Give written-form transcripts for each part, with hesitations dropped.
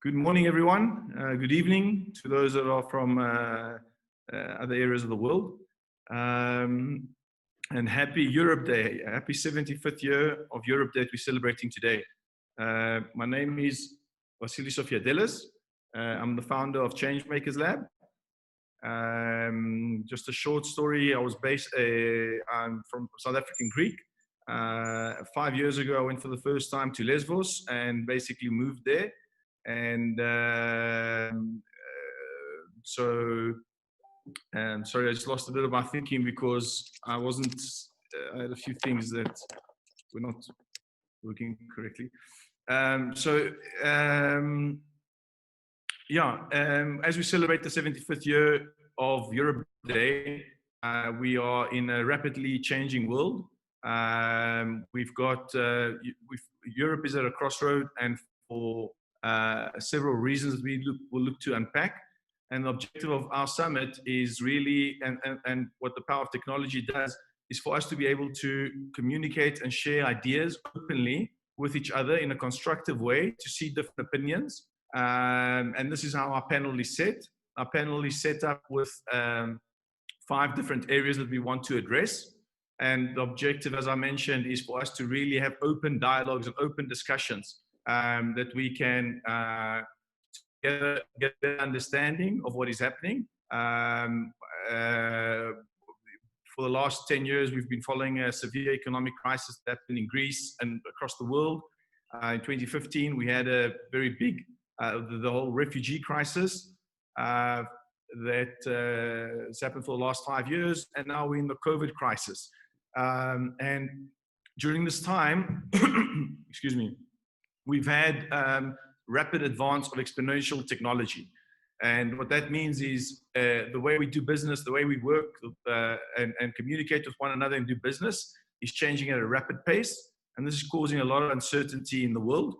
Good morning, everyone. Good evening to those that are from other areas of the world. And happy Europe Day, happy 75th year of Europe Day that we're celebrating today. My name is Vasilis Sofiadelis. I'm the founder of Changemakers Lab. Just a short story, I'm from South African Greek. 5 years ago, I went for the first time to Lesbos and basically moved there. And sorry, I just lost a bit of my thinking because I had a few things that were not working correctly. As we celebrate the 75th year of Europe Day, we are in a rapidly changing world. Europe is at a crossroad, and for several reasons we will look to unpack. And the objective of our summit is really, and what the power of technology does, is for us to be able to communicate and share ideas openly with each other in a constructive way, to see different opinions. And this is how our panel is set. Our panel is set up with 5 different areas that we want to address. And the objective, as I mentioned, is for us to really have open dialogues and open discussions that we can get an understanding of what is happening. For the last 10 years, we've been following a severe economic crisis that happened in Greece and across the world. In 2015, we had a very big, the whole refugee crisis that has happened for the last 5 years, and now we're in the COVID crisis. And during this time, excuse me, we've had rapid advance of exponential technology. And what that means is the way we do business, the way we work and communicate with one another and do business is changing at a rapid pace. And this is causing a lot of uncertainty in the world.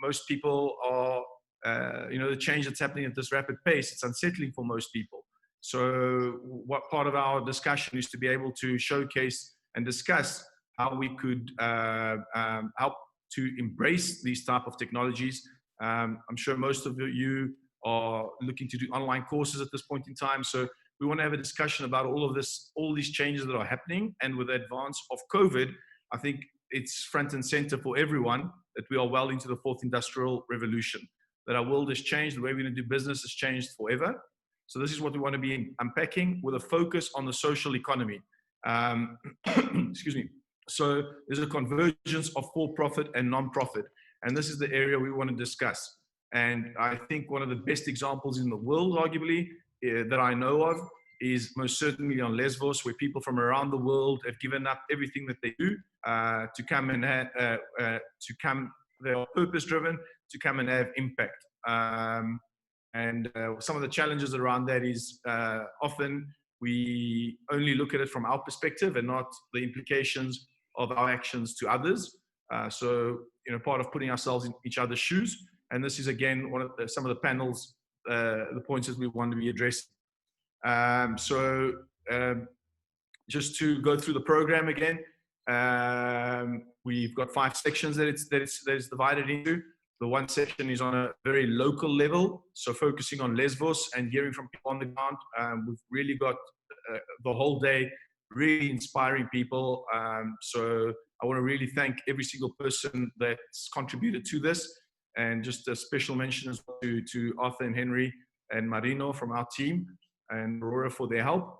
Most people are, the change that's happening at this rapid pace, it's unsettling for most people. So what part of our discussion is to be able to showcase and discuss how we could help to embrace these type of technologies. I'm sure most of you are looking to do online courses at this point in time. So we want to have a discussion about all of this, all these changes that are happening. And with the advance of COVID, I think it's front and center for everyone that we are well into the 4th industrial revolution, that our world has changed, the way we're going to do business has changed forever. So this is what we want to be unpacking with a focus on the social economy. Excuse me. So there's a convergence of for-profit and non-profit. And this is the area we want to discuss. And I think one of the best examples in the world, arguably, that I know of is most certainly on Lesbos, where people from around the world have given up everything that they do to come and they are purpose-driven, to come and have impact. Some of the challenges around that is often we only look at it from our perspective and not the implications of our actions to others. Part of putting ourselves in each other's shoes. And this is, again, one of some of the panels, the points that we want to be addressing. Just to go through the program again, we've got 5 sections that it's divided into. The one section is on a very local level, so focusing on Lesbos and hearing from people on the ground. We've really got the whole day really inspiring people. So I want to really thank every single person that's contributed to this, and just a special mention to Arthur and Henry and Marino from our team, and Aurora for their help.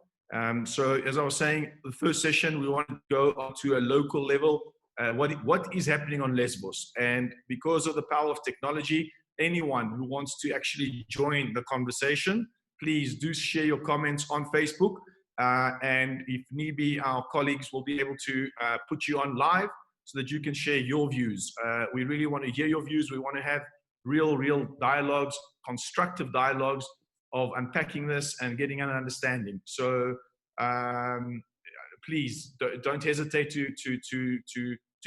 So as I was saying, the first session, we want to go up to a local level. What is happening on Lesbos? And because of the power of technology, anyone who wants to actually join the conversation, please do share your comments on Facebook. And if need be, our colleagues will be able to put you on live so that you can share your views. We really want to hear your views. We want to have real dialogues, constructive dialogues of unpacking this and getting an understanding. So please don't hesitate to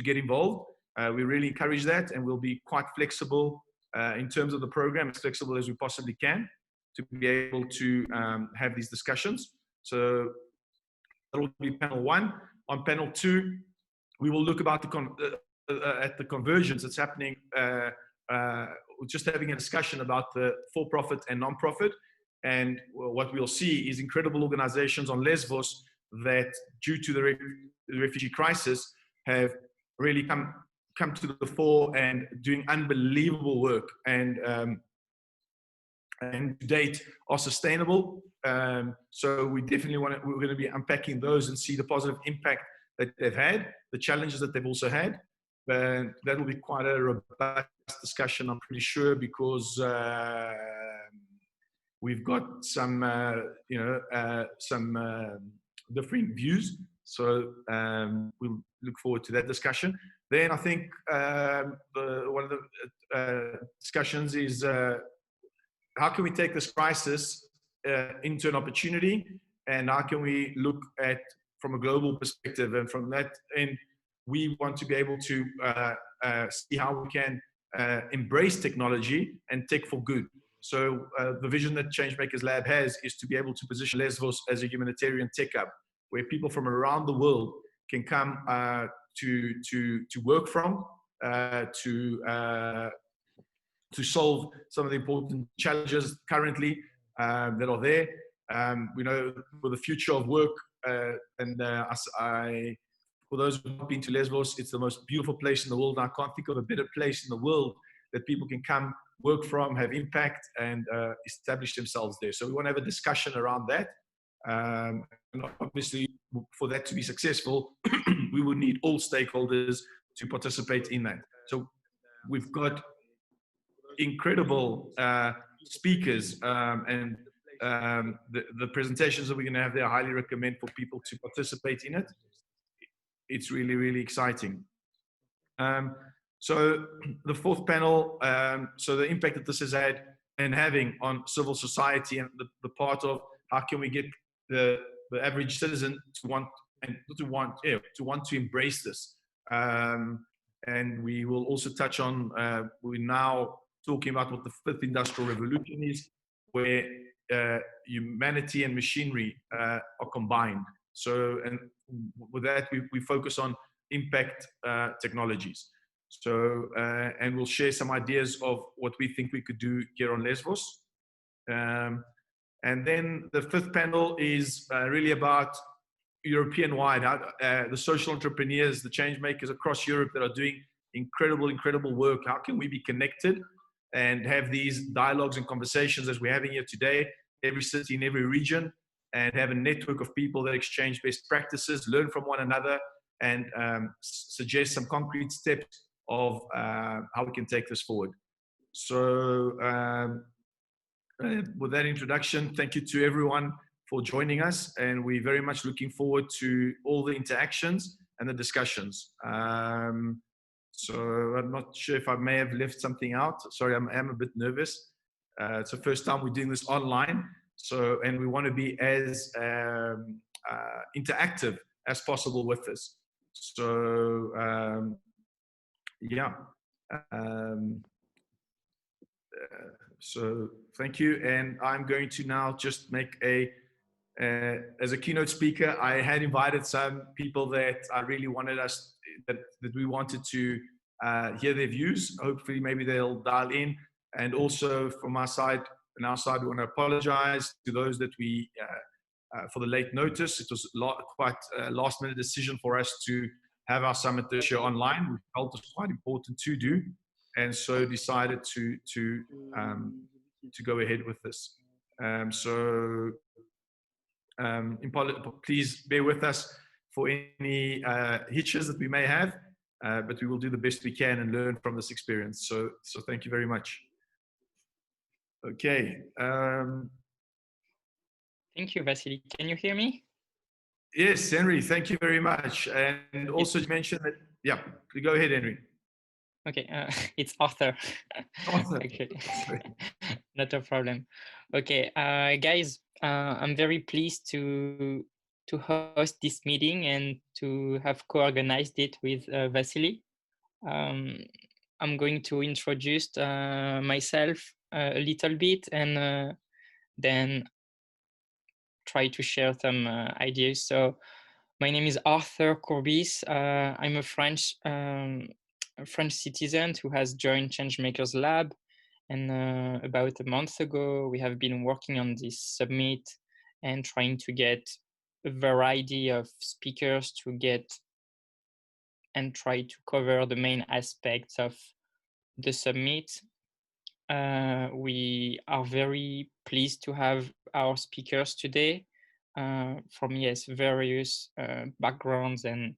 get involved. We really encourage that, and we'll be quite flexible in terms of the program, as flexible as we possibly can, to be able to have these discussions. So that will be panel 1. On panel 2, we will look about at the convergence that's happening, just having a discussion about the for-profit and non-profit. And what we'll see is incredible organizations on Lesbos that, due to the refugee crisis, have really come to the fore and doing unbelievable work, and to date are sustainable. So we definitely we're going to be unpacking those and see the positive impact that they've had, the challenges that they've also had. But that will be quite a robust discussion, I'm pretty sure, because we've got some, differing views. So we'll look forward to that discussion. Then I think one of the discussions is how can we take this crisis into an opportunity, and how can we look at from a global perspective? And from that end, we want to be able to see how we can embrace technology and tech for good. So the vision that Changemakers Lab has is to be able to position Lesbos as a humanitarian tech hub, where people from around the world can come to work from, to solve some of the important challenges currently that are there. We know for the future of work, for those who have not been to Lesbos, it's the most beautiful place in the world. I can't think of a better place in the world that people can come, work from, have impact, and establish themselves there. So we want to have a discussion around that. And obviously, for that to be successful, we would need all stakeholders to participate in that. So we've got incredible speakers, and the presentations that we're going to have there, I highly recommend for people to participate in it. It's really, really exciting. So the fourth panel, so the impact that this has had and having on civil society, and the part of how can we get the average citizen to want to embrace this. And we will also touch on, we're now talking about what the fifth industrial revolution is, where humanity and machinery are combined. So, and with that, we focus on impact technologies. So, and we'll share some ideas of what we think we could do here on Lesbos. And then the fifth panel is really about European-wide, the social entrepreneurs, the change makers across Europe that are doing incredible work. How can we be connected and have these dialogues and conversations as we're having here today, every city in every region, and have a network of people that exchange best practices, learn from one another, and suggest some concrete steps of how we can take this forward. So with that introduction, thank you to everyone for joining us, and we're very much looking forward to all the interactions and the discussions. So I'm not sure if I may have left something out. Sorry, I am a bit nervous. It's the first time we're doing this online. So, and we want to be as interactive as possible with this. So, yeah. So thank you. And I'm going to now just make as a keynote speaker, I had invited some people that I really wanted us, that we wanted to hear their views. Hopefully maybe they'll dial in. And also from our side, we want to apologize to those that we, for the late notice. It was quite a last minute decision for us to have our summit this year online. We felt it was quite important to do, and so decided to go ahead with this. Please bear with us for any hitches that we may have, but we will do the best we can and learn from this experience. So thank you very much. Okay. Thank you, Vasily. Can you hear me? Yes, Henry, thank you very much. And also you mentioned that, yeah, go ahead, Henry. Okay, it's Arthur. Arthur. Okay. Not a problem. Okay, guys, I'm very pleased to host this meeting and to have co-organized it with Vasily. I'm going to introduce myself a little bit, and then try to share some ideas. So my name is Arthur Courbis. I'm a French French citizen who has joined Changemakers Lab. And about a month ago, we have been working on this summit and trying to get a variety of speakers to get and try to cover the main aspects of the summit. We are very pleased to have our speakers today from various backgrounds and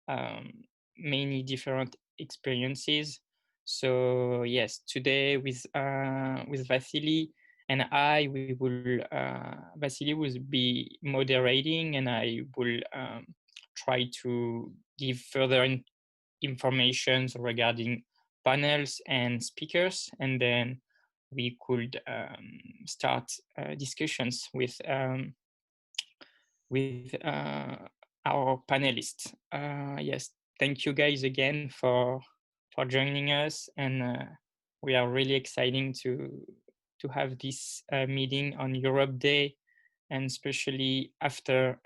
um, many different experiences. So yes, today with Vasily and I, we will Vasily will be moderating, and I will try to give further information regarding panels and speakers, and then we could start discussions with our panelists. Yes, thank you guys again for joining us, and we are really exciting to have this meeting on Europe Day, and especially after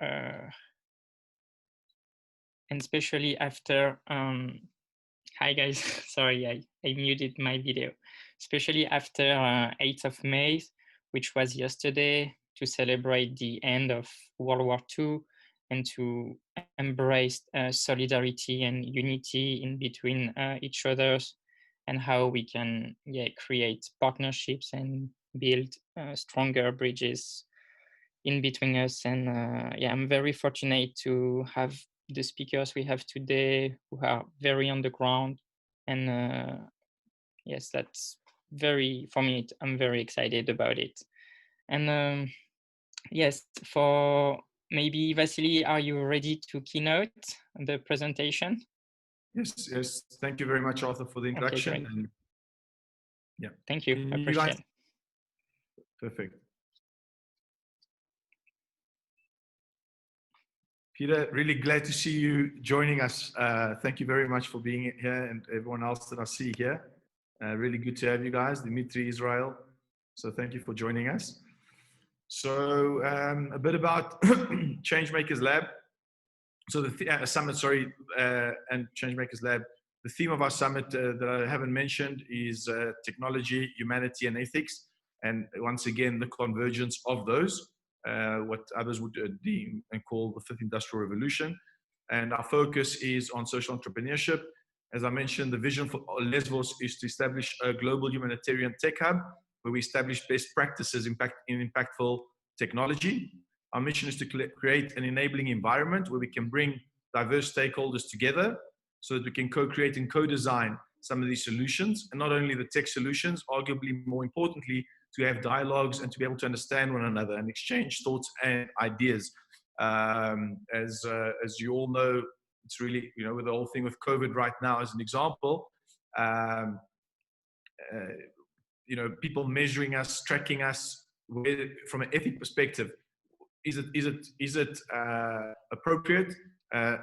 hi guys, sorry, I muted my video. Especially after 8th of May, which was yesterday, to celebrate the end of World War II and to embrace solidarity and unity in between each others, and how we can create partnerships and build stronger bridges in between us. And I'm very fortunate to have the speakers we have today who are very on the ground. And yes, that's very, for me, I'm very excited about it. And yes, for maybe Vasily, are you ready to keynote the presentation? Yes, yes. Thank you very much, Arthur, for the introduction. Okay, and yeah, thank you. Can I appreciate it. Perfect. Peter, really glad to see you joining us. Thank you very much for being here, and everyone else that I see here. Really good to have you guys, Dimitri, Israel. So thank you for joining us. So a bit about Changemakers Lab. So the summit, sorry, and Changemakers Lab. The theme of our summit that I haven't mentioned is technology, humanity, and ethics. And once again, the convergence of those, what others would deem and call the fifth industrial revolution. And our focus is on social entrepreneurship. As I mentioned, the vision for Lesvos is to establish a global humanitarian tech hub where we establish best practices in impactful technology. Our mission is to create an enabling environment where we can bring diverse stakeholders together so that we can co-create and co-design some of these solutions, and not only the tech solutions, arguably more importantly, to have dialogues and to be able to understand one another and exchange thoughts and ideas. As you all know, it's really, with the whole thing with COVID right now as an example, people measuring us, tracking us from an ethic perspective. Is it appropriate?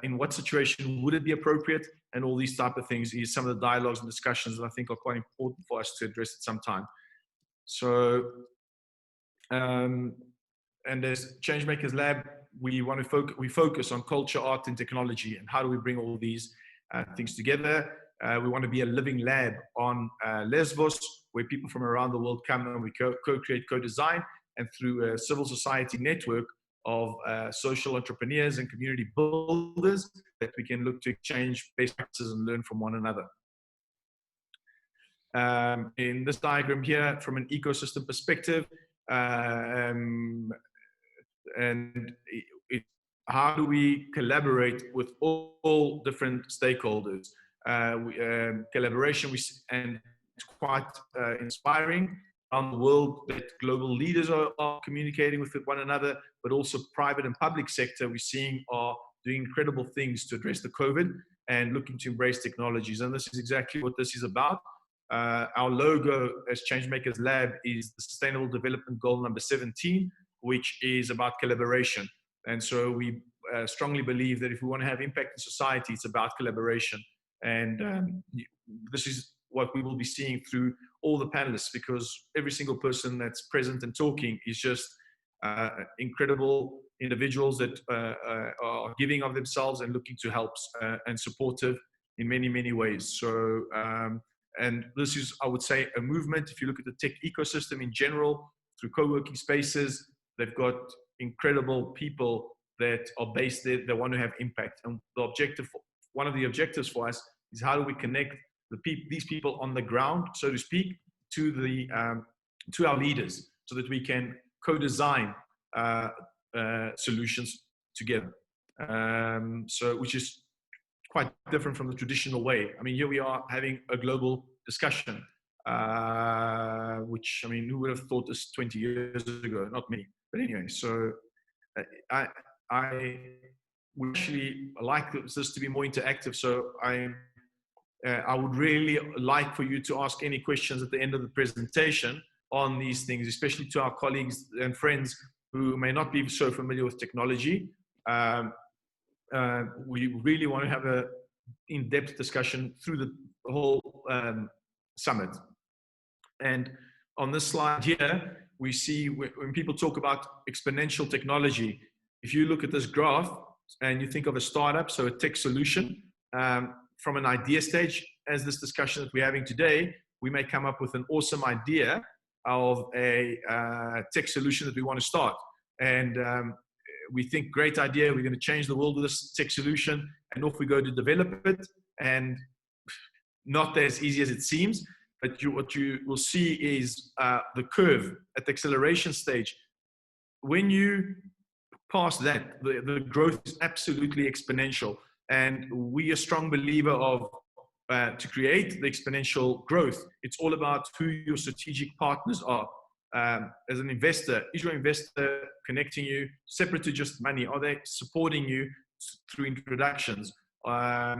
In what situation would it be appropriate? And all these type of things is some of the dialogues and discussions that I think are quite important for us to address at some time. So, and as Changemakers Lab, we focus on culture, art, and technology, and how do we bring all these things together. We want to be a living lab on Lesvos, where people from around the world come and we co-create, co-design, and through a civil society network of social entrepreneurs and community builders that we can look to exchange best practices and learn from one another. In this diagram here, from an ecosystem perspective, and how do we collaborate with all different stakeholders? Collaboration, and it's quite inspiring around the world that global leaders are communicating with one another, but also private and public sector we're seeing are doing incredible things to address the COVID and looking to embrace technologies. And this is exactly what this is about. Our logo as Changemakers Lab is the Sustainable Development Goal number 17, which is about collaboration. And so we strongly believe that if we want to have impact in society, it's about collaboration. And this is what we will be seeing through all the panelists, because every single person that's present and talking is just incredible individuals that are giving of themselves and looking to help and supportive in many, many ways. So, and this is, I would say, a movement. If you look at the tech ecosystem in general, through co-working spaces, they've got incredible people that are based there that want to have impact. And the objective, one of the objectives for us is how do we connect these people on the ground, so to speak, to to our leaders, so that we can co-design solutions together. So, which is quite different from the traditional way. I mean, here we are having a global discussion, which, I mean, who would have thought this 20 years ago? Not me. But anyway, so I would actually like this to be more interactive. So I would really like for you to ask any questions at the end of the presentation on these things, especially to our colleagues and friends who may not be so familiar with technology. We really want to have a in-depth discussion through the whole summit. And on this slide here, we see when people talk about exponential technology, if you look at this graph and you think of a startup, so a tech solution, from an idea stage, as this discussion that we're having today, we may come up with an awesome idea of a tech solution that we want to start. And we think, great idea, we're going to change the world with this tech solution, and off we go to develop it. And not as easy as it seems, but what you will see is the curve at the acceleration stage. When you pass that, the growth is absolutely exponential. And we are a strong believer of to create the exponential growth, it's all about who your strategic partners are. As an investor, is your investor connecting you separate to just money? Are they supporting you through introductions? I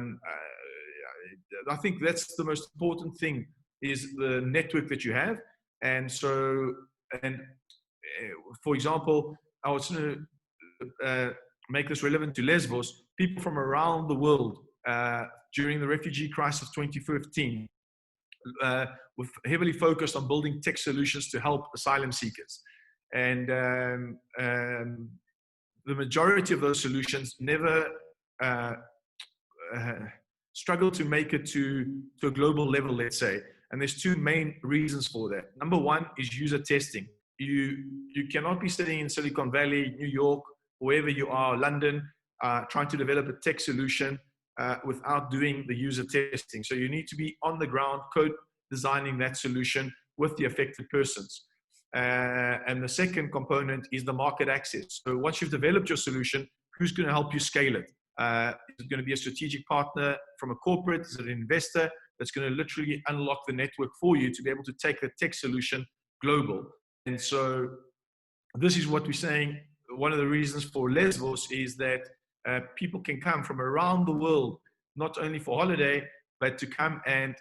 think that's the most important thing, is the network that you have. And so, for example, I was going to make this relevant to Lesbos. People from around the world during the refugee crisis of 2015 were heavily focused on building tech solutions to help asylum seekers. And the majority of those solutions never struggled to make it to a global level, let's say. And there's two main reasons for that. Number one is user testing. You cannot be sitting in Silicon Valley, New York, wherever you are, London, trying to develop a tech solution without doing the user testing. So you need to be on the ground, code designing that solution with the affected persons. And the second component is the market access. So once you've developed your solution, who's going to help you scale it? Is it going to be a strategic partner from a corporate? Is it an investor that's going to literally unlock the network for you to be able to take the tech solution global? And so this is what we're saying. One of the reasons for Lesbos is that people can come from around the world, not only for holiday, but to come and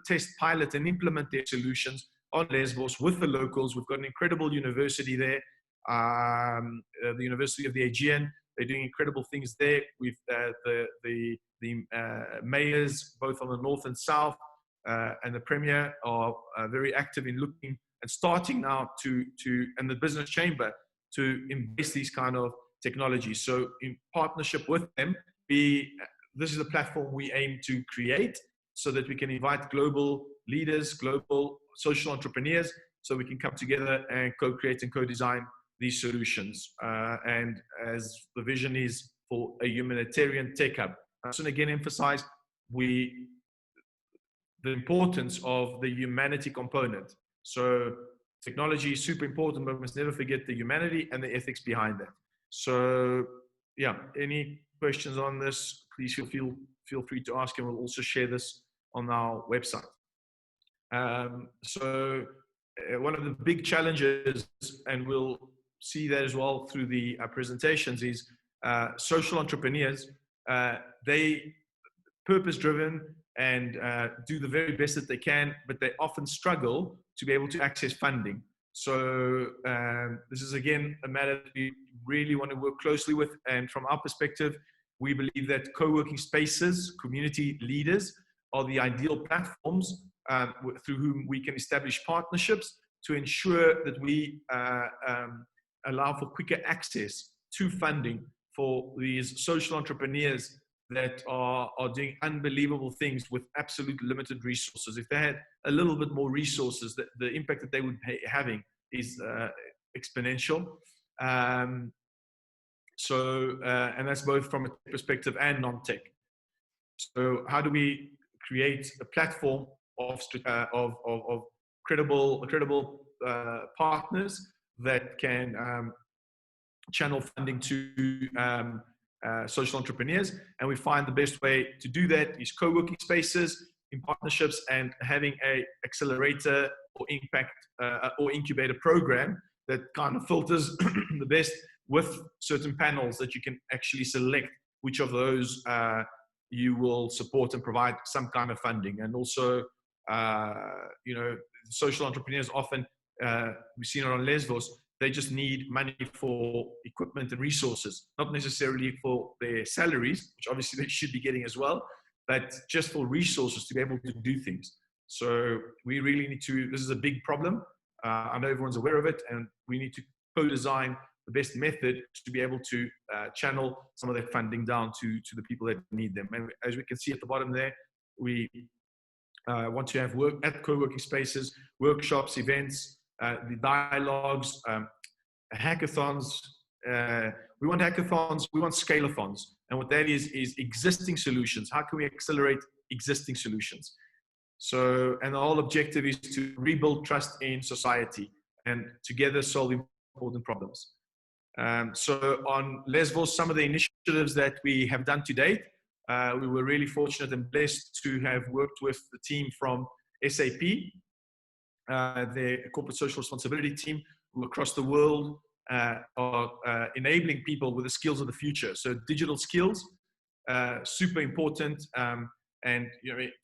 test, pilot, and implement their solutions on Lesbos with the locals. We've got an incredible university there, the University of the Aegean. They're doing incredible things there with the mayors, both on the north and south, and the premier are very active in looking and starting now and the business chamber to embrace these kind of technologies. So in partnership with them, this is a platform we aim to create so that we can invite global leaders, global social entrepreneurs, so we can come together and co-create and co-design these solutions. And as the vision is for a humanitarian tech hub. I want to again emphasize the importance of the humanity component. So technology is super important, but we must never forget the humanity and the ethics behind that. So yeah, any questions on this, please feel free to ask, and we'll also share this on our website. So one of the big challenges, and we'll see that as well through the presentations, is social entrepreneurs. They purpose-driven and do the very best that they can, but they often struggle to be able to access funding. So this is, again, a matter that we really want to work closely with. And from our perspective, we believe that co-working spaces, community leaders, are the ideal platforms through whom we can establish partnerships to ensure that we allow for quicker access to funding for these social entrepreneurs that are doing unbelievable things with absolute limited resources. If they had a little bit more resources, the impact that they would be having is exponential. And that's both from a tech perspective and non-tech. So how do we create a platform of credible partners that can channel funding to social entrepreneurs? And we find the best way to do that is co-working spaces in partnerships and having a accelerator or impact or incubator program that kind of filters the best with certain panels that you can actually select which of those you will support and provide some kind of funding. And also, social entrepreneurs often, we've seen it on Lesvos, they just need money for equipment and resources, not necessarily for their salaries, which obviously they should be getting as well, but just for resources to be able to do things. So we really need to, this is a big problem. I know everyone's aware of it, and we need to co-design the best method to be able to channel some of that funding down to the people that need them. And as we can see at the bottom there, we want to have work at co-working spaces, workshops, events, the dialogues, hackathons. We want hackathons, we want scale-a-thons. And what that is existing solutions. How can we accelerate existing solutions? So, and the whole objective is to rebuild trust in society and together solve important problems. So on Lesvos, some of the initiatives that we have done to date, we were really fortunate and blessed to have worked with the team from SAP, the corporate social responsibility team, who across the world are enabling people with the skills of the future. So digital skills, super important. And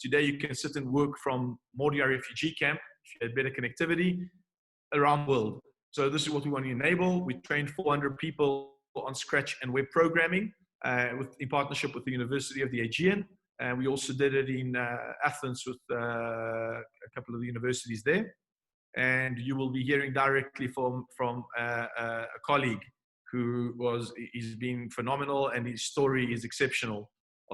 today you can sit and work from Moria refugee camp if you had better connectivity around the world. So this is what we want to enable. We trained 400 people on Scratch and web programming in partnership with the University of the Aegean. And we also did it in Athens with a couple of the universities there. And you will be hearing directly from a colleague he's been phenomenal, and his story is exceptional,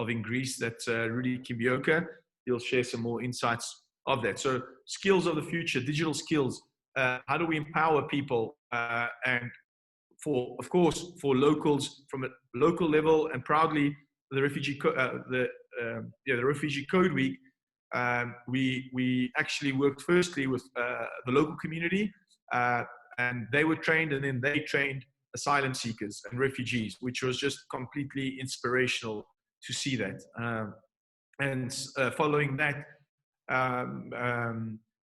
in Greece. That's Rudy Kimbioka. He'll share some more insights of that. So skills of the future, digital skills. How do we empower people? And of course, for locals from a local level, and proudly the Refugee Code Week, we actually worked firstly with the local community, and they were trained, and then they trained asylum seekers and refugees, which was just completely inspirational to see that. And following that,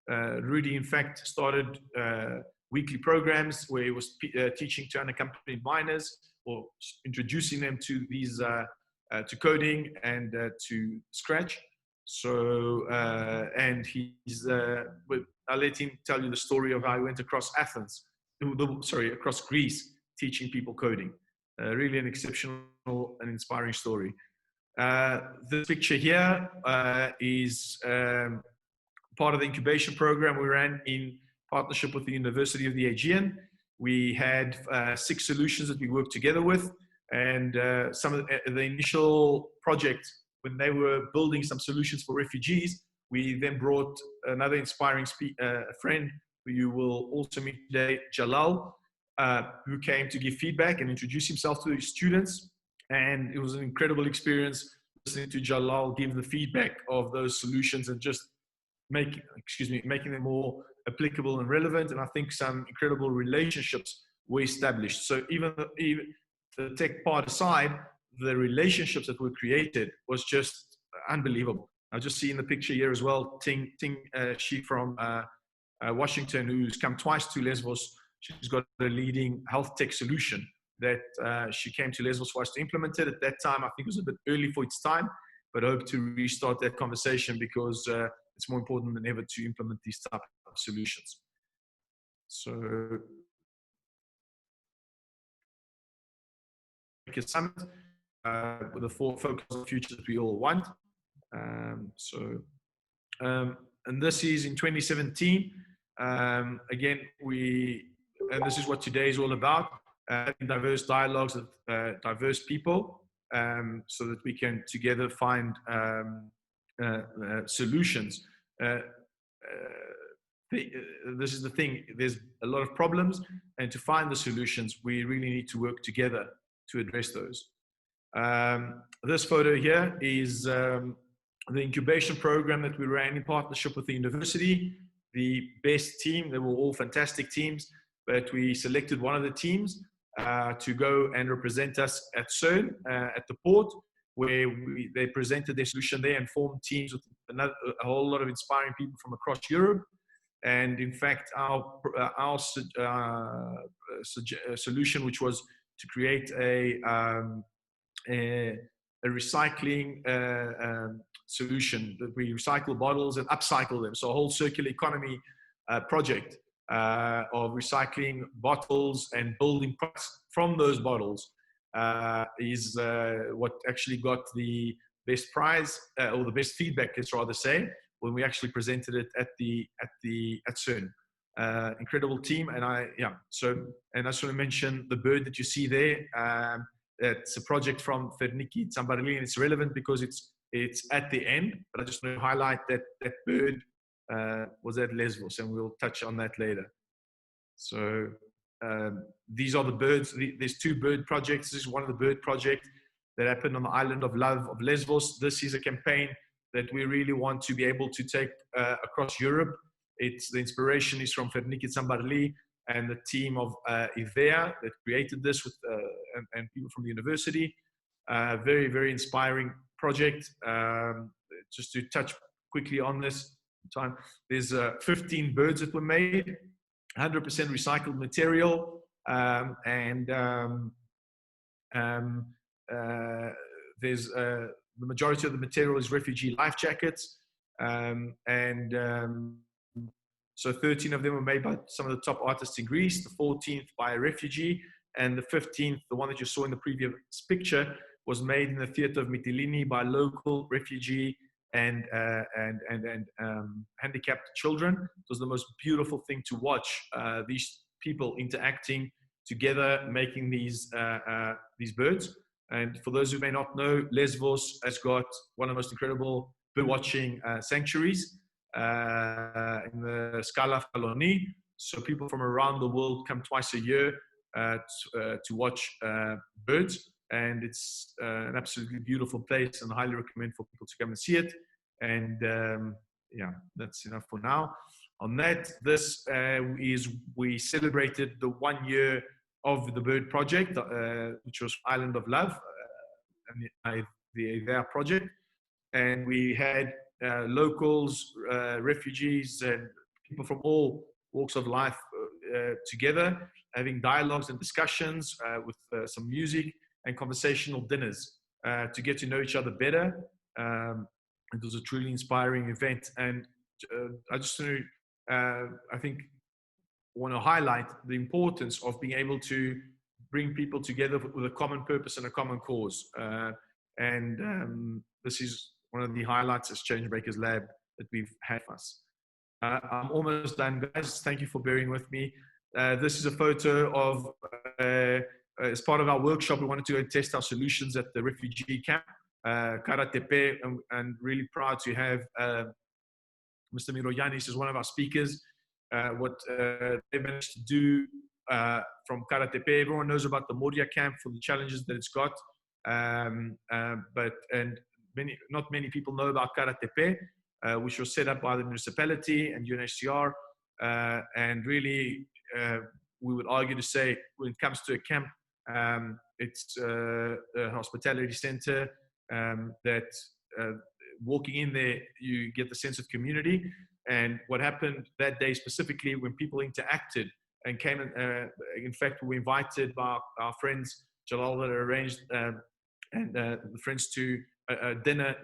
Rudy, in fact, started weekly programs where he was teaching to unaccompanied minors, or introducing them to these to coding and to Scratch. So, and I'll let him tell you the story of how he went across across Greece, teaching people coding. Really an exceptional and inspiring story. This picture here is part of the incubation program we ran in partnership with the University of the Aegean. We had 6 solutions that we worked together with, and some of the initial project, when they were building some solutions for refugees, we then brought another inspiring friend who you will also meet today, Jalal, who came to give feedback and introduce himself to his students. And it was an incredible experience listening to Jalal give the feedback of those solutions and just making them more applicable and relevant. And I think some incredible relationships were established. So even the tech part aside, the relationships that were created was just unbelievable. I just see in the picture here as well, Ting, she from Washington, who's come twice to Lesvos. She's got a leading health tech solution that she came to Lesvos for us to implement it. At that time, I think it was a bit early for its time, but I hope to restart that conversation because it's more important than ever to implement these type of solutions. So, summit with the 4 focus on the future that we all want. And this is in 2017. Again, and this is what today is all about, having diverse dialogues with diverse people. so that we can together find solutions. This is the thing, there's a lot of problems, and to find the solutions, we really need to work together to address those. This photo here is the incubation program that we ran in partnership with the university. The best team, they were all fantastic teams, but we selected one of the teams to go and represent us at CERN, at the port, where they presented their solution there and formed teams with a whole lot of inspiring people from across Europe. And in fact, our solution, which was to create a recycling solution, that we recycle bottles and upcycle them. So a whole circular economy project of recycling bottles and building products from those bottles is what actually got the best prize, or the best feedback, let's rather say, when we actually presented it at CERN. Incredible team. And I just want to mention the bird that you see there. It's a project from Ferniki Zambarili, and it's relevant because it's at the end, but I just want to highlight that that bird was at Lesbos, and we'll touch on that later. So these are the birds. There's two bird projects. This is one of the bird projects that happened on the island of love of Lesbos. This is a campaign that we really want to be able to take across Europe. The inspiration is from Ferniki Zambarili and the team of IVEA that created this with and people from the university. Very, very inspiring project. Just to touch quickly on this time, there's 15 birds that were made, 100% recycled material, there's the majority of the material is refugee life jackets, so 13 of them were made by some of the top artists in Greece, the 14th by a refugee, and the 15th, the one that you saw in the previous picture, was made in the theater of Mytilene by local refugee and handicapped children. It was the most beautiful thing to watch, these people interacting together, making these birds. And for those who may not know, Lesbos has got one of the most incredible bird watching sanctuaries in the Scala Faloni. So people from around the world come twice a year to watch birds. And it's an absolutely beautiful place, and I highly recommend for people to come and see it. And that's enough for now. On that, we celebrated the 1 year of the bird project, which was Island of Love, and their project. And we had locals, refugees, and people from all walks of life together, having dialogues and discussions with some music and conversational dinners to get to know each other better. It was a truly inspiring event. And I just want to highlight the importance of being able to bring people together with a common purpose and a common cause. This is one of the highlights as Changemakers Lab that we've had for us. I'm almost done, guys. Thank you for bearing with me. This is a photo of, as part of our workshop, we wanted to test our solutions at the refugee camp, Karatepe, and really proud to have Mr. Miroyanis as one of our speakers. What they managed to do from Karatepe, everyone knows about the Moria camp for the challenges that it's got, not many people know about Karatepe, which was set up by the municipality and UNHCR, and really we would argue to say when it comes to a camp, it's a hospitality center that walking in there, you get the sense of community. And what happened that day specifically, when people interacted and came, in fact, we invited our friends, Jalal, that arranged, and the friends to a dinner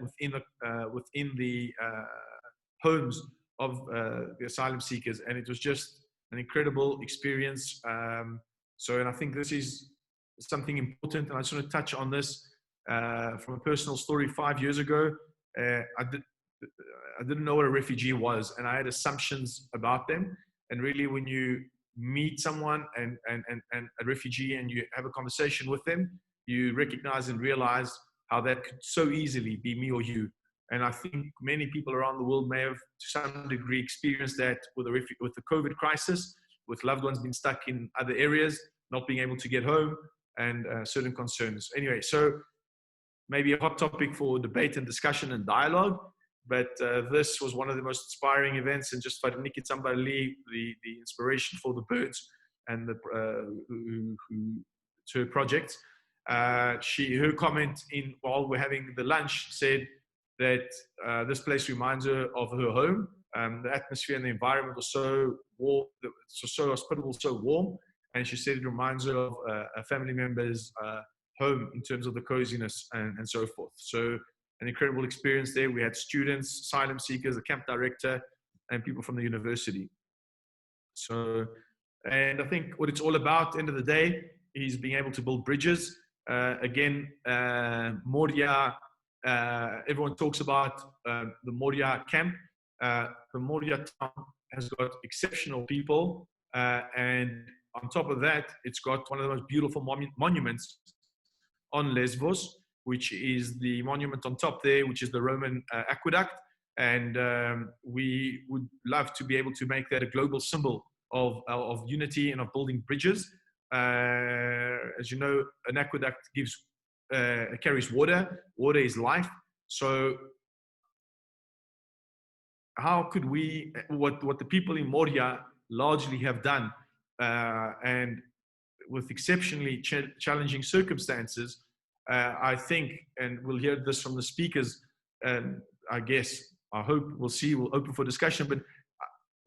within the homes of the asylum seekers. And it was just an incredible experience. And I think this is something important. And I just want to touch on this from a personal story. 5 years ago, I didn't know what a refugee was, and I had assumptions about them. And really, when you meet someone and a refugee and you have a conversation with them, you recognize and realize how that could so easily be me or you. And I think many people around the world may have, to some degree, experienced that with the COVID crisis, with loved ones being stuck in other areas, not being able to get home, and certain concerns. Anyway, so maybe a hot topic for debate and discussion and dialogue. But this was one of the most inspiring events, and just Nikki Tsambali, the inspiration for the birds and the to her project. Her comment while we're having the lunch said that this place reminds her of her home. The atmosphere and the environment was so warm, so hospitable, so warm, and she said it reminds her of a family member's home in terms of the coziness and so forth. So an incredible experience there. We had students, asylum seekers, the camp director, and people from the university. So, and I think what it's all about, end of the day, is being able to build bridges. Again, Moria, everyone talks about the Moria camp. The Moria town has got exceptional people. And on top of that, it's got one of the most beautiful monuments on Lesbos, which is the monument on top there, which is the Roman aqueduct. And we would love to be able to make that a global symbol of unity and of building bridges. As you know, an aqueduct carries water. Water is life. So how could we, what the people in Moria largely have done, and with exceptionally challenging circumstances, I think, and we'll hear this from the speakers, and I hope we'll open for discussion, but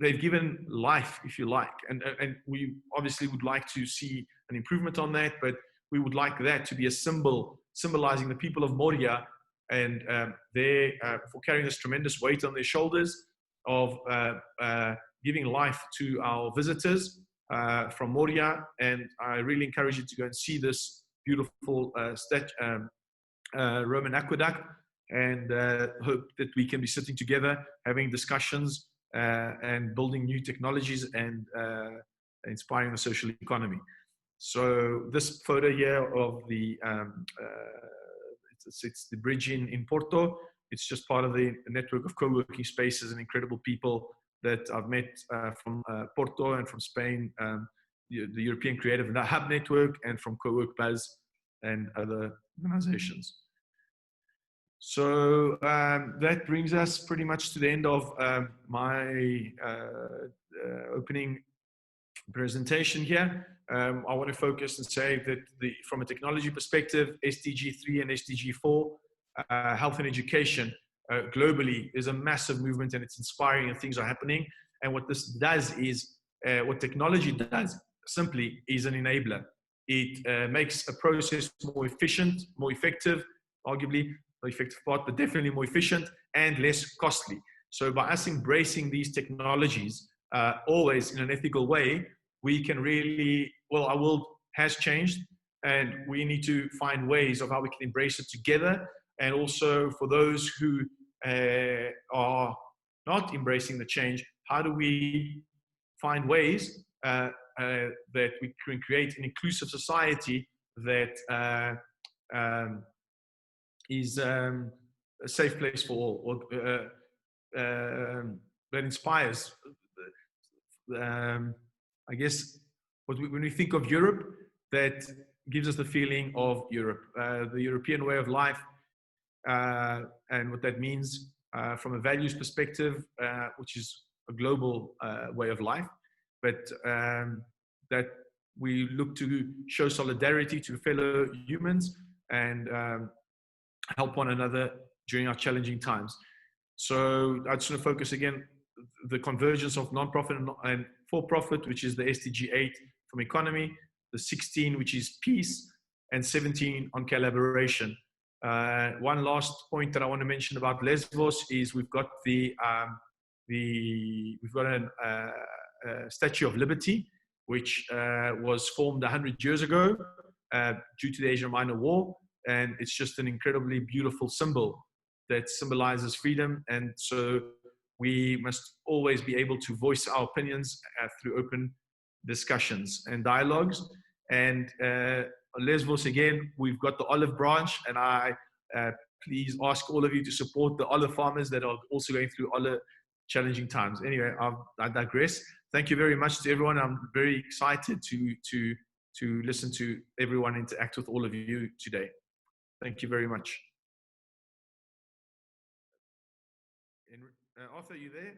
they've given life, if you like, and we obviously would like to see an improvement on that, but we would like that to be a symbol, symbolizing the people of Moria, and for carrying this tremendous weight on their shoulders of giving life to our visitors from Moria. And I really encourage you to go and see this beautiful Roman aqueduct, and hope that we can be sitting together, having discussions, and building new technologies and inspiring the social economy. So this photo here of the it's the bridge in Porto. It's just part of the network of co-working spaces and incredible people that I've met from Porto and from Spain, the European Creative Hub Network, and from Co-work Buzz and other organizations. So that brings us pretty much to the end of my opening presentation here. I want to focus and say that from a technology perspective, SDG 3 and SDG 4, health and education globally is a massive movement, and it's inspiring, and things are happening. And what this does is, what technology does simply is an enabler. It makes a process more efficient, more effective, arguably the effective part, but definitely more efficient and less costly. So by us embracing these technologies, always in an ethical way, we can really, well, our world has changed, and we need to find ways of how we can embrace it together. And also for those who are not embracing the change, how do we find ways that we can create an inclusive society that is a safe place for all, or that inspires. I guess when we think of Europe, that gives us the feeling of Europe, the European way of life, and what that means from a values perspective, which is a global way of life, but that we look to show solidarity to fellow humans and help one another during our challenging times. So I just want to focus again, the convergence of non-profit and for-profit, which is the SDG 8 from economy, the 16, which is peace, and 17 on collaboration. One last point that I want to mention about Lesbos is we've got a Statue of Liberty, which was formed 100 years ago due to the Asian Minor War, and it's just an incredibly beautiful symbol that symbolizes freedom. And so we must always be able to voice our opinions through open discussions and dialogues. And Lesbos again, we've got the olive branch, and I please ask all of you to support the olive farmers that are also going through olive challenging times. Anyway, I digress. Thank you very much to everyone. I'm very excited to listen to everyone interact with all of you today. Thank you very much. Arthur, are you there?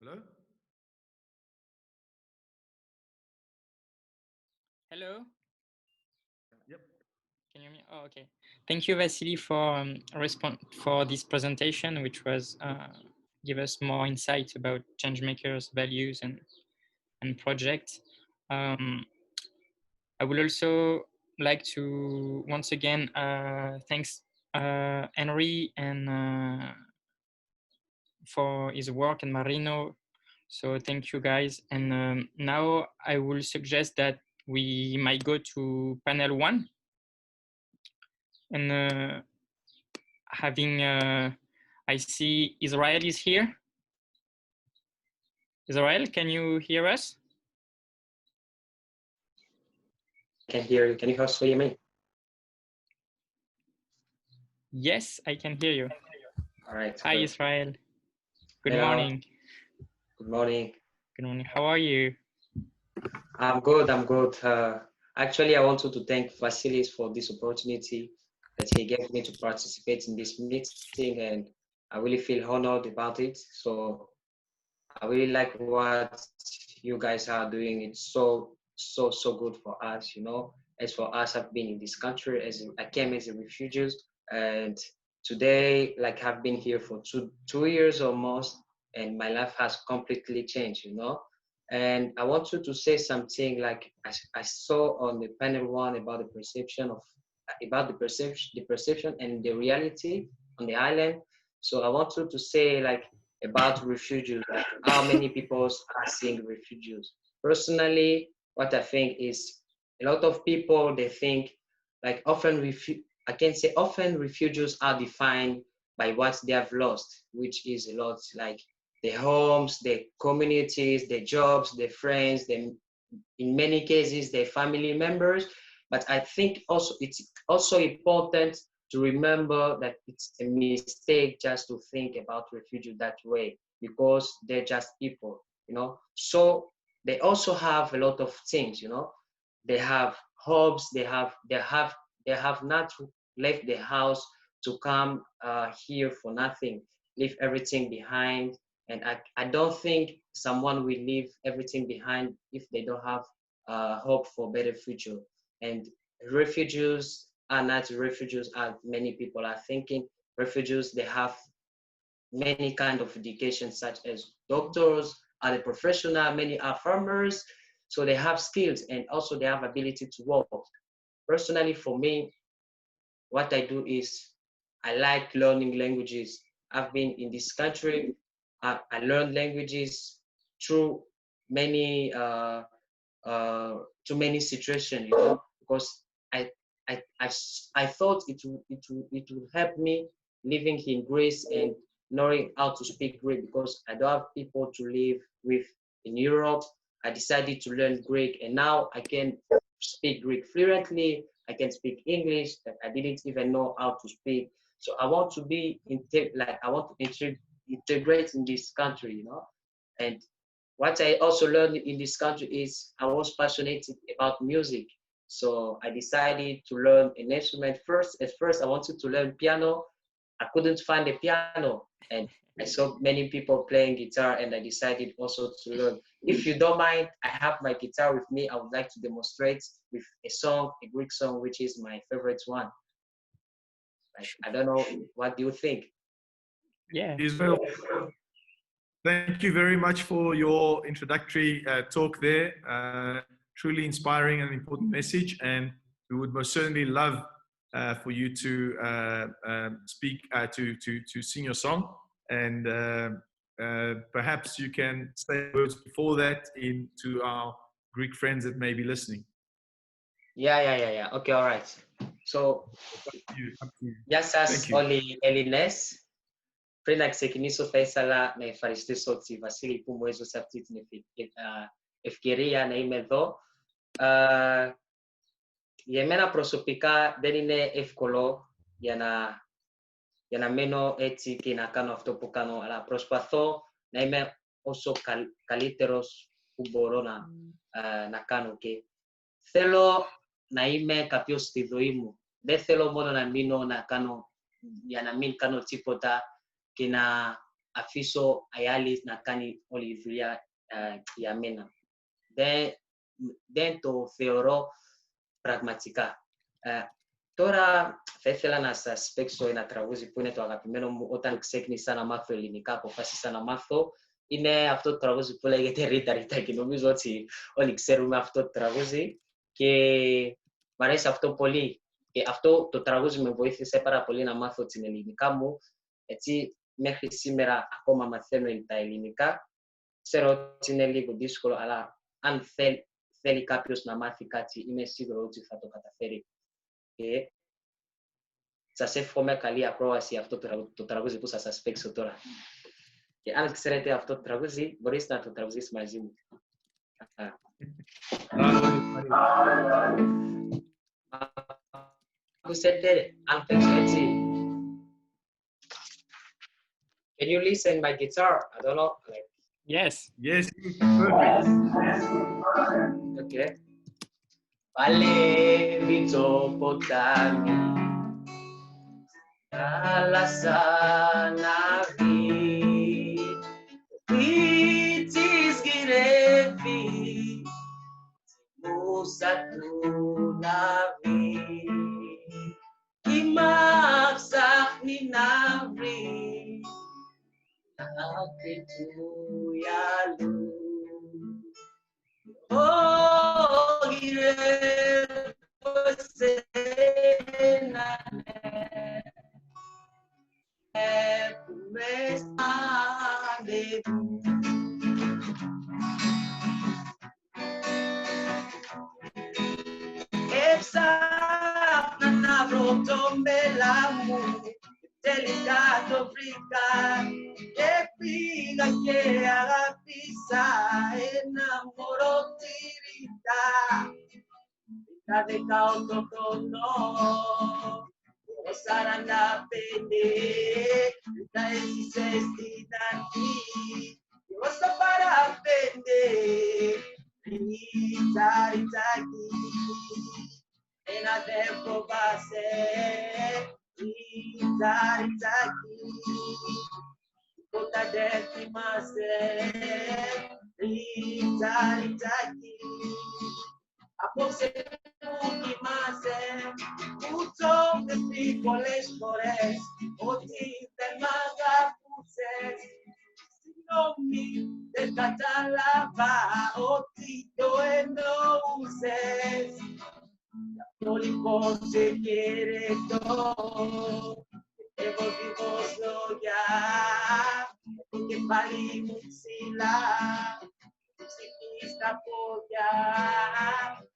Hello? Hello? Yep. Can you hear me? Oh, okay. Thank you, Vasily, for this presentation, which was give us more insight about Changemakers' values and projects. I would also like to once again thanks Henry and for his work and Marino. So thank you guys. And now I will suggest that we might go to panel 1 and having I see Israel is here. Israel, can you hear us? I can hear you. Can you also hear me? Yes, I can hear you. All right. Hi, Good. Israel. Good Hello. morning. Good morning. Good morning. How are you? I'm good. I'm good. Actually, I wanted to thank Vasilis for this opportunity that he gave me to participate in this meeting, and I really feel honored about it. So I really like what you guys are doing. It's so good for us. You know, as for us, I've been in this country I came as a refugee, and today, like I've been here for two years almost, and my life has completely changed. You know, and I want you to say something like I saw on the panel 1 about the perception and the reality on the island. So I want you to say like about refugees, like how many people are seeing refugees. Personally, what I think is a lot of people, they think like I can say often refugees are defined by what they have lost, which is a lot like their homes, their communities, their jobs, their friends, in many cases, their family members. But I think also it's also important to remember that it's a mistake just to think about refugees that way, because they're just people, you know. So they also have a lot of things, you know. They have hopes. They have not left the house to come here for nothing. Leave everything behind, and I don't think someone will leave everything behind if they don't have hope for better future. And refugees are not refugees as many people are thinking. Refugees, they have many kind of education, such as doctors, are the professional, many are farmers, so they have skills and also they have ability to work. Personally, for me, what I do is I like learning languages. I've been in this country. I learned languages through many to many situations, you know, because I I thought it would help me living in Greece and knowing how to speak Greek, because I don't have people to live with in Europe. I decided to learn Greek, and now I can speak Greek fluently. I can speak English that I didn't even know how to speak. So I want to be I want to integrate in this country, you know. And what I also learned in this country is I was passionate about music. So I decided to learn an instrument first. At first, I wanted to learn piano. I couldn't find a piano, and I saw many people playing guitar, and I decided also to learn. If you don't mind, I have my guitar with me. I would like to demonstrate with a song, a Greek song, which is my favorite one. Like, I don't know, what do you think? Yeah. Israel, thank you very much for your introductory talk there. Truly inspiring and important message, and we would most certainly love for you to speak to sing your song, and perhaps you can say words before that to our Greek friends that may be listening. Yeah. Okay, all right. So, Up to you. γεια σας Thank you. όλοι οι Έλληνες. Πριν να ξεκινήσω, θα ήθελα να ευχαριστήσω τη Βασίλη που μου έδωσε αυτή την ευκαιρία να είμαι εδώ. Για μένα προσωπικά δεν είναι εύκολο για να μένω έτσι και να κάνω αυτό που κάνω, αλλά προσπαθώ να είμαι όσο καλύτερος που μπορώ να κάνω και θέλω να είμαι κάποιος στη ζωή μου. Δεν θέλω μόνο να μείνω για να μην κάνω τίποτα και να αφήσω οι άλλοι να κάνει όλη η δουλειά για μένα. Δεν το θεωρώ πραγματικά. Τώρα θα ήθελα να σας παίξω ένα τραγούδι που είναι το αγαπημένο μου. Όταν ξεκίνησα να μάθω ελληνικά, αποφάσισα να μάθω. Είναι αυτό το τραγούδι που λέγεται Ρίτα Ρίτα και νομίζω ότι όλοι ξέρουμε αυτό το τραγούδι και μου αρέσει αυτό πολύ. Και αυτό το τραγούδι με βοήθησε πάρα πολύ να μάθω την ελληνικά μου. Έτσι, μέχρι σήμερα ακόμα μαθαίνω τα ελληνικά. Ξέρω ότι είναι λίγο δύσκολο, αλλά αν θέλει κάποιος να μάθει κάτι, είμαι σίγουρο ότι θα το καταφέρει. Και σας εύχομαι καλή ακρόαση αυτό το τραγούδι που θα σας παίξω τώρα. Και αν ξέρετε αυτό το τραγούδι, μπορείτε να το τραγουδήσετε μαζί μου. Ακούσετε, αν παίξω έτσι. Can you listen my guitar? I don't know. Like... Yes. Yes, perfect. Okay. Παλεύει το ποτάμι, θάλασσα να βγει, πίτσις γυρεύει, μουσα του να βγει, κύμα ψάχνει να βρει, άκρη του γυαλού. Γυρεύω σένα, που με στάνευου. Έψαχνα να βρω το μέλα μου, τελικά το βρήκα και πήγα και αγάπησα ένα μωρό τη Ρίτα. Είχα 18 χρονών, εγώ 45, Ρίτα έζησε στην αρχή, εγώ στα παραπέντε. Ρίτα, Ριτάκι, ένα δεν φοβάσαι, Ρίτα, Ριτάκι, τίποτα δεν θυμάσαι, Ρίτα, Ριτάκι. Απόψε που κοιμάσαι, που το έχεις πει πολλές φορές, ότι δεν μ' αγαπούσες. Συγγνώμη, δεν κατάλαβα ότι το εννοούσες. Γι' αυτό λοιπόν σε χαιρετώ, εγώ δίχως λόγια, το κεφάλι μου ψηλά, ψυχή στα πόδια,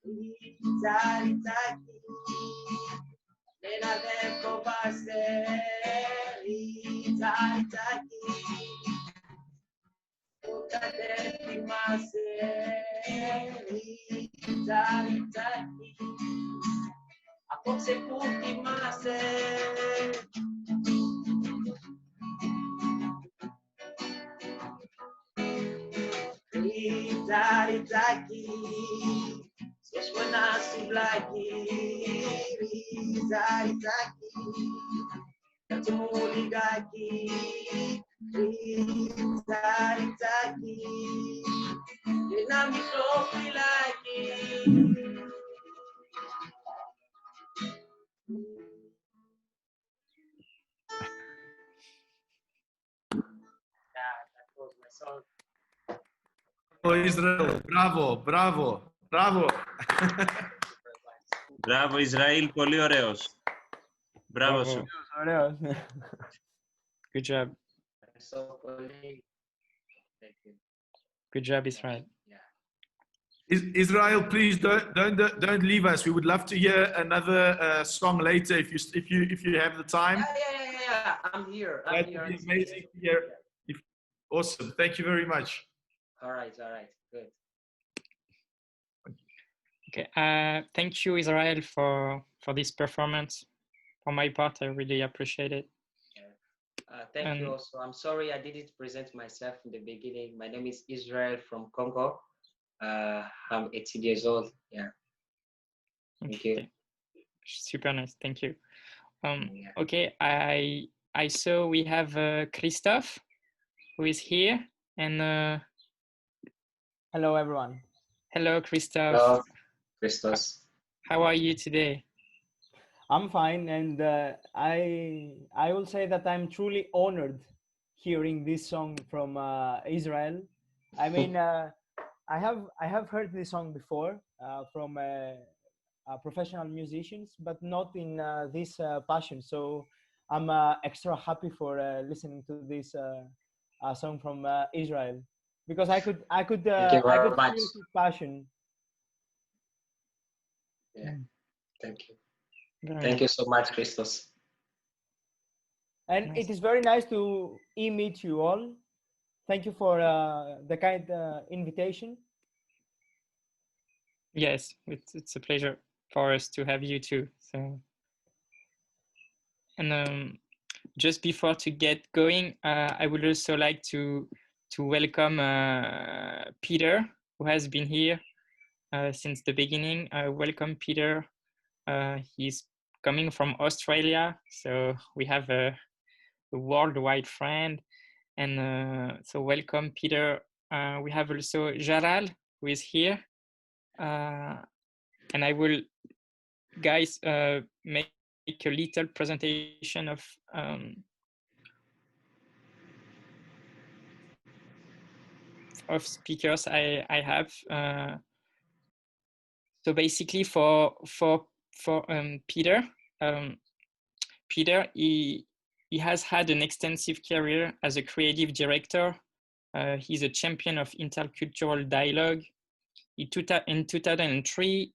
Ρίτσα, Ριτσάκι, ένα δεν φοβάσαι, Ρίτσα, Ριτσάκι, ούτε δεν θυμάσαι, Ρίτσα, Ριτσάκι, απόψε που κοιμάσαι. Ρίτσα, Ριτσάκι, σκέσου ένα σουβλάκι, Ρίτσα, Ριτσάκι, κάτσε μου λιγάκι, Ρίτσα, Ριτσάκι, και ένα μικρό φυλάκι. Israel, bravo, bravo, bravo. Μπράβο Ισραήλ, πολύ ωραίος. Μπράβο σου. Ωραίος. Good job. Good job, Israel. Israel, please don't leave us. We would love to hear another song later if you have the time. Yeah. yeah. I'm here. I'm That here. would be amazing to hear. If, awesome. Thank you very much. All right. Good. Okay. Thank you, Israel, for this performance. For my part, I really appreciate it. Thank you also. I'm sorry I didn't present myself in the beginning. My name is Israel from Congo. I'm 18 years old. Yeah. Thank you. Super nice. Thank you. Yeah. Okay. I saw we have Christophe, who is here, and hello, everyone. Hello, Christophe. Hello, Christos. How are you today? I'm fine, and I will say that I'm truly honored hearing this song from Israel. I mean, I have heard this song before from professional musicians, but not in this passion. So I'm extra happy for listening to this song from Israel, because I could Thank you very much. feel his passion. Yeah. Thank you. Very Thank nice. you so much, Christos. And Nice. it is very nice to meet you all. Thank you for the kind invitation. Yes, it's a pleasure for us to have you too. So, and just before to get going, I would also like to welcome Peter, who has been here since the beginning. Welcome, Peter. He's coming from Australia, so we have a worldwide friend. And so welcome, Peter. We have also Jalal, who is here. And I will, guys, make a little presentation of speakers I have. So basically, for Peter, Peter, he has had an extensive career as a creative director. He's a champion of intercultural dialogue. In 2003,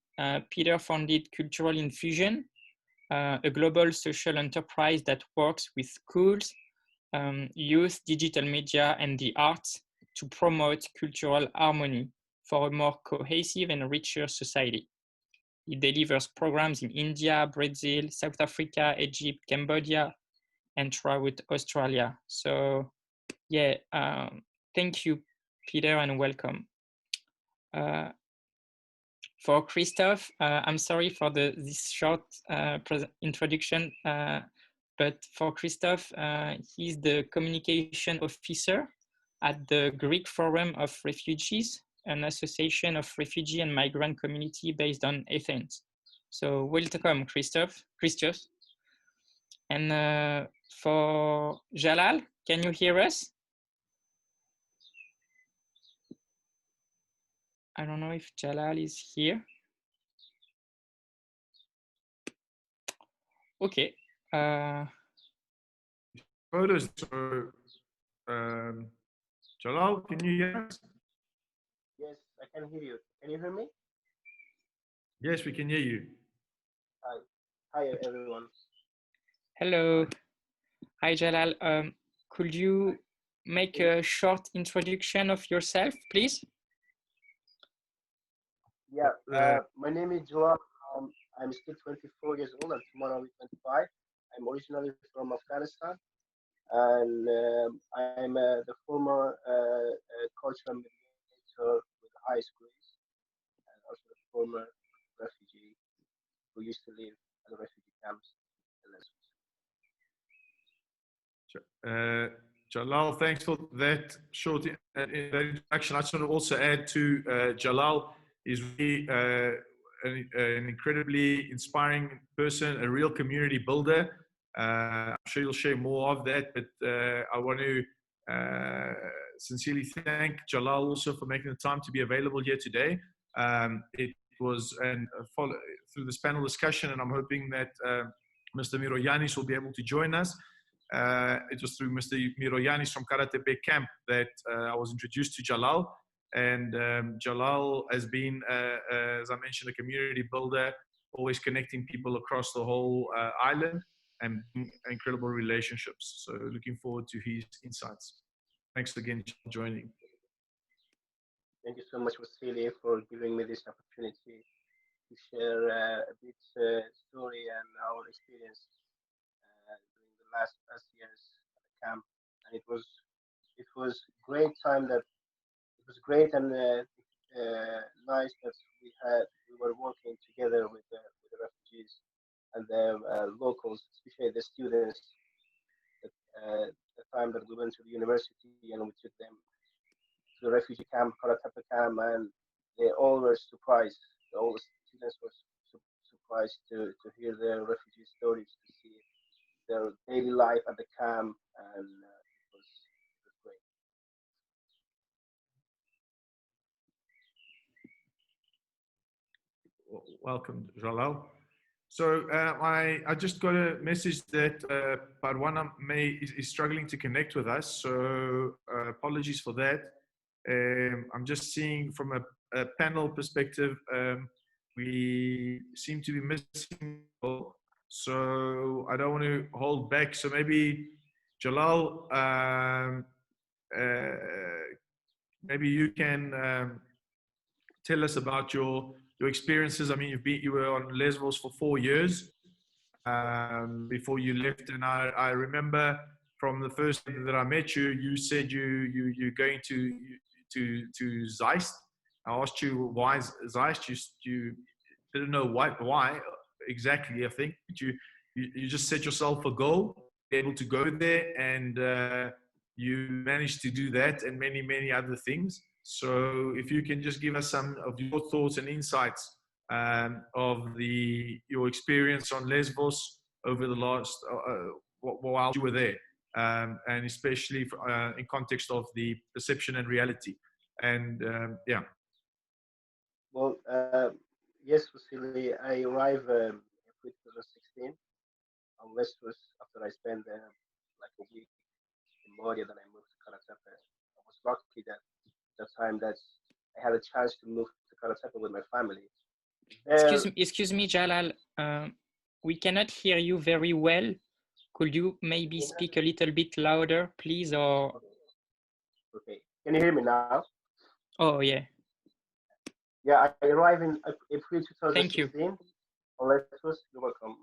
Peter founded Cultural Infusion, a global social enterprise that works with schools, youth, digital media, and the arts to promote cultural harmony for a more cohesive and richer society. It delivers programs in India, Brazil, South Africa, Egypt, Cambodia, and throughout Australia. So yeah, thank you, Peter, and welcome. For Christophe, I'm sorry for this short introduction, but for Christophe, he's the communication officer at the Greek Forum of Refugees, an association of refugee and migrant community based on Athens. So welcome, Christophe. And for Jalal, can you hear us? I don't know if Jalal is here. Okay. Photos. So, Jalal, can you hear us? Yes, I can hear you. Can you hear me? Yes, we can hear you. Hi, everyone. Hello. Hi, Jalal. Could you make a short introduction of yourself, please? Yeah, my name is Joa. I'm still 24 years old, and tomorrow I'll be 25. I'm originally from Afghanistan, and I'm the former cultural mediator with high schools, and also the former refugee who used to live at the refugee camps in Lesbos. Jalal, thanks for that short introduction. I just want to also add to Jalal is really an incredibly inspiring person, a real community builder. I'm sure you'll share more of that, but I want to sincerely thank Jalal also for making the time to be available here today. It was through this panel discussion, and I'm hoping that Mr. Miroyanis will be able to join us. It was through Mr. Miroyanis from Karate Bay Camp that I was introduced to Jalal. And Jalal has been, as I mentioned, a community builder, always connecting people across the whole island. and incredible relationships. So looking forward to his insights. Thanks again for joining. Thank you so much, Vasily, for giving me this opportunity to share a bit story and our experience during the last years at the camp. And it was great time that it was great and nice that we were working together with the refugees and the locals, especially the students. The time that we went to the university and we took them to the refugee camp, Karatapa camp, and they all were surprised. All the students were surprised to hear their refugee stories, to see their daily life at the camp, and it was great. Welcome, Jalal. So I just got a message that Parwana is struggling to connect with us. So apologies for that. I'm just seeing from a panel perspective, we seem to be missing people. So I don't want to hold back. So maybe Jalal, maybe you can tell us about your experiences. I mean, you were on Lesbos for 4 years before you left, and I remember from the first time that I met you, you said you're going to Zeist. I asked you why Zeist. You didn't know why exactly. I think, but you just set yourself a goal, be able to go there, and you managed to do that, and many other things. So if you can just give us some of your thoughts and insights of your experience on Lesbos over the last while you were there, and especially in context of the perception and reality. And yeah. Well, yes, Vasily, I arrived April 2016 on Lesbos after I spent like a week in Moria. Then I moved to Karatepe. I was lucky that the time that I had a chance to move to Karatepe with my family. Excuse me, Jalal. We cannot hear you very well. Could you maybe speak a little bit louder, please? Or Okay, can you hear me now? oh yeah. Yeah, I arrived in April Thank you. 2016 on Lesbos. You're welcome.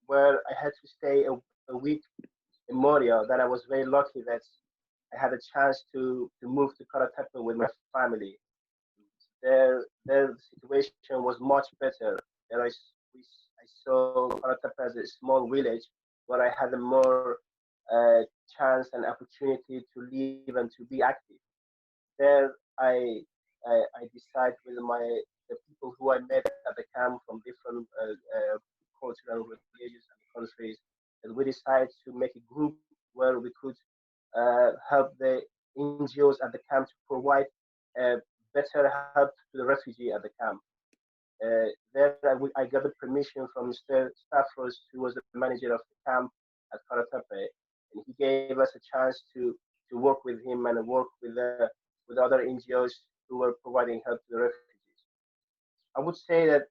Where I had to stay a week in Moria. That I was very lucky that I had a chance to move to Karatepe with my family. Their situation was much better. I saw Karatepe as a small village where I had a more chance and opportunity to live and to be active. There, I decided with the people who I met at the camp from different cultural, religious, and countries that we decided to make a group where we could help the NGOs at the camp to provide uh, better help to the refugee at the camp. There, I got the permission from Mr. Stavros, who was the manager of the camp at Karatepe, and he gave us a chance to work with him and work with other NGOs who were providing help to the refugees. I would say that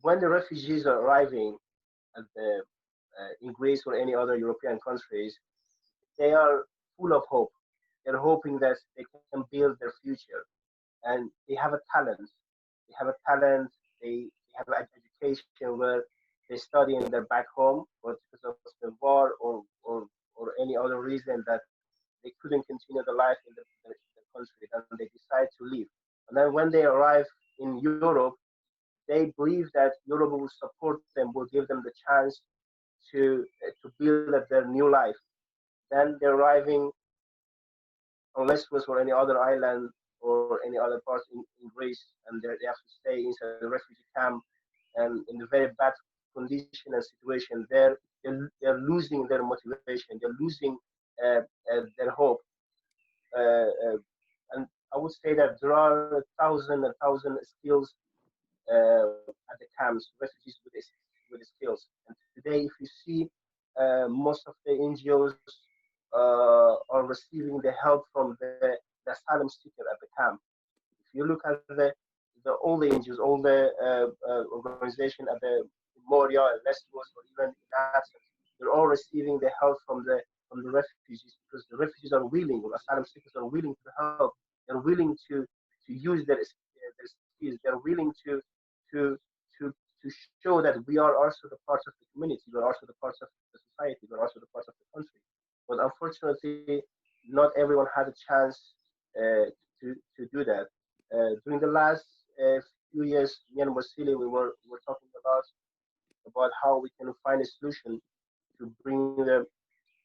when the refugees are arriving at in Greece or any other European countries, they are full of hope. They're hoping that they can build their future, and they have a talent. They have a talent. They have an education where they study in their back home, but because of the war or any other reason that they couldn't continue the life in the country, and they decide to leave. And then when they arrive in Europe, they believe that Europe will support them, will give them the chance to build up their new life. Then they're arriving on Lesbos or any other island or any other part in Greece, and they have to stay inside the refugee camp and in a very bad condition and situation. They're losing their motivation. They're losing their hope. And I would say that there are a thousand skills at the camps, refugees with the skills. And today, if you see, most of the NGOs are receiving the help from the asylum seeker at the camp. If you look at all the NGOs, all the organization at the Moria, Lesbos, or even in Athens, they're all receiving the help from the refugees because the refugees are willing, or asylum seekers are willing to help. They're willing to use their skills. They're willing to to to show that we are also the parts of the community. We're also the parts of the society. We're also the parts of the country. But unfortunately, not everyone had a chance uh, to do that. During the last few years, me and Wasili, we were talking about how we can find a solution to bring the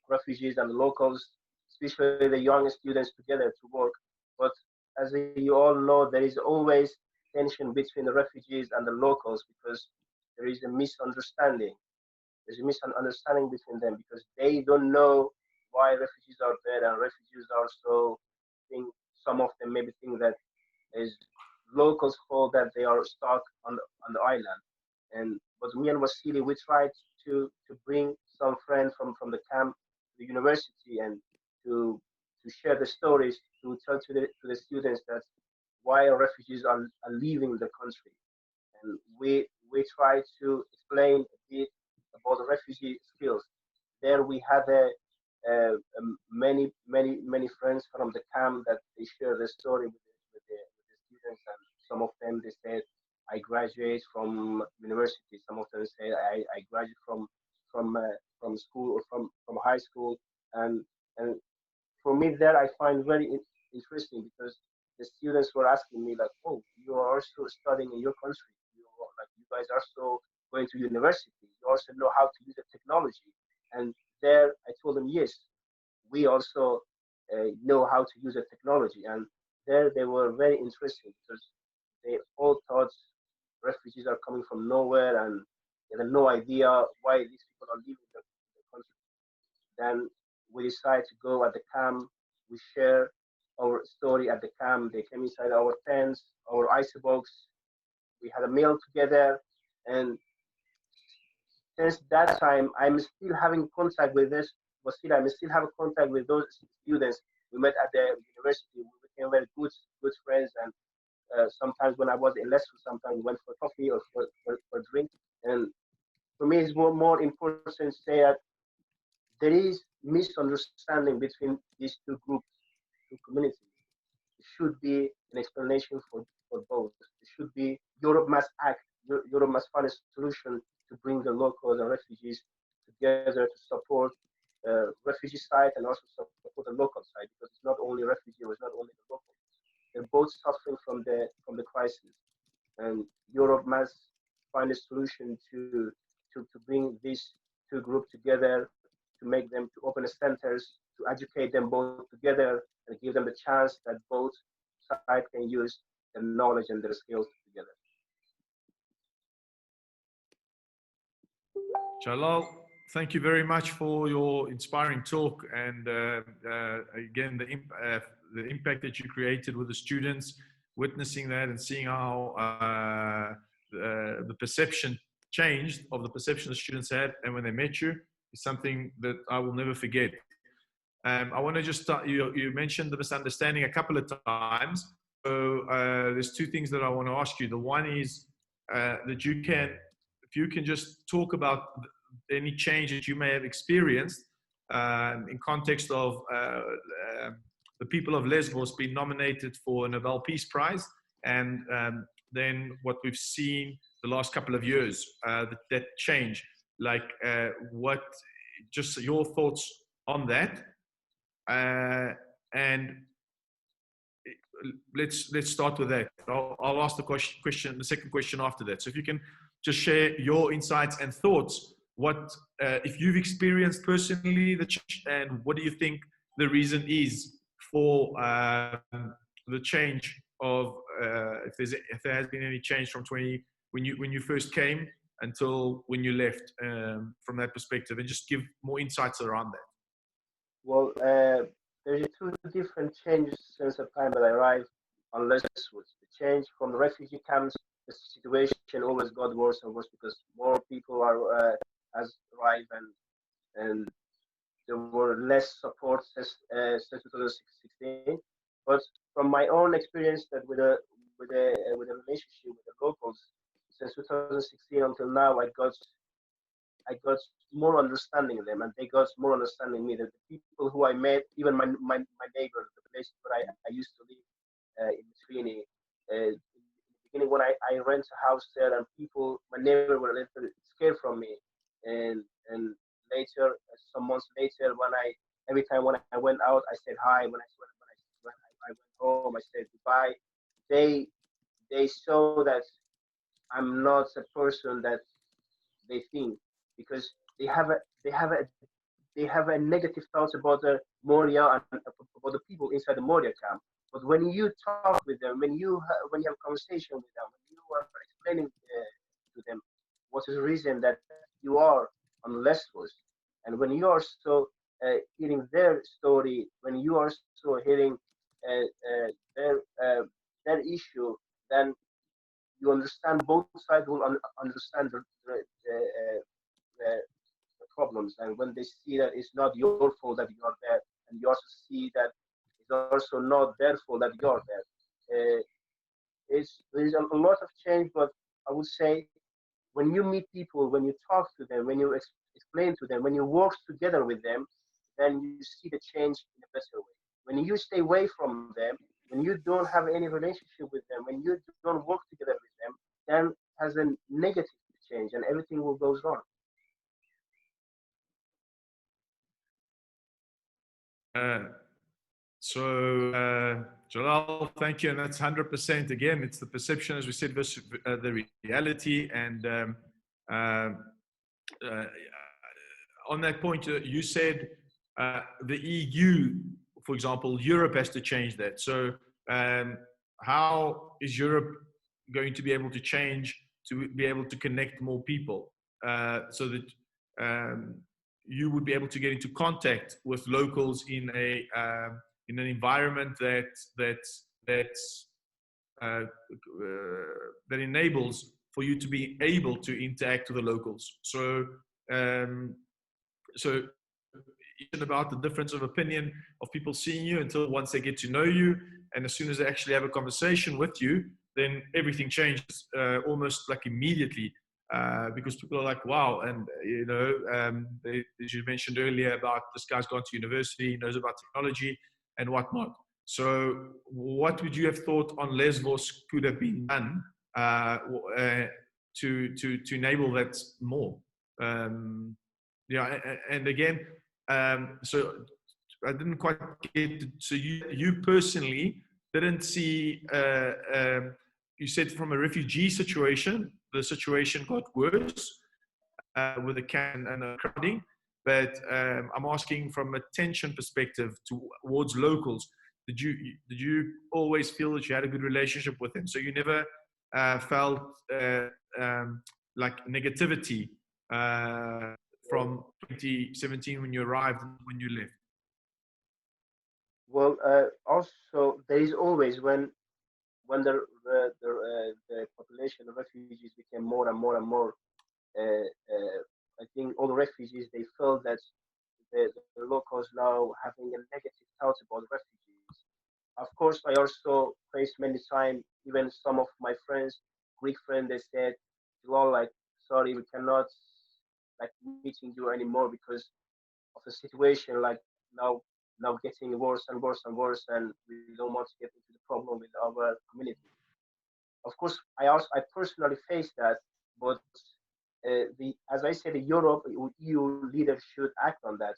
refugees and the locals, especially the young students, together to work. But as you all know, there is always tension between the refugees and the locals because there is a misunderstanding. There's a misunderstanding between them because they don't know why refugees are there, and refugees are so think some of them maybe think that is locals' fault that they are stuck on the island. And but me and Wasili, we tried to bring some friends from the camp to the university and to share the stories, to tell to the students that why refugees are leaving the country. And we try to explain a bit about the refugee skills. There we had many friends from the camp that they share the story with the students, and some of them they said, I graduate from university. Some of them say I graduate from school or from high school, and for me there I find very interesting because the students were asking me like, oh, you are also studying in your country. You guys are also going to university. You also know how to use the technology. And there I told them, yes, we also know how to use the technology. And there they were very interested because they all thought refugees are coming from nowhere and they had no idea why these people are leaving the country. Then we decided to go at the camp. We share our story at the camp. They came inside our tents, our icebox. We had a meal together, and since that time, I'm still having contact with this. But still, I'm still having contact with those students we met at the university. We became very good friends, and sometimes when I was in lesson, sometimes we went for coffee or for drink. And for me, it's more important to say that there is misunderstanding between these two groups, two communities. It should be an explanation for both. It should be Europe must act. Europe must find a solution to bring the locals and refugees together to support refugee side and also support the local side because it's not only refugee, it's not only the local. They're both suffering from the crisis, and Europe must find a solution to bring these two groups together, to make them to open centers, to educate them both together, and give them the chance that both sides can use their knowledge and their skills together. Jalal, thank you very much for your inspiring talk and again the impact that you created with the students, witnessing that and seeing how the perception changed of the perception the students had and when they met you is something that I will never forget. I want to just start, you mentioned the misunderstanding a couple of times. So there's two things that I want to ask you. The one is that if you can just talk about any change that you may have experienced in context of the people of Lesbos being nominated for a Nobel Peace Prize, and then what we've seen the last couple of years, that change, like what, just your thoughts on that. And let's start with that. I'll ask the question, the second question after that. So if you can just share your insights and thoughts, what if you've experienced personally and what do you think the reason is for the change of if there has been any change from when you first came until when you left, from that perspective, and just give more insights around that. Well, there's two different changes since the time that I arrived on Lesbos. The change from the refugee camps, the situation always got worse and worse because more people has arrived and there were less support since 2016. But from my own experience, that with a relationship with the locals, since 2016 until now, I got more understanding of them, and they got more understanding me. That the people who I met, even my neighbors, the place where I used to live in Trini, in the beginning when I rent a house there, and people, my neighbor were a little scared from me, and later, some months later, when I every time when I went out, I said hi. When I went home, I said goodbye. They they saw that I'm not a person that they think, because they have a they have a they have a negative thoughts about the Moria and about the people inside the Moria camp. But when you talk with them, when you have a conversation with them, when you are explaining to them what is the reason that you are on Lesbos, and when you are so hearing their story, when you are so hearing uh, their their issue, then you understand both sides will understand the problems. And when they see that it's not your fault that you're there, and you also see that it's also not their fault that you're there, there's a lot of change. But I would say when you meet people, when you talk to them, when you explain to them, when you work together with them, then you see the change in a better way. When you stay away from them, when you don't have any relationship with them, when you don't work together with them, then has a negative change, and everything will goes wrong. Uh, so, Jalal, thank you. And that's 100%. Again, it's the perception, as we said, versus the reality. And uh, uh, on that point, you said the EU, for example, Europe has to change that. So, how is Europe going to be able to change to be able to connect more people so that you would be able to get into contact with locals in an environment uh, that enables for you to be able to interact with the locals. So, um, so about the difference of opinion of people seeing you until once they get to know you, and as soon as they actually have a conversation with you, then everything changes almost like immediately. Because people are like, wow, and as you mentioned earlier about this guy's gone to university, he knows about technology and whatnot. So, what would you have thought on Lesbos could have been done to enable that more? And again, so I didn't quite get. So you personally didn't see. You said from a refugee situation, the situation got worse with the can and the crowding. But I'm asking from a tension perspective towards locals. Did you always feel that you had a good relationship with them? So you never felt like negativity from 2017 when you arrived and when you left? Well, also there is always when the population of refugees became more and more and more. I think all the refugees they felt that the locals now having a negative thoughts about refugees. Of course, I also faced many times, even some of my friends, Greek friends, they said, "Well, like, sorry, we cannot like meeting you anymore because of the situation. Like now getting worse and worse and worse, and we don't want to get into the problem with our community." Of course, I personally face that, but the as I said, Europe EU leaders should act on that,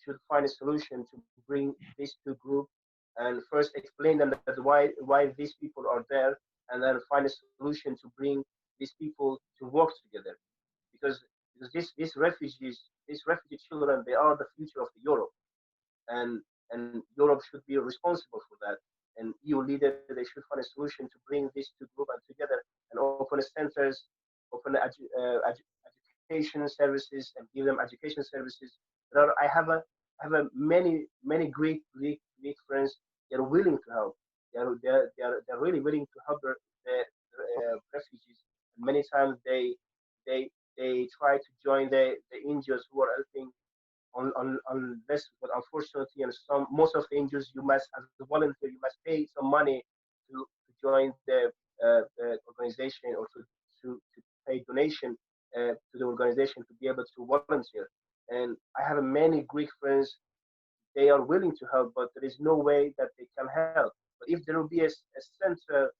should find a solution to bring these two groups and first explain them that why these people are there, and then find a solution to bring these people to work together, because these refugees, these refugee children, they are the future of Europe, and Europe should be responsible for that. And EU leaders, they should find a solution to bring these two groups together and open centers, open education services, and give them education services. I have a many Greek friends. They're willing to help. They're really willing to help their refugees. And many times they try to join the NGOs who are helping on this, but unfortunately, and most of the NGOs, you must, as a volunteer, you must pay some money to join the organization or to to pay donation to the organization to be able to volunteer. And I have many Greek friends, they are willing to help, but there is no way that they can help. But if there will be a center,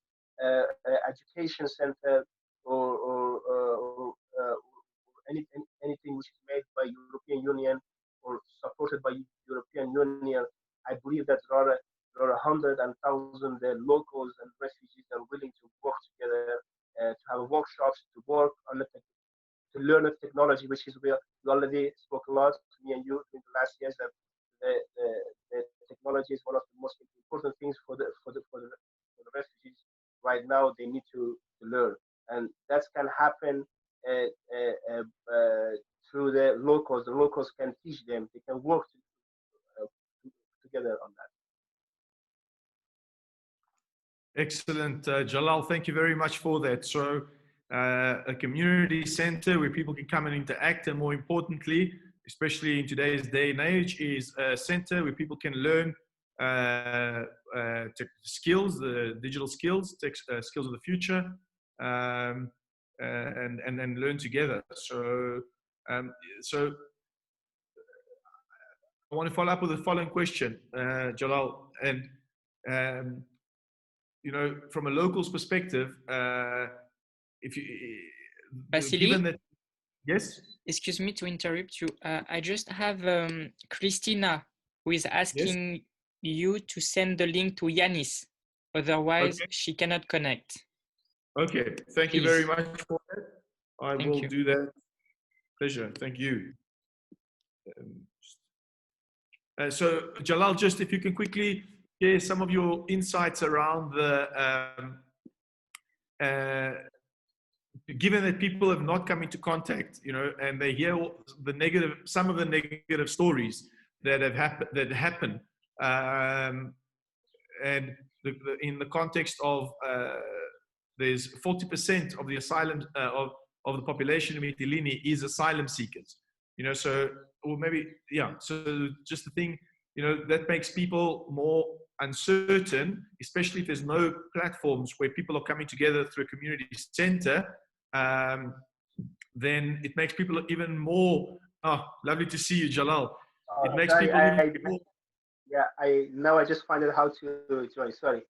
education center, or anything which is made by European Union or supported by European Union, I believe that there are 100,000 locals and refugees that are willing to work together, to have workshops, to work on to learn the technology, which is we already spoke a lot, me and you, in the last years, that the, the, the technology is one of the most important things for the refugees right now. They need to learn, and that can happen uh, uh, uh, through the locals. The locals can teach them. They can work together on that. Excellent, Jalal. Thank you very much for that. So, a community center where people can come and interact, and more importantly, especially in today's day and age, is a center where people can learn skills, the digital skills, skills of the future, um, and learn together. So I want to follow up with the following question, Jalal, and um, from a local's perspective, if you, Vasily? given that, yes, Excuse me to interrupt you. I just have Christina who is asking you to send the link to Yanis. Otherwise, okay, she cannot connect. okay. Thank you Please. very much for that. I Thank will you. do that. Pleasure. Thank you. So, Jalal, just if you can quickly share some of your insights around uh, given that people have not come into contact, and they hear some of the negative stories that happen, and in the context of there's 40% of the asylum of the population in Mytilene is asylum seekers. So, or maybe, yeah. So just the thing, that makes people more uncertain, especially if there's no platforms where people are coming together through a community center. Then it makes people even more. Oh, lovely to see you, Jalal. It makes people even more. Yeah, I just find out how to join. Sorry.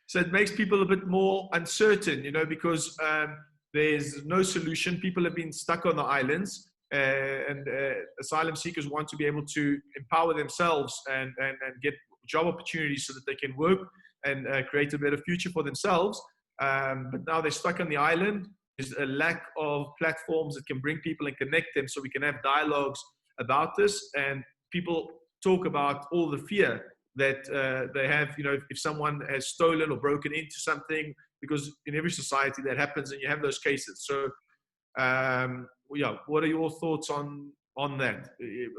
So it makes people a bit more uncertain, because there's no solution. People have been stuck on the islands, and asylum seekers want to be able to empower themselves and get job opportunities so that they can work and create a better future for themselves. But now they're stuck on the island. There's a lack of platforms that can bring people and connect them so we can have dialogues about this. And people talk about all the fear that they have, if someone has stolen or broken into something, because in every society that happens and you have those cases. So, yeah, what are your thoughts on that?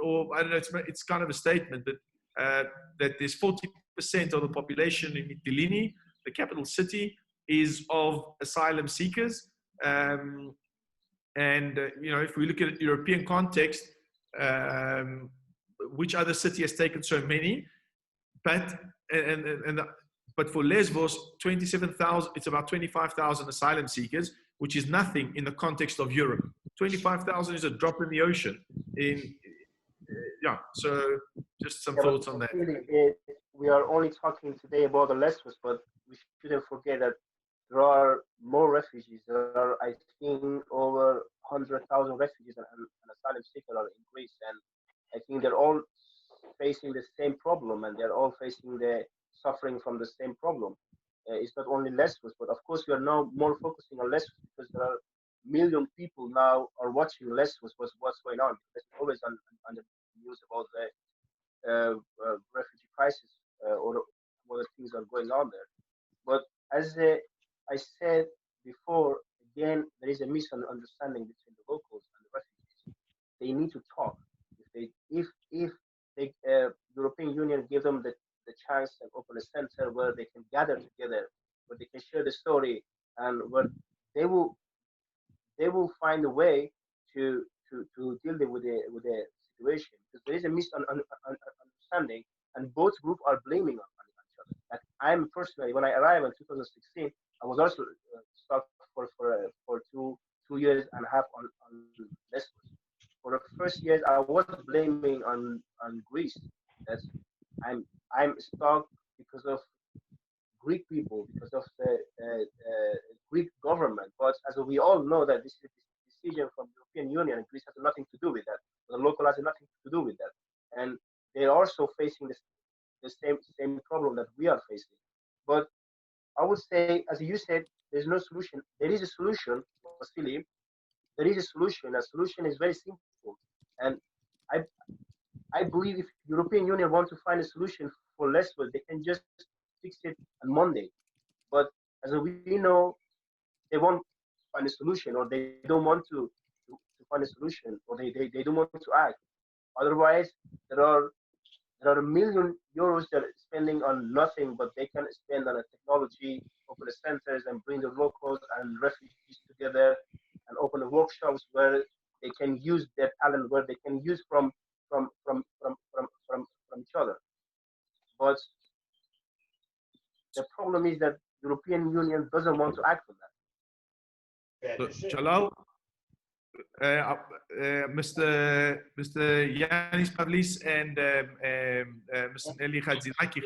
Or I don't know, it's kind of a statement that there's 40% of the population in Mytilene, the capital city, is of asylum seekers. And, if we look at European context, which other city has taken so many? But for Lesbos, 27,000, it's about 25,000 asylum seekers, which is nothing in the context of Europe. 25,000 is a drop in the ocean. So just some thoughts on that. We are only talking today about the Lesbos, but we shouldn't forget that there are more refugees. There are, I think, over 100,000 refugees and asylum seekers are in Greece, and I think they're all facing the same problem, and they're all suffering from the same problem. It's not only Lesbos, but of course we are now more focusing on Lesbos because there are million people now are watching Lesbos. What's going on? There's always on the news about the refugee crisis or other things are going on there. But as I said before, again, there is a misunderstanding between the locals and the refugees. They need to talk. If the European Union give them the chance and open a center where they can gather together, where they can share the story, and where they will find a way to deal with the situation, because there is a misunderstanding, and both groups are blaming on each other. Like I'm personally, when I arrived in 2016, I was also stuck for 2 years and a half on Lesbos. For the first years, I was blaming on Greece. That I'm stuck because of Greek people, because of the Greek government. But as we all know, that this is a decision from the European Union, and Greece has nothing to do with that. The local has nothing to do with that, and they're also facing the same problem that we are facing. But I would say, as you said, there's no solution. There is a solution, Vasily. There is a solution. A solution is very simple, and I I believe if European Union want to find a solution for Lesbos, they can just fix it on Monday. But as we know, they won't find a solution, or they don't want to find a solution, or they don't want to act. Otherwise, there are there are €1 million that are spending on nothing, but they can spend on a technology, open the centers and bring the locals and refugees together, and open the workshops where they can use their talent, where they can use from each other. But the problem is that European Union doesn't want to act on that. So, Jalal, Mr. Yanis Pavlis and Mr. Eli Khadzidaki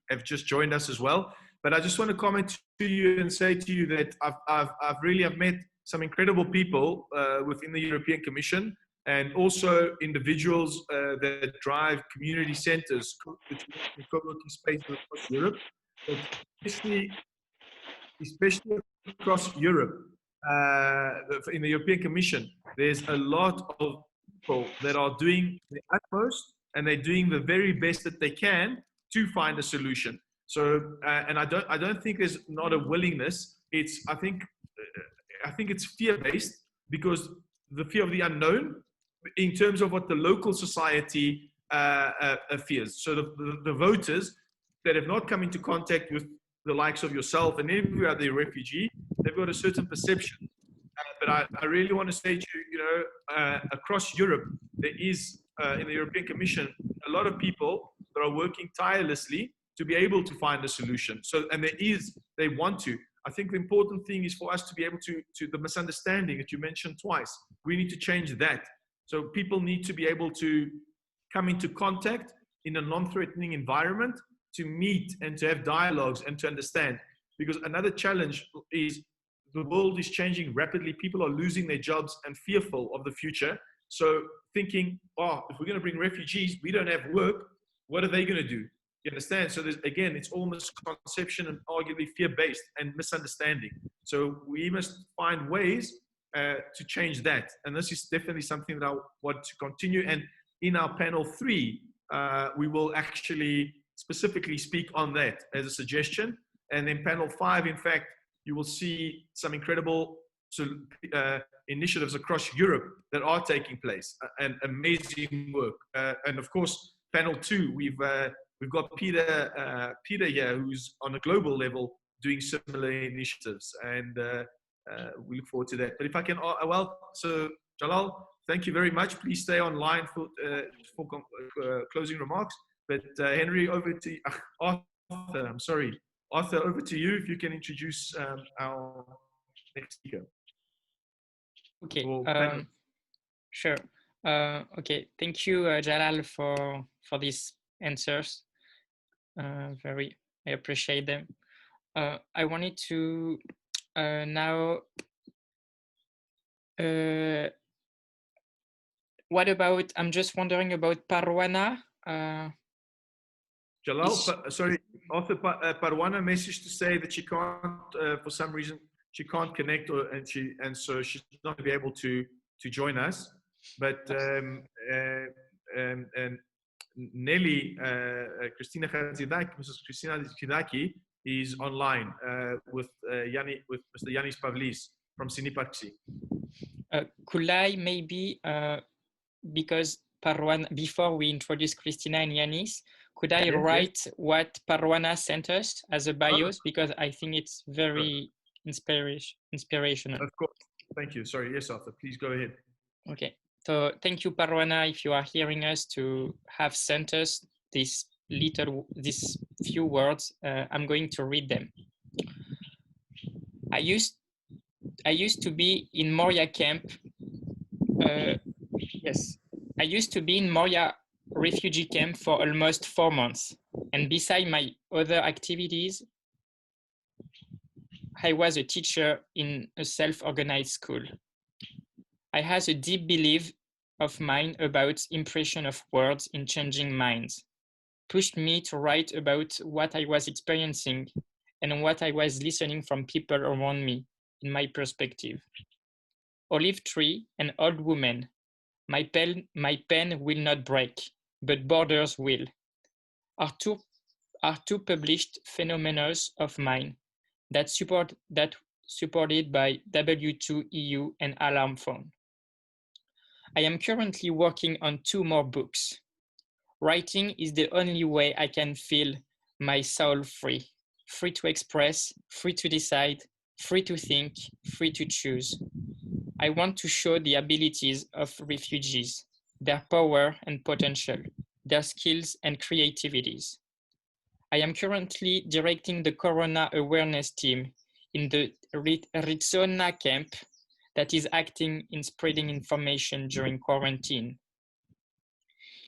have just joined us as well. But I just want to comment to you and say to you that I've met some incredible people within the European Commission, and also individuals that drive community centers, co-working spaces across Europe, especially across Europe. In the European Commission, there's a lot of people that are doing the utmost, and they're doing the very best that they can to find a solution. So, and I don't think there's not a willingness. I think it's fear-based, because the fear of the unknown, in terms of what the local society fears. So the voters that have not come into contact with the likes of yourself and every other refugee, they've got a certain perception. But I really want to say to you, across Europe, there is, in the European Commission, a lot of people that are working tirelessly to be able to find a solution. So, and they want to. I think the important thing is for us to be able to the misunderstanding that you mentioned twice, we need to change that. So people need to be able to come into contact in a non-threatening environment, to meet and to have dialogues and to understand. Because another challenge is the world is changing rapidly. People are losing their jobs and fearful of the future. So thinking, oh, if we're going to bring refugees, we don't have work, what are they going to do? You understand? So again, it's all misconception and arguably fear-based and misunderstanding. So we must find ways to change that. And this is definitely something that I want to continue. And in our panel 3, we will actually specifically speak on that as a suggestion. And in panel 5, in fact, you will see some incredible initiatives across Europe that are taking place, and amazing work. And of course, panel 2, we've got Peter here, who's on a global level doing similar initiatives, and we look forward to that. But if I can, so Jalal, thank you very much. Please stay online for closing remarks. But Henry, over to Arthur. I'm sorry, Arthur, over to you. If you can introduce our next speaker. Okay. Sure. Okay. Thank you, Jalal, for these answers. I appreciate them. I wanted to now. What about? I'm just wondering about Parwana. Jalal, sorry, Arthur, Parwana messaged to say that she can't, for some reason, she can't connect, and so she's not going to be able to join us. But and Nelly, Mrs. Christina Khadzidaki is online with Mr. Yanis Pavlis from Sinipaxi. Could I maybe, because Parwana, before we introduce Christina and Yanis, could I write what Parwana sent us as a bios? Because I think it's very inspirational. Of course. Thank you. Sorry. Yes, Arthur. Please go ahead. Okay. So thank you, Parwana, if you are hearing us, to have sent us these few words. I'm going to read them. I used to be in Moria camp. Yes, I used to be in Moria refugee camp for almost 4 months. And beside my other activities, I was a teacher in a self-organized school. I had a deep belief of mine about impression of words in changing minds, pushed me to write about what I was experiencing and what I was listening from people around me in my perspective. Olive tree and old woman, my pen will not break, but borders will, are two published phenomena of mine that supported by W2EU and Alarm Phone. I am currently working on 2 more books. Writing is the only way I can feel my soul free, free to express, free to decide, free to think, free to choose. I want to show the abilities of refugees, their power and potential, their skills and creativities. I am currently directing the Corona Awareness Team in the Arizona camp that is acting in spreading information during quarantine.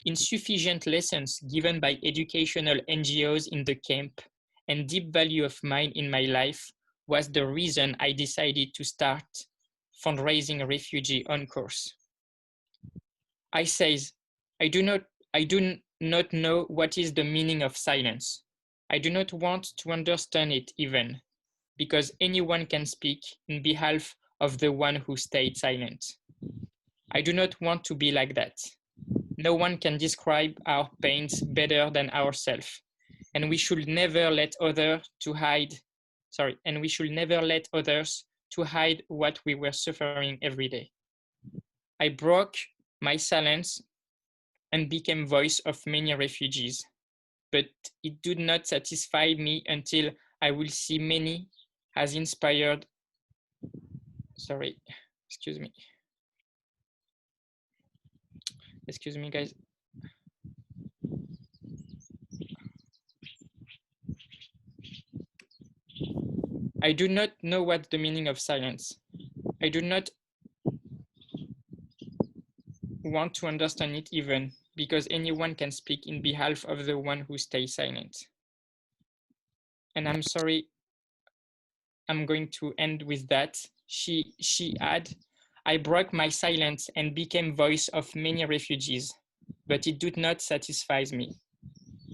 Insufficient lessons given by educational NGOs in the camp and deep value of mine in my life was the reason I decided to start fundraising refugee on course. I says, I do not know what is the meaning of silence. I do not want to understand it even, because anyone can speak in behalf of the one who stayed silent. I do not want to be like that. No one can describe our pains better than ourselves, and we should never let others to hide what we were suffering every day. I broke my silence and became voice of many refugees, but it did not satisfy me until I will see many has inspired. Sorry, excuse me, guys. I do not know what the meaning of silence. I do not want to understand it even, because anyone can speak in behalf of the one who stays silent. And I'm sorry, I'm going to end with that. She had, I broke my silence and became voice of many refugees, but it did not satisfy me.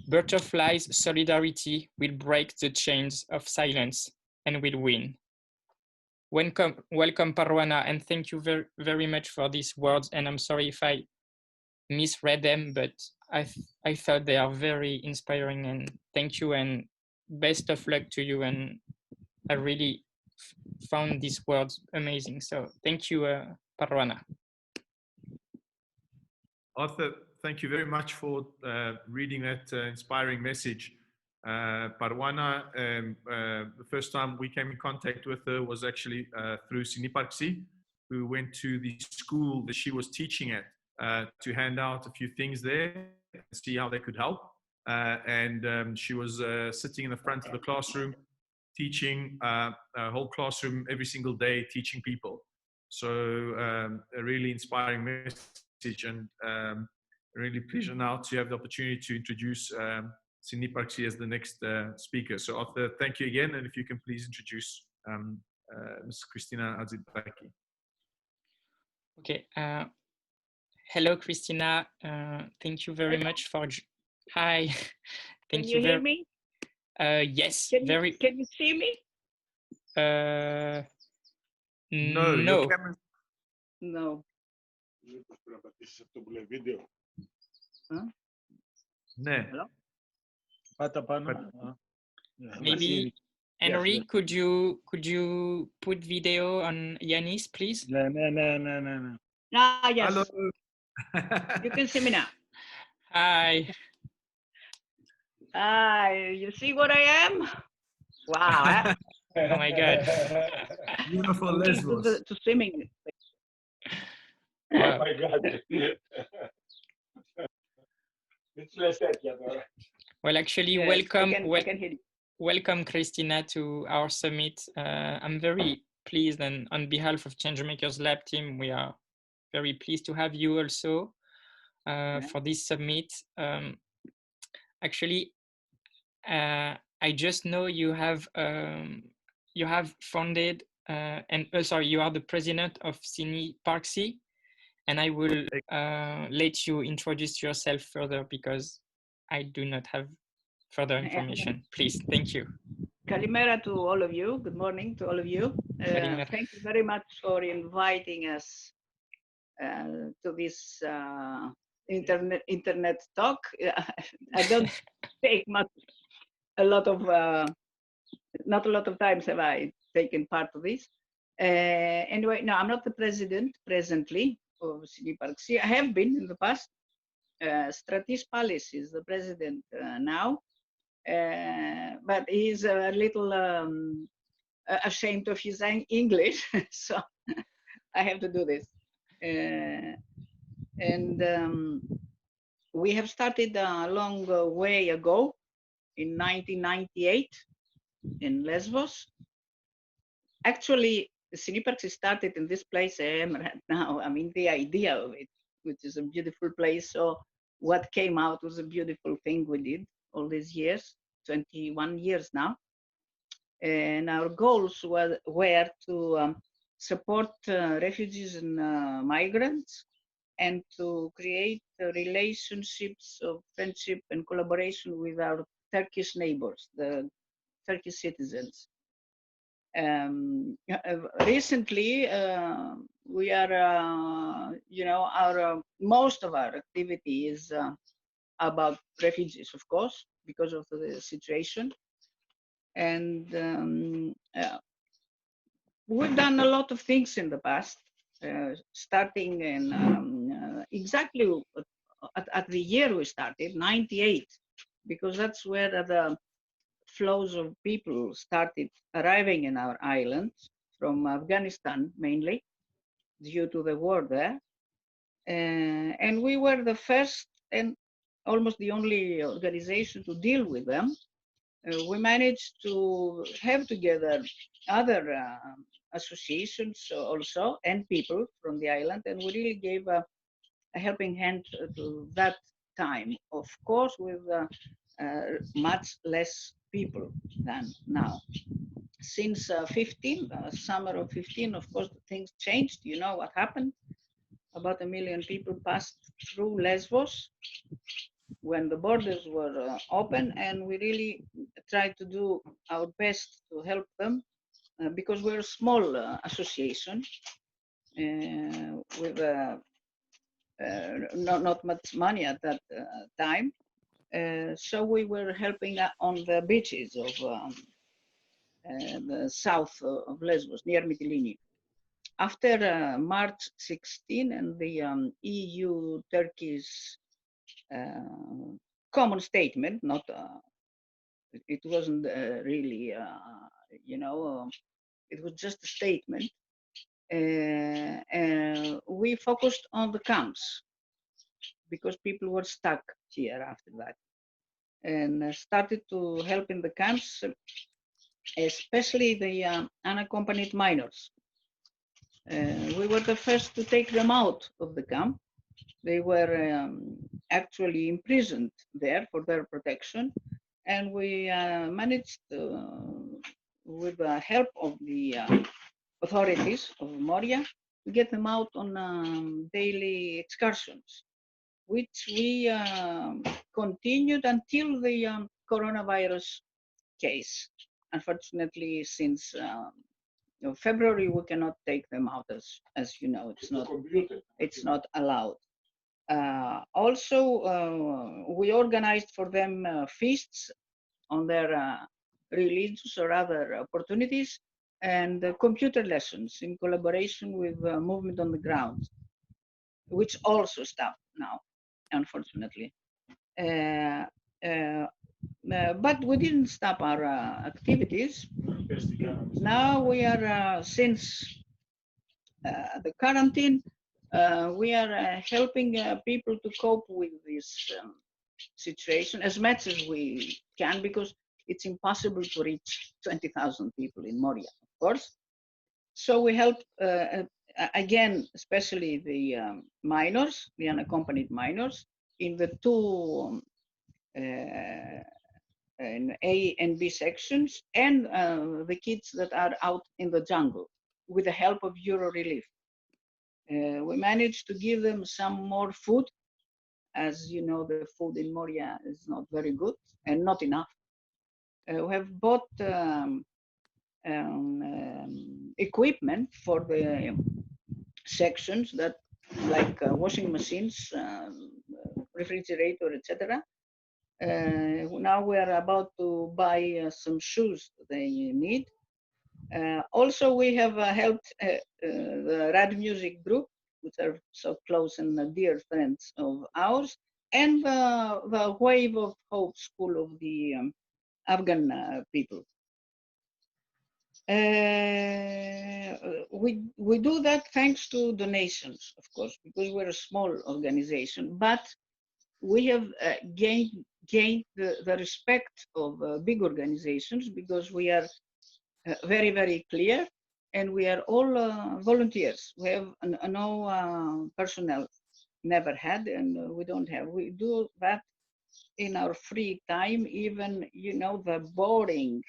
Butterflies' solidarity will break the chains of silence and will win. Welcome Parwana, and thank you very, very much for these words. And I'm sorry if I misread them, but I thought they are very inspiring, and thank you and best of luck to you. And I really found these words amazing. So thank you, Parwana. Arthur, thank you very much for reading that inspiring message. Parwana, the first time we came in contact with her was actually through Siniparksi, who went to the school that she was teaching at to hand out a few things there and see how they could help. She was sitting in the front of the classroom, teaching a whole classroom every single day, teaching people. So a really inspiring message, and really pleasure now to have the opportunity to introduce Cindy Parksi as the next speaker. So Arthur, thank you again, and if you can please introduce Ms. Christina Adzibaki. Okay. Hello, Christina. Thank you very much for. Hi. Thank Can you hear me? Yes. Can you see me? No. No. Your camera. No. Huh? No. Hello? Maybe Henry, yes. Could you put video on Yanis, please? No. Yes. Hello. You can see me now. Hi. Hi. You see what I am? Wow. Oh my God. Beautiful Lesbos. To swimming. Wow. Oh my God. Well, actually, yes, welcome. I can hear you. welcome, Christina, to our summit. I'm very pleased, and on behalf of Changemakers Lab team, we are very pleased to have you also for this summit. Actually, I just know you have founded and sorry, you are the president of Cine Parksy, and I will let you introduce yourself further because I do not have further information. Please, thank you. Kalimera to all of you. Good morning to all of you. Thank you very much for inviting us to this internet talk. I don't take not a lot of times have I taken part of this. Anyway, no, I'm not the president presently of Cine Parksy. I have been in the past. Stratis Palis is the president now. But he's a little ashamed of his English, so I have to do this. We have started a long way ago in 1998 in Lesbos. Actually, Cine Parksy started in this place I am right now. I mean, the idea of it, which is a beautiful place. So what came out was a beautiful thing we did all these years, 21 years now. And our goals were to support refugees and migrants, and to create relationships of friendship and collaboration with our Turkish neighbors, the Turkish citizens. Recently, we are, most of our activity is about refugees, of course, because of the situation. And we've done a lot of things in the past, starting in exactly at the year we started, 98, because that's where the flows of people started arriving in our island from Afghanistan mainly, due to the war there. And we were the first and almost the only organization to deal with them. We managed to have together other associations also and people from the island, and we really gave a helping hand to that time, of course, with much less people than now. Since 15, summer of 15, of course, things changed. You know what happened? About 1 million people passed through Lesbos when the borders were open, and we really tried to do our best to help them because we're a small association with not much money at that time. So we were helping on the beaches of the south of Lesbos, near Mytilene. After March 16 and the EU-Turkish common statement, not it wasn't really, it was just a statement. We focused on the camps because people were stuck here after that, and started to help in the camps, especially the unaccompanied minors. We were the first to take them out of the camp. They were actually imprisoned there for their protection, and we managed with the help of the authorities of Moria to get them out on daily excursions, which we continued until the coronavirus case. Unfortunately, since February, we cannot take them out, as you know, it's not allowed. Also, we organized for them feasts on their religious or other opportunities, and computer lessons in collaboration with Movement on the Ground, which also stopped now, unfortunately. But we didn't stop our activities. Now we are, since the quarantine, we are helping people to cope with this situation as much as we can, because it's impossible to reach 20,000 people in Moria, of course. So we help, again, especially the minors, the unaccompanied minors, in the two in A and B sections, and the kids that are out in the jungle with the help of Euro Relief. We managed to give them some more food. As you know, the food in Moria is not very good and not enough. We have bought equipment for the sections that, like washing machines, refrigerator, etc. Now we are about to buy some shoes they need. Also, we have helped the Rad Music Group, which are so close and dear friends of ours, and the Wave of Hope School of the Afghan people. We do that thanks to donations, of course, because we're a small organization, but we have gained the respect of big organizations because we are very, very clear, and we are all volunteers. We have no personnel, never had, and we don't have. We do that in our free time, even, you know, the boring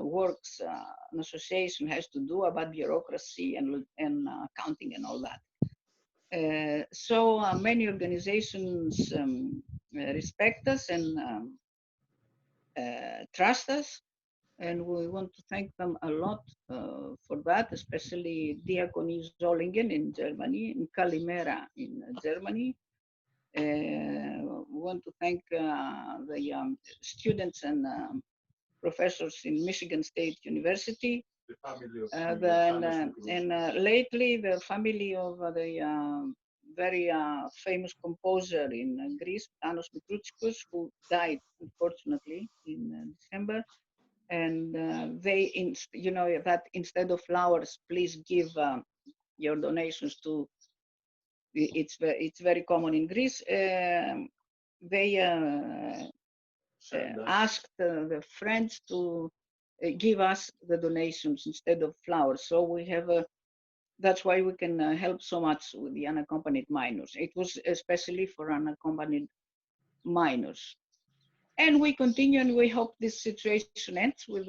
works an association has to do about bureaucracy and accounting and all that. So many organizations respect us and trust us, and we want to thank them a lot for that, especially Diakonie Zollingen in Germany, and Kalimera in Germany. We want to thank the students and professors in Michigan State University. Lately, the family of the very famous composer in Greece, Panos Mikroutsikos, who died unfortunately in December. And they, you know, that instead of flowers, please give your donations to. It's very common in Greece. They asked the friends to give us the donations instead of flowers. So we have that's why we can help so much with the unaccompanied minors. It was especially for unaccompanied minors. And we continue, and we hope this situation ends with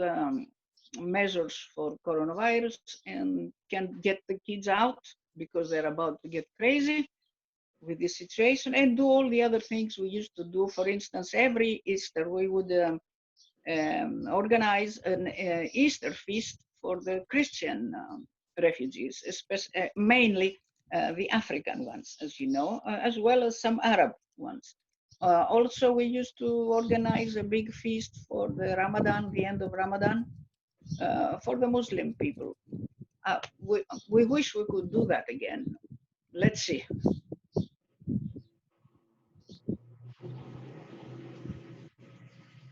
measures for coronavirus and can get the kids out because they're about to get crazy with this situation, and do all the other things we used to do. For instance, every Easter we would organize an Easter feast for the Christian refugees, mainly the African ones, as you know, as well as some Arab ones. Also, we used to organize a big feast for the Ramadan, the end of Ramadan, for the Muslim people. We wish we could do that again. Let's see.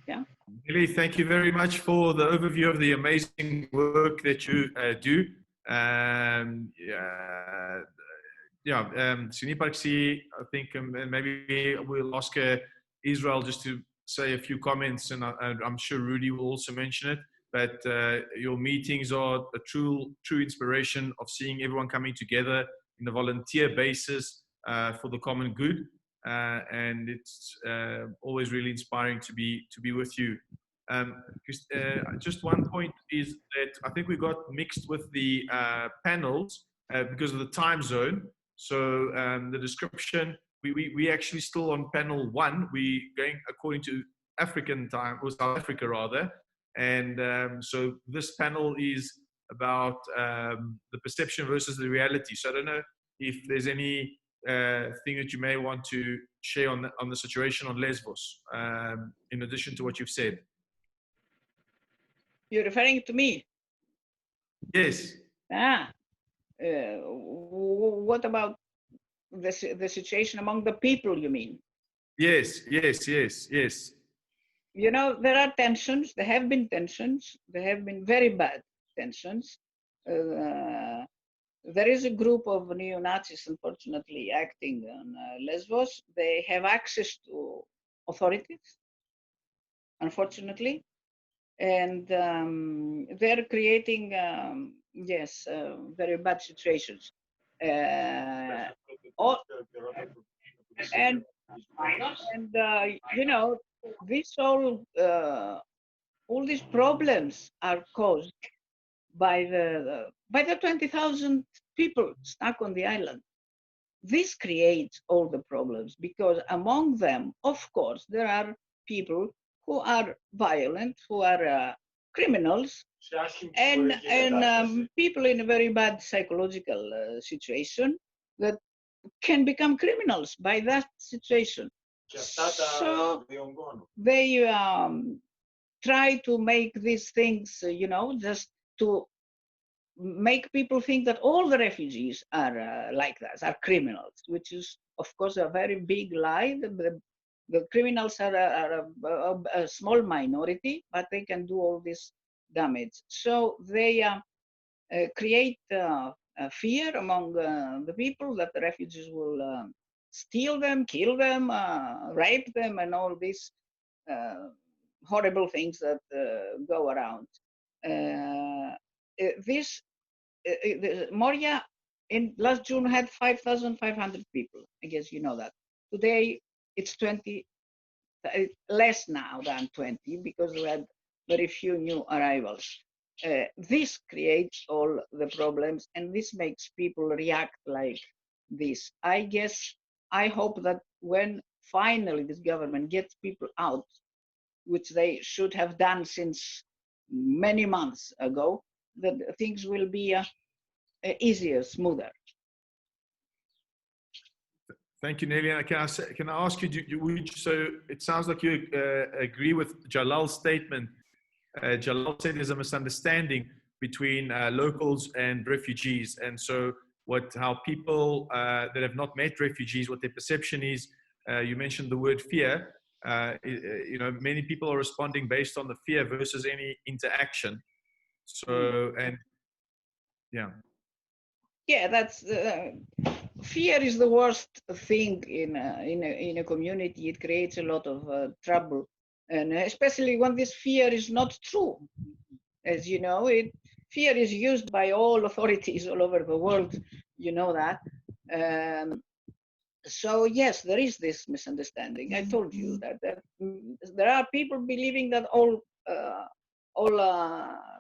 Yeah. Lily, thank you very much for the overview of the amazing work that you do. Sini Parksi, I think maybe we'll ask Israel just to say a few comments, and I'm sure Rudy will also mention it. But your meetings are a true inspiration of seeing everyone coming together in a volunteer basis for the common good. And it's always really inspiring to be with you. Just one point is that I think we got mixed with the panels because of the time zone. So the description, we actually still on panel 1. We going according to African time, or South Africa rather. And so this panel is about the perception versus the reality. So I don't know if there's any thing that you may want to share on the situation on Lesbos, in addition to what you've said. You're referring to me? Yes. What about the situation among the people, you mean? Yes. You know, there are tensions. There have been tensions. There have been very bad tensions. There is a group of neo-Nazis, unfortunately, acting on Lesbos. They have access to authorities. unfortunately. And they're creating, yes, very bad situations. All, and you know, this all these problems are caused by the 20,000 people stuck on the island. This creates all the problems because among them, of course, there are people who are violent, who are criminals, and people in a very bad psychological situation that can become criminals by that situation. So they try to make these things, you know, just to make people think that all the refugees are like that, are criminals, which is, of course, a very big lie. The criminals are a small minority, but they can do all this damage. So they create fear among the people that the refugees will steal them, kill them, rape them, and all these horrible things that go around. This Moria in last June had 5,500 people. I guess you know that. Today it's 20, less now than 20 because we had very few new arrivals. This creates all the problems and this makes people react like this. I guess, I hope that when finally this government gets people out, which they should have done since many months ago, that things will be easier, smoother. Thank you, Nelly. Can I ask you, so it sounds like you agree with Jalal's statement. Jalal said there's a misunderstanding between locals and refugees. And so how people that have not met refugees, what their perception is, you mentioned the word fear. You know, many people are responding based on the fear versus any interaction. So, and yeah. Yeah, that's fear is the worst thing in a community. It creates a lot of trouble, and especially when this fear is not true. As you know, fear is used by all authorities all over the world. You know that. So yes, there is this misunderstanding. I told you that there are people believing that all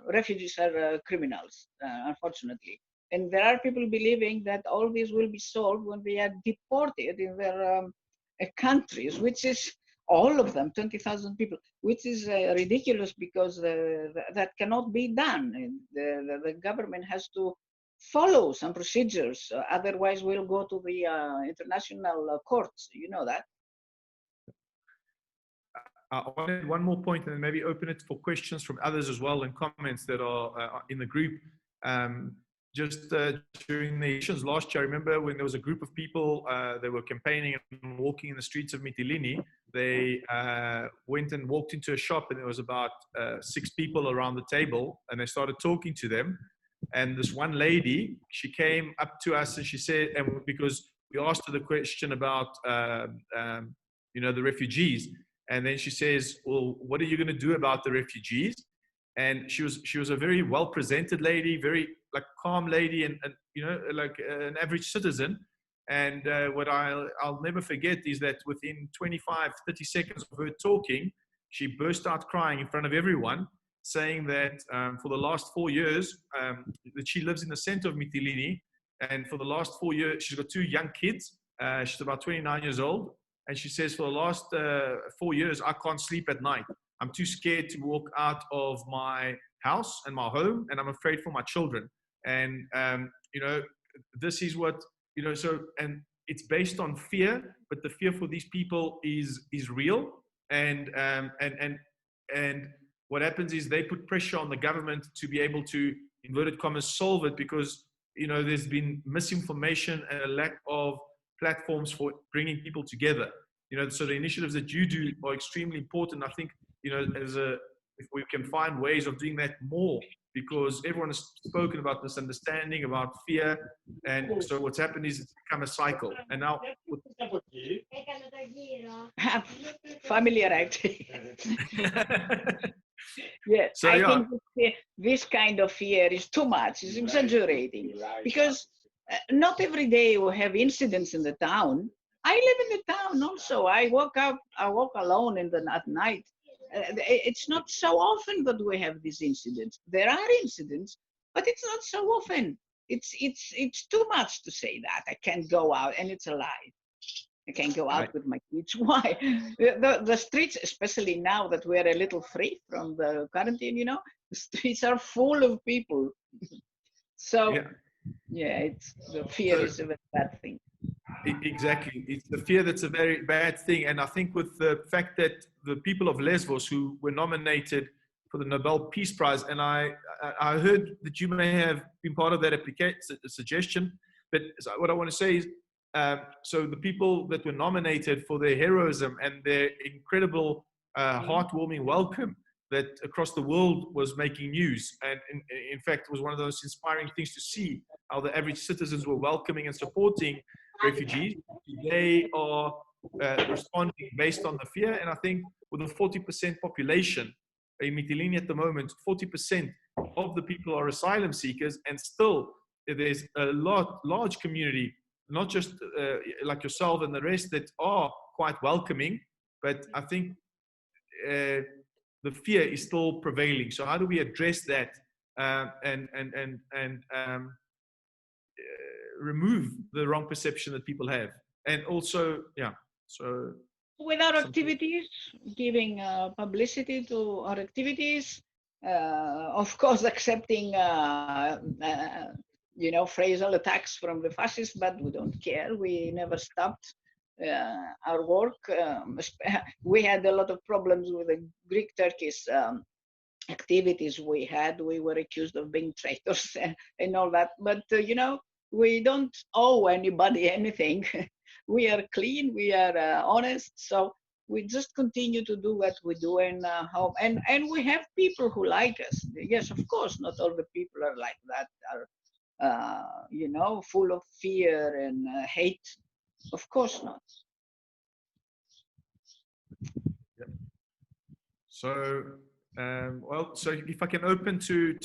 refugees are criminals, unfortunately. And there are people believing that all this will be solved when they are deported in their countries, which is all of them, 20,000 people, which is ridiculous because that cannot be done. The government has to follow some procedures, otherwise we'll go to the international courts, you know that. I want to add one more point and then maybe open it for questions from others as well and comments that are in the group. Just during the elections last year, I remember when there was a group of people, they were campaigning and walking in the streets of Mytilene. They went and walked into a shop and there was about 6 people around the table and they started talking to them. And this one lady, she came up to us and she said, and because we asked her the question about, you know, the refugees. And then she says, well, what are you going to do about the refugees? And she was a very well presented lady, very like calm lady, and you know, like an average citizen. And what I'll never forget is that within 25, 30 seconds of her talking, she burst out crying in front of everyone, saying that for the last 4 years, that she lives in the center of Mytilene, and for the last 4 years, she's got 2 young kids. She's about 29 years old. And she says, for the last 4 years, I can't sleep at night. I'm too scared to walk out of my house and my home, and I'm afraid for my children. And, you know, this is what, you know, so, and it's based on fear, but the fear for these people is real. And what happens is they put pressure on the government to be able to, inverted commas, solve it because, you know, there's been misinformation and a lack of platforms for bringing people together. You know, so the initiatives that you do are extremely important. I think, you know, if we can find ways of doing that more because everyone has spoken about this understanding, about fear. And so what's happened is it's become a cycle. And now, Familiar, actually. Yeah, so I yeah, think this kind of fear is too much. It's exaggerating because not every day we have incidents in the town. I live in the town also. I walk alone at night. It's not so often that we have these incidents. There are incidents, but it's not so often. It's too much to say that I can't go out, and it's a lie. I can't go out with my kids. Why? The streets, especially now that we're a little free from the quarantine, you know, the streets are full of people. So yeah, it's the fear is a very bad thing. Exactly. It's the fear that's a very bad thing. And I think with the fact that the people of Lesbos who were nominated for the Nobel Peace Prize, and I heard that you may have been part of that suggestion, but what I want to say is, so the people that were nominated for their heroism and their incredible heartwarming welcome that across the world was making news. And in fact, it was one of those inspiring things to see how the average citizens were welcoming and supporting refugees. They are responding based on the fear. And I think with a 40% population in Mytilene at the moment, 40% of the people are asylum seekers, and still there's a large community, not just like yourself and the rest, that are quite welcoming. But I think the fear is still prevailing. So how do we address that and remove the wrong perception that people have? And also, so with our activities, giving publicity to our activities, of course, accepting phrasal attacks from the fascists, but we don't care. We never stopped our work. We had a lot of problems with the Greek-Turkish activities we had. We were accused of being traitors and all that. But, we don't owe anybody anything. We are clean, we are honest. So we just continue to do what we do and we have people who like us. Yes, of course, not all the people are like that, are, full of fear and hate. Of course not. Yep. So, so if I can open to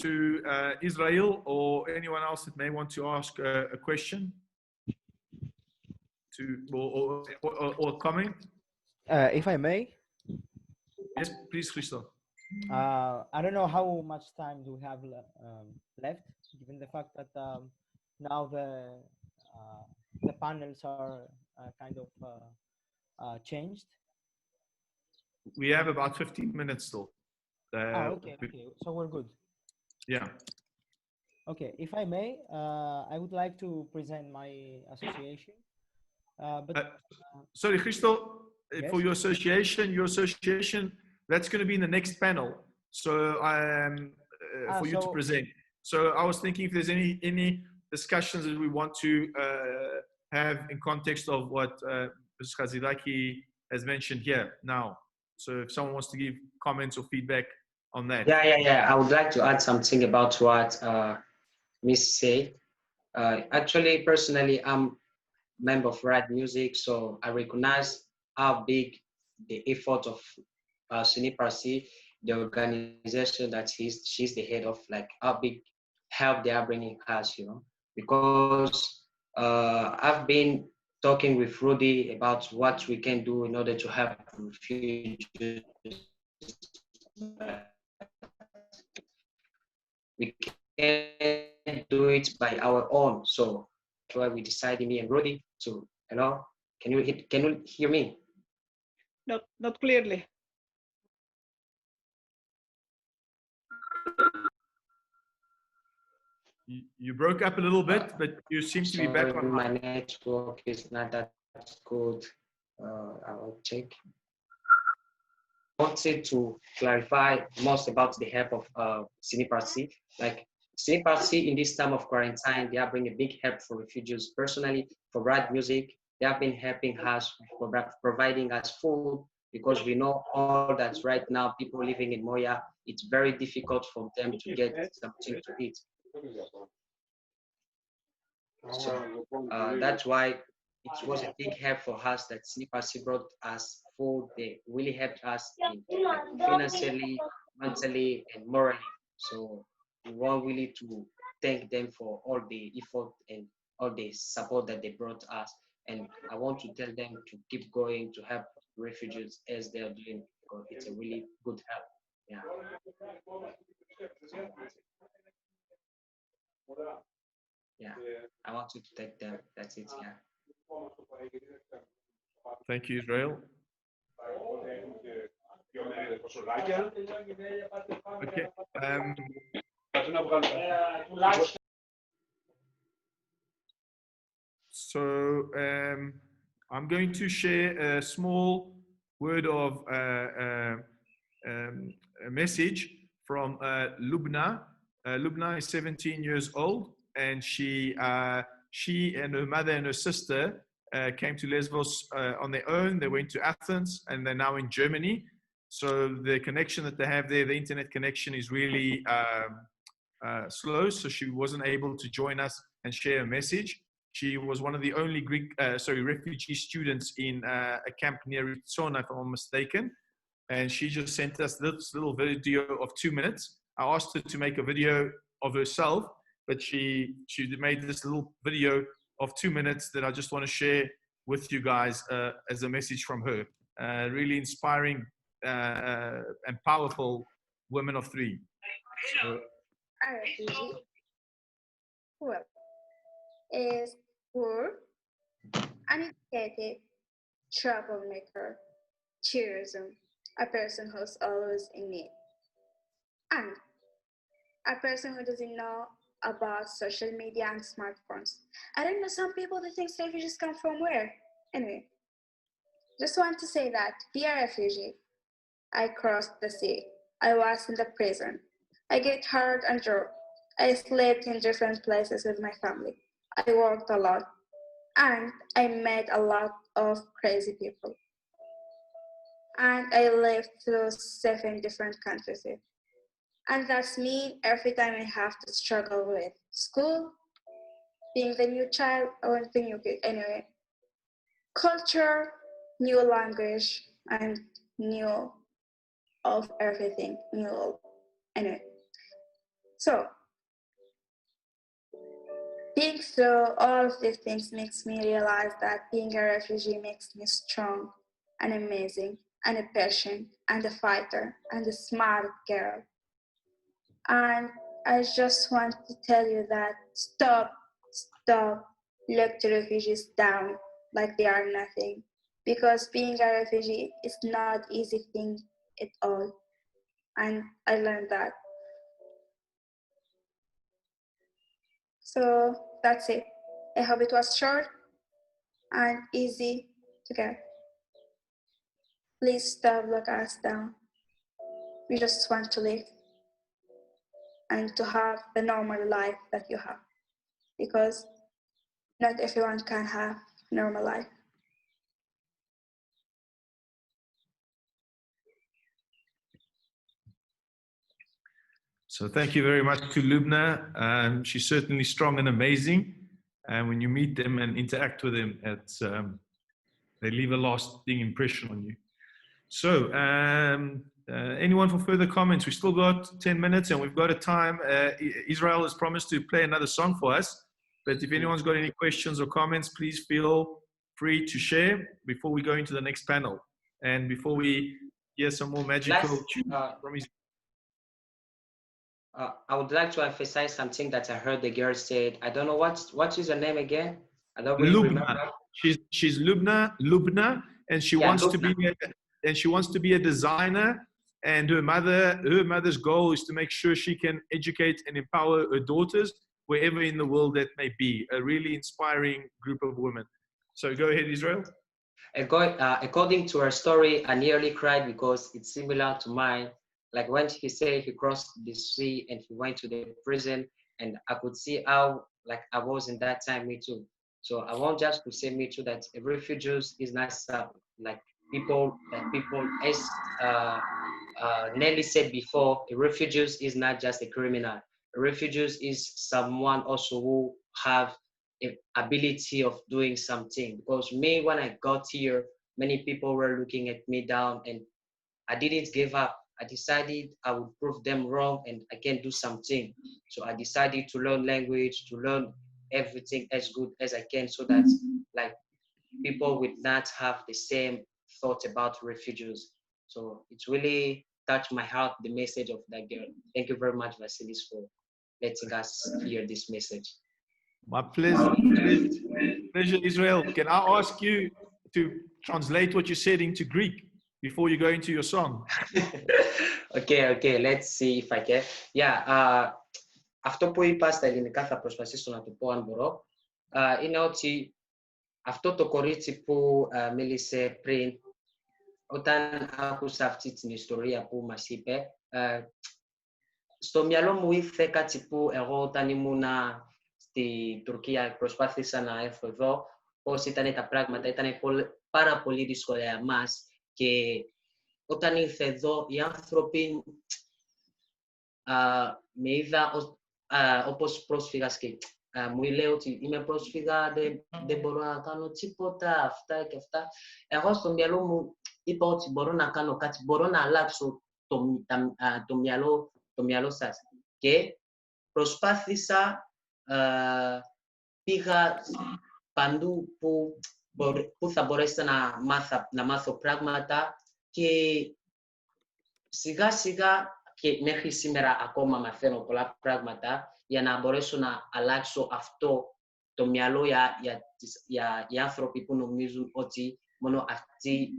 Israel or anyone else that may want to ask a question or comment. If I may. Yes, please, Christo. I don't know how much time do we have left, given the fact that now the panels are kind of changed. We have about 15 minutes still. Okay. So we're good. Yeah. Okay. If I may, I would like to present my association. Sorry, Christo, yes? for your association, that's going to be in the next panel. So for you to present. So I was thinking if there's any discussions that we want to have in context of what Mr. Khazilaki has mentioned here now. So if someone wants to give comments or feedback on that. Yeah. I would like to add something about what Miss said. Actually, personally, I'm member of Rad Music, so I recognize how big the effort of Siniparsi, the organization that she's the head of, like how big help they are bringing us, because I've been talking with Rudy about what we can do in order to help refugees. We can't do it by our own, so that's why we decided, me and Rudy, to can you hear me? Not clearly. You broke up a little bit, but you seem to be back on. My network is not that good. I will check. I wanted to clarify most about the help of Siniparsi. Like Siniparsi in this time of quarantine, they are bringing a big help for refugees. Personally, for Rad Music, they have been helping us for providing us food, because we know all that right now people living in Moya it's very difficult for them to get something to eat. So that's why it was a big help for us that CPAC brought us food. They really helped us in, like, financially, mentally, and morally. So we want really to thank them for all the effort and all the support that they brought us. And I want to tell them to keep going to help refugees as they're doing, because it's a really good help. Yeah. Yeah, I want you to take them. That's it. Yeah. Thank you, Israel. Okay. So I'm going to share a small word of a message from Lubna. Lubna is 17 years old, and she and her mother and her sister came to Lesbos on their own. They went to Athens, and they're now in Germany. So the connection that they have there, the internet connection, is really slow. So she wasn't able to join us and share a message. She was one of the only refugee students in a camp near Ritsona, if I'm not mistaken. And she just sent us this little video of 2 minutes. I asked her to make a video of herself, but she made this little video of 2 minutes that I just want to share with you guys as a message from her. Really inspiring and powerful women of three. So, A refugee, well, is poor, uneducated, troublemaker, tourism, a person who's always in need, and a person who doesn't know about social media and smartphones. I don't know, some people that think refugees come from where? Anyway, just want to say that be a refugee. I crossed the sea. I was in the prison. I get hurt and drunk. I slept in different places with my family. I worked a lot. And I met a lot of crazy people. And I lived through 7 different countries. And that's me every time I have to struggle with school, being the new child, or the new kid. Anyway, culture, new language, and new of everything, new. Anyway, so being through all of these things makes me realize that being a refugee makes me strong and amazing and a patient and a fighter and a smart girl. And I just want to tell you that stop, look the refugees down like they are nothing. Because being a refugee is not easy thing at all. And I learned that. So that's it. I hope it was short and easy to get. Please stop looking us down. We just want to live and to have the normal life that you have, because not everyone can have normal life. So thank you very much to Lubna. She's certainly strong and amazing. And when you meet them and interact with them, they leave a lasting impression on you. So anyone for further comments? We've still got 10 minutes and we've got a time. Israel has promised to play another song for us. But if anyone's got any questions or comments, please feel free to share before we go into the next panel. And before we hear some more magical tunes from Israel. I would like to emphasize something that I heard the girl said. I don't know what is her name again. I don't really remember. She's Lubna, and she wants to be a designer. And her mother's goal is to make sure she can educate and empower her daughters wherever in the world that may be. A really inspiring group of women. So go ahead, Israel. According to her story, I nearly cried because it's similar to mine. Like when he said he crossed the sea and he went to the prison, and I could see how like I was in that time, me too. So I want just to say me too that refugees is not like people as Nelly said before, a refugee is not just a criminal. A refugee is someone also who have an ability of doing something. Because me, when I got here, many people were looking at me down, and I didn't give up. I decided I would prove them wrong and I can do something. So I decided to learn language, to learn everything as good as I can, so that like people would not have the same thought about refugees. So it's really touched my heart, the message of that girl. Thank you very much, Vasilis, for letting us hear this message. My pleasure. Pleasure, Israel. Can I ask you to translate what you said into Greek before you go into your song? Okay, let's see if I can. Yeah, αυτό που είπα στα ελληνικά θα προσπαθήσω να το πω αν μπορώ. Είναι ότι αυτό το κορίτσι που μίλησε πριν, όταν άκουσα αυτή την ιστορία που μας είπε, στο μυαλό μου ήρθε κάτι που εγώ όταν ήμουνα στη Τουρκία προσπάθησα να έρθω εδώ, πώς ήταν τα πράγματα, ήταν πάρα πολύ δύσκολα για μας, και όταν ήρθε εδώ οι άνθρωποι με είδα όπως πρόσφυγας και μου λέει ότι είμαι πρόσφυγα, δεν μπορώ να κάνω τίποτα, αυτά και αυτά. Εγώ στο μυαλό μου είπα ότι μπορώ να κάνω κάτι, μπορώ να αλλάξω το μυαλό σας. Και προσπάθησα, πήγα παντού που θα μπορέσω να μάθω πράγματα, και σιγά σιγά και μέχρι σήμερα ακόμα μαθαίνω πολλά πράγματα για να μπορέσω να αλλάξω αυτό το μυαλό για οι άνθρωποι που νομίζουν ότι μόνο αυτοί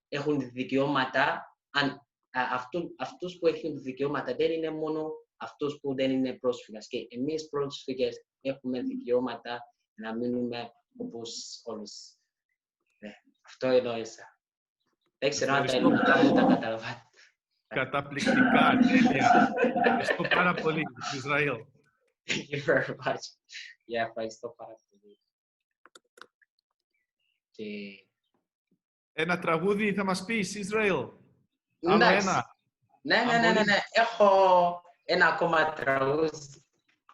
έχουν δικαιώματα. Αυτούς που έχουν δικαιώματα δεν είναι μόνο αυτούς που δεν είναι πρόσφυγες. Και εμείς πρόσφυγες έχουμε δικαιώματα να μείνουμε όπως όλους. Αυτό εννοήσα. Δεν ξέρω αν τα ελληνικά μου τα καταλαβαίνετε. Καταπληκτικά, τέλεια. Ευχαριστώ πάρα πολύ, Ισραήλ. Thank you very much. Yeah, ευχαριστώ πάρα πολύ. Ένα τραγούδι θα μας πεις, Ισραήλ? Άλλο ένα. Ναι. Έχω ένα ακόμα τραγούδι.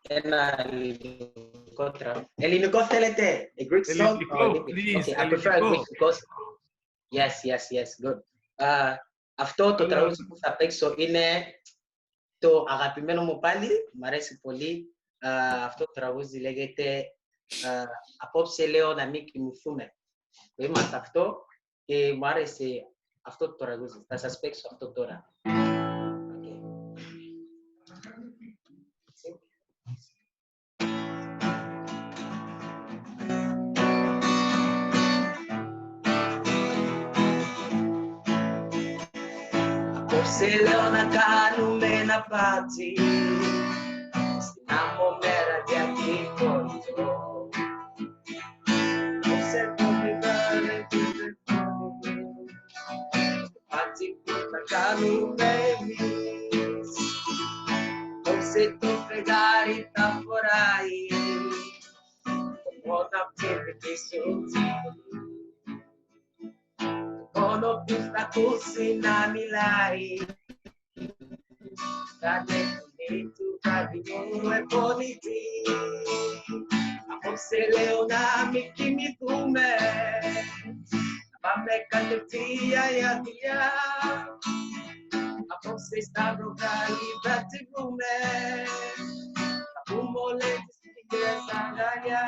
Ένα ελληνικό τραγούδι. Ελληνικό θέλετε? A Greek song? Ελληνικό, please. Okay, I prefer a Greek because... Yes, good. Αυτό το τραγούδι που θα παίξω είναι το αγαπημένο μου πάλι. Μ' αρέσει πολύ. Αυτό το τραγούδι λέγεται «Απόψε λέω να μην κοιμηθούμε». Είμαστε αυτό και μου άρεσε αυτό το τραγούδι. Θα σας παίξω αυτό τώρα. Απόψε λέω να κάνουμε ένα πάτσι στην άμμο μέρα διακυβωτό. Απόψε το μεγάλο τηλεφώνημα στο πάτσι που θα κάνουμε εμείς. Απόψε το φεγγάρι θα φοράει το μόνο απ' την πίσω τσίπη. Μόνο που θα ακούσει να μιλάει θα τεχνή του βραδινού επονητή. Απόψε λέω να μην κοιμηθούμε, να πάμε κατευθείαν για δουλειά. Απόψε στα βροχάλη θα τσιμπούμε, θα πούμε όλες τις μικρές αγκαλιά.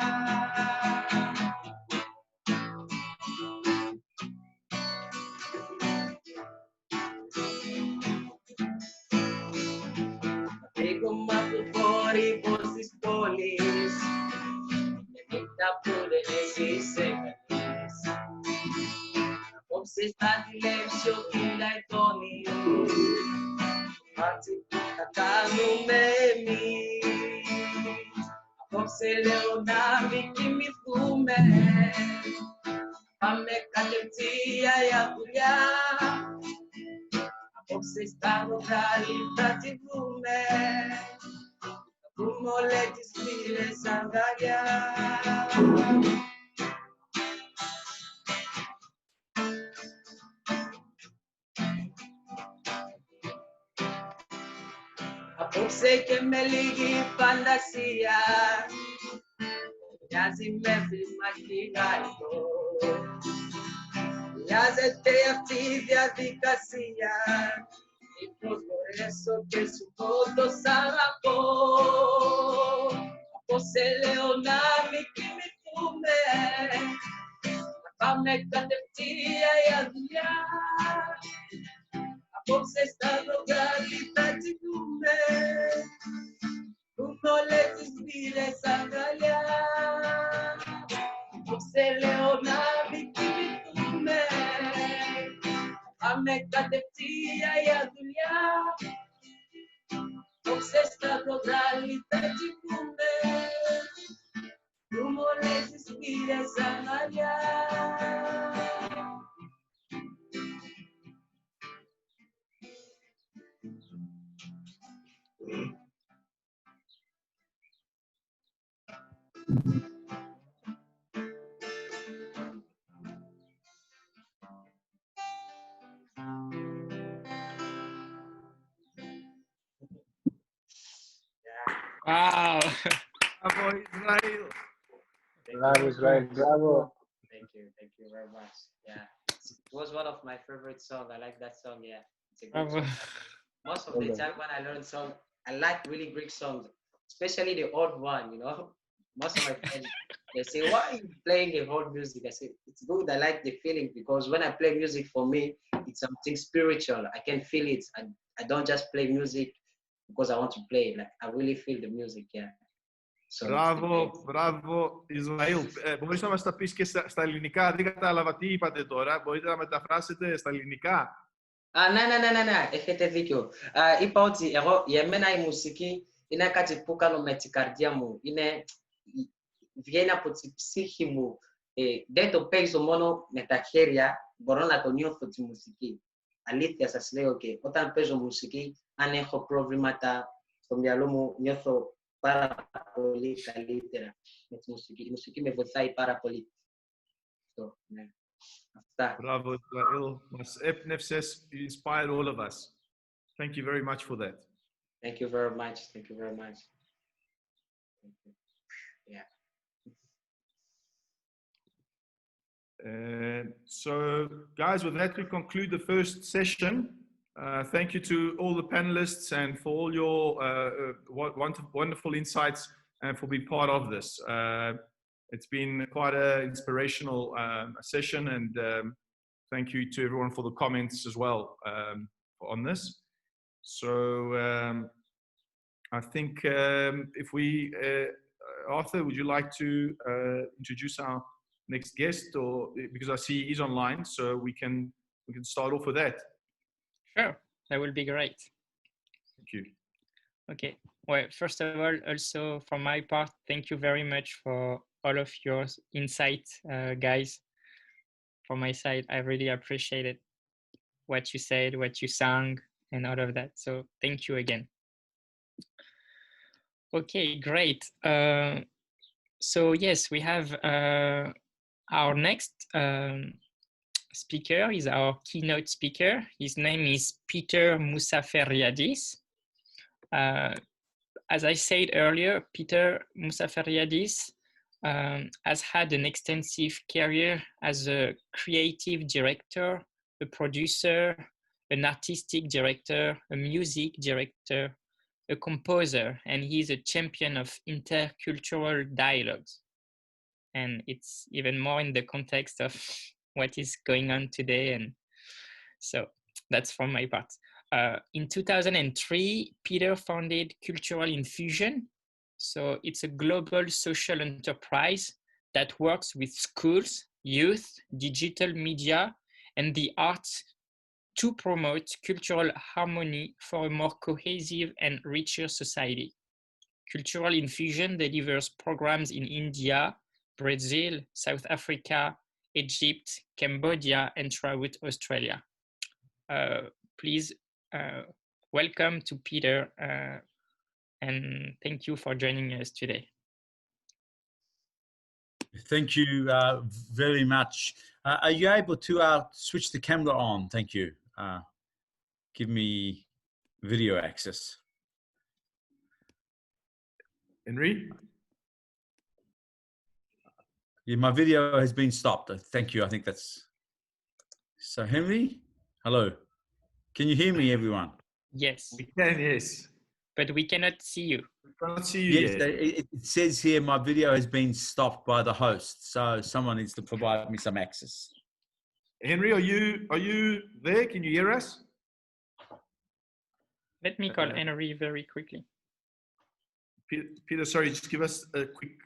Φύγουμε από το θόρυβο της πόλης και νύχτα που δεν έζησε κανείς. Απόψε στα τηλέψιο κοίτα ετώνει μάτσι που θα κάνουμε εμείς. Απόψε λέω να μην κοιμηθούμε, πάμε κατευθείαν για δουλειά. Απόψε στα βροχάλη θα τη βρούμε, θα πούμε όλες τις φίλες αγκαλιά. sei che me lighi fantasia, quasi me immaginario, ya se te activia di casia, y por eso que su foto salapó, você leonami que me fume, a me catetia e a dia. Você está no galita de comer, o colete vira sangalhar. Você leonave que me comer, a meca de tia e a dulha. Você está no galita de comer, o colete vira sangalhar. Wow. Bravo, Israel. Bravo, Israel, bravo. Thank you very much. Yeah, it was one of my favorite songs. I like that song. Yeah, it's a good Bravo. song. Most of the time when I learn song, I like really Greek songs, especially the old one. You know, most of my friends they say, "Why are you playing the old music?" I say, "It's good. I like the feeling because when I play music, for me, it's something spiritual. I can feel it. I don't just play music because I want to play. Like I really feel the music. Yeah." So Μπράβο, Ισραήλ. Μπορείς να μας τα πεις και στα ελληνικά. Δεν κατάλαβα τι είπατε τώρα. Μπορείτε να μεταφράσετε στα ελληνικά. Ναι, έχετε δίκιο. Είπα ότι εγώ, για μένα η μουσική είναι κάτι που κάνω με την καρδιά μου. Βγαίνει από την ψυχή μου. Δεν το παίζω μόνο με τα χέρια, μπορώ να το νιώθω τη μουσική. Αλήθεια σας λέω και όταν παίζω μουσική, αν έχω προβλήματα στο μυαλό μου, νιώθω πάρα πολύ καλύτερα με τη μουσική. Η μουσική με βοηθάει πάρα πολύ. Ναι. Αυτά. Bravo, Israel. Μας έπνευσες, you inspired all of us. Thank you very much for that. Thank you very much. Thank you very much. Yeah. So, guys, with that, we conclude the first session. Thank you to all the panelists and for all your wonderful insights and for being part of this. It's been quite an inspirational session, and thank you to everyone for the comments as well on this. So I think if we, Arthur, would you like to introduce our next guest, or because I see he's online, so we can start off with that. Sure, that will be great. Thank you. Okay. Well, first of all, also from my part, thank you very much for all of your insight, guys. From my side, I really appreciated what you said, what you sang, and all of that. So thank you again. Okay, great. So yes, we have our next speaker is our keynote speaker. His name is Peter Musaferiadis. As I said earlier, Peter Musaferiadis has had an extensive career as a creative director, a producer, an artistic director, a music director, a composer, and he's a champion of intercultural dialogues. And it's even more in the context of what is going on today. And so that's from my part. In 2003, Peter founded Cultural Infusion. So it's a global social enterprise that works with schools, youth, digital media, and the arts to promote cultural harmony for a more cohesive and richer society. Cultural Infusion delivers programs in India, Brazil, South Africa, Egypt, Cambodia, and throughout Australia. Please welcome to Peter, and thank you for joining us today. Thank you very much. Are you able to switch the camera on? Thank you. Give me video access. Henry? Yeah, my video has been stopped. Thank you. I think that's... So Henry, hello. Can you hear me, everyone? Yes, We can, yes. but we cannot see you. We can't see you Yes, yet. it says here my video has been stopped by the host. So someone needs to provide me some access. Henry, are you there? Can you hear us? Let me call Henry very quickly. Peter, sorry, just give us a quick No,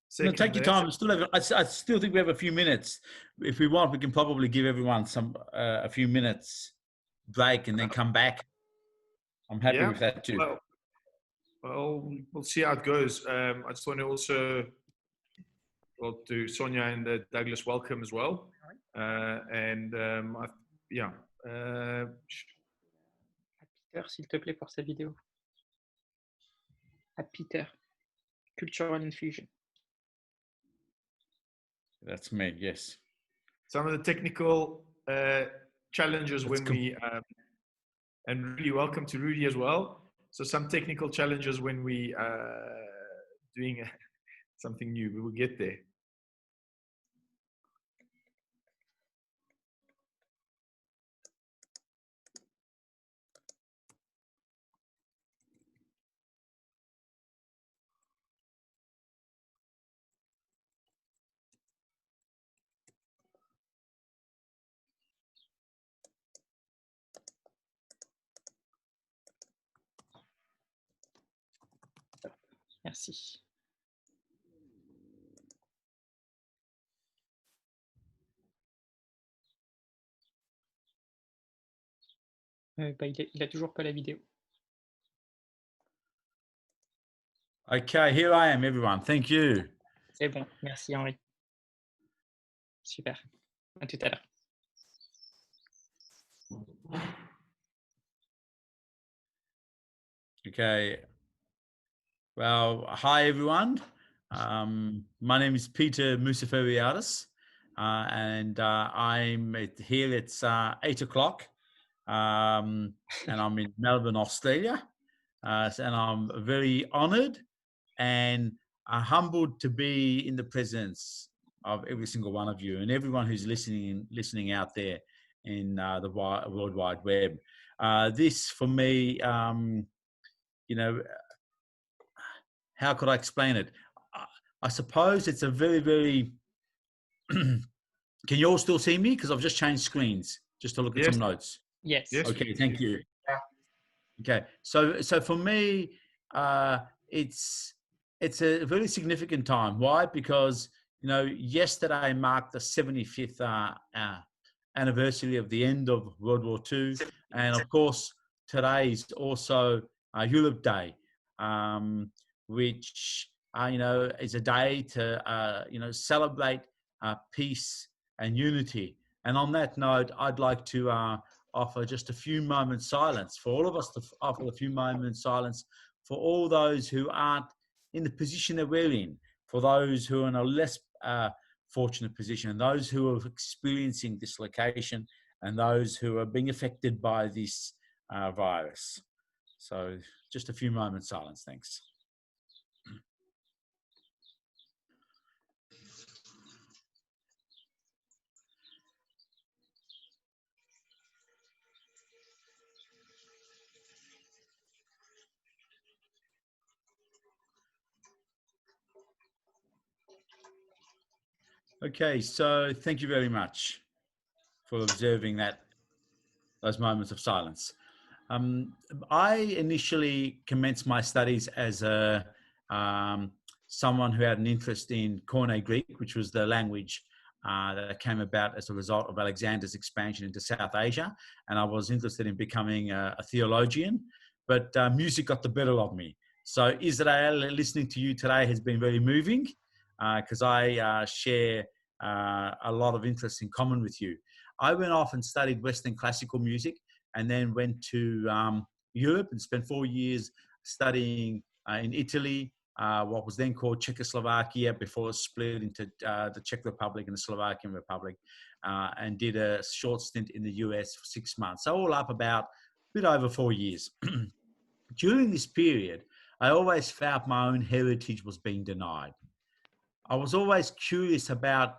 second. take your there. time. I still think we have a few minutes. If we want, we can probably give everyone a few minutes break and then come back. I'm happy Yeah. with that too. Well, we'll see how it goes. I just want to also, well, to Sonia and Douglas, welcome as well. Yeah. À Peter, s'il te plaît, pour sa vidéo. À Peter, Cultural Infusion. That's me, yes. Some of the technical challenges when cool. we, and really welcome to Rudy as well. So some technical challenges when we doing something new. We will get there. Merci. Il a toujours pas la vidéo. Okay, here I am, everyone. Thank you. C'est bon. Merci, Henri. Super. À tout à l'heure. Okay. Well, hi, everyone. My name is Peter Musaferiadis, and I'm here. It's 8 o'clock, and I'm in Melbourne, Australia. And I'm very honored and humbled to be in the presence of every single one of you and everyone who's listening out there in the World Wide Web. This, for me, you know, how could I explain it? I suppose it's a very, very... Can you all still see me? Because I've just changed screens just to look at some notes. Yes. Okay, thank you. Okay, so for me, it's a very significant time. Why? Because yesterday marked the 75th anniversary of the end of World War II, and of course today is also Julep Day, which is a day to celebrate peace and unity. And on that note, I'd like to offer just a few moments silence for all of us, to offer a few moments silence for all those who aren't in the position that we're in, for those who are in a less fortunate position, those who are experiencing dislocation, and those who are being affected by this virus. So just a few moments silence. Thanks. Okay, so thank you very much for observing those moments of silence. I initially commenced my studies as someone who had an interest in Koine Greek, which was the language that came about as a result of Alexander's expansion into South Asia. And I was interested in becoming a theologian, but music got the better of me. So Israel, listening to you today has been very moving because I share a lot of interest in common with you. I went off and studied Western classical music, and then went to Europe and spent 4 years studying in Italy, what was then called Czechoslovakia before it was split into the Czech Republic and the Slovakian Republic, and did a short stint in the US for 6 months. So all up about a bit over 4 years. During this period, I always felt my own heritage was being denied. I was always curious about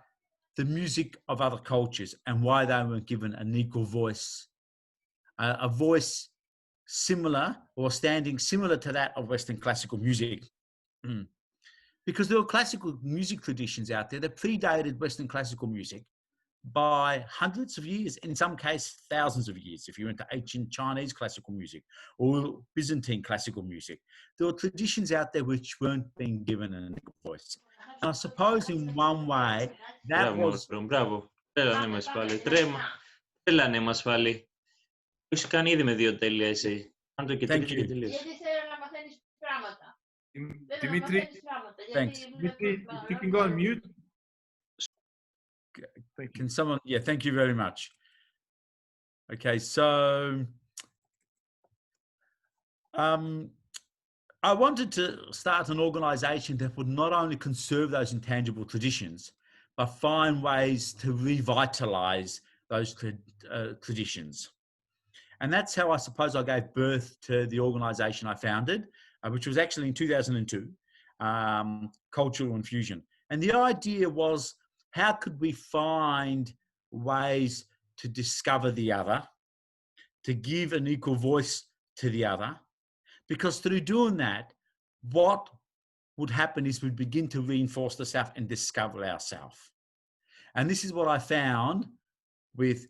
the music of other cultures and why they weren't given an equal voice, a voice similar or standing similar to that of Western classical music. Because there were classical music traditions out there that predated Western classical music by hundreds of years, and in some cases, thousands of years. If you went to ancient Chinese classical music or Byzantine classical music, there were traditions out there which weren't being given an equal voice. And I suppose in one way, that was... Μπράβο. Τρέλανε μας πάλι. Τρέλανε μας πάλι. Το έχεις κάνει ήδη με 2 τέλεια εσύ. Αν το και τρίτη και τελείως. Γιατί θέλω να μαθαίνεις πράγματα. Dimitri, Thanks. Dimitri, if you can go on mute. Can someone... Yeah, thank you very much. Okay, so... I wanted to start an organization that would not only conserve those intangible traditions, but find ways to revitalize those traditions. And that's how I suppose I gave birth to the organization I founded, which was actually in 2002, Cultural Infusion. And the idea was, how could we find ways to discover the other, to give an equal voice to the other? Because through doing that, what would happen is we'd begin to reinforce the self and discover ourselves. And this is what I found with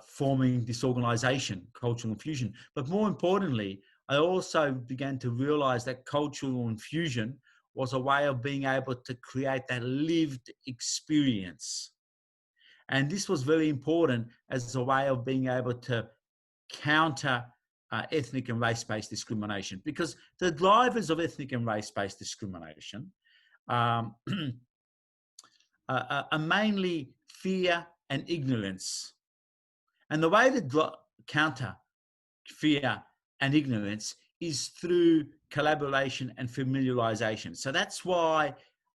forming this organization, Cultural Infusion. But more importantly, I also began to realize that Cultural Infusion was a way of being able to create that lived experience. And this was very important as a way of being able to counter ethnic and race-based discrimination, because the drivers of ethnic and race-based discrimination are mainly fear and ignorance. And the way to counter fear and ignorance is through collaboration and familiarization. So that's why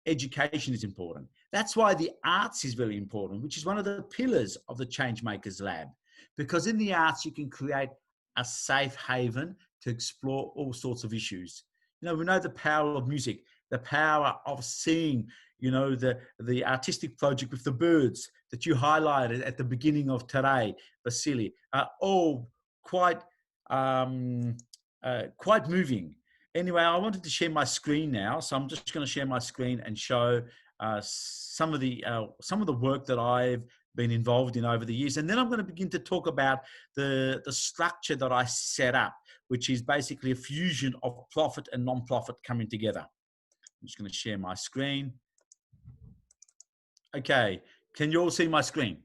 education is important. That's why the arts is very important, which is one of the pillars of the Changemakers Lab, because in the arts you can create a safe haven to explore all sorts of issues. You know, we know the power of music, the power of seeing, you know, the artistic project with the birds that you highlighted at the beginning of today, Vasily, are all quite moving. Anyway, I wanted to share my screen now, so I'm just going to share my screen and show some of the work that I've been involved in over the years, and then I'm going to begin to talk about the structure that I set up, which is basically a fusion of profit and non-profit coming together. I'm just going to share my screen. Okay, can you all see my screen?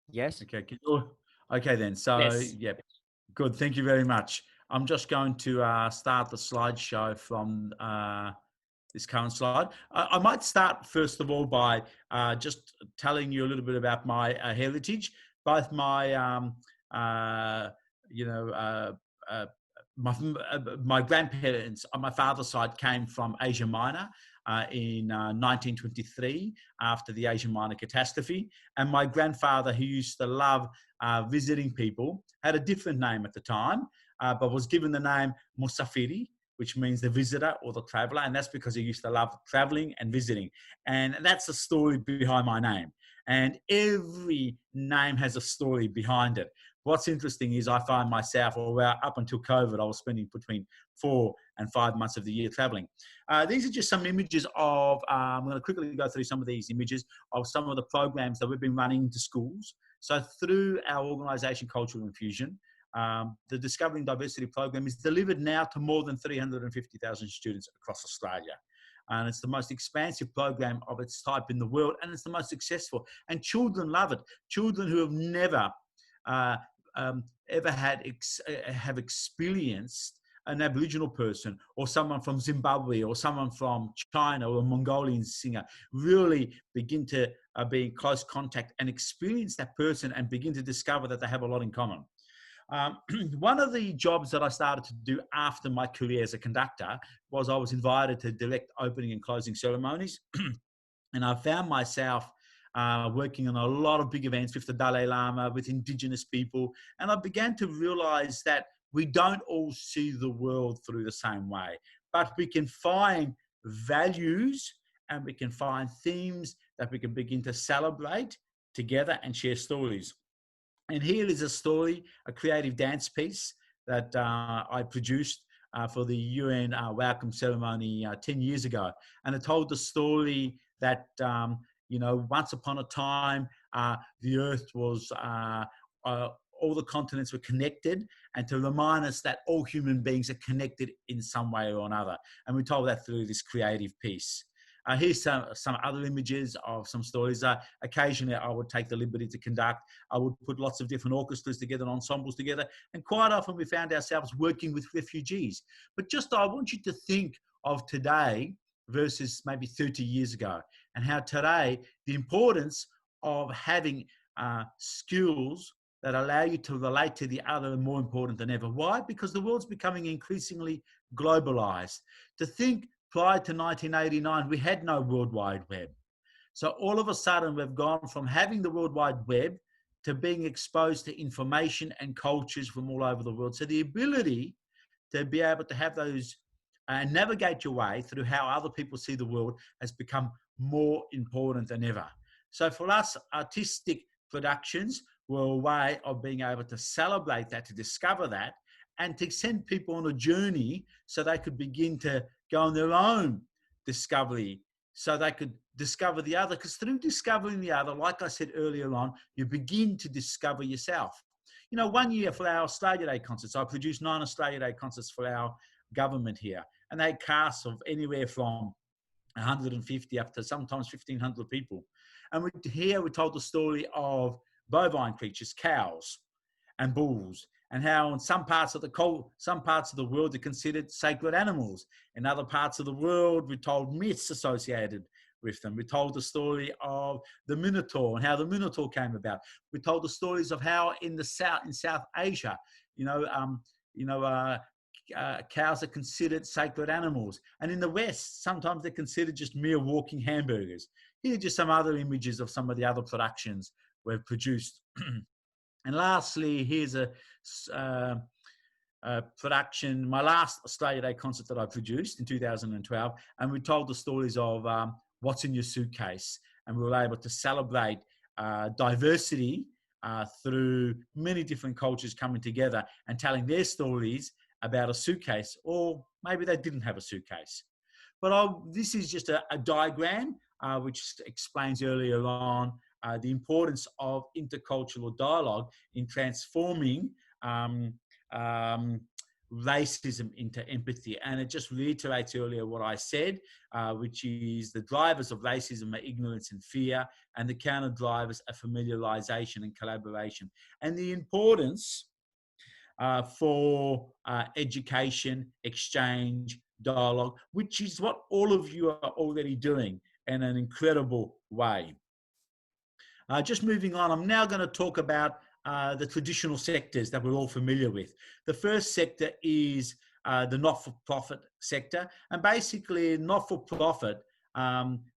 Yes. Okay. Okay then. So Yes. yeah, good. Thank you very much. I'm just going to start the slideshow from this current slide. I might start first of all by just telling you a little bit about my heritage. Both my my grandparents on my father's side came from Asia Minor in 1923 after the Asia Minor catastrophe. And my grandfather, who used to love visiting people, had a different name at the time, but was given the name Musafiri, which means the visitor or the traveler. And that's because he used to love traveling and visiting. And that's the story behind my name. And every name has a story behind it. What's interesting is I find myself, up until COVID, I was spending between 4 and 5 months of the year traveling. These are just some images of, I'm going to quickly go through some of these images of some of the programs that we've been running into schools. So through our organization, Cultural Infusion, the Discovering Diversity program is delivered now to more than 350,000 students across Australia. And it's the most expansive program of its type in the world, and it's the most successful. And children love it. Children who have never ever have experienced an Aboriginal person or someone from Zimbabwe or someone from China or a Mongolian singer really begin to be in close contact and experience that person and begin to discover that they have a lot in common. One of the jobs that I started to do after my career as a conductor was I was invited to direct opening and closing ceremonies. And I found myself working on a lot of big events with the Dalai Lama, with indigenous people. And I began to realize that we don't all see the world through the same way, but we can find values and we can find themes that we can begin to celebrate together and share stories. And here is a story, a creative dance piece that I produced for the UN welcome ceremony 10 years ago. And it told the story that, once upon a time, the earth was, all the continents were connected, and to remind us that all human beings are connected in some way or another. And we told that through this creative piece. Here's some other images of some stories. Occasionally, I would take the liberty to conduct. I would put lots of different orchestras together and ensembles together. And quite often, we found ourselves working with refugees. But just I want you to think of today versus maybe 30 years ago, and how today, the importance of having skills that allow you to relate to the other are more important than ever. Why? Because the world's becoming increasingly globalized. To think prior to 1989, we had no World Wide Web. So all of a sudden, we've gone from having the World Wide Web to being exposed to information and cultures from all over the world. So the ability to be able to have those and navigate your way through how other people see the world has become more important than ever. So for us, artistic productions were a way of being able to celebrate that, to discover that, and to send people on a journey so they could begin to go on their own discovery, so they could discover the other. Because through discovering the other, like I said earlier on, you begin to discover yourself. One year for our Australia Day concerts, I produced 9 Australia Day concerts for our government here. And they had casts of anywhere from 150 up to sometimes 1,500 people. And here we told the story of bovine creatures, cows and bulls, and how in some parts of the world they're considered sacred animals. In other parts of the world, we told myths associated with them. We told the story of the Minotaur and how the Minotaur came about. We told the stories of how in South Asia, cows are considered sacred animals. And in the West, sometimes they're considered just mere walking hamburgers. Here are just some other images of some of the other productions we've produced. And lastly, here's a production, my last Australia Day concert that I produced in 2012. And we told the stories of what's in your suitcase. And we were able to celebrate diversity through many different cultures coming together and telling their stories about a suitcase, or maybe they didn't have a suitcase. But this is just a diagram which explains earlier on the importance of intercultural dialogue in transforming racism into empathy. And it just reiterates earlier what I said, which is the drivers of racism are ignorance and fear, and the counter drivers are familiarization and collaboration. And the importance for education, exchange, dialogue, which is what all of you are already doing in an incredible way. Just moving on, I'm now going to talk about the traditional sectors that we're all familiar with. The first sector is the not-for-profit sector. And basically, not-for-profit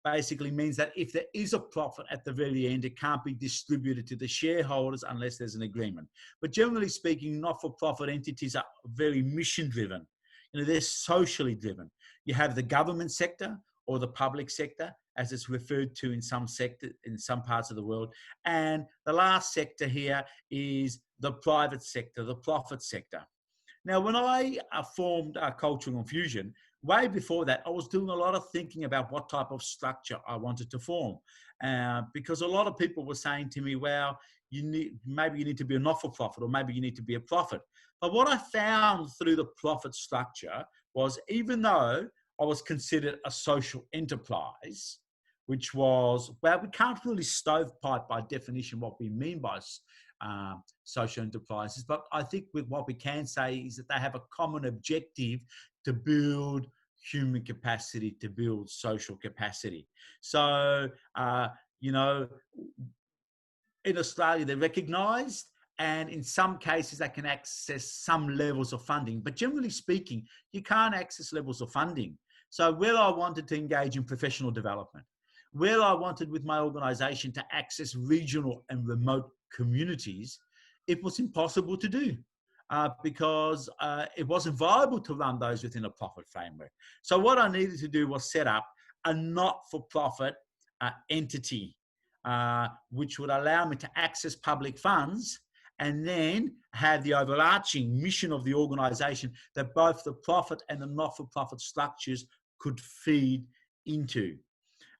basically means that if there is a profit at the very end, it can't be distributed to the shareholders unless there's an agreement. But generally speaking, not-for-profit entities are very mission-driven. They're socially driven. You have the government sector or the public sector, as it's referred to in some parts of the world. And the last sector here is the private sector, the profit sector. Now, when I formed Cultural Infusion, way before that, I was doing a lot of thinking about what type of structure I wanted to form. Because a lot of people were saying to me, well, maybe you need to be a not-for-profit, or maybe you need to be a profit. But what I found through the profit structure was, even though I was considered a social enterprise, which was, well, we can't really stovepipe by definition what we mean by social enterprises, but I think with what we can say is that they have a common objective to build human capacity, to build social capacity. So, in Australia, they're recognised, and in some cases, they can access some levels of funding. But generally speaking, you can't access levels of funding. So where I wanted to engage in professional development, where I wanted with my organization to access regional and remote communities, it was impossible to do because it wasn't viable to run those within a profit framework. So what I needed to do was set up a not-for-profit entity, which would allow me to access public funds and then have the overarching mission of the organization that both the profit and the not-for-profit structures could feed into.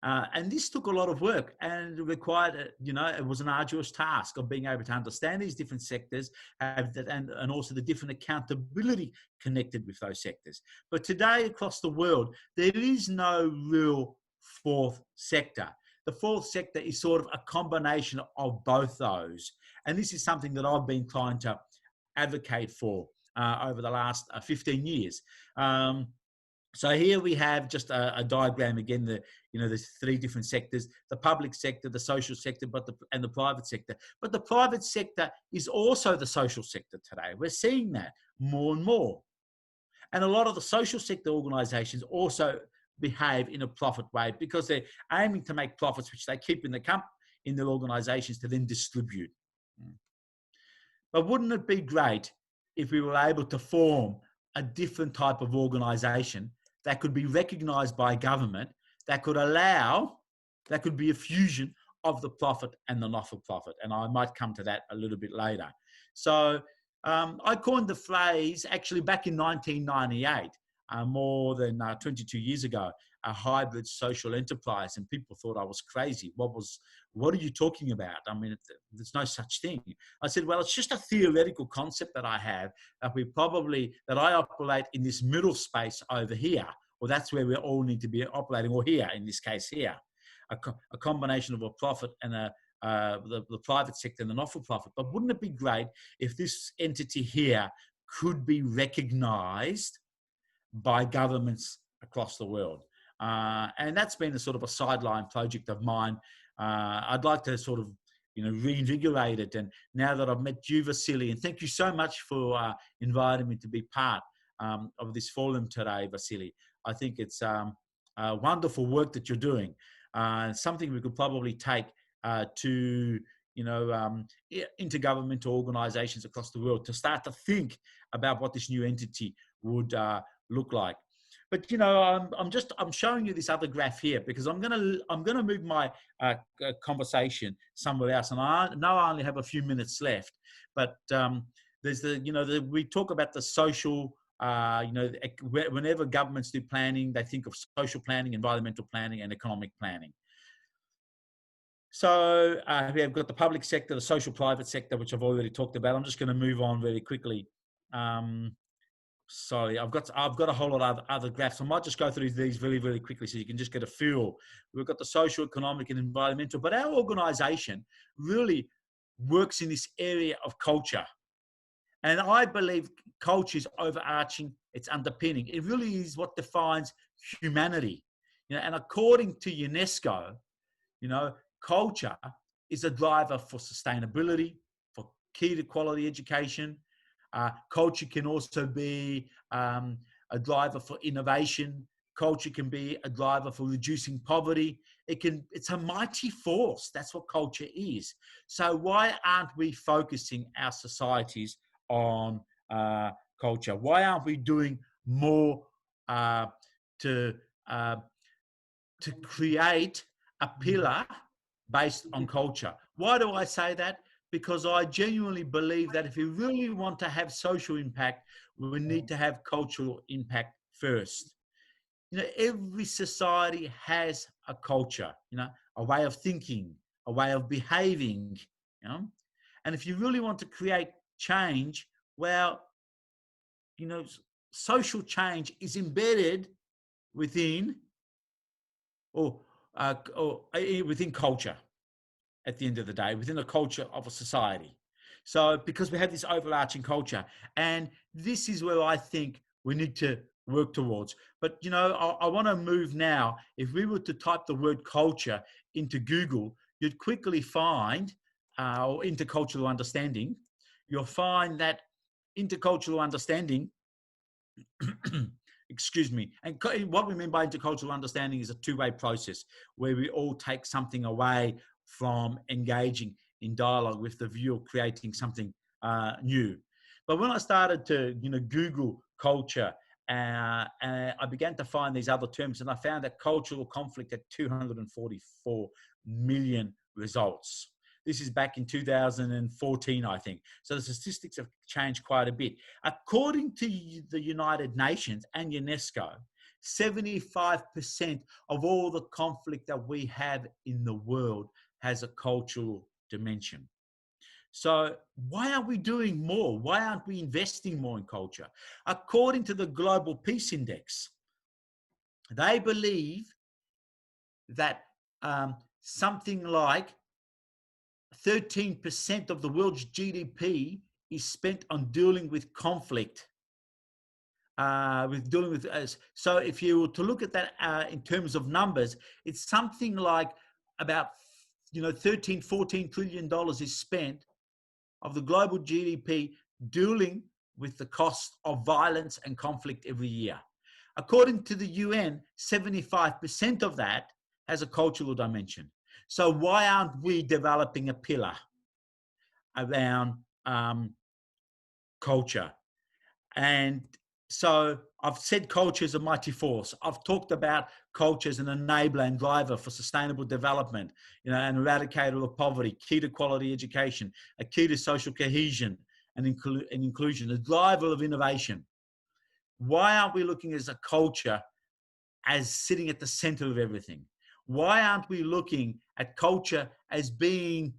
And this took a lot of work and required, it was an arduous task of being able to understand these different sectors and also the different accountability connected with those sectors. But today across the world, there is no real fourth sector. The fourth sector is sort of a combination of both those. And this is something that I've been trying to advocate for over the last 15 years. So here we have just a diagram again. There's three different sectors: the public sector, the social sector, and the private sector. But the private sector is also the social sector today. We're seeing that more and more, and a lot of the social sector organisations also behave in a profit way because they're aiming to make profits, which they keep in their organisations to then distribute. But wouldn't it be great if we were able to form a different type of organisation that could be recognised by government, that could be a fusion of the profit and the not-for-profit? And I might come to that a little bit later. So I coined the phrase actually back in 1998, more than 22 years ago, a hybrid social enterprise, and people thought I was crazy. What are you talking about? I mean, there's no such thing. I said, well, it's just a theoretical concept that I have that I operate in this middle space over here, or that's where we all need to be operating, or here, in this case here, a combination of a profit and the private sector and the not-for-profit. But wouldn't it be great if this entity here could be recognized by governments across the world? And that's been a sort of a sideline project of mine. I'd like to sort of, reinvigorate it. And now that I've met you, Vasily, and thank you so much for inviting me to be part of this forum today, Vasily. I think it's wonderful work that you're doing. Something we could probably take to intergovernmental organizations across the world to start to think about what this new entity would look like. But I'm showing you this other graph here because I'm gonna move my conversation somewhere else, and I know I only have a few minutes left. But there's we talk about the social. Whenever governments do planning, they think of social planning, environmental planning, and economic planning. So we have got the public sector, the social private sector, which I've already talked about. I'm just going to move on very quickly. Sorry, I've got a whole lot of other graphs. I might just go through these very, very quickly so you can just get a feel. We've got the social, economic, and environmental, but our organisation really works in this area of culture. And I believe culture is overarching, it's underpinning. It really is what defines humanity. And according to UNESCO, culture is a driver for sustainability, for key to quality education. Culture can also be a driver for innovation. Culture can be a driver for reducing poverty. It's a mighty force. That's what culture is. So why aren't we focusing our societies on culture? Why aren't we doing more to create a pillar based on culture? Why do I say that? Because I genuinely believe that if we really want to have social impact, we need to have cultural impact first. Every society has a culture, a way of thinking, a way of behaving, and if you really want to create change, well, social change is embedded within within culture. At the end of the day, within the culture of a society. So because we have this overarching culture, and this is where I think we need to work towards. But I want to move now. If we were to type the word culture into Google, you'd quickly find or intercultural understanding. You'll find that intercultural understanding excuse me. And what we mean by intercultural understanding is a two-way process where we all take something away from engaging in dialogue with the view of creating something new. But when I started to, Google culture, I began to find these other terms, and I found that cultural conflict had 244 million results. This is back in 2014, I think. So the statistics have changed quite a bit. According to the United Nations and UNESCO, 75% of all the conflict that we have in the world has a cultural dimension. So why aren't we doing more? Why aren't we investing more in culture? According to the Global Peace Index, they believe that something like 13% of the world's GDP is spent on dealing with conflict. So if you were to look at that in terms of numbers, it's something like about 13-14 trillion dollars is spent of the global GDP dealing with the cost of violence and conflict every year. According to the UN, 75% of that has a cultural dimension. So why aren't we developing a pillar around culture? And so I've said culture is a mighty force. I've talked about culture as an enabler and driver for sustainable development, an eradicator of poverty, key to quality education, a key to social cohesion and inclusion, a driver of innovation. Why aren't we looking as a culture as sitting at the center of everything? Why aren't we looking at culture as being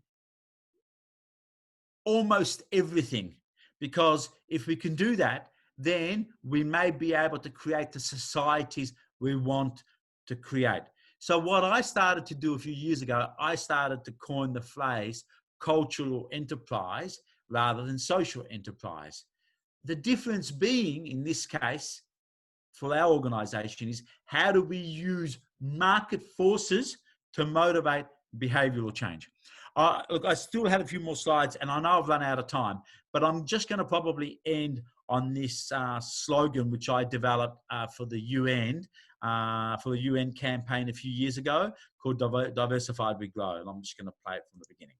almost everything? Because if we can do that, then we may be able to create the societies we want to create. So what I started to do a few years ago, I started to coin the phrase cultural enterprise rather than social enterprise. The difference being, in this case, for our organization is how do we use market forces to motivate behavioral change? Look, I still had a few more slides and I know I've run out of time, but I'm just going to probably end on this slogan, which I developed for the UN campaign a few years ago called Diversified We Grow. And I'm just going to play it from the beginning.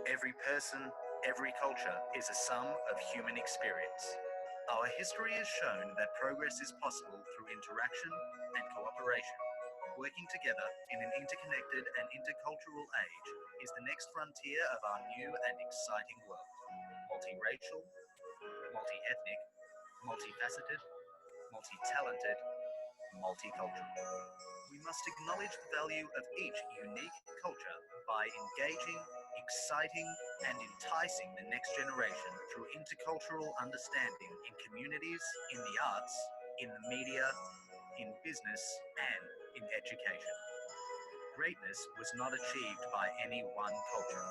Every person, every culture is a sum of human experience. Our history has shown that progress is possible through interaction and cooperation. Working together in an interconnected and intercultural age is the next frontier of our new and exciting world. Multiracial, multi-ethnic, multifaceted, multi-talented, multicultural. We must acknowledge the value of each unique culture by engaging, exciting, and enticing the next generation through intercultural understanding in communities, in the arts, in the media, in business, and in education. Greatness was not achieved by any one culture.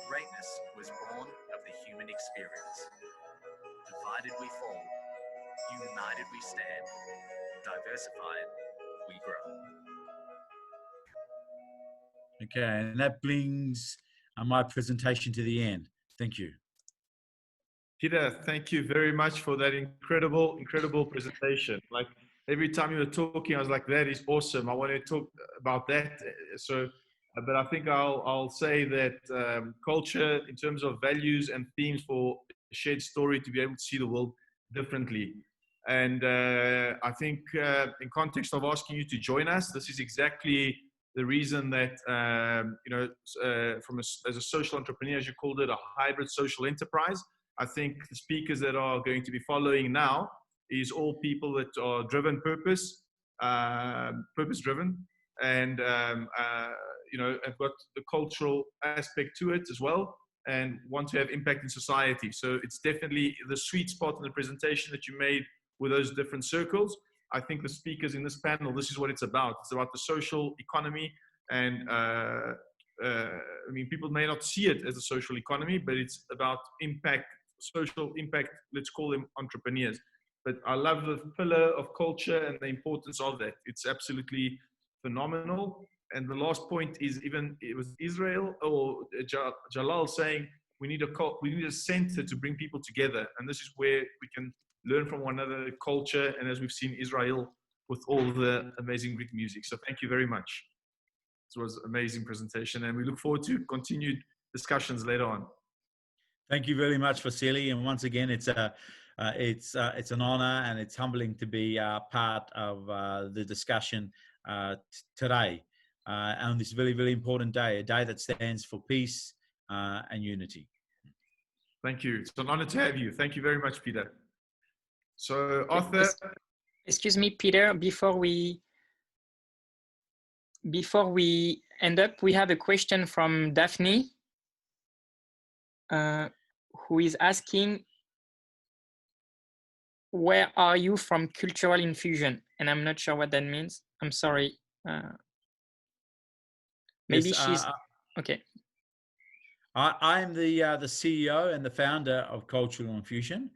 Greatness was born of the human experience. Divided we fall, united we stand, diversified we grow. Okay, and that brings my presentation to the end. Thank you. Peter, thank you very much for that incredible presentation. Like every time you were talking, I was like, that is awesome. I want to talk about that. So, but I think I'll say that culture in terms of values and themes for a shared story to be able to see the world differently. And I think in context of asking you to join us, this is exactly the reason that, as a social entrepreneur, as you called it, a hybrid social enterprise, I think the speakers that are going to be following now is all people that are driven purpose-driven, and have got the cultural aspect to it as well, and want to have impact in society. So it's definitely the sweet spot in the presentation that you made with those different circles. I think the speakers in this panel, this is what it's about. It's about the social economy, and people may not see it as a social economy, but it's about impact. Social impact, let's call them entrepreneurs. But I love the pillar of culture and the importance of that. It's absolutely phenomenal. And the last point is, it was Israel or Jalal saying we need a center to bring people together, and this is where we can learn from one another, culture, and as we've seen, Israel with all the amazing Greek music. So thank you very much. It was an amazing presentation, and we look forward to continued discussions later on. Thank you very much, Vasily. And once again, it's an honor and it's humbling to be part of the discussion today on this very, very important day, a day that stands for peace and unity. Thank you. It's an honor to have you. Thank you very much, Peter. So, Arthur. Excuse me, Peter, before we end up, we have a question from Daphne, who is asking, where are you from Cultural Infusion? And I'm not sure what that means. I'm sorry. Maybe Yes, she's okay. I'm the CEO and the founder of Cultural Infusion.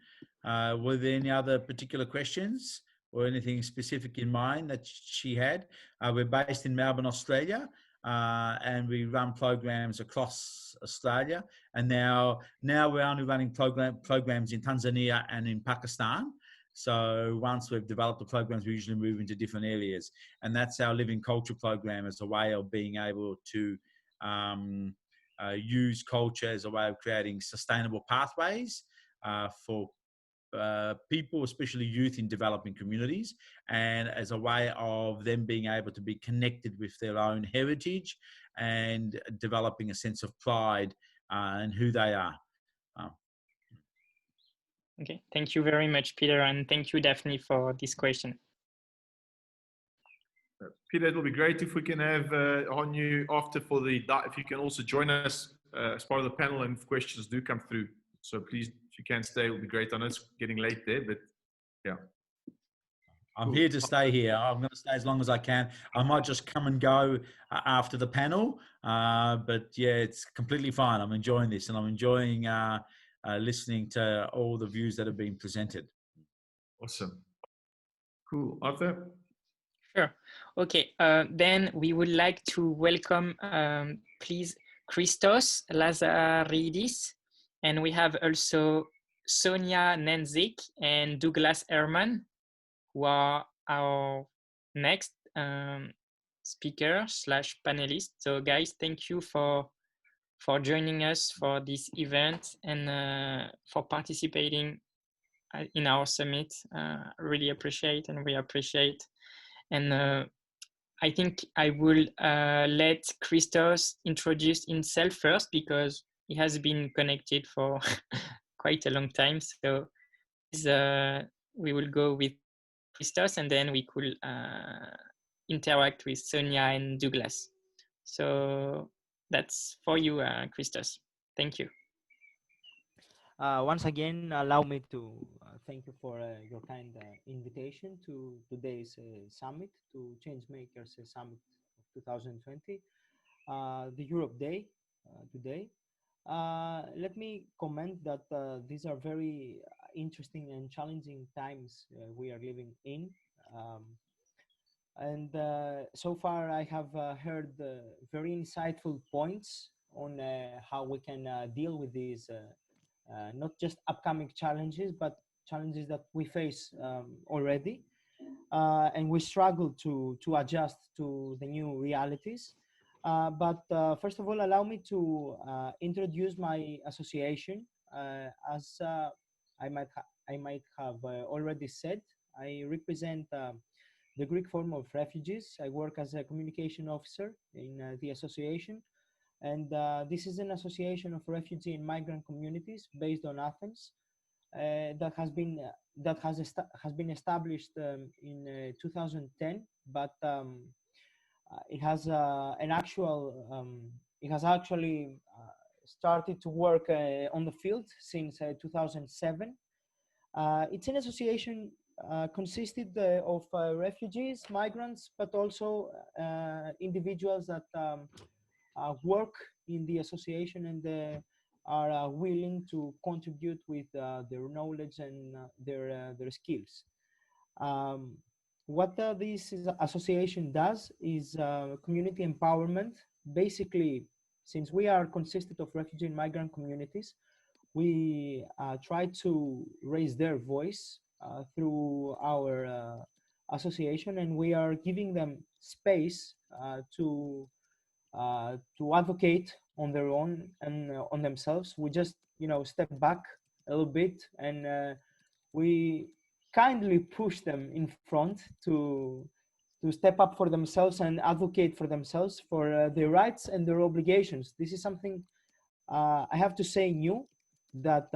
Were there any other particular questions or anything specific in mind that she had? We're based in Melbourne, Australia, and we run programs across Australia. And now we're only running programs in Tanzania and in Pakistan. So once we've developed the programs, we usually move into different areas. And that's our Living Culture program as a way of being able to use culture as a way of creating sustainable pathways for people, especially youth in developing communities, and as a way of them being able to be connected with their own heritage and developing a sense of pride in who they are. Okay, thank you very much, Peter, and thank you, Daphne, for this question. Peter, it will be great if we can have on you after for the, if you can also join us as part of the panel, and if questions do come through. So please, if you can stay, it will be great. I know it's getting late there, but yeah. I'm here to stay here. I'm going to stay as long as I can. I might just come and go after the panel, but yeah, it's completely fine. I'm enjoying this, and I'm enjoying listening to all the views that have been presented. Awesome. Cool. Arthur? Sure. Okay, then we would like to welcome, please, Christos Lazaridis, and we have also Sonia Nenzik and Douglas Herman, who are our next speaker / panelist. So guys, thank you for joining us for this event and for participating in our summit. Really appreciate, and we appreciate. And I think I will let Christos introduce himself first, because he has been connected for quite a long time. So we will go with Christos, and then we could interact with Sonia and Douglas. So that's for you, Christos. Thank you. Once again, allow me to thank you for your kind invitation to today's summit, to Changemakers Summit of 2020, the Europe Day today. Let me comment that these are very interesting and challenging times we are living in. And so far I have heard very insightful points on how we can deal with these not just upcoming challenges, but challenges that we face already. And we struggle to adjust to the new realities. But first of all, allow me to introduce my association. As I might have already said, I represent the Greek Forum of Refugees. I work as a communication officer in the association. And this is an association of refugee and migrant communities based on Athens that has been established in 2010, but it has actually started to work on the field since 2007. It's an association consisted of refugees, migrants, but also individuals that work in the association and are willing to contribute with their knowledge and their skills. What this association does is community empowerment. Basically, since we are consisted of refugee and migrant communities, we try to raise their voice through our association, and we are giving them space to advocate on their own and on themselves. We just, step back a little bit, and we kindly push them in front to step up for themselves and advocate for themselves, for their rights and their obligations. This is something I have to say new, that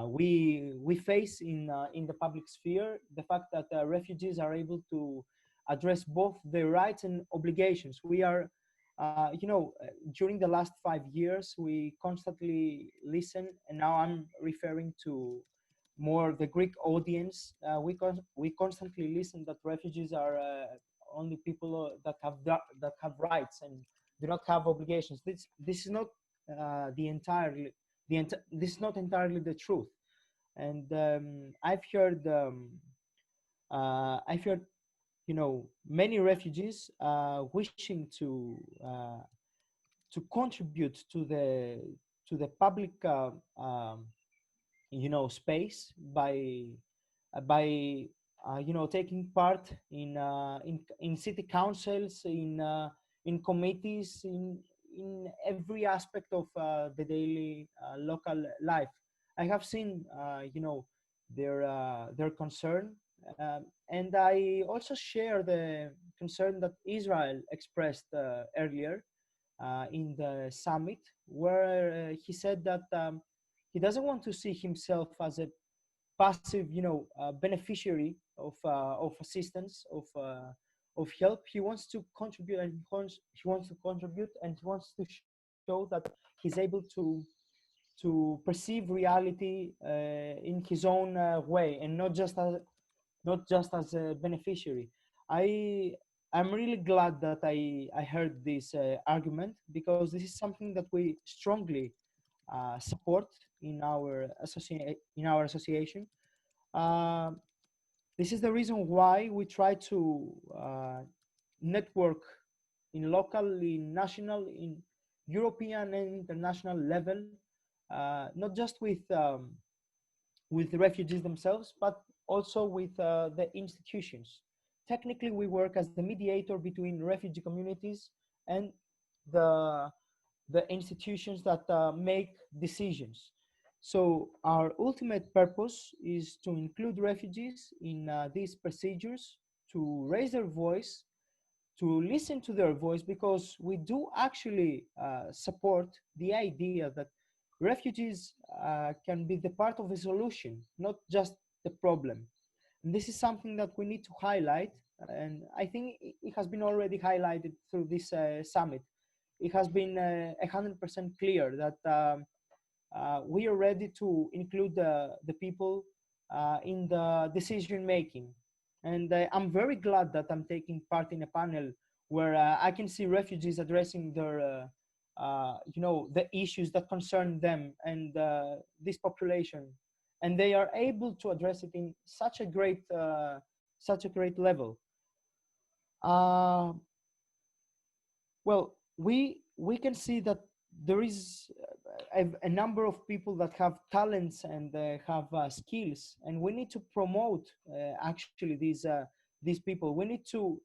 we face in the public sphere, the fact that refugees are able to address both their rights and obligations. We are, during the last 5 years, we constantly listen, and now I'm referring to more the Greek audience. We constantly listen that refugees are only people that have rights and do not have obligations. This is not this is not entirely the truth. And I've heard, many refugees wishing to contribute to the public space by taking part in city councils, in committees, in every aspect of the daily local life. I have seen their concern, and I also share the concern that Israel expressed earlier in the summit, where he said that he doesn't want to see himself as a passive, beneficiary of assistance, of help. He wants to contribute, and he wants to contribute, and he wants to show that he's able to perceive reality in his own way, and not just as a beneficiary. I'm really glad that I heard this argument, because this is something that we strongly support in our association. Uh, this is the reason why we try to network in local, in national, in European and international level, not just with the refugees themselves, but also with the institutions. Technically, we work as the mediator between refugee communities and the institutions that make decisions. So our ultimate purpose is to include refugees in these procedures, to raise their voice, to listen to their voice, because we do actually support the idea that refugees can be the part of the solution, not just the problem. And this is something that we need to highlight, and I think it has been already highlighted through this summit. It has been 100% clear that we are ready to include the people in the decision making. And I'm very glad that I'm taking part in a panel where I can see refugees addressing their, the issues that concern them and this population, and they are able to address it in such a great level. Well, we can see that there is a number of people that have talents and have skills, and we need to promote actually these people. We need to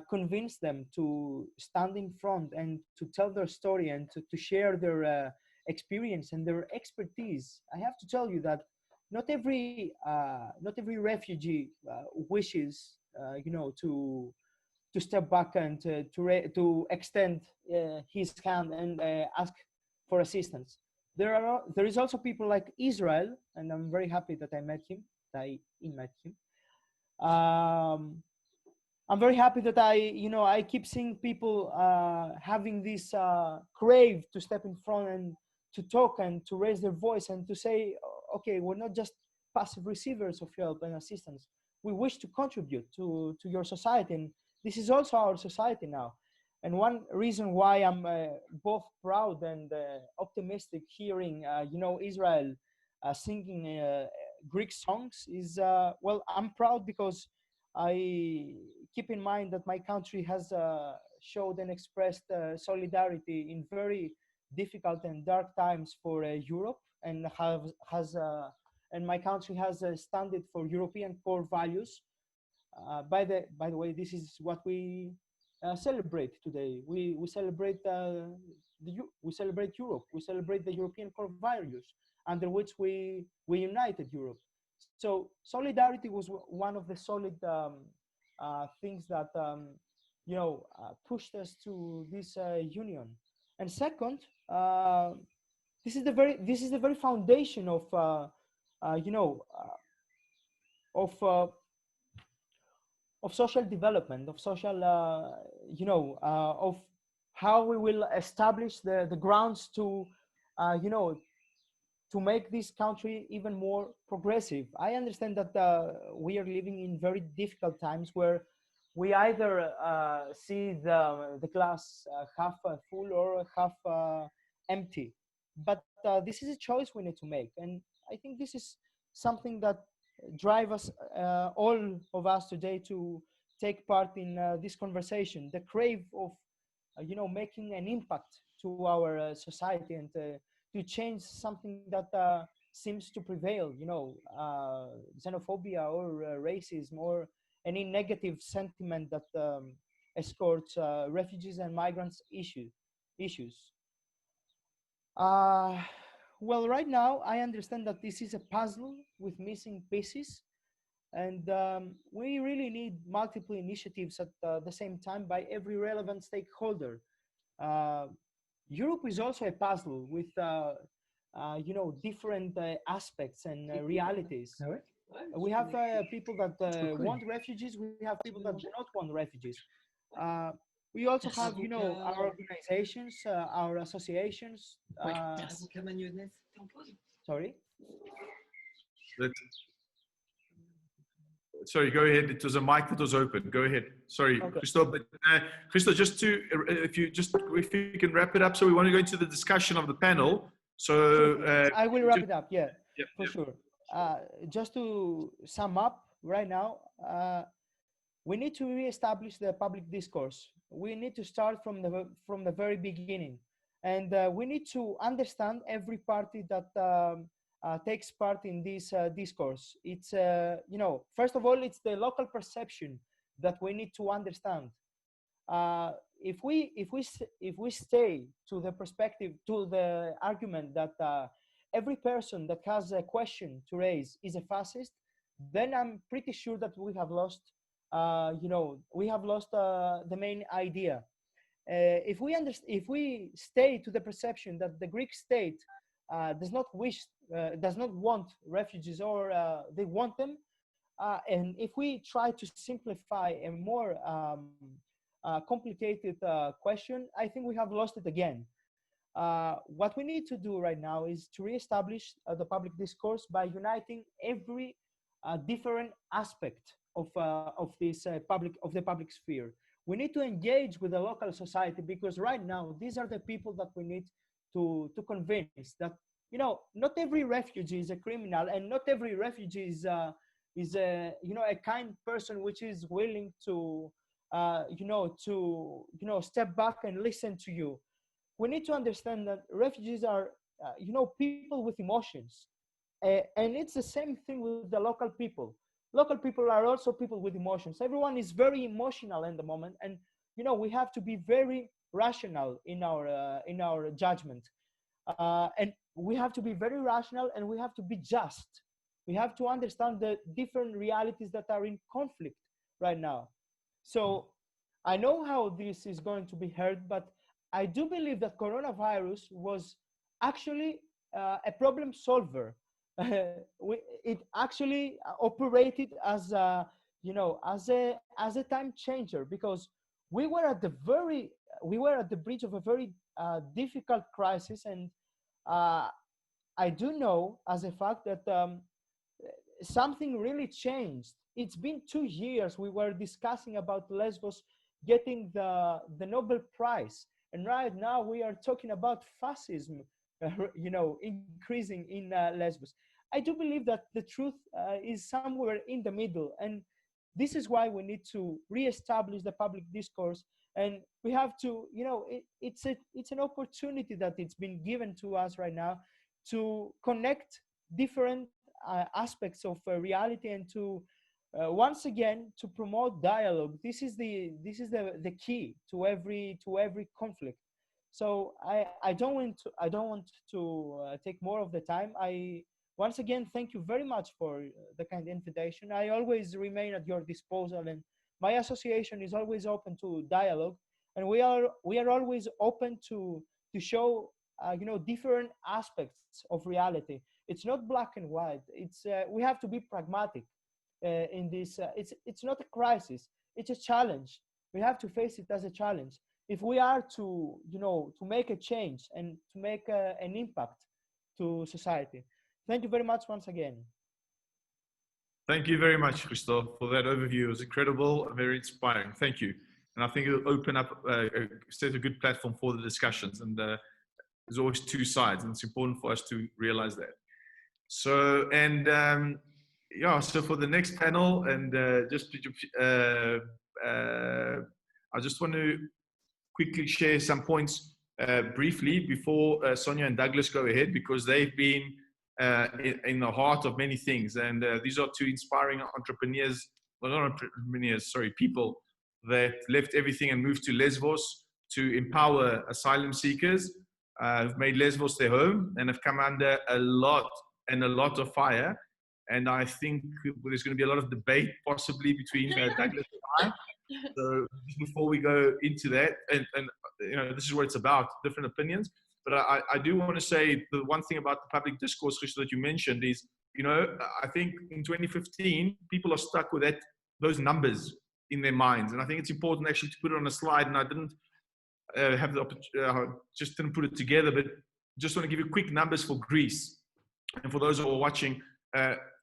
convince them to stand in front and to tell their story, and to share their experience and their expertise. I have to tell you that not every refugee wishes to step back and to extend his hand and ask for assistance. There is also people like Israel, and I'm very happy that I met him. Met him. I'm very happy that I keep seeing people having this crave to step in front and to talk and to raise their voice and to say, okay, we're not just passive receivers of help and assistance. We wish to contribute to your society, and this is also our society now. And one reason why I'm both proud and optimistic hearing, Israel singing Greek songs is, well, I'm proud because I keep in mind that my country has showed and expressed solidarity in very difficult and dark times for Europe, and has and my country has standed for European core values. By the way, this is what we celebrate today. We celebrate we celebrate Europe. We celebrate the European core values under which we united Europe. So solidarity was one of the solid things that pushed us to this union. And second, this is the very foundation of of uh, of social development, of social, of how we will establish the grounds to, to make this country even more progressive. I understand that we are living in very difficult times where we either see the glass half full or half empty. But this is a choice we need to make, and I think this is something that drive us, all of us today, to take part in this conversation. The crave of, making an impact to our society and to change something that seems to prevail. Xenophobia or racism or any negative sentiment that escorts refugees and migrants issues. Well, right now, I understand that this is a puzzle with missing pieces, and we really need multiple initiatives at the same time by every relevant stakeholder. Uh, Europe is also a puzzle with, different aspects and realities. We have people that want refugees. We have people that do not want refugees. Uh, we also have, our organizations, our associations. Sorry. That, sorry, go ahead. It was a mic that was open. Go ahead. Sorry, Okay. Christo. But Christo, just to, if you can wrap it up. So we want to go into the discussion of the panel. So I will wrap it up. Yeah, yep, for yep. sure. Just to sum up right now, we need to reestablish the public discourse. We need to start from the very beginning, and we need to understand every party that takes part in this discourse. It's first of all, it's the local perception that we need to understand. If we stay to the perspective, to the argument that every person that has a question to raise is a fascist, then I'm pretty sure that we have lost the main idea. If we stay to the perception that the Greek state does not want refugees, or they want them, and if we try to simplify a more complicated question, I think we have lost it again. What we need to do right now is to reestablish the public discourse by uniting every different aspect of the public sphere. We need to engage with the local society, because right now these are the people that we need to convince that, not every refugee is a criminal, and not every refugee is a kind person which is willing to step back and listen to you. We need to understand that refugees are people with emotions, and it's the same thing with the local people. Local people are also people with emotions. Everyone is very emotional in the moment, and we have to be very rational in our judgment, and we have to be very rational, and we have to be just. We have to understand the different realities that are in conflict right now. So I know how this is going to be heard, but I do believe that coronavirus was actually a problem solver. It actually operated as a, as a time changer, because we were at the bridge of a very difficult crisis, and I do know as a fact that something really changed. It's been 2 years we were discussing about Lesbos getting the Nobel Prize, and right now we are talking about fascism, increasing in Lesbos. I do believe that the truth is somewhere in the middle, and this is why we need to reestablish the public discourse, and we have to, it's an opportunity that it's been given to us right now to connect different aspects of reality, and to once again to promote dialogue. This is the key to every conflict. So I don't want to take more of the time. I once again thank you very much for the kind invitation. I always remain at your disposal, and my association is always open to dialogue, and we are always open to show different aspects of reality. It's not black and white. It's we have to be pragmatic in this. It's not a crisis. It's a challenge. We have to face it as a challenge if we are to to make a change and to make an impact to society. Thank you very much once again. Thank you very much, Christoph, for that overview. It was incredible and very inspiring. Thank you. And I think it'll open up, set a good platform for the discussions. And there's always two sides, and it's important for us to realize that. So, and yeah, so for the next panel, and I just want to quickly share some points briefly before Sonia and Douglas go ahead, because they've been in the heart of many things. And these are two inspiring entrepreneurs, well, not entrepreneurs, sorry, people that left everything and moved to Lesbos to empower asylum seekers, have made Lesbos their home, and have come under a lot of fire. And I think there's going to be a lot of debate possibly between Douglas and I. So just before we go into that, and this is what it's about, different opinions. But I do want to say the one thing about the public discourse, Christo, that you mentioned is, I think in 2015, people are stuck with those numbers in their minds. And I think it's important actually to put it on a slide. And I didn't have the opportunity, just didn't put it together, but just want to give you quick numbers for Greece. And for those who are watching,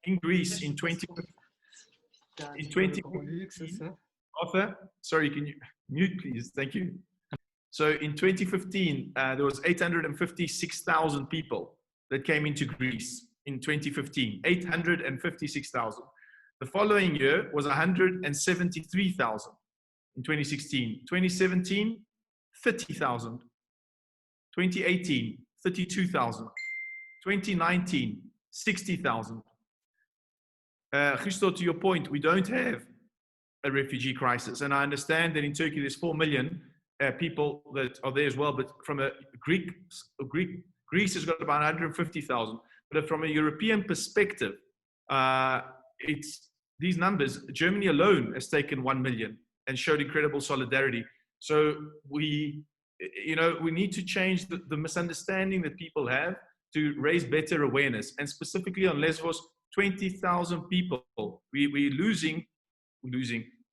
in Greece in 2015, Arthur, sorry, can you mute, please? Thank you. So in 2015, there was 856,000 people that came into Greece in 2015, 856,000. The following year was 173,000 in 2016. 2017, 30,000. 2018, 32,000. 2019, 60,000. Christo, to your point, we don't have a refugee crisis. And I understand that in Turkey, there's 4 million people that are there as well. But from Greece has got about 150,000. But from a European perspective, it's these numbers. Germany alone has taken 1 million and showed incredible solidarity. So we need to change the misunderstanding that people have to raise better awareness. And specifically on Lesbos, 20,000 people. We're losing.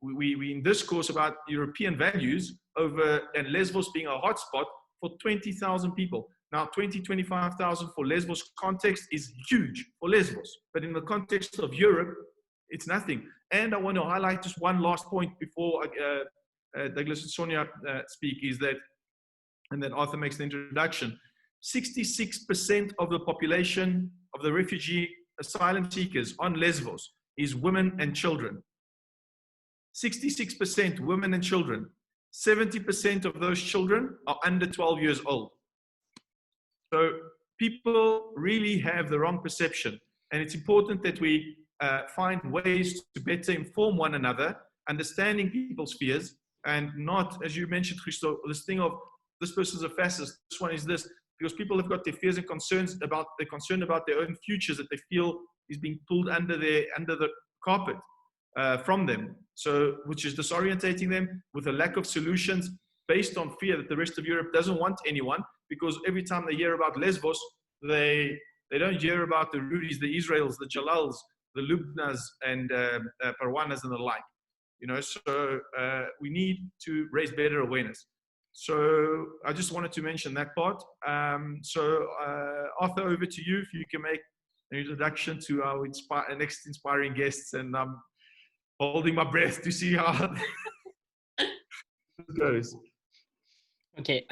We in discourse about European values over, and Lesbos being a hotspot for 20,000 people. Now, 25,000 for Lesbos context is huge for Lesbos, but in the context of Europe, it's nothing. And I want to highlight just one last point before Douglas and Sonia speak, is that, and then Arthur makes the introduction, 66% of the population of the refugee asylum seekers on Lesbos is women and children. 66% women and children. 70% of those children are under 12 years old. So people really have the wrong perception. And it's important that we find ways to better inform one another, understanding people's fears, and not, as you mentioned, Christo, this thing of this person's a fascist, this one is this, because people have got their fears and concerns about, they're concerned about their own futures that they feel is being pulled under the carpet from them. So, which is disorientating them with a lack of solutions based on fear that the rest of Europe doesn't want anyone, because every time they hear about Lesbos, they don't hear about the Rudis, the Israels, the Jalals, the Lubnas, and Parwanas and the like. So we need to raise better awareness. So I just wanted to mention that part. So Arthur, over to you if you can make an introduction to our next inspiring guests, and I'm holding my breath to see how it goes. Okay,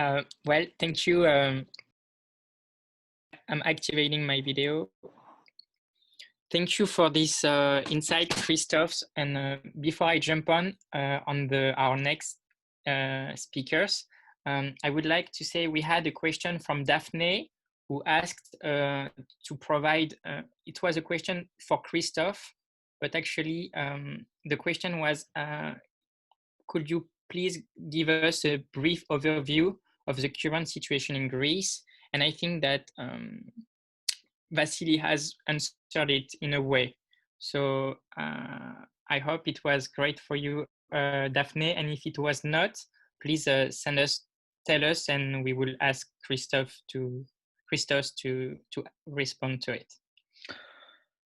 well, thank you. I'm activating my video. Thank you for this insight, Christoph. And before I jump on our next speakers, I would like to say we had a question from Daphne, who asked to provide, it was a question for Christophe, but actually the question was, could you please give us a brief overview of the current situation in Greece? And I think that Vasily has answered it in a way. So I hope it was great for you, Daphne. And if it was not, please tell us, and we will ask Christophe to respond to it.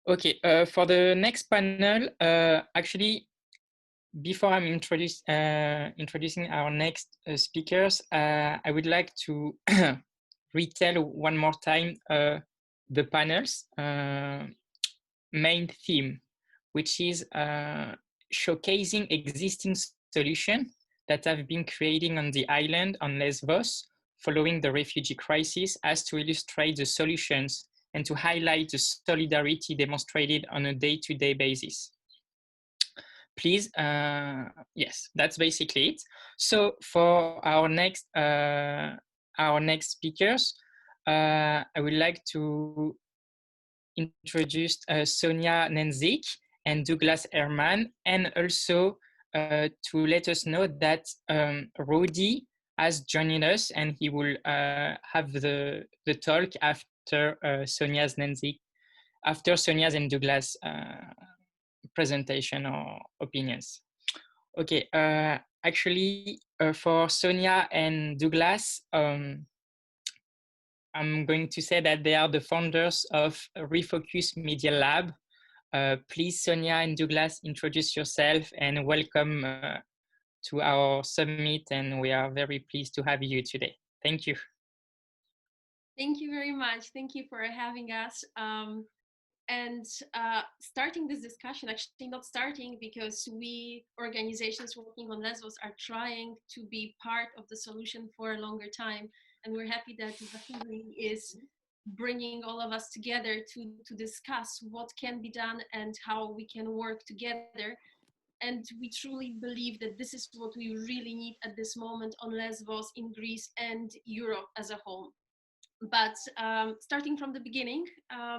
Okay, for the next panel, actually, before I'm introducing our next speakers, I would like to retell one more time the panel's main theme, which is showcasing existing solutions that have been created on the island on Lesbos following the refugee crisis, as to illustrate the solutions and to highlight the solidarity demonstrated on a day-to-day basis. Please, yes, that's basically it. So for our next speakers, I would like to introduce Sonia Nenzik and Douglas Herman, and also to let us know that Rodi has joined us, and he will have the talk after Sonia's and Douglas presentation or opinions. Okay, actually for Sonia and Douglas, I'm going to say that they are the founders of Refocus Media Lab. Please, Sonia and Douglas, introduce yourself and welcome to our summit, and we are very pleased to have you today. Thank you. Thank you very much. Thank you for having us. And starting this discussion, actually not starting, because we organizations working on Lesbos are trying to be part of the solution for a longer time. And we're happy that Vasily is bringing all of us together to discuss what can be done and how we can work together. And we truly believe that this is what we really need at this moment on Lesbos, in Greece, and Europe as a whole. But starting from the beginning,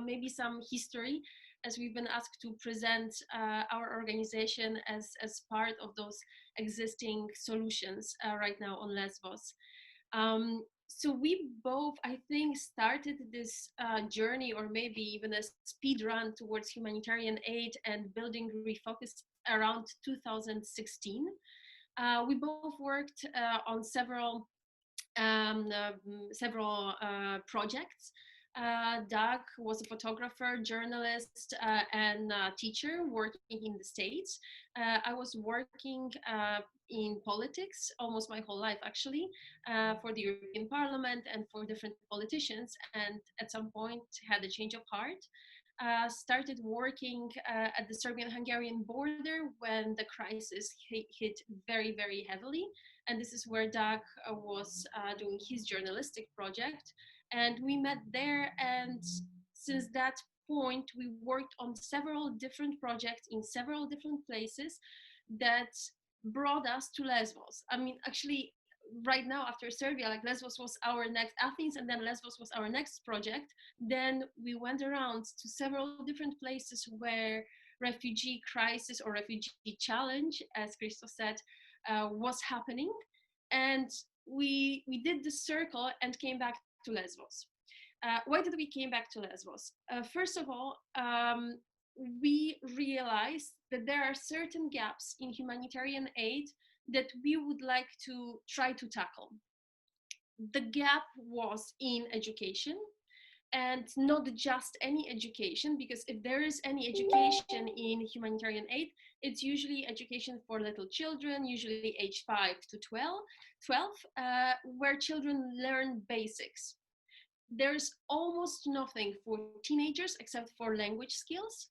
maybe some history, as we've been asked to present our organization as part of those existing solutions right now on Lesbos. So we both, I think, started this journey, or maybe even a speed run towards humanitarian aid and building Refocus around 2016. We both worked on several projects. Doug was a photographer, journalist, and teacher working in the States. I was working in politics almost my whole life, actually, for the European Parliament and for different politicians, and at some point had a change of heart. Started working at the Serbian-Hungarian border when the crisis hit very, very heavily. And this is where Doug was doing his journalistic project. And we met there. And since that point, we worked on several different projects in several different places that brought us to Lesbos. I mean, actually, right now after Serbia, like Lesbos was our next, Athens, and then Lesbos was our next project. Then we went around to several different places where refugee crisis or refugee challenge, as Christos said, was happening. And we did the circle and came back to Lesbos. Why did we came back to Lesbos? First of all, we realized that there are certain gaps in humanitarian aid that we would like to try to tackle. The gap was in education, and not just any education, because if there is any education in humanitarian aid, it's usually education for little children, usually age 5 to 12, where children learn basics. There's almost nothing for teenagers except for language skills.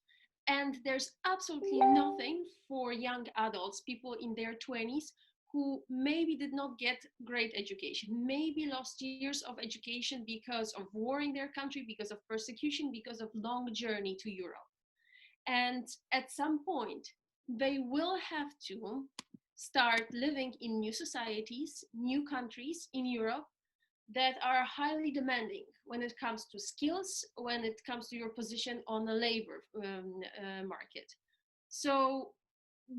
And there's absolutely nothing for young adults, people in their 20s, who maybe did not get great education, maybe lost years of education because of war in their country, because of persecution, because of long journey to Europe. And at some point, they will have to start living in new societies, new countries in Europe, that are highly demanding when it comes to skills, when it comes to your position on the labor market. So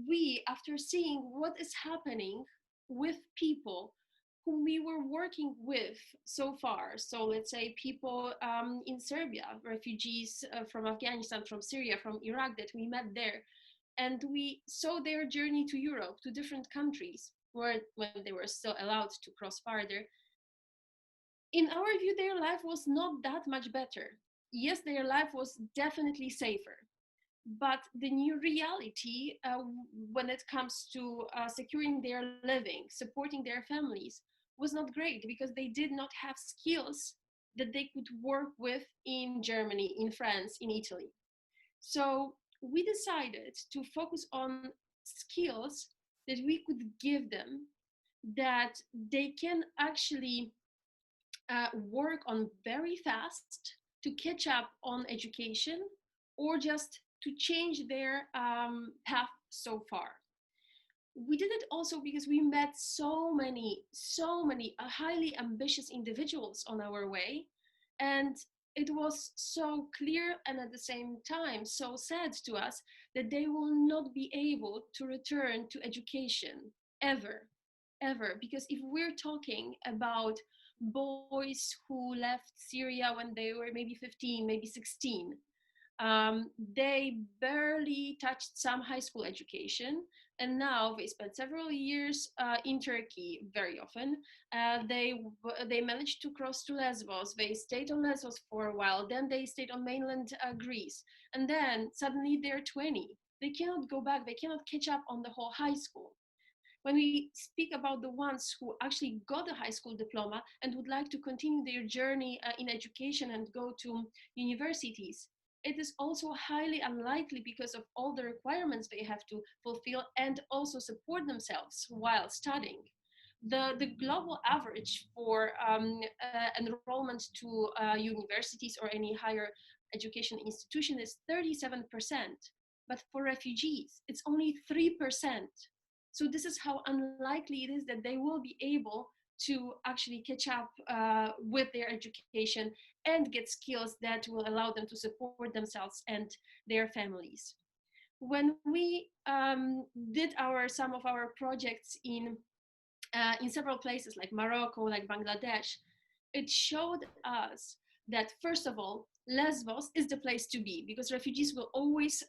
we, after seeing what is happening with people whom we were working with so far, so let's say people in Serbia, refugees from Afghanistan, from Syria, from Iraq that we met there, and we saw their journey to Europe, to different countries where when they were still allowed to cross farther. In our view, their life was not that much better. Yes, their life was definitely safer, but the new reality when it comes to securing their living, supporting their families, was not great because they did not have skills that they could work with in Germany, in France, in Italy. So we decided to focus on skills that we could give them, that they can actually work on very fast to catch up on education, or just to change their path so far. We did it also because we met so many highly ambitious individuals on our way, and it was so clear and at the same time so sad to us that they will not be able to return to education ever, because if we're talking about boys who left Syria when they were maybe 15, maybe 16, they barely touched some high school education, and now they spent several years in Turkey very often. They managed to cross to Lesbos. They stayed on Lesbos for a while, then they stayed on mainland Greece, and then suddenly they're 20. They cannot go back, they cannot catch up on the whole high school. When we speak about the ones who actually got a high school diploma and would like to continue their journey in education and go to universities, it is also highly unlikely because of all the requirements they have to fulfill and also support themselves while studying. The global average for enrollment to universities or any higher education institution is 37%, but for refugees, it's only 3%. So this is how unlikely it is that they will be able to actually catch up with their education and get skills that will allow them to support themselves and their families. When we did some of our projects in several places like Morocco, like Bangladesh, it showed us that first of all, Lesbos is the place to be because refugees will always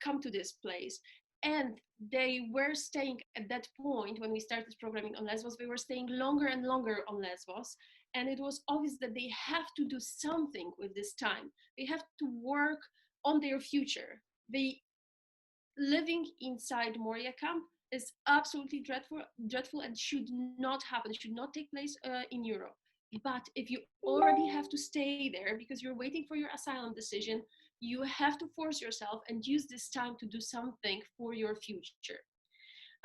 come to this place. And they were staying at that point when we started programming on Lesbos, they were staying longer and longer on Lesbos. And it was obvious that they have to do something with this time. They have to work on their future. Living inside Moria camp is absolutely dreadful and should not happen, should not take place in Europe. But if you already have to stay there because you're waiting for your asylum decision, you have to force yourself and use this time to do something for your future.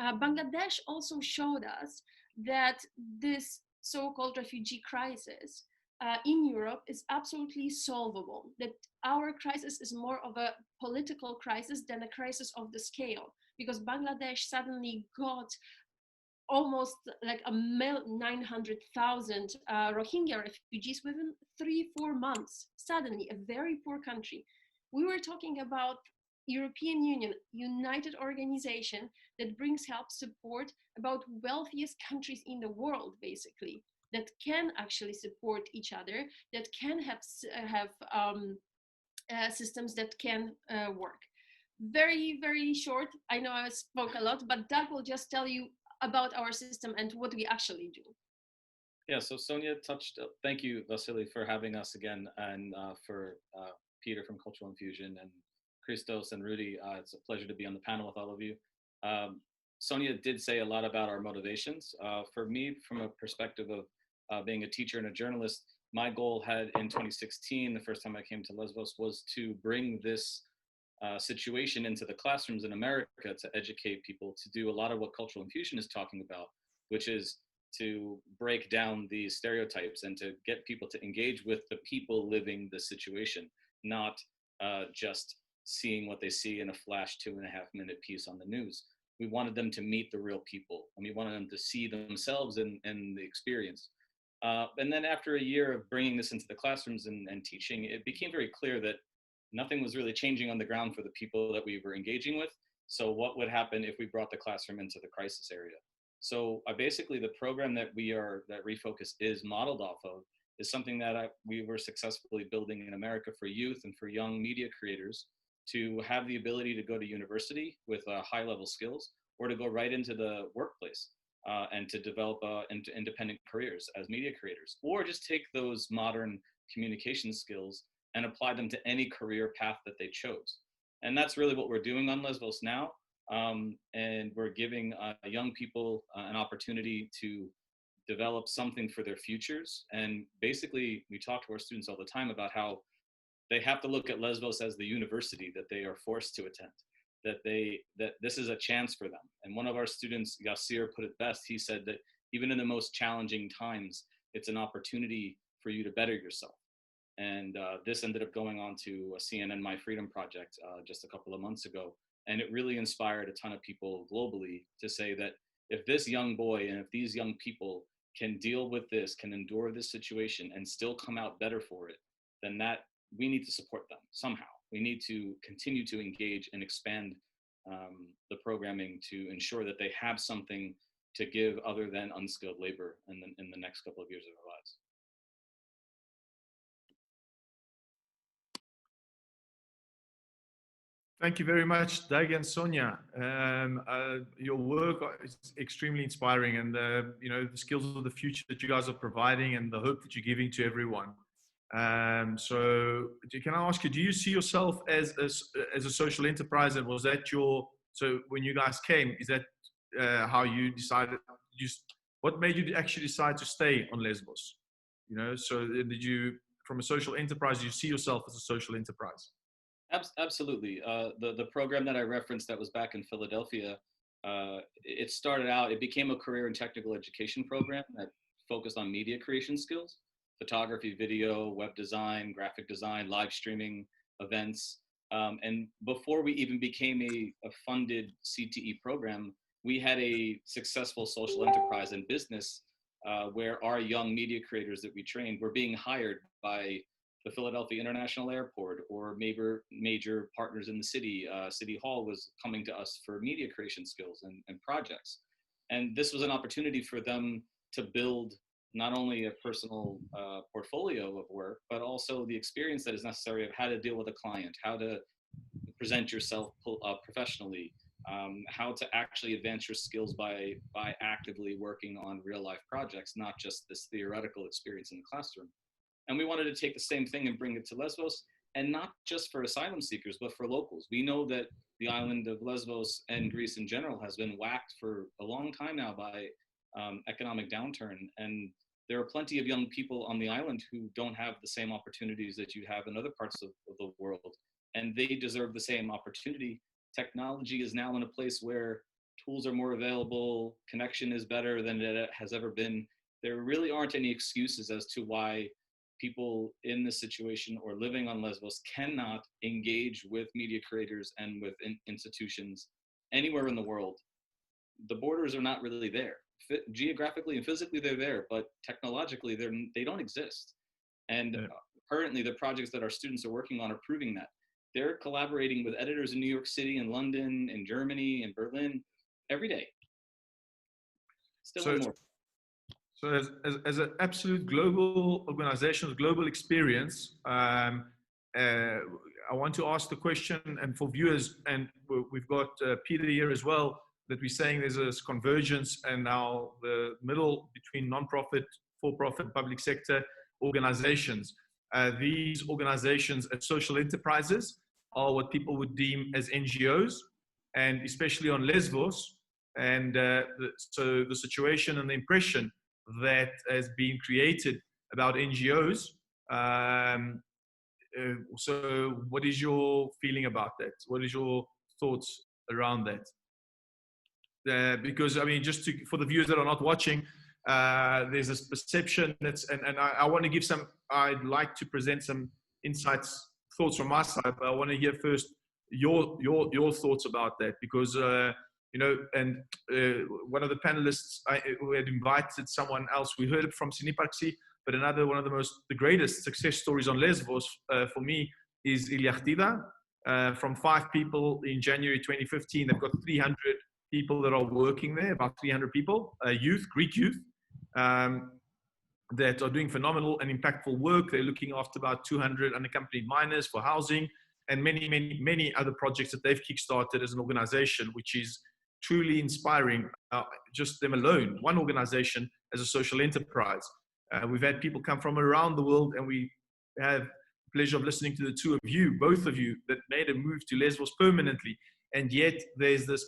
Bangladesh also showed us that this so-called refugee crisis in Europe is absolutely solvable, that our crisis is more of a political crisis than a crisis of the scale, because Bangladesh suddenly got almost like 900,000 Rohingya refugees within 3-4 months. Suddenly, a very poor country. We were talking about European Union, united organization that brings help, support about wealthiest countries in the world, basically, that can actually support each other, that can have systems that can work. Very, very short. I know I spoke a lot, but Doug will just tell you about our system and what we actually do. Yeah, so Sonia touched, thank you, Vasily, for having us again, and for Peter from Cultural Infusion, and Christos and Rudy. It's a pleasure to be on the panel with all of you. Sonia did say a lot about our motivations. For me, from a perspective of being a teacher and a journalist, my goal had in 2016, the first time I came to Lesbos, was to bring this situation into the classrooms in America to educate people, to do a lot of what Cultural Infusion is talking about, which is to break down these stereotypes and to get people to engage with the people living the situation, not just seeing what they see in a flash 2.5-minute piece on the news. We wanted them to meet the real people, and we wanted them to see themselves in the experience. And then after a year of bringing this into the classrooms and teaching, it became very clear that nothing was really changing on the ground for the people that we were engaging with. So what would happen if we brought the classroom into the crisis area? So basically the program that Refocus is modeled off of is something that we were successfully building in America for youth and for young media creators to have the ability to go to university with high level skills, or to go right into the workplace and to develop into independent careers as media creators, or just take those modern communication skills and apply them to any career path that they chose. And that's really what we're doing on Lesbos now. And we're giving young people an opportunity to develop something for their futures. And basically, we talk to our students all the time about how they have to look at Lesbos as the university that they are forced to attend, that this is a chance for them. And one of our students, Yasir, put it best. He said that even in the most challenging times, it's an opportunity for you to better yourself. And this ended up going on to a CNN My Freedom project just a couple of months ago. And it really inspired a ton of people globally to say that if this young boy and if these young people can deal with this, can endure this situation and still come out better for it, then that we need to support them somehow. We need to continue to engage and expand the programming to ensure that they have something to give other than unskilled labor in the next couple of years of their lives. Thank you very much, Doug and Sonia. Your work is extremely inspiring, and you know, the skills of the future that you guys are providing and the hope that you're giving to everyone. So can I ask you, do you see yourself as a social enterprise? And was that so when you guys came, is that how you decided, what made you actually decide to stay on Lesbos? You know, so did you, from a social enterprise, do you see yourself as a social enterprise? Absolutely. The program that I referenced that was back in Philadelphia, it started out, it became a career and technical education program that focused on media creation skills, photography, video, web design, graphic design, live streaming, events. And before we even became a funded CTE program, we had a successful social enterprise and business where our young media creators that we trained were being hired by the Philadelphia International Airport or major partners in the city. City Hall was coming to us for media creation skills and projects. And this was an opportunity for them to build not only a personal portfolio of work, but also the experience that is necessary of how to deal with a client, how to present yourself professionally, how to actually advance your skills by actively working on real life projects, not just this theoretical experience in the classroom. And we wanted to take the same thing and bring it to Lesbos, and not just for asylum seekers, but for locals. We know that the island of Lesbos and Greece in general has been whacked for a long time now by economic downturn. And there are plenty of young people on the island who don't have the same opportunities that you have in other parts of the world. And they deserve the same opportunity. Technology is now in a place where tools are more available, connection is better than it has ever been. There really aren't any excuses as to why people in this situation or living on Lesbos cannot engage with media creators and with institutions anywhere in the world. The borders are not really there. Geographically and physically they're there, but technologically they don't exist. And currently the projects that our students are working on are proving that. They're collaborating with editors in New York City and London and Germany and Berlin every day. Still more. So as an absolute global organization with global experience, I want to ask the question, and for viewers, and we've got Peter here as well, that we're saying there's a convergence and now the middle between non-profit, for-profit, public sector organizations. These organizations as social enterprises are what people would deem as NGOs, and especially on Lesbos. And so the situation and the impression that has been created about NGOs. So what is your feeling about that? What is your thoughts around that? Because I mean, just for the viewers that are not watching, there's this perception that's, and I want to give some, I'd like to present some insights, thoughts from my side, but I want to hear first your thoughts about that, because you know, and one of the panelists who had invited someone else, we heard it from Sinipaxi, but another one of the greatest success stories on Lesbos for me is Iliachtida. From 5 people in January 2015, they've got 300 people that are working there, about 300 people, youth, Greek youth, that are doing phenomenal and impactful work. They're looking after about 200 unaccompanied minors for housing and many, many, many other projects that they've kickstarted as an organization, which is truly inspiring. Just them alone, one organization as a social enterprise. We've had people come from around the world, and we have the pleasure of listening to the two of you, both of you, that made a move to Lesbos permanently. And yet there's this,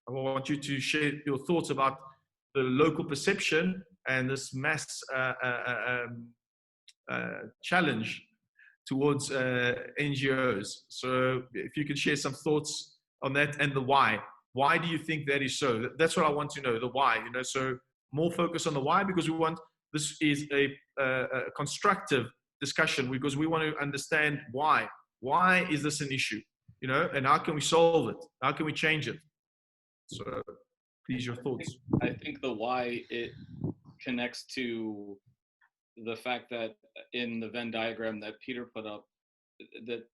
I want you to share your thoughts about the local perception and this mass challenge towards NGOs. So if you could share some thoughts on that and the why. Why do you think that is so? That's what I want to know, the why. You know, so more focus on the why, because we want, this is a constructive discussion, because we want to understand why. Why is this an issue? You know, and how can we solve it? How can we change it? So please, your thoughts. I think the why, it connects to the fact that in the Venn diagram that Peter put up, that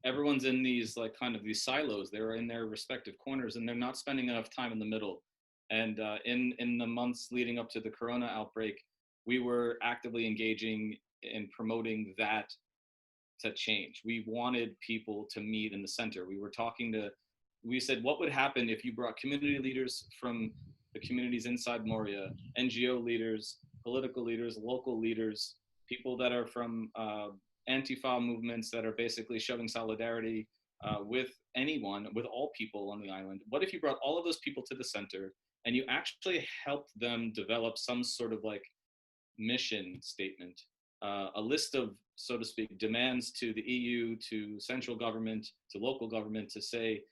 everyone's in these like kind of these silos. They're in their respective corners, and they're not spending enough time in the middle. And in the months leading up to the Corona outbreak, we were actively engaging in promoting that to change. We wanted people to meet in the center. We said, what would happen if you brought community leaders from the communities inside Moria, NGO leaders, political leaders, local leaders, people that are from Antifa movements that are basically showing solidarity with anyone, with all people on the island. What if you brought all of those people to the center and you actually helped them develop some sort of like mission statement, a list of, so to speak, demands to the EU, to central government, to local government, to say,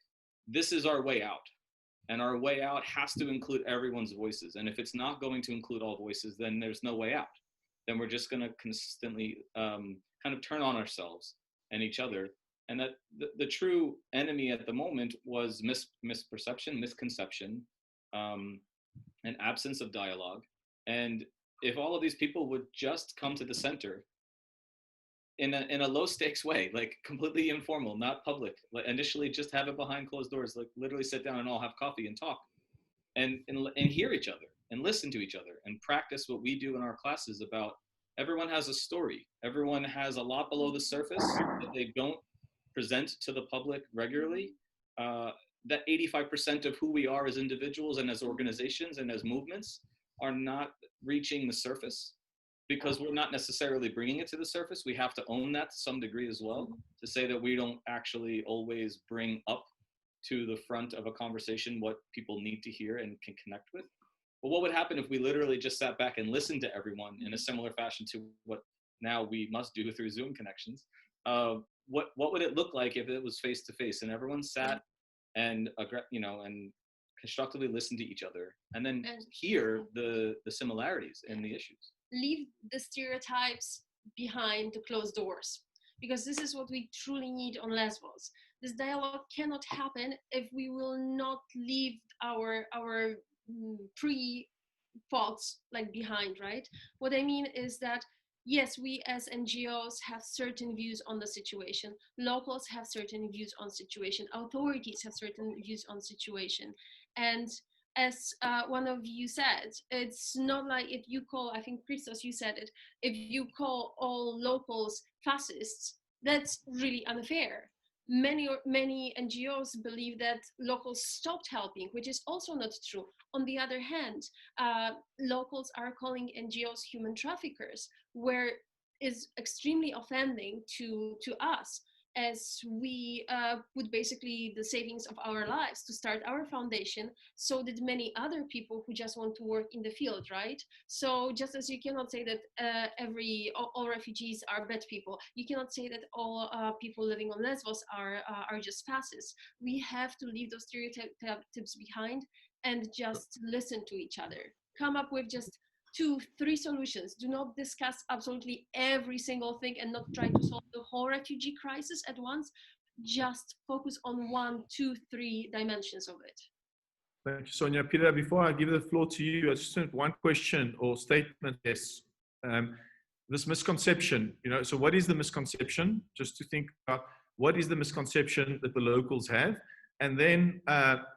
this is our way out. And our way out has to include everyone's voices. And if it's not going to include all voices, then there's no way out. Then we're just going to consistently kind of turn on ourselves and each other. And that the true enemy at the moment was misperception, misconception, an absence of dialogue. And if all of these people would just come to the center in a low stakes way, like completely informal, not public, like initially just have it behind closed doors, like literally sit down and all have coffee and talk and hear each other and listen to each other and practice what we do in our classes about everyone has a story. Everyone has a lot below the surface that they don't present to the public regularly. That 85% of who we are as individuals and as organizations and as movements are not reaching the surface, because we're not necessarily bringing it to the surface. We have to own that to some degree as well, to say that we don't actually always bring up to the front of a conversation what people need to hear and can connect with. But what would happen if we literally just sat back and listened to everyone in a similar fashion to what now we must do through Zoom connections? What would it look like if it was face to face and everyone sat and and constructively listened to each other and then hear the similarities in the issues? Leave the stereotypes behind the closed doors, because this is what we truly need on Lesbos. This dialogue cannot happen if we will not leave our pre-thoughts like behind, right? What I mean is that yes, we as NGOs have certain views on the situation. Locals have certain views on situation. Authorities have certain views on situation. And as one of you said, it's not like if you call, I think Christos, you said it, if you call all locals fascists, that's really unfair. Many NGOs believe that locals stopped helping, which is also not true. On the other hand, locals are calling NGOs human traffickers, where is extremely offending to us, as we put basically the savings of our lives to start our foundation, so did many other people who just want to work in the field, right? So just as you cannot say that all refugees are bad people, you cannot say that all people living on Lesbos are just fascists. We have to leave those stereotypes behind and just listen to each other. Come up with just 2-3 solutions. Do not discuss absolutely every single thing and not try to solve the whole refugee crisis at once. Just focus on 1, 2, 3 dimensions of it. Thank you, Sonia. Peter, before I give the floor to you, I just have one question or statement. Yes. This misconception, so what is the misconception? Just to think about what is the misconception that the locals have? And then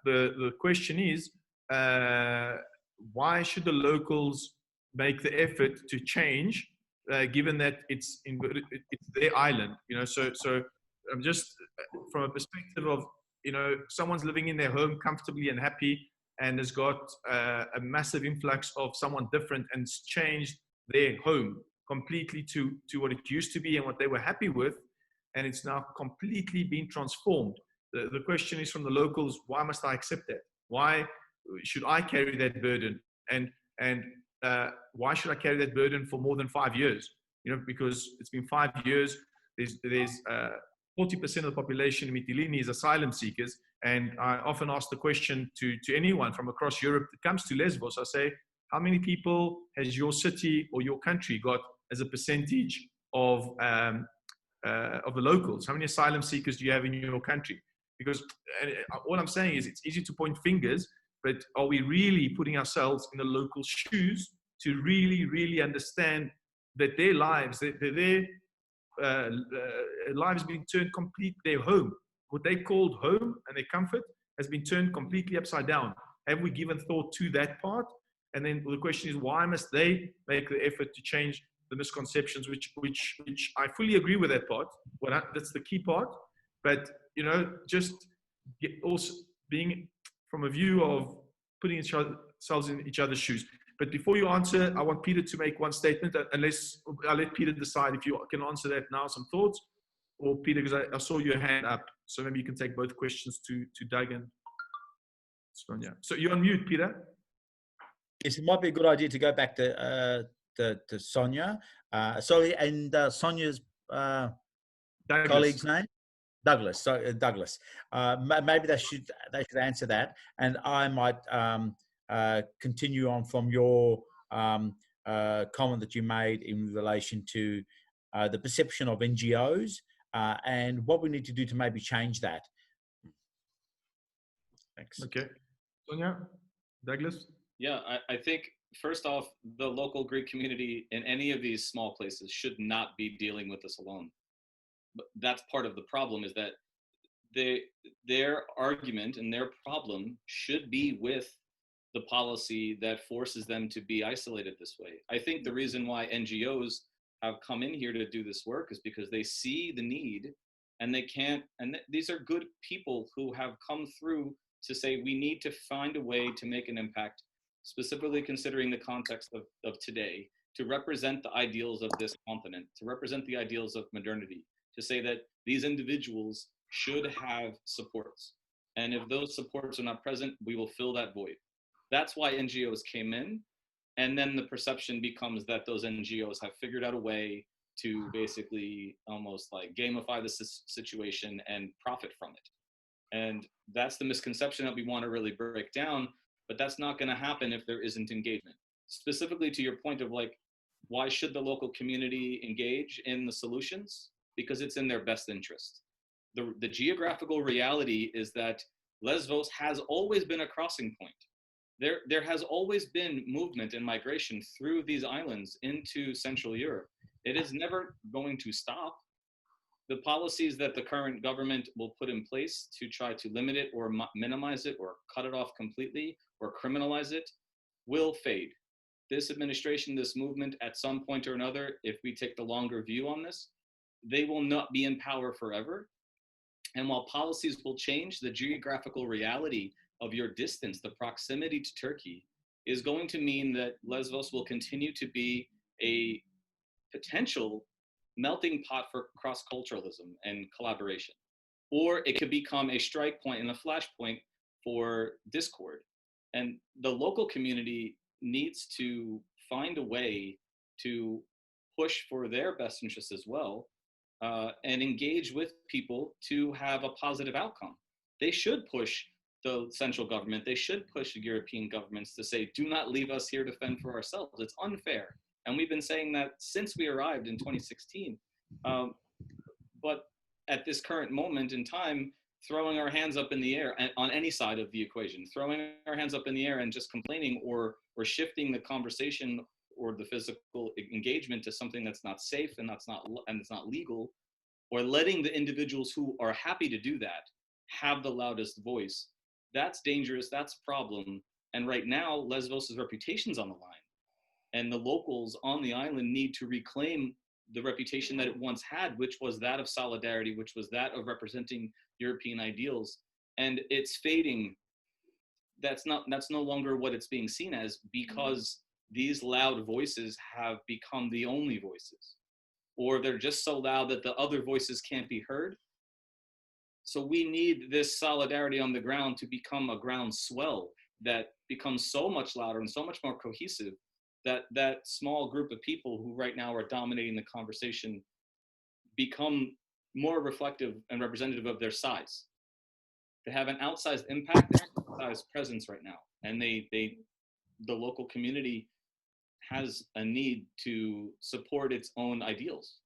the question is, why should the locals make the effort to change, given that it's their island? So I'm just from a perspective of, someone's living in their home comfortably and happy and has got a massive influx of someone different and it's changed their home completely to what it used to be and what they were happy with, and it's now completely been transformed. The question is from the locals, why must I accept that? Why should I carry that burden? And why should I carry that burden for more than 5 years? Because it's been 5 years. There's 40% of the population in Mytilene is asylum seekers, and I often ask the question to anyone from across Europe that comes to Lesbos. I say, how many people has your city or your country got as a percentage of the locals? How many asylum seekers do you have in your country? Because all I'm saying is it's easy to point fingers, but are we really putting ourselves in the local shoes to really, really understand that their lives, their lives being turned complete, their home, what they called home and their comfort has been turned completely upside down? Have we given thought to that part? And then the question is, why must they make the effort to change the misconceptions, which I fully agree with that part. That's the key part. But, just also being from a view of putting ourselves in each other's shoes. But before you answer, I want Peter to make one statement, unless I'll let Peter decide if you can answer that now, some thoughts. Or Peter, because I saw your hand up. So maybe you can take both questions to Doug and Sonia. So you're on mute, Peter. Yes, it might be a good idea to go back to Sonia. Sorry, and Sonia's colleague's name? Douglas. So Douglas. Maybe they should answer that, and I might continue on from your comment that you made in relation to the perception of NGOs and what we need to do to maybe change that. Thanks. Okay, Sonia, Douglas. Yeah, I think first off, the local Greek community in any of these small places should not be dealing with this alone. But that's part of the problem, is that their argument and their problem should be with the policy that forces them to be isolated this way. I think the reason why NGOs have come in here to do this work is because they see the need, and they can't, and these are good people who have come through to say we need to find a way to make an impact, specifically considering the context of today, to represent the ideals of this continent, to represent the ideals of modernity, to say that these individuals should have supports. And if those supports are not present, we will fill that void. That's why NGOs came in. And then the perception becomes that those NGOs have figured out a way to basically almost like gamify the situation and profit from it. And that's the misconception that we want to really break down, but that's not going to happen if there isn't engagement. Specifically to your point of like, why should the local community engage in the solutions? Because it's in their best interest. The geographical reality is that Lesbos has always been a crossing point. There has always been movement and migration through these islands into Central Europe. It is never going to stop. The policies that the current government will put in place to try to limit it or minimize it or cut it off completely or criminalize it will fade. This administration, this movement, at some point or another, if we take the longer view on this, they will not be in power forever. And while policies will change, the geographical reality of your distance, the proximity to Turkey, is going to mean that Lesbos will continue to be a potential melting pot for cross-culturalism and collaboration. Or it could become a strike point and a flashpoint for discord. And the local community needs to find a way to push for their best interests as well, and engage with people to have a positive outcome. They should push the central government, they should push the European governments to say, do not leave us here to fend for ourselves. It's unfair. And we've been saying that since we arrived in 2016. But at this current moment in time, throwing our hands up in the air on any side of the equation, throwing our hands up in the air and just complaining, or shifting the conversation or the physical engagement to something that's not safe and it's not legal, or letting the individuals who are happy to do that have the loudest voice, that's dangerous, that's a problem. And right now, Lesbos' reputation's on the line. And the locals on the island need to reclaim the reputation that it once had, which was that of solidarity, which was that of representing European ideals. And it's fading. That's no longer what it's being seen as, because these loud voices have become the only voices, or they're just so loud that the other voices can't be heard. So we need this solidarity on the ground to become a groundswell that becomes so much louder and so much more cohesive, that that small group of people who right now are dominating the conversation become more reflective and representative of their size. They have an outsized impact, outsized presence right now, and the local community has a need to support its own ideals.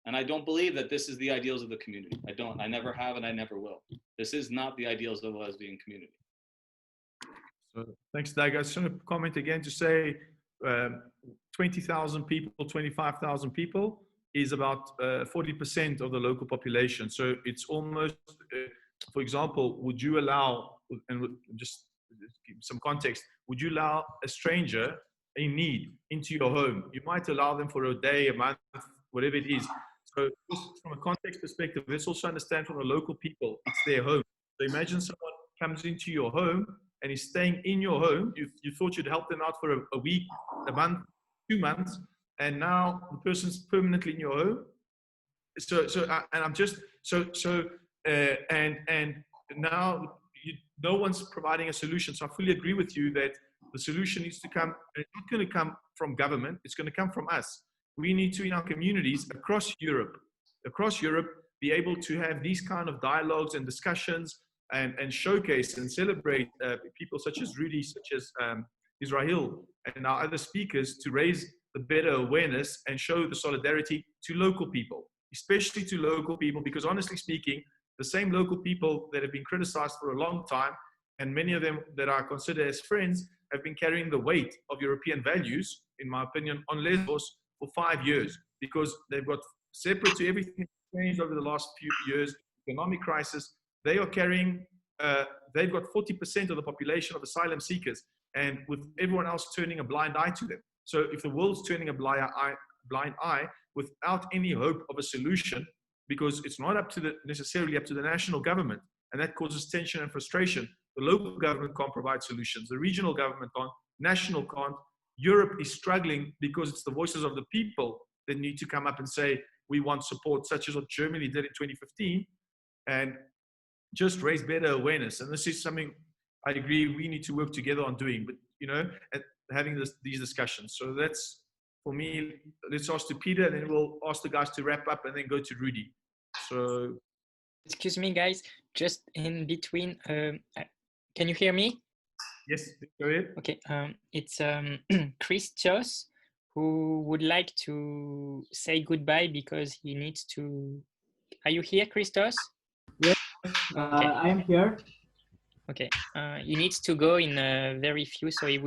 And I don't believe that this is the ideals of the community. I never have, and I never will. This is not the ideals of the lesbian community. So thanks, Doug. I just want to comment again to say 20,000 people, 25,000 people is about 40% of the local population. So it's almost, for example, would you allow, and just give some context, would you allow a stranger in need into your home? You might allow them for a day, a month, whatever it is. So just from a context perspective, let's also understand from the local people, it's their home. So imagine someone comes into your home and is staying in your home. You thought you'd help them out for a week, a month, 2 months, and now the person's permanently in your home. And now no one's providing a solution. So I fully agree with you that the solution needs to come. It's not going to come from government. It's going to come from us. We need to, in our communities across Europe, be able to have these kind of dialogues and discussions, and showcase and celebrate people such as Rudy, such as Israel, and our other speakers, to raise the better awareness and show the solidarity to local people, especially to local people, because honestly speaking, the same local people that have been criticized for a long time, and many of them that are considered as friends, have been carrying the weight of European values, in my opinion, on Lesbos for 5 years, because they've got separate to everything that's changed over the last few years, economic crisis. They are carrying, they've got 40% of the population of asylum seekers, and with everyone else turning a blind eye to them. So if the world's turning a blind eye without any hope of a solution, because it's not necessarily up to the national government, and that causes tension and frustration. The local government can't provide solutions. The regional government can't, national can't. Europe is struggling because it's the voices of the people that need to come up and say, we want support, such as what Germany did in 2015, and just raise better awareness. And this is something I agree we need to work together on doing, but having these discussions. So that's, for me, let's ask to Peter, and then we'll ask the guys to wrap up and then go to Rudy. So. Excuse me, guys, just in between, can you hear me? Yes, go ahead. Okay, it's Christos, who would like to say goodbye because he needs to. Are you here, Christos? Yes, okay. I am here. Okay, he needs to go in very few, so he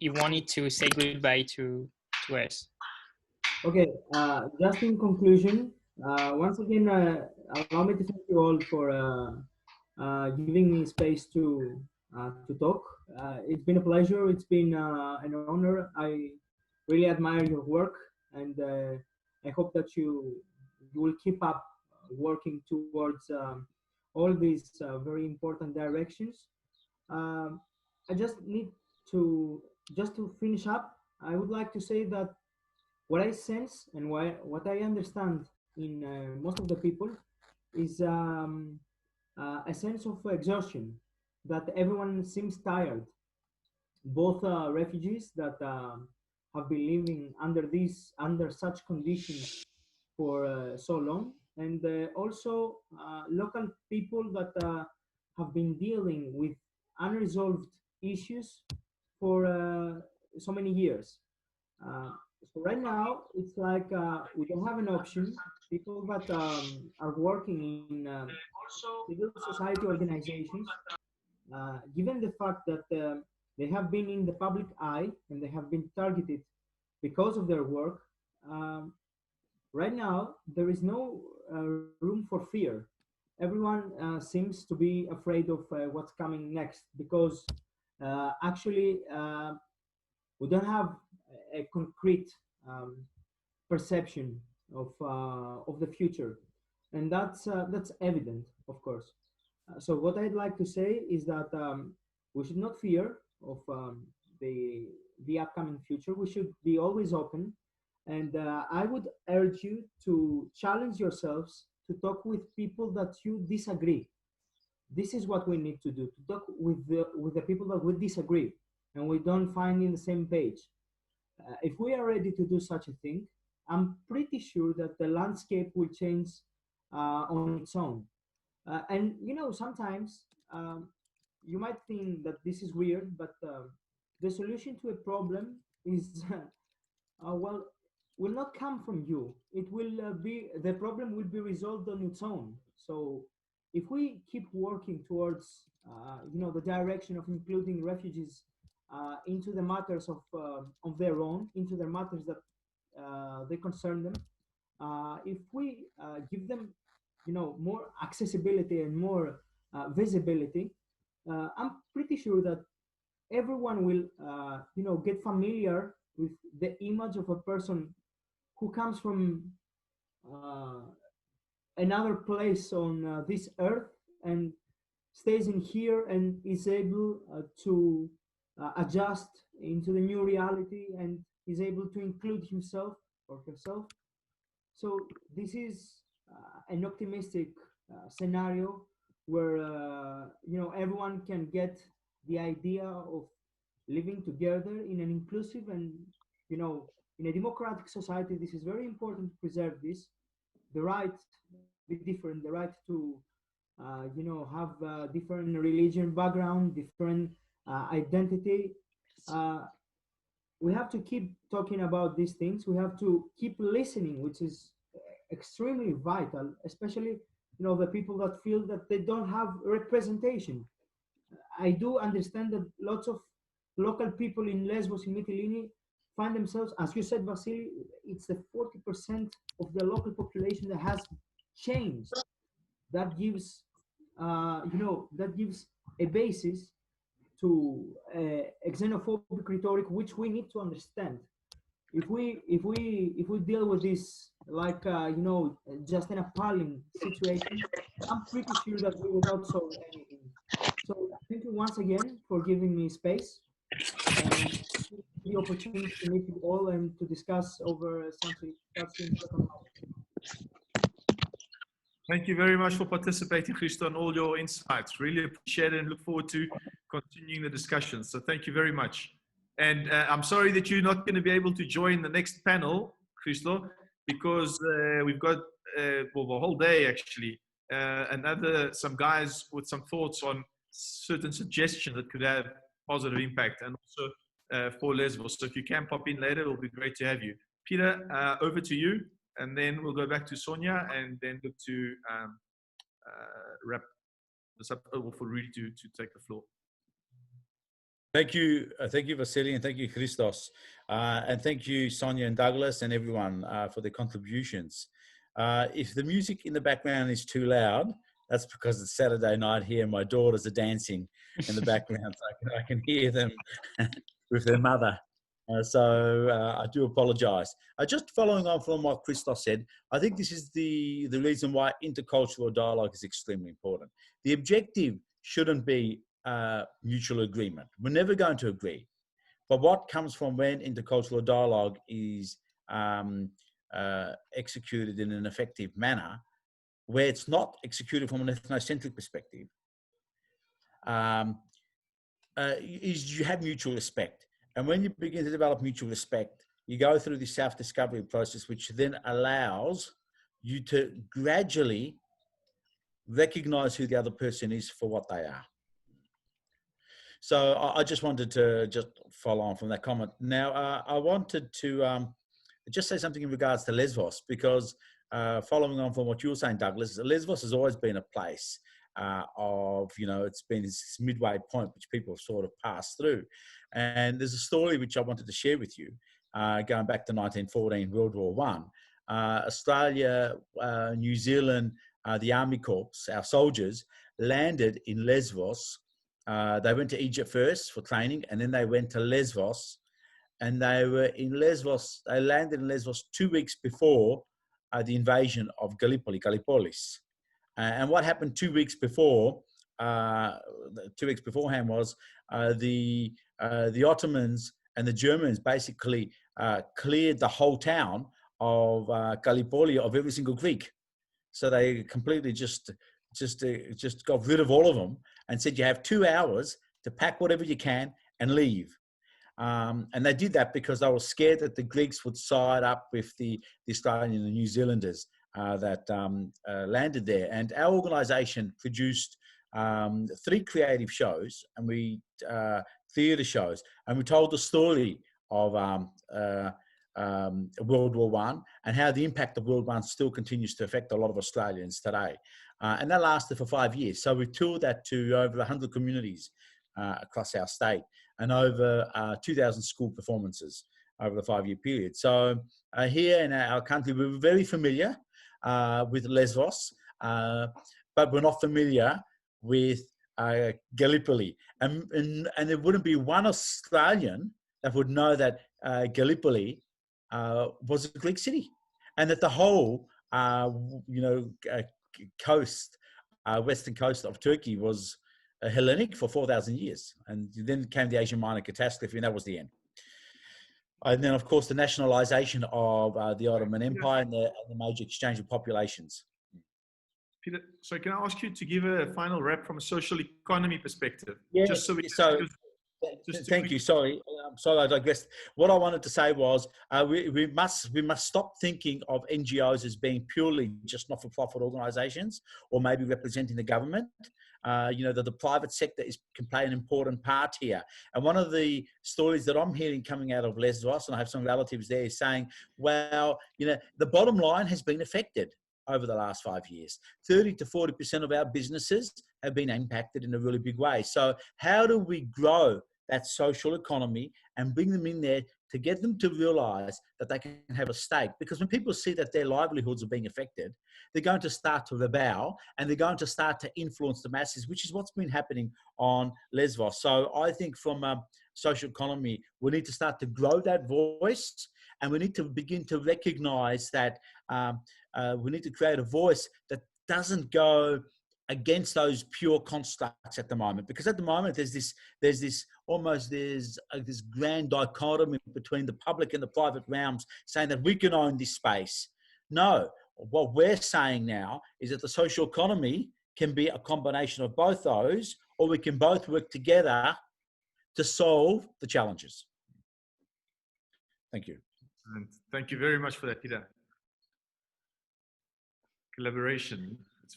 wanted to say goodbye to us. Okay, just in conclusion, once again, allow me to thank you all for giving me space to talk. It's been a pleasure. It's been an honor. I really admire your work, and I hope that you will keep up working towards all these very important directions. I just need to finish up. I would like to say that what I sense and what I understand in most of the people is a sense of exhaustion, that everyone seems tired, both refugees that have been living under such conditions for so long, and also local people that have been dealing with unresolved issues for so many years. Uh, so right now, it's like we don't have an option. People that are working in civil society organizations, given the fact that they have been in the public eye and they have been targeted because of their work, um, right now there is no room for fear. Everyone seems to be afraid of what's coming next because actually we don't have a concrete perception of the future, and that's evident, of course. So what I'd like to say is that we should not fear of the upcoming future. We should be always open, and I would urge you to challenge yourselves to talk with people that you disagree. This is what we need to do: to talk with the people that we disagree and we don't find in the same page. If we are ready to do such a thing, I'm pretty sure that the landscape will change on its own. And you know, sometimes you might think that this is weird, but the solution to a problem is, well, will not come from you. It will be the problem will be resolved on its own. So if we keep working towards, you know, the direction of including refugees into the matters of their own, into the matters that they concern them, if we give them, you know, more accessibility and more visibility, I'm pretty sure that everyone will, you know, get familiar with the image of a person who comes from uh, another place on this earth and stays in here and is able to adjust into the new reality and is able to include himself or herself. So this is an optimistic scenario where you know, everyone can get the idea of living together in an inclusive and, you know, in a democratic society. This is very important to preserve this, the right to be different, the right to you know, have different religion background, different identity. Uh, we have to keep talking about these things. We have to keep listening, which is extremely vital, especially, you know, the people that feel that they don't have representation. I do understand that lots of local people in Lesbos, in Mytilene, find themselves, as you said, Vasily, it's the 40% of the local population that has changed. That gives, you know, that gives a basis to a xenophobic rhetoric, which we need to understand. If we deal with this like you know, just an appalling situation, I'm pretty sure that we will not solve anything. So thank you once again for giving me space and the opportunity to meet you all and to discuss over something that seems like a Thank you very much for participating, Christo, and all your insights. Really appreciate it and look forward to continuing the discussion. So thank you very much. And I'm sorry that you're not going to be able to join the next panel, Christo, because we've got, well, the whole day actually, some guys with some thoughts on certain suggestions that could have positive impact, and also for Lesbos. So if you can pop in later, it'll be great to have you. Peter, over to you. And then we'll go back to Sonia and then look to wrap this up for Rudy to take the floor. Thank you, Vasily, and thank you, Christos. And thank you, Sonia and Douglas and everyone for their contributions. If the music in the background is too loud, that's because it's Saturday night here and my daughters are dancing in the background. So I can hear them with their mother. So I do apologize. Just following on from what Christos said, I think this is the reason why intercultural dialogue is extremely important. The objective shouldn't be mutual agreement. We're never going to agree. But what comes from when intercultural dialogue is executed in an effective manner, where it's not executed from an ethnocentric perspective, is you have mutual respect. And when you begin to develop mutual respect, you go through the self-discovery process, which then allows you to gradually recognize who the other person is for what they are. So I just wanted to just follow on from that comment. Now, I wanted to just say something in regards to Lesbos, because following on from what you were saying, Douglas, Lesbos has always been a place of, it's been this midway point which people have sort of passed through. And there's a story which I wanted to share with you, going back to 1914, World War One. Australia, New Zealand, the Army Corps, our soldiers, landed in Lesbos. They went to Egypt first for training, and then they went to Lesbos, and they were in Lesbos. They landed in Lesbos 2 weeks before the invasion of Gallipolis. And what happened 2 weeks before? 2 weeks beforehand was the Ottomans and the Germans basically cleared the whole town of Gallipoli of every single Greek. So they completely just got rid of all of them and said, you have 2 hours to pack whatever you can and leave. And they did that because they were scared that the Greeks would side up with the Australian and the New Zealanders that landed there. And our organisation produced 3 creative shows, and theatre shows, and we told the story of World War One and how the impact of World War One still continues to affect a lot of Australians today. And that lasted for 5 years. So we toured that to over 100 communities across our state, and over 2,000 school performances over the 5-year period. So here in our country, we're very familiar with Lesbos, but we're not familiar with Gallipoli. And there wouldn't be one Australian that would know that Gallipoli was a Greek city, and that the whole, coast, western coast of Turkey was Hellenic for 4,000 years. And then came the Asian Minor catastrophe, and that was the end. And then, of course, the nationalisation of the Ottoman Empire and the major exchange of populations. Peter, so can I ask you to give a final wrap from a social economy perspective? Yeah, just so we thank you. Sorry, I digressed. What I wanted to say was we must stop thinking of NGOs as being purely just not-for-profit organisations, or maybe representing the government. That the private sector can play an important part here. And one of the stories that I'm hearing coming out of Lesbos, and I have some relatives there, is saying, well, the bottom line has been affected over the last 5 years. 30 to 40% of our businesses have been impacted in a really big way. So how do we grow that social economy and bring them in there to get them to realize that they can have a stake? Because when people see that their livelihoods are being affected, they're going to start to rebel, and they're going to start to influence the masses, which is what's been happening on Lesbos. So I think from a social economy, we need to start to grow that voice, and we need to begin to recognize that we need to create a voice that doesn't go against those pure constructs at the moment. Because at the moment there's this grand dichotomy between the public and the private realms, saying that we can own this space. No, what we're saying now is that the social economy can be a combination of both those, or we can both work together to solve the challenges. Thank you. And thank you very much for that, Peter. Collaboration, it's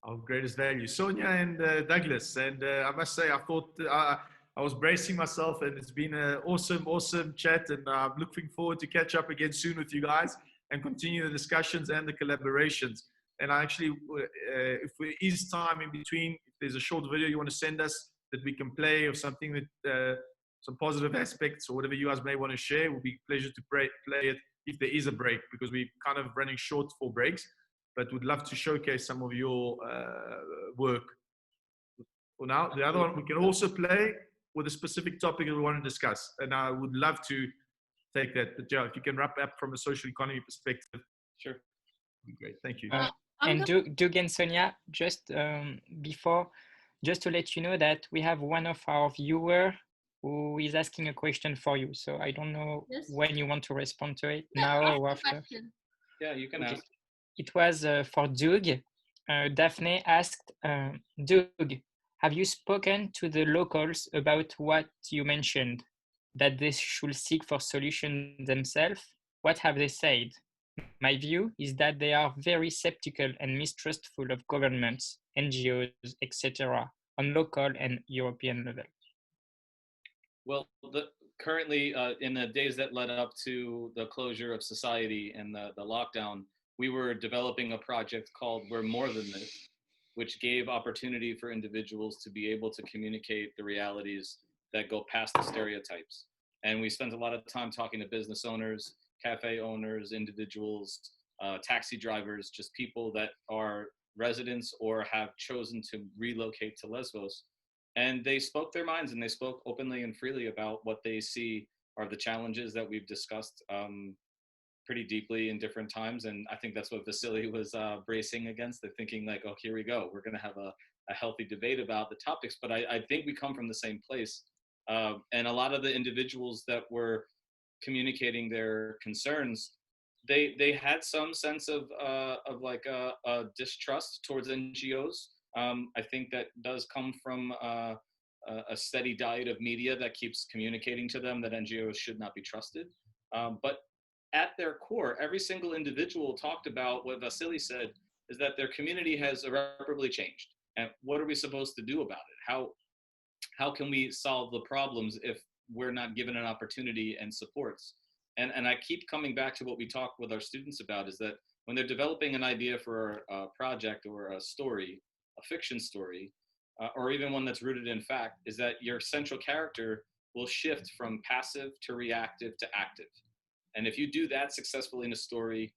our greatest value. Sonia and Douglas, and I must say, I thought I was bracing myself, and it's been an awesome chat, and I'm looking forward to catch up again soon with you guys and continue the discussions and the collaborations. And I actually, if there is time in between, if there's a short video you want to send us that we can play, or something that some positive aspects or whatever you guys may want to share, it will be a pleasure to play it if there is a break, because we're kind of running short for breaks, but would love to showcase some of your work. For now, the other one we can also play with a specific topic that we want to discuss, and I would love to take that. But yeah, if you can wrap up from a social economy perspective, sure, that'd be great. Thank you. And Doug and Sonia, just before, just to let you know that we have one of our viewers who is asking a question for you. So I don't know when you want to respond to it, now or after. Yeah, you can ask. It was for Doug. Daphne asked, Doug, have you spoken to the locals about what you mentioned, that they should seek for solutions themselves? What have they said? My view is that they are very skeptical and mistrustful of governments, NGOs, etc. on local and European level. Well, currently, in the days that led up to the closure of society and the lockdown, we were developing a project called We're More Than This, which gave opportunity for individuals to be able to communicate the realities that go past the stereotypes. And we spent a lot of time talking to business owners, cafe owners, individuals, taxi drivers, just people that are residents or have chosen to relocate to Lesbos. And they spoke their minds and they spoke openly and freely about what they see are the challenges that we've discussed pretty deeply in different times. And I think that's what Vasily was bracing against. They're thinking like, oh, here we go. We're going to have a healthy debate about the topics. But I think we come from the same place. And a lot of the individuals that were communicating their concerns, they had some sense of like a distrust towards NGOs. I think that does come from a steady diet of media that keeps communicating to them that NGOs should not be trusted. But at their core, every single individual talked about what Vasily said, is that their community has irreparably changed. And what are we supposed to do about it? How can we solve the problems if we're not given an opportunity and supports? And I keep coming back to what we talk with our students about, is that when they're developing an idea for a project or a story, a fiction story, or even one that's rooted in fact, is that your central character will shift from passive to reactive to active. And if you do that successfully in a story,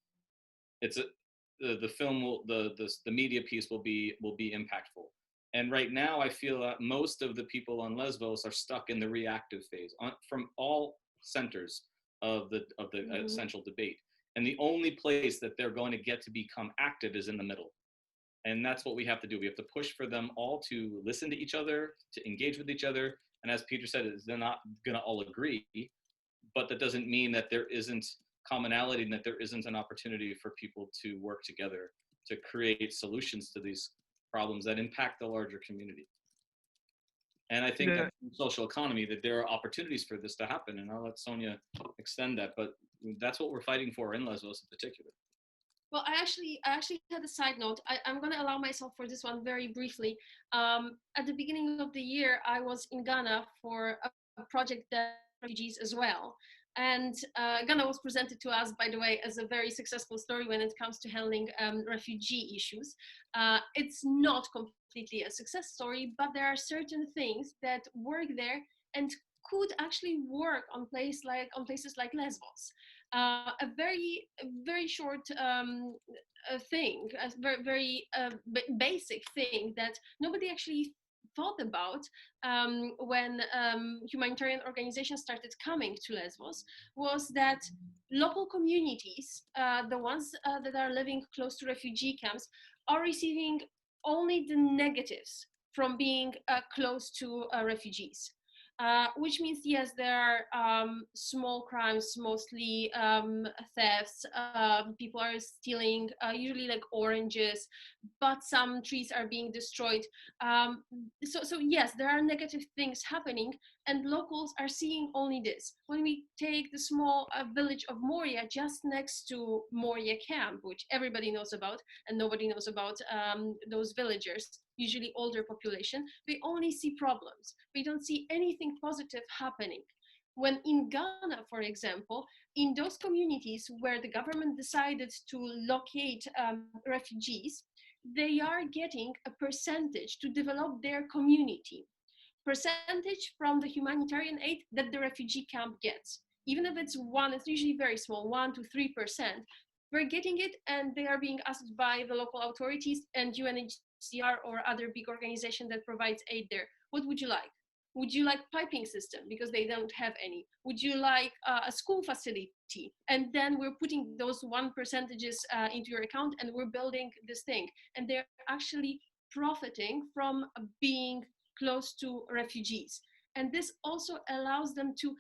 the film will, the media piece will be impactful. And right now, I feel that most of the people on Lesbos are stuck in the reactive phase from all centers of the essential debate. And the only place that they're going to get to become active is in the middle. And that's what we have to do. We have to push for them all to listen to each other, to engage with each other. And as Peter said, they're not going to all agree, but that doesn't mean that there isn't commonality and that there isn't an opportunity for people to work together to create solutions to these problems that impact the larger community. And I think that in social economy, that there are opportunities for this to happen. And I'll let Sonia extend that, but that's what we're fighting for in Lesbos in particular. Well, I actually had a side note. I'm going to allow myself for this one very briefly. At the beginning of the year, I was in Ghana for a project that refugees as well. And Ghana was presented to us, by the way, as a very successful story when it comes to handling refugee issues. It's not completely a success story, but there are certain things that work there and could actually work on places like Lesbos. A very short thing, a very basic thing that nobody actually thought about when humanitarian organizations started coming to Lesbos, was that local communities, the ones that are living close to refugee camps, are receiving only the negatives from being close to refugees. Which means, yes, there are small crimes, mostly thefts. People are stealing, usually like oranges, but some trees are being destroyed. So yes, there are negative things happening, and locals are seeing only this. When we take the small village of Moria, just next to Moria camp, which everybody knows about, and nobody knows about those villagers, usually older population, we only see problems. We don't see anything positive happening. When in Ghana, for example, in those communities where the government decided to locate refugees, they are getting a percentage to develop their community. Percentage from the humanitarian aid that the refugee camp gets. Even if it's usually very small, 1 to 3%, we're getting it, and they are being asked by the local authorities and UNHCR or other big organization that provides aid there. What would you like? Would you like piping system? Because they don't have any. Would you like a school facility? And then we're putting those 1% into your account, and we're building this thing. And they're actually profiting from being close to refugees. And this also allows them to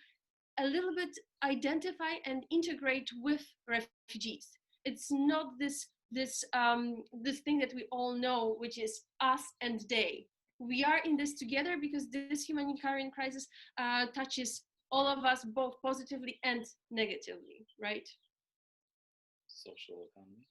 a little bit identify and integrate with refugees. It's not this thing that we all know, which is us and they. We are in this together because this humanitarian crisis touches all of us, both positively and negatively, right? Social economy.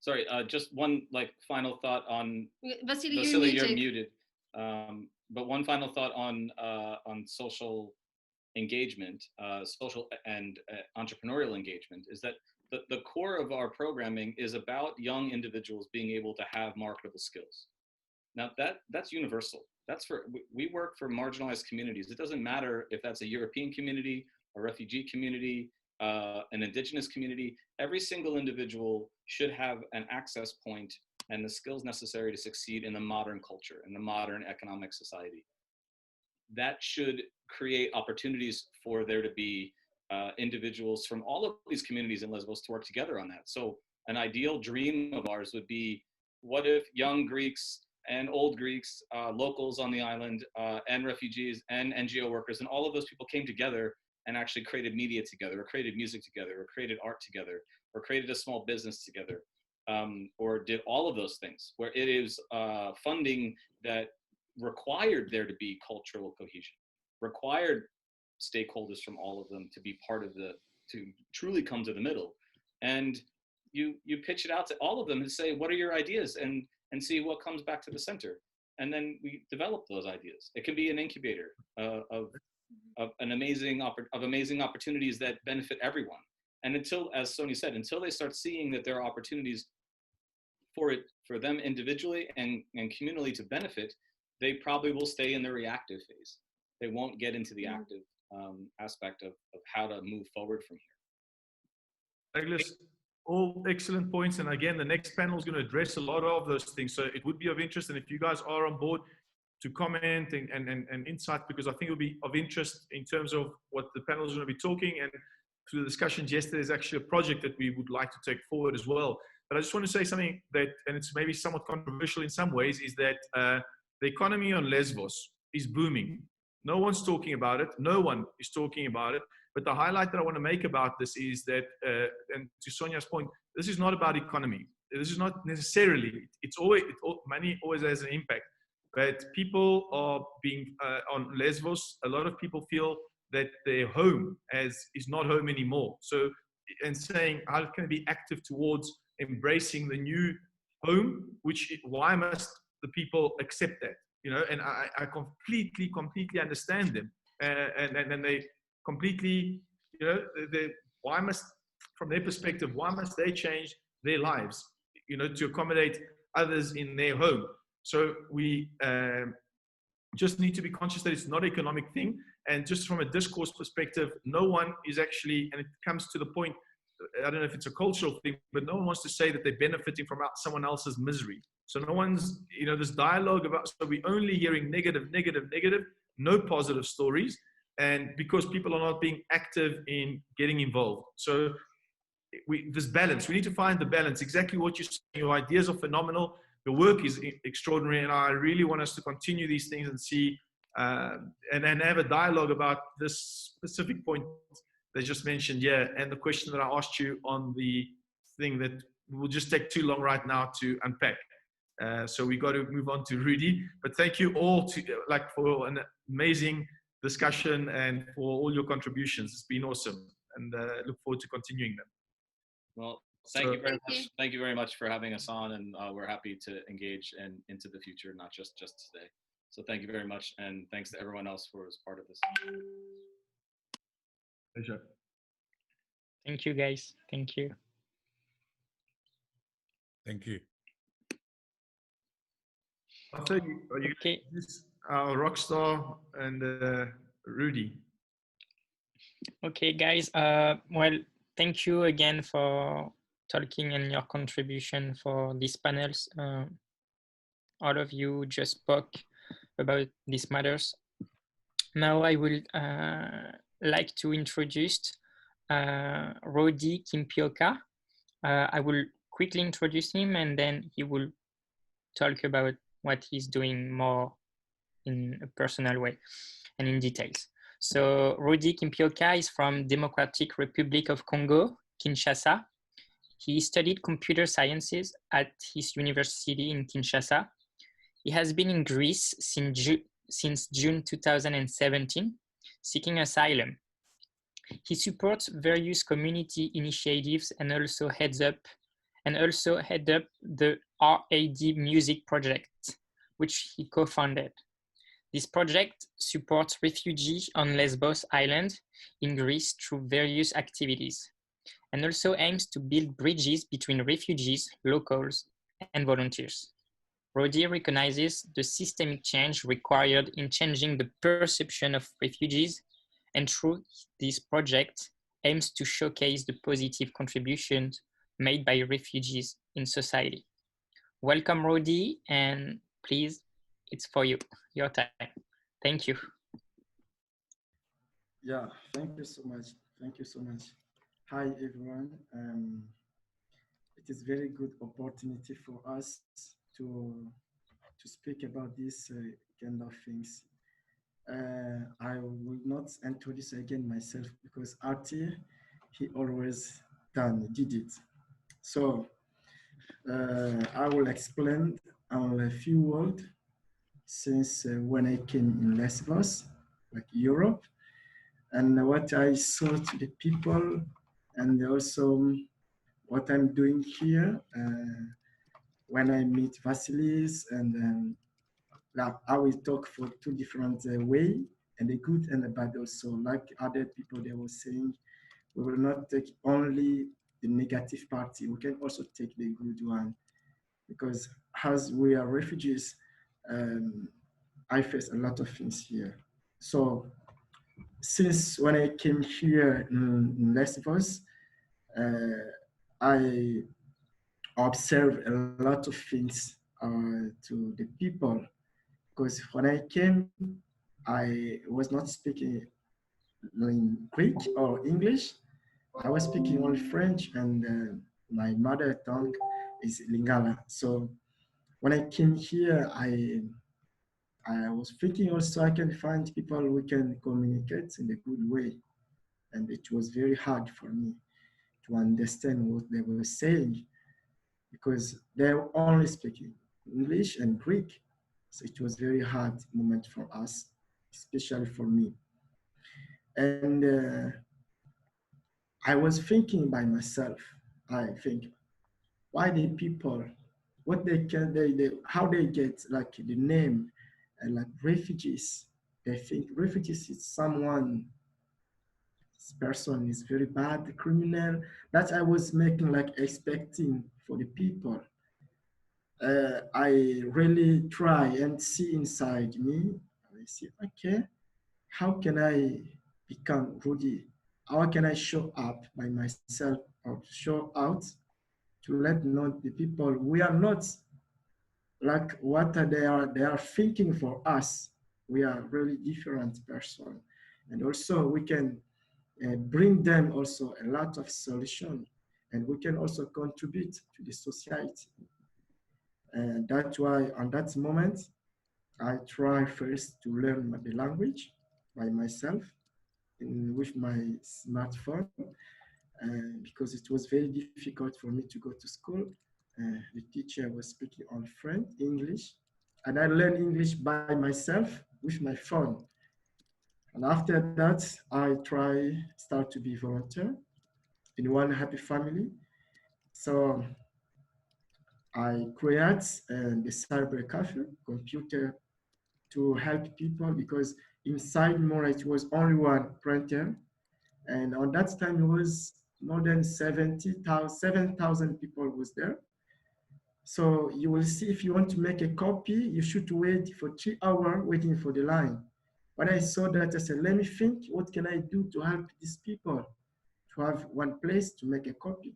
sorry, just one final thought on Vasily, you're muted. But one final thought on social engagement, social and entrepreneurial engagement, is that the core of our programming is about young individuals being able to have marketable skills. Now that's universal. We work for marginalized communities. It doesn't matter if that's a European community, a refugee community, an indigenous community. Every single individual should have an access point and the skills necessary to succeed in the modern culture, in the modern economic society. That should create opportunities for there to be individuals from all of these communities in Lesbos to work together on that. So an ideal dream of ours would be, what if young Greeks and old Greeks, locals on the island, and refugees and NGO workers, and all of those people came together and actually created media together, or created music together, or created art together, or created a small business together, or did all of those things, where it is funding that required there to be cultural cohesion, required stakeholders from all of them to be part of to truly come to the middle. And you pitch it out to all of them and say, what are your ideas? And see what comes back to the center. And then we develop those ideas. It can be an incubator of amazing opportunities that benefit everyone. And until, as Sonia said, until they start seeing that there are opportunities for them individually and communally to benefit, they probably will stay in the reactive phase. They won't get into the active aspect of how to move forward from here. Douglas, all excellent points. And again, the next panel is going to address a lot of those things. So it would be of interest. And if you guys are on board, to comment and insight, because I think it'll be of interest in terms of what the panel is going to be talking. And through the discussions yesterday, there's actually a project that we would like to take forward as well. But I just want to say something that, and it's maybe somewhat controversial in some ways, is that the economy on Lesbos is booming. No one's talking about it. No one is talking about it. But the highlight that I want to make about this is that, and to Sonia's point, this is not about economy. This is not necessarily, money always has an impact. But people are being, on Lesbos, a lot of people feel that their home is not home anymore. So, and saying, how can I be active towards embracing the new home, why must the people accept that? You know, and I completely understand them. And they completely, you know, from their perspective, why must they change their lives, you know, to accommodate others in their home? So we just need to be conscious that it's not an economic thing. And just from a discourse perspective, no one is actually, and it comes to the point, I don't know if it's a cultural thing, but no one wants to say that they're benefiting from someone else's misery. So no one's, you know, this dialogue about, so we're only hearing negative, no positive stories. And because people are not being active in getting involved. So this balance, we need to find the balance, exactly what you're saying. Your ideas are phenomenal. The work is extraordinary, and I really want us to continue these things and see, and have a dialogue about this specific point they just mentioned, yeah, and the question that I asked you on the thing that will just take too long right now to unpack. So we got to move on to Rudy. But thank you all for an amazing discussion and for all your contributions. It's been awesome, and look forward to continuing them. Well, thank you very much. Thank you very much for having us on, and we're happy to engage and into the future, not just today. So thank you very much, and thanks to everyone else who was part of this. Pleasure. Thank you, guys. Thank you. Thank you. Arthur, are you okay? Rockstar and Rudy. Okay, guys. Well, thank you again for talking and your contribution for these panels. All of you just spoke about these matters. Now I will like to introduce Rodi Kimpioka. I will quickly introduce him, and then he will talk about what he's doing more in a personal way and in details. So Rodi Kimpioka is from Democratic Republic of Congo, Kinshasa. He studied computer sciences at his university in Kinshasa. He has been in Greece since June 2017, seeking asylum. He supports various community initiatives and also heads up and also head up the RAD Music Project, which he co-founded. This project supports refugees on Lesbos Island in Greece through various activities, and also aims to build bridges between refugees, locals, and volunteers. Rodi recognizes the systemic change required in changing the perception of refugees, and through this project aims to showcase the positive contributions made by refugees in society. Welcome, Rodi, and please, it's for you, your time. Thank you. Yeah, thank you so much. Thank you so much. Hi, everyone. It is very good opportunity for us to speak about this kind of things. I will not introduce again myself because Artie, he always did it. So I will explain on a few words since when I came in Lesbos, like Europe, and what I saw to the people, and also what I'm doing here when I meet Vasilis, and I will talk for two different way, and the good and the bad also. Like other people, they were saying, we will not take only the negative part, we can also take the good one. Because as we are refugees, I face a lot of things here. So since when I came here in Lesbos, I observed a lot of things to the people. Because when I came, I was not speaking in Greek or English. I was speaking only French, and my mother tongue is Lingala. So when I came here, I was thinking also I can find people we can communicate in a good way. And it was very hard for me to understand what they were saying because they were only speaking English and Greek. So it was very hard moment for us, especially for me. And I was thinking by myself, I think, why the people, what they can, how they get like the name and like refugees. They think refugees is someone, this person is very bad, criminal. That I was making like expecting for the people. I really try and see inside me. I see, okay, how can I become Rudy? How can I show up by myself or show out to let know the people we are not like what they are thinking for us. We are really different person, and also we can bring them also a lot of solution, and we can also contribute to the society. And that's why on that moment, I try first to learn the language by myself with my smartphone because it was very difficult for me to go to school. The teacher was speaking on French, English, and I learned English by myself with my phone. And after that, I start to be volunteer in one happy family. So I create the cyber cafe computer to help people because inside Mora it was only one printer, and on that time it was more than 7,000 people was there. So you will see if you want to make a copy, you should wait for 3 hours waiting for the line. When I saw that, I said, let me think, what can I do to help these people to have one place to make a copy,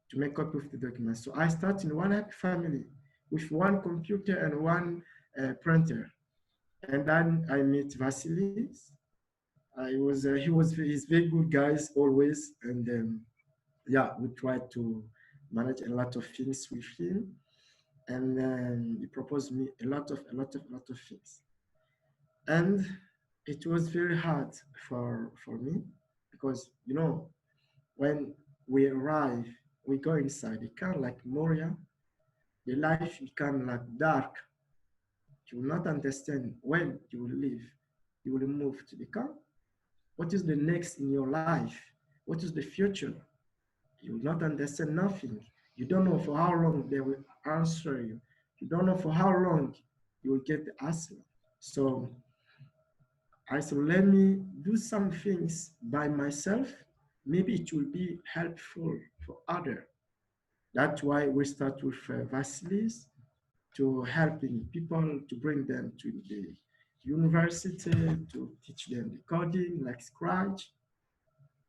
to make copy of the document. So I start in one happy family with one computer and one printer. And then I meet Vasilis. He's very good guys always. And yeah, we tried to manage a lot of things with him. And he proposed me a lot of things. And it was very hard for me because, you know, when we arrive, we go inside, it kind of like Moria, the life become like dark. You will not understand when you will leave. You will move to the camp. What is the next in your life? What is the future? You will not understand nothing. You don't know for how long they will answer you. You don't know for how long you will get the answer. So I said, let me do some things by myself. Maybe it will be helpful for others. That's why we start with Vasilis to helping people to bring them to the university, to teach them the coding like Scratch,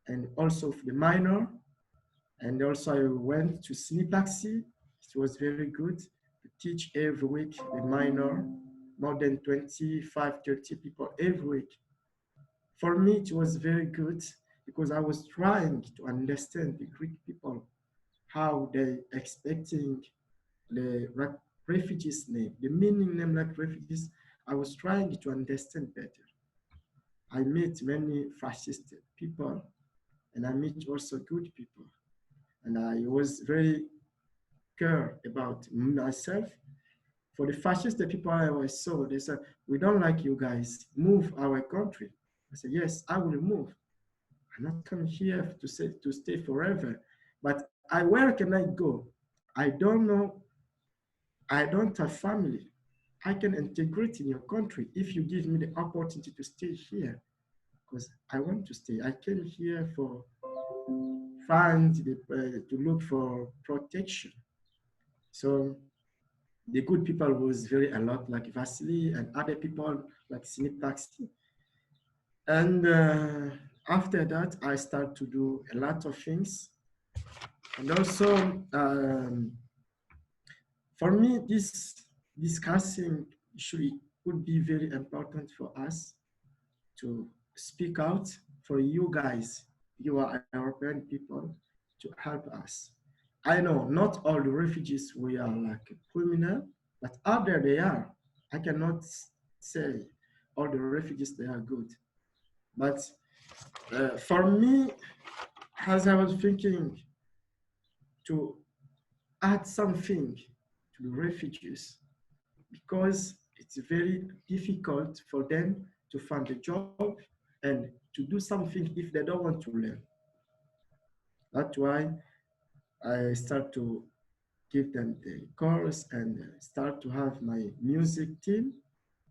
and also for the minor. And also I went to Sinipaxi. It was very good to teach every week the minor, more than 25, 30 people every week. For me, it was very good because I was trying to understand the Greek people, how they expecting the refugees name, the meaning name like refugees. I was trying to understand better. I met many fascist people and I met also good people. And I was very care about myself. For the fascist people I saw, they said, we don't like you guys, move our country. I said, yes, I will move. I'm not coming here to stay forever. But where can I go? I don't know. I don't have family. I can integrate in your country if you give me the opportunity to stay here, because I want to stay. I came here for to look for protection. So the good people was very a lot like Vasily and other people like Sinipaxi. And after that, I start to do a lot of things. And also, for me, this discussing issue would be very important for us to speak out for you guys, you are European people, to help us. I know not all the refugees we are like criminal, but other they are. I cannot say all the refugees they are good. But for me, as I was thinking to add something to the refugees, because it's very difficult for them to find a job and to do something if they don't want to learn. That's why I start to give them the course and start to have my music team.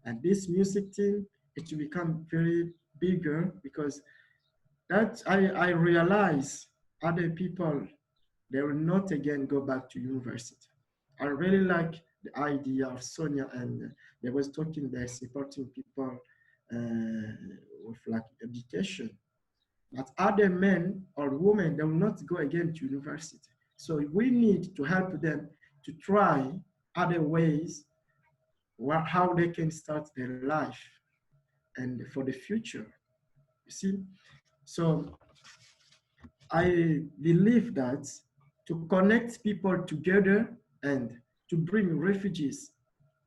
And this music team, it will become very bigger because that I realize other people, they will not again go back to university. I really like the idea of Sonia, and they was talking, they're supporting people with like education. But other men or women, they will not go again to university. So we need to help them to try other ways how they can start their life and for the future. You see? So I believe that to connect people together and to bring refugees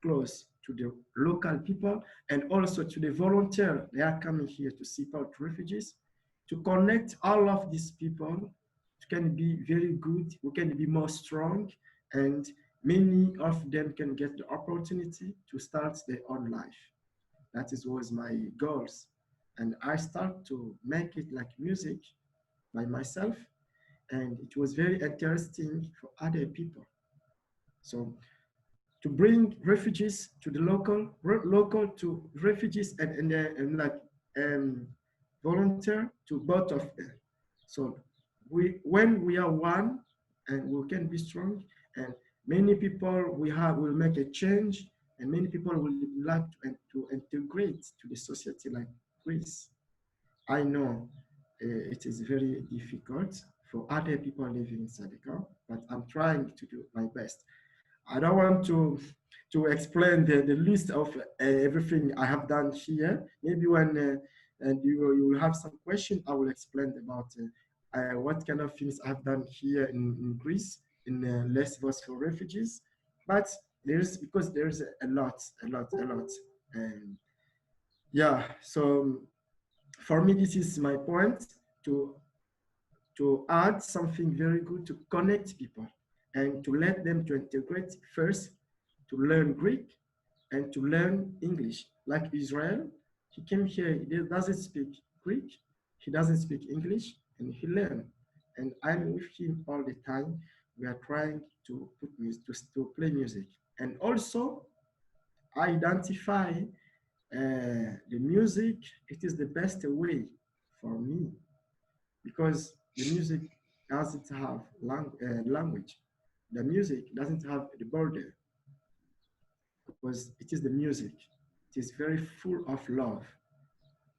close to the local people and also to the volunteers, they are coming here to support refugees, to connect all of these people can be very good, we can be more strong, and many of them can get the opportunity to start their own life. That was my goals. And I start to make it like music by myself, and it was very interesting for other people. So to bring refugees to the local to refugees and like volunteer to both of them. So when we are one and we can be strong, and many people will make a change, and many people will like to integrate to the society like Greece. I know it is very difficult for other people living in Sadika, but I'm trying to do my best. I don't want to explain the list of everything I have done here. Maybe when and you will have some question, I will explain about what kind of things I've done here in Greece, in Lesbos for refugees. But because there's a lot. And yeah, so for me, this is my point to add something very good to connect people and to let them to integrate first, to learn Greek and to learn English. Like Israel, he came here, he doesn't speak Greek, he doesn't speak English, and he learned. And I'm with him all the time we are trying to put music, to play music. And also identify the music. It is the best way for me because the music doesn't have language. The music doesn't have the border because it is the music. It is very full of love.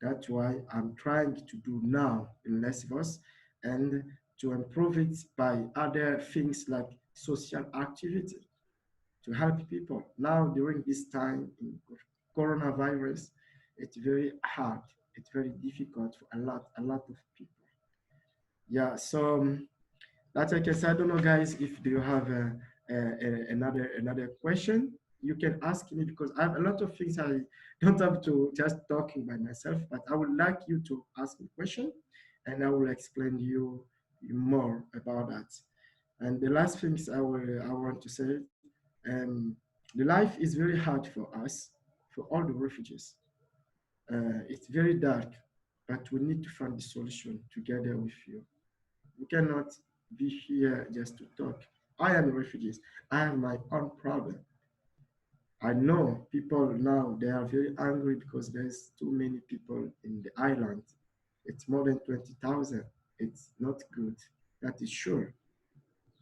That's why I'm trying to do now in Lesbos and to improve it by other things like social activity to help people. Now during this time in coronavirus, it's very hard. It's very difficult for a lot of people. Yeah, so that's like I said, I don't know, guys, if do you have another question, you can ask me because I have a lot of things I don't have to just talking by myself, but I would like you to ask me question and I will explain you more about that. And the last things I want to say, the life is very hard for us, for all the refugees. It's very dark, but we need to find the solution together with you. We cannot be here just to talk. I am a refugee. I have my own problem. I know people now, they are very angry because there's too many people in the island. It's more than 20,000. It's not good. That is sure.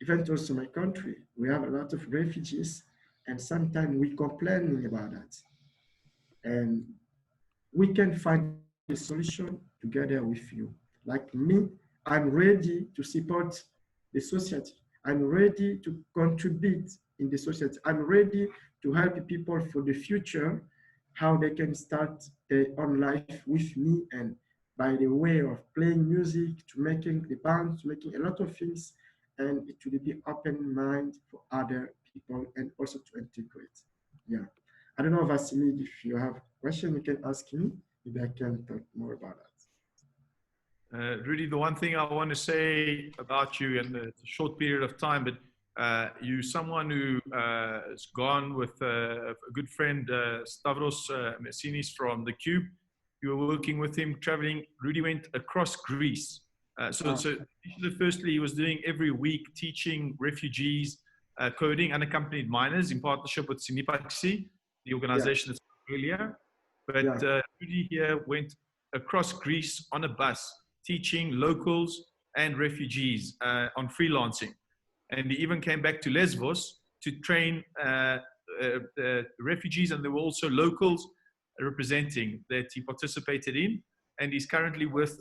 Even also my country, we have a lot of refugees and sometimes we complaining about that. And we can find a solution together with you. Like me, I'm ready to support the society. I'm ready to contribute in the society. I'm ready to help people for the future, how they can start their own life with me and by the way of playing music, to making the band, to making a lot of things, and it will be open mind for other people and also to integrate. Yeah. I don't know, Vasily, if you have a question, you can ask me. Maybe I can talk more about that. Rudy, the one thing I want to say about you, and it's a short period of time, but you someone who has gone with a good friend, Stavros Messinis from the Cube. You were working with him, traveling. Rudy went across Greece. So firstly, he was doing every week teaching refugees coding, unaccompanied minors in partnership with Sinipaxi, the organization that's earlier. But Rudy here went across Greece on a bus, teaching locals and refugees on freelancing. And he even came back to Lesbos to train refugees, and there were also locals representing that he participated in. And he's currently with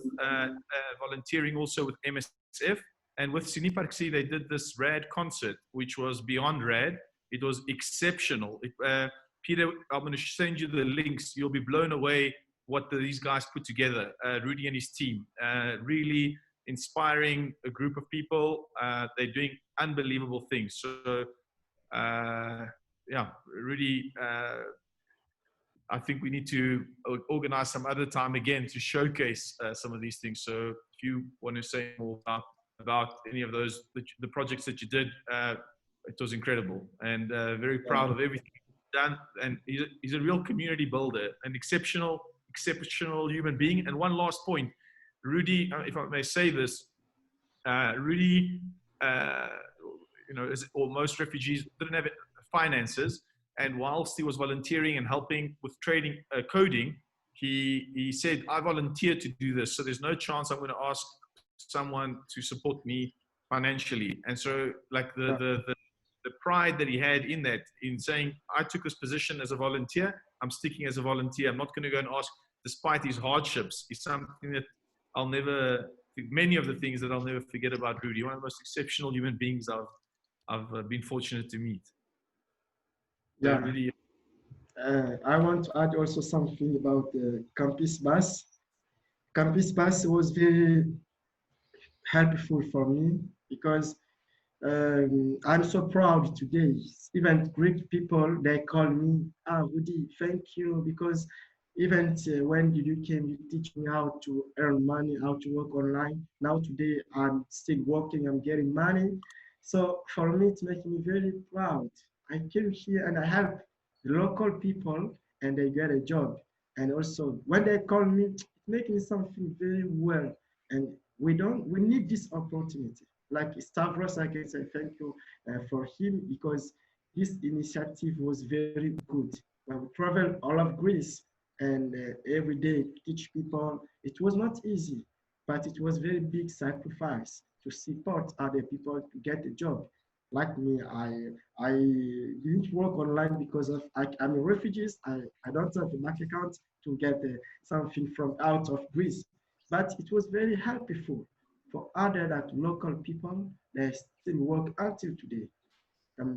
volunteering also with MSF. And with Siniparksi, they did this RAD concert, which was beyond RAD. It was exceptional. Peter, I'm going to send you the links. You'll be blown away what these guys put together, Rudy and his team. Really inspiring a group of people. They're doing unbelievable things. So, yeah, Rudy, I think we need to organize some other time again to showcase some of these things. So if you want to say more about any of those, the projects that you did, it was incredible, and very proud of everything done. And he's a real community builder, an exceptional human being. And one last point, Rudy, if I may say this, Rudy, or most refugees didn't have finances. And whilst he was volunteering and helping with training, coding, he said, I volunteered to do this. So there's no chance I'm going to ask someone to support me financially. And so like the pride that he had in that, in saying, I took this position as a volunteer, I'm sticking as a volunteer. I'm not going to go and ask, despite his hardships, is something that I'll never, many of the things that I'll never forget about Rudy. One of the most exceptional human beings I've been fortunate to meet. Yeah. So really, I want to add also something about the campus bus. Campus bus was very helpful for me because I'm so proud today. Even Greek people, they call me, Woody, thank you, because even when you came, you teach me how to earn money, how to work online. Now today, I'm still working, I'm getting money. So for me, it's making me very proud. I came here and I help the local people and they get a job. And also when they call me, it makes me something very well. And we need this opportunity. like Stavros, I can say thank you for him because this initiative was very good. When we travel all of Greece and every day teach people, it was not easy, but it was very big sacrifice to support other people to get a job. Like me, I didn't work online because of I'm a refugee. I don't have a bank account to get something from out of Greece. But it was very helpful for other that local people that still work until today.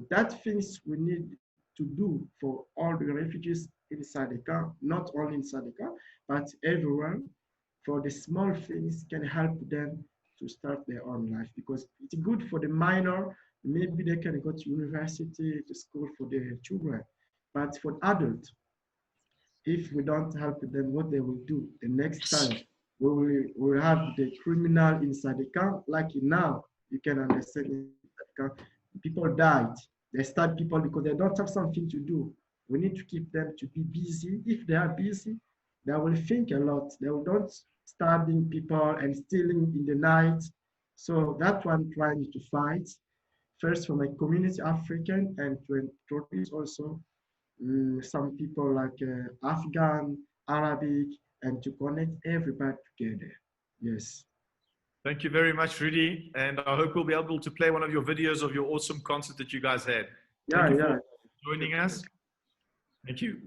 That things we need to do for all the refugees inside the camp, not only inside the camp, but everywhere. For the small things can help them to start their own life because it's good for the minor. Maybe they can go to university, to school for their children. But for adults, if we don't help them, what they will do the next time, we will have the criminal inside the camp. Like now, you can understand inside the camp, people died. They start people because they don't have something to do. We need to keep them to be busy. If they are busy, they will think a lot. They will not stabbing people and stealing in the night. So that's what I'm trying to fight. First for my community African and to introduce also some people like Afghan, Arabic, and to connect everybody together. Yes. Thank you very much, Rudy. And I hope we'll be able to play one of your videos of your awesome concert that you guys had. Thank you for joining us. Thank you.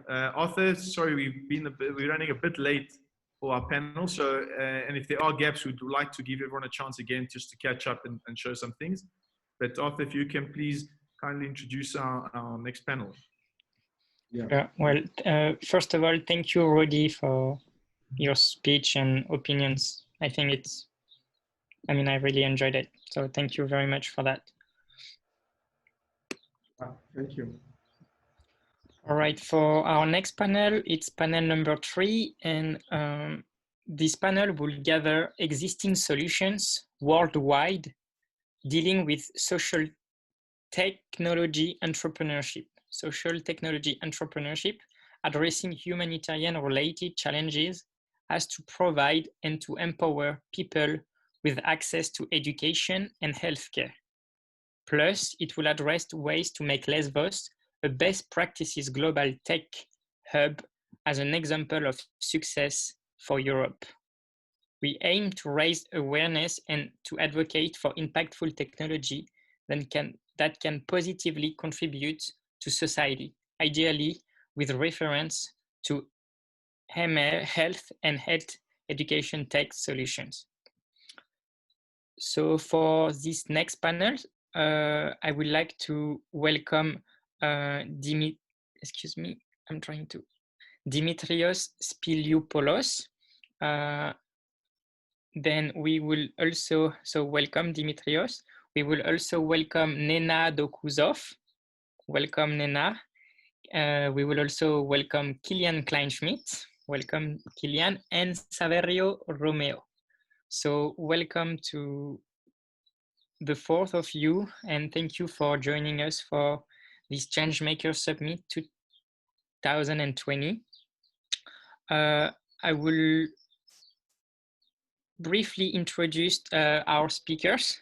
Arthur, sorry, we're running a bit late for our panel. So, and if there are gaps, we'd like to give everyone a chance again just to catch up and show some things. But Arthur, if you can please kindly introduce our next panel. First of all, thank you, Rudy, for your speech and opinions. I really enjoyed it. So thank you very much for that. Thank you. All right, for our next panel, it's panel number 3. And this panel will gather existing solutions worldwide dealing with social technology entrepreneurship, addressing humanitarian related challenges as to provide and to empower people with access to education and healthcare. Plus, it will address ways to make Lesbos a best practices global tech hub as an example of success for Europe. We aim to raise awareness and to advocate for impactful technology that can positively contribute to society, ideally with reference to health and health education tech solutions. So for this next panel, I would like to welcome Dimitrios Spiliopoulos. Then we will also, welcome Dimitrios. We will also welcome Nena Dokuzov. Welcome, Nena. We will also welcome Kilian Kleinschmidt. Welcome, Kilian, and Saverio Romeo. So welcome to the 4th of you, and thank you for joining us for this Changemakers Summit 2020. I will briefly introduce our speakers.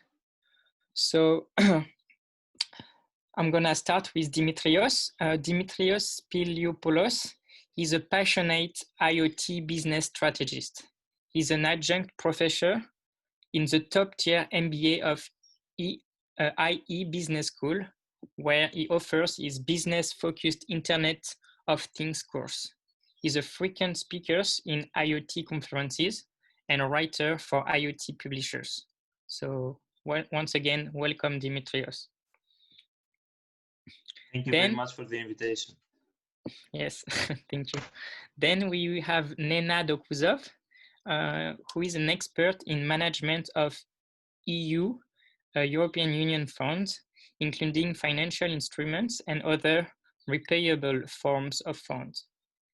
So I'm gonna start with Dimitrios. Dimitrios Spiliopoulos is a passionate IoT business strategist. He's an adjunct professor in the top tier MBA of IE Business School, where he offers his business-focused Internet of Things course. He's a frequent speaker in IoT conferences and a writer for IoT publishers. So once again, welcome, Dimitrios. Thank you very much for the invitation. Yes, thank you. Then we have Nena Dokuzov, who is an expert in management of EU, European Union funds, including financial instruments and other repayable forms of funds.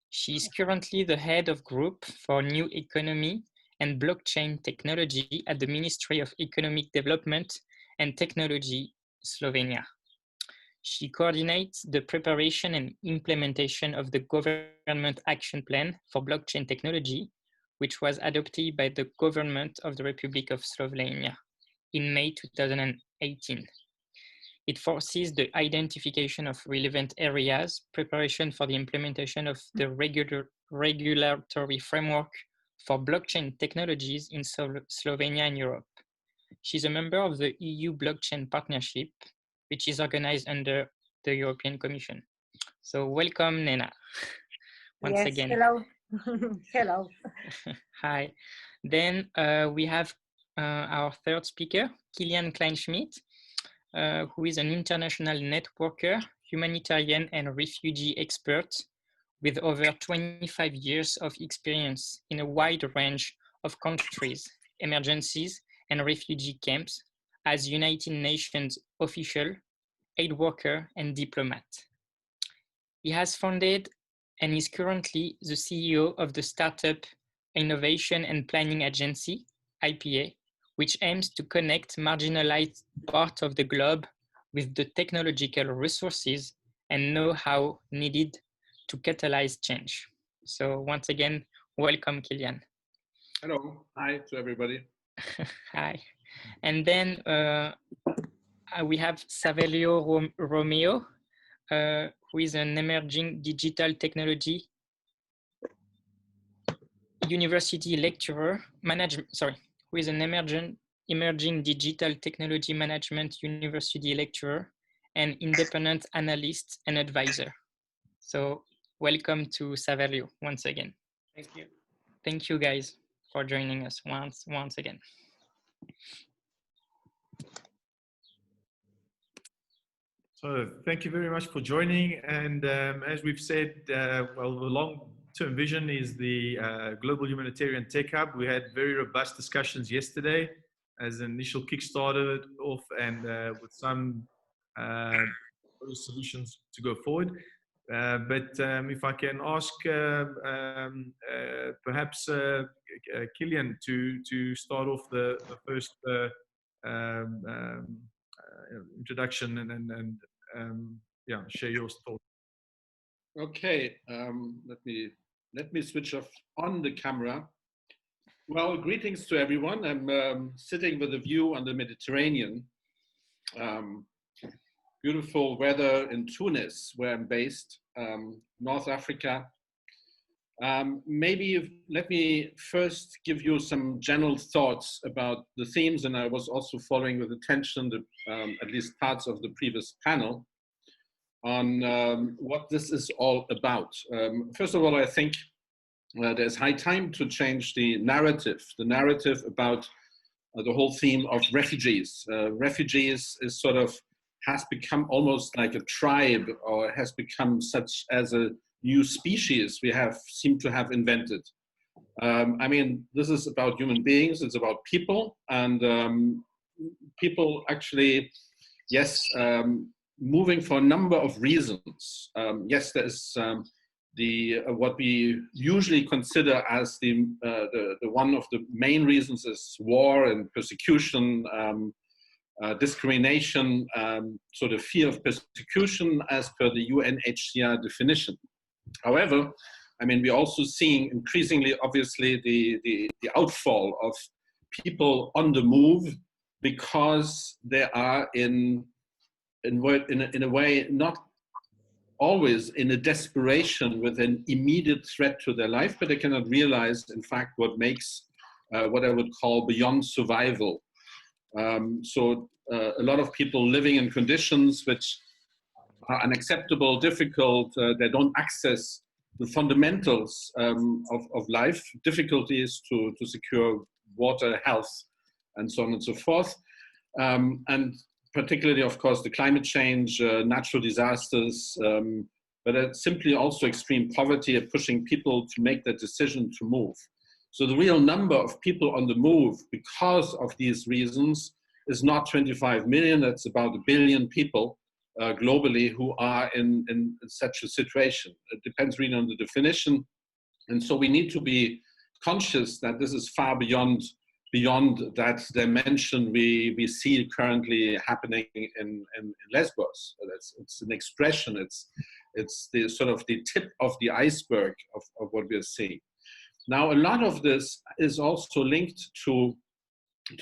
She is currently the head of group for new economy and blockchain technology at the Ministry of Economic Development and Technology, Slovenia. She coordinates the preparation and implementation of the Government Action Plan for Blockchain Technology, which was adopted by the Government of the Republic of Slovenia. in May 2018. It foresees the identification of relevant areas, preparation for the implementation of the regulatory framework for blockchain technologies in Slovenia and Europe. She's a member of the EU Blockchain Partnership, which is organized under the European Commission. So welcome, Nena, once again. Hello. Hello. Hi. Then we have our third speaker, Kilian Kleinschmidt, who is an international networker, humanitarian and refugee expert with over 25 years of experience in a wide range of countries, emergencies, and refugee camps as United Nations official, aid worker, and diplomat. He has founded and is currently the CEO of the Startup Innovation and Planning Agency, IPA, which aims to connect marginalized parts of the globe with the technological resources and know-how needed to catalyze change. So once again, welcome, Kilian. Hello. Hi to everybody. Hi. And then we have Saverio Romeo, who is an emerging digital technology university lecturer, who is an emerging digital technology management university lecturer and independent analyst and advisor. So welcome to Saverio once again. Thank you. Thank you guys for joining us once again. So thank you very much for joining. And as we've said, well, the long-term vision is the Global Humanitarian Tech Hub. We had very robust discussions yesterday as an initial Kickstarter off and with some solutions to go forward. But if I can ask perhaps Kilian to start off the first introduction and yeah, share your thoughts. Okay, let me switch on the camera. Well, greetings to everyone. I'm sitting with a view on the Mediterranean. Beautiful weather in Tunis, where I'm based, North Africa. Maybe let me first give you some general thoughts about the themes, and I was also following with attention at least parts of the previous panel on what this is all about. First of all, I think there's high time to change the narrative about the whole theme of refugees. Refugees is has become almost like a tribe, or has become such as a new species we seem to have invented. I mean, this is about human beings, it's about people, and people actually, yes, moving for a number of reasons. Yes, there is what we usually consider as the one of the main reasons is war and persecution, discrimination, so the fear of persecution as per the UNHCR definition. However, I mean, we're also seeing increasingly, obviously, the outfall of people on the move because they are in a way not always in a desperation with an immediate threat to their life, but they cannot realize, in fact, what makes what I would call beyond survival. So a lot of people living in conditions which are unacceptable, difficult, they don't access the fundamentals of life, difficulties to secure water, health, and so on and so forth. And particularly, of course, the climate change, natural disasters, but simply also extreme poverty are pushing people to make the decision to move. So the real number of people on the move because of these reasons is not 25 million, it's about 1 billion people globally who are in such a situation. It depends really on the definition. And so we need to be conscious that this is far beyond that dimension we see currently happening in Lesbos. It's an expression, it's the sort of the tip of the iceberg of what we're seeing. Now, a lot of this is also linked to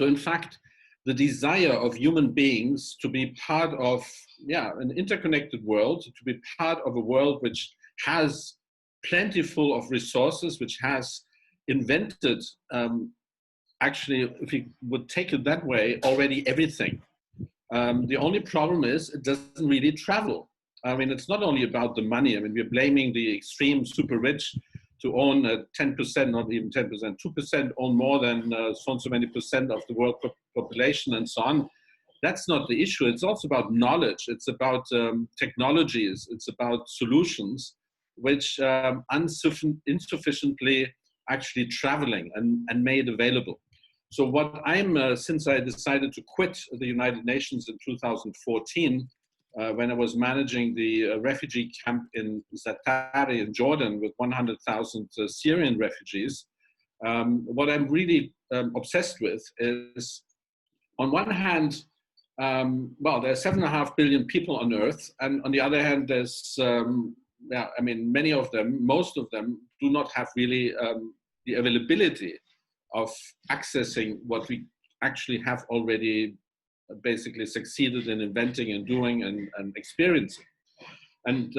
in fact, the desire of human beings to be part of, yeah, an interconnected world, to be part of a world which has plentiful of resources, which has invented, actually, if we would take it that way, already everything. The only problem is it doesn't really travel. I mean, it's not only about the money. I mean, we're blaming the extreme super rich to own 10%, not even 10%, 2% own more than so and so many percent of the world population and so on. That's not the issue. It's also about knowledge. It's about technologies. It's about solutions which insufficiently actually traveling and made available. So what I'm, since I decided to quit the United Nations in 2014, when I was managing the refugee camp in Zaatari in Jordan with 100,000 Syrian refugees, what I'm really obsessed with is, on one hand, well, there's 7.5 billion people on Earth, and on the other hand, there's, yeah, I mean, many of them, most of them, do not have really the availability of accessing what we actually have already basically succeeded in inventing and doing and experiencing. And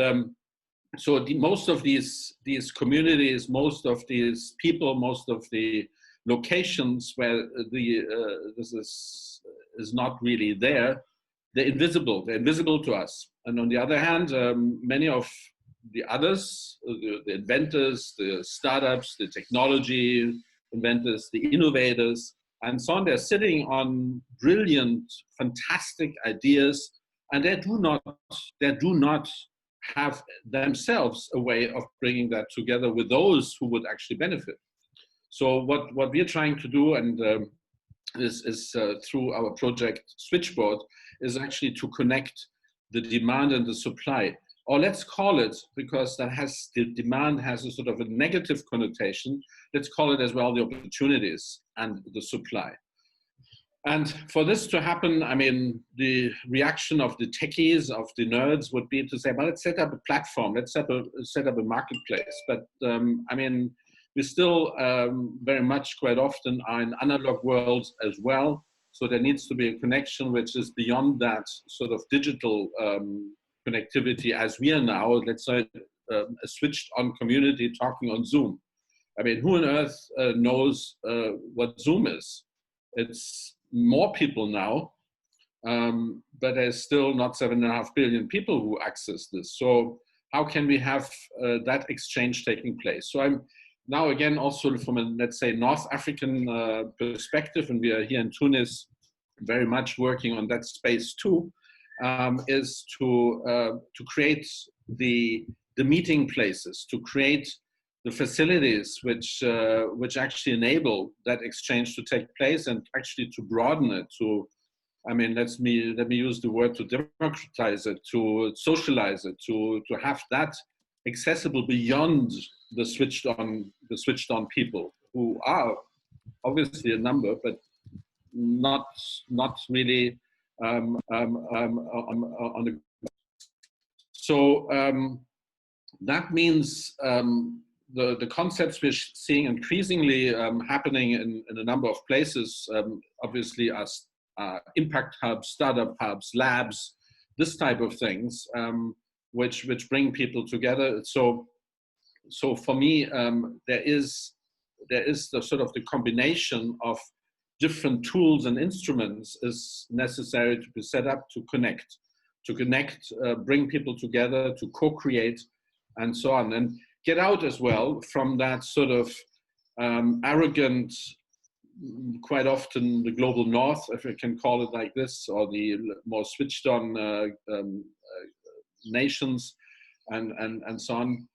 so most of these communities, most of these people, most of the locations where this is not really there, they're invisible to us. And on the other hand, many of the others, the inventors, the startups, the technology inventors, the innovators, and so on, they're sitting on brilliant, fantastic ideas, and they do not have themselves a way of bringing that together with those who would actually benefit. So what we're trying to do, and is through our project Switchboard, is actually to connect the demand and the supply. Or let's call it, because the demand has a sort of a negative connotation, let's call it as well the opportunities and the supply. And for this to happen, I mean, the reaction of the techies, of the nerds, would be to say, well, let's set up a platform, let's set up a marketplace. But I mean, we still very much quite often are in analog worlds as well. So there needs to be a connection which is beyond that sort of digital connectivity as we are now, let's say, a switched on community talking on Zoom. I mean, who on earth knows what Zoom is? It's more people now, but there's still not 7.5 billion people who access this. So how can we have that exchange taking place? So I'm now again also from a, let's say, North African perspective, and we are here in Tunis very much working on that space too, is to create the meeting places, to create the facilities which actually enable that exchange to take place, and actually to broaden it, to, I mean, let me use the word, to democratize it, to socialize it, to have that accessible beyond the switched on people, who are obviously a number, but not really on the. So that means the concepts we're seeing increasingly happening in a number of places, obviously, are impact hubs, startup hubs, labs, this type of things, which bring people together. So for me, there is the sort of the combination of different tools and instruments is necessary to be set up to connect, bring people together, to co-create, and so on, and get out as well from that sort of arrogant, quite often the global north, if I can call it like this, or the more switched on nations and so on,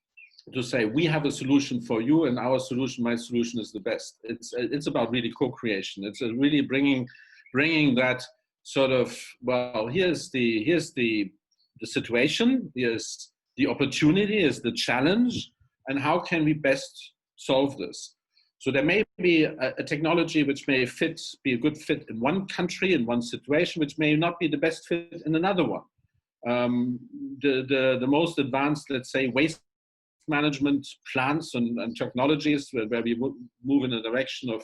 to say we have a solution for you, and our solution, my solution, is the best. It's about really co-creation. It's really bringing that sort of, well, here's the situation, here's the opportunity, is the challenge, and how can we best solve this? So there may be a technology which may be a good fit in one country, in one situation, which may not be the best fit in another one. The most advanced, let's say, waste management plants and technologies where we move in the direction of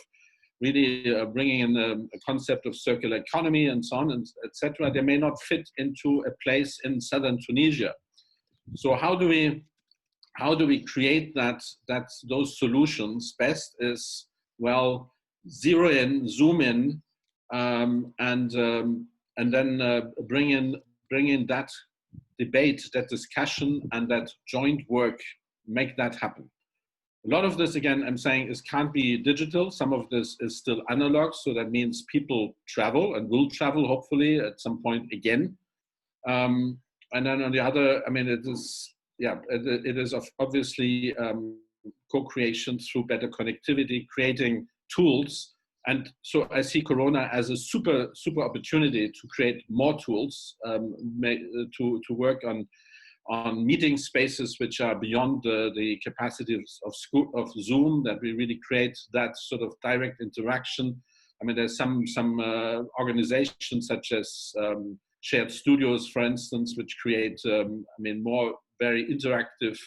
really bringing in a concept of circular economy and so on, and etc., they may not fit into a place in southern Tunisia. So how do we create those solutions? Best is, well, zero in, zoom in, and then bring in that debate, that discussion, and that joint work, make that happen. A lot of this, again, I'm saying, can't be digital. Some of this is still analog, so that means people travel and will travel, hopefully, at some point again. And then on the other, I mean, it is obviously co-creation through better connectivity, creating tools. And so I see Corona as a super opportunity to create more tools, to work on meeting spaces which are beyond the capacities of Zoom, that we really create that sort of direct interaction. I mean, there's some organizations such as Shared Studios, for instance, which create, more very interactive,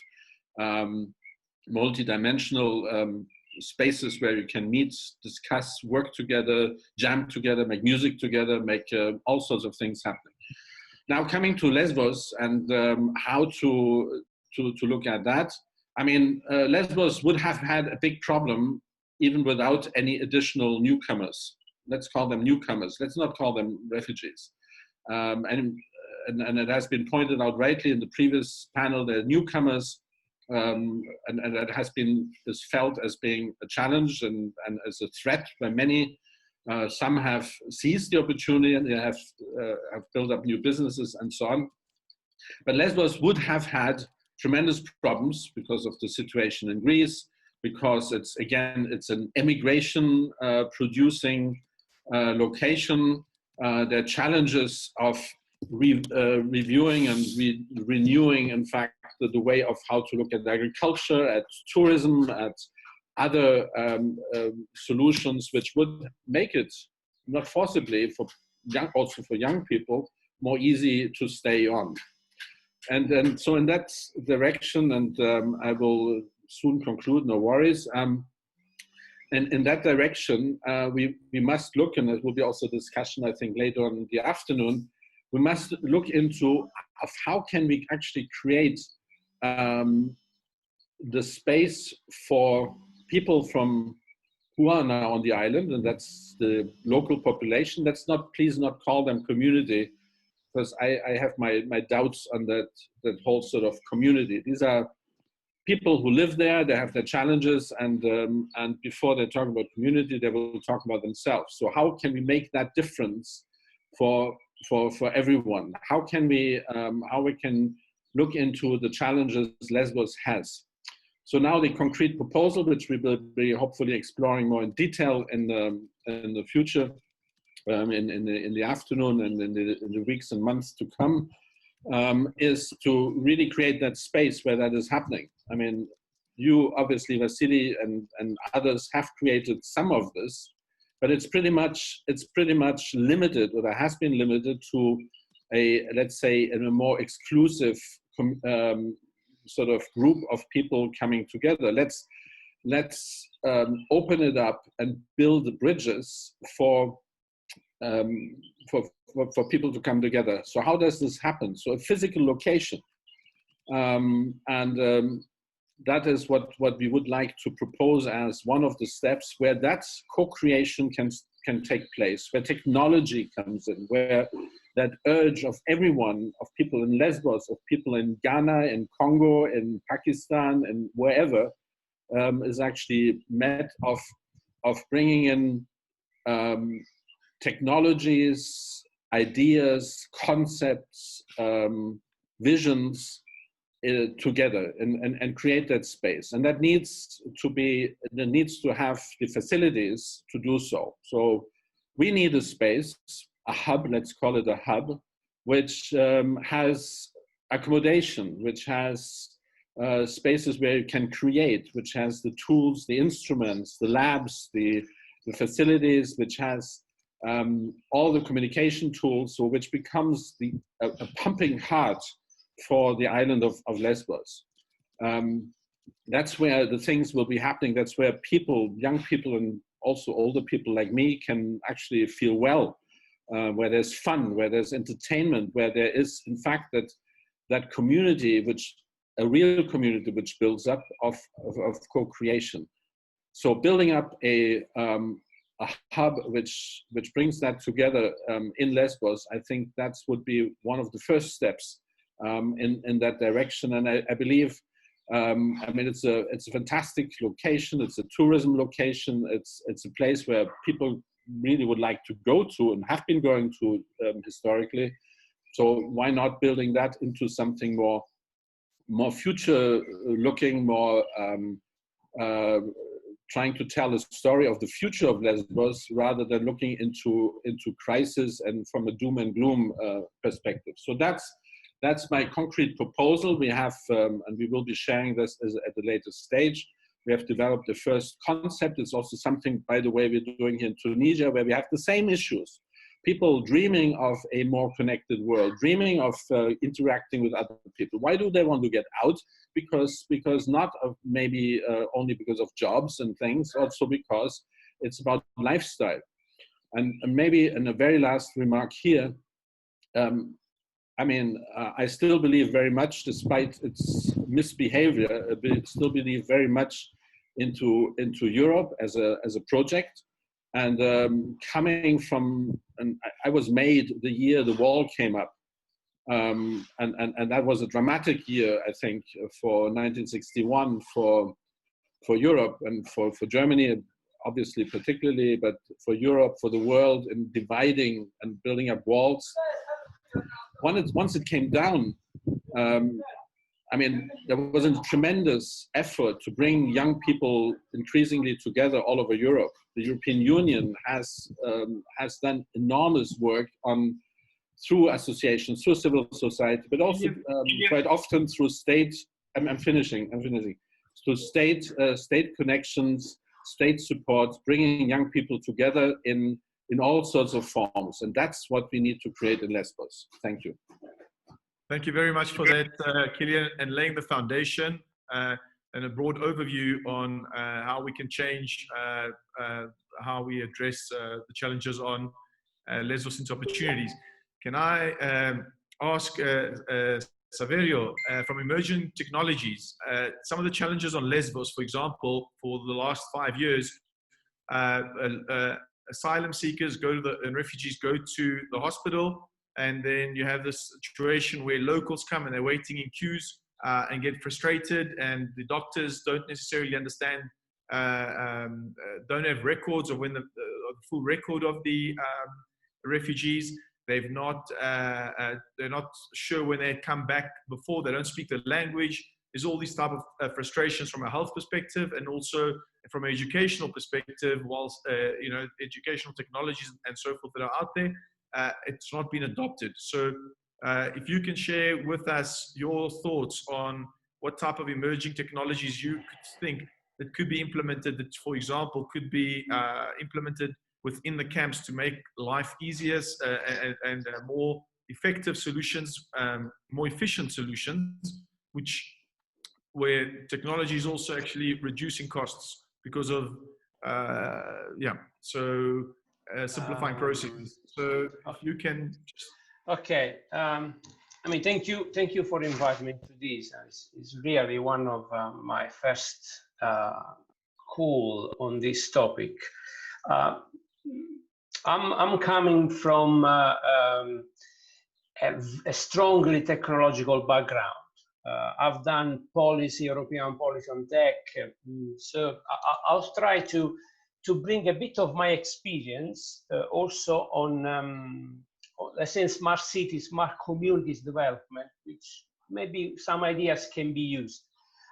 multi-dimensional spaces where you can meet, discuss, work together, jam together, make music together, make all sorts of things happen. Now, coming to Lesbos and how to look at that, I mean, Lesbos would have had a big problem even without any additional newcomers. Let's call them newcomers. Let's not call them refugees. And it has been pointed out rightly in the previous panel, the newcomers, and that is felt as being a challenge and as a threat by many. Some have seized the opportunity and they have built up new businesses and so on. But Lesbos would have had tremendous problems because of the situation in Greece, because it's an emigration producing location. There are challenges of reviewing and renewing, in fact, the way of how to look at agriculture, at tourism, at other solutions which would make it, not forcibly, also for young people, more easy to stay on. And so in that direction, and I will soon conclude, no worries. And in that direction, we must look, and it will be also a discussion, I think, later on in the afternoon, we must look into how can we actually create the space for people who are now on the island, and that's the local population. Let's please not call them community, because I have my doubts on that whole sort of community. These are people who live there, they have their challenges, and before they talk about community, they will talk about themselves. So how can we make that difference for everyone? How can we look into the challenges Lesbos has? So now the concrete proposal, which we will be hopefully exploring more in detail in the future, in the afternoon and in the weeks and months to come, is to really create that space where that is happening. I mean, you obviously, Vasily, and others have created some of this, but it's pretty much limited, or there has been limited to let's say, a more exclusive sort of group of people coming together. Let's open it up and build bridges for people to come together. So how does this happen? So a physical location, that is what we would like to propose as one of the steps where that co-creation can take place, where technology comes in, where that urge of everyone, of people in Lesbos, of people in Ghana, in Congo, in Pakistan, and wherever, is actually met of bringing in technologies, ideas, concepts, visions together and create that space. And that needs to have the facilities to do so. So we need a space, a hub, let's call it a hub, which has accommodation, which has spaces where you can create, which has the tools, the instruments, the labs, the facilities, which has all the communication tools, so which becomes a pumping heart for the island of Lesbos. That's where the things will be happening. That's where young people and also older people like me can actually feel well, where there's fun, where there's entertainment, where there is, in fact, that community, a real community which builds up of co-creation. So building up a hub which brings that together in Lesbos, I think that would be one of the first steps in that direction. And I believe, I mean, it's a fantastic location. It's a tourism location. It's a place where people really would like to go to and have been going to historically. So why not building that into something more future looking, more trying to tell a story of the future of Lesbos rather than looking into crisis and from a doom and gloom perspective. So that's my concrete proposal. We have, and we will be sharing this at a later stage. We have developed the first concept. It's also something, by the way, we're doing here in Tunisia, where we have the same issues. People dreaming of a more connected world, dreaming of interacting with other people. Why do they want to get out? Because not of maybe only because of jobs and things, also because it's about lifestyle. And maybe in a very last remark here, I mean, I still believe very much, despite its misbehavior, I still believe very much into Europe as a project. And coming from, and I was made the year the wall came up. And that was a dramatic year, I think, for 1961 for Europe and for Germany, obviously particularly, but for Europe, for the world, in dividing and building up walls. Once it came down, I mean, there was a tremendous effort to bring young people increasingly together all over Europe. The European Union has done enormous work through associations, through civil society, but also quite often through state. I'm finishing. Through state connections, state support, bringing young people together in all sorts of forms, and that's what we need to create in Lesbos. Thank you. Thank you very much for that, Kilian, and laying the foundation and a broad overview on how we can change how we address the challenges on Lesbos into opportunities. Can I ask Saverio from Emerging Technologies, some of the challenges on Lesbos, for example, for the last 5 years, asylum seekers and refugees go to the hospital, and then you have this situation where locals come and they're waiting in queues and get frustrated, and the doctors don't necessarily understand, don't have records of when the full record of the refugees. They're not sure when they come back before. They don't speak the language. There's all these type of frustrations from a health perspective and also from an educational perspective. Whilst educational technologies and so forth that are out there, it's not been adopted. So if you can share with us your thoughts on what type of emerging technologies you could think that could be implemented, that, for example, could be implemented within the camps to make life easier and more effective solutions, more efficient solutions, where technology is also actually reducing costs because of, simplifying processes. So if you can just... Okay. I mean, thank you for inviting me to this. It's really one of my first call on this topic. I'm coming from a strongly technological background. I've done European policy on tech, so I'll try to bring a bit of my experience also on, let's say, smart cities, smart communities development, which maybe some ideas can be used.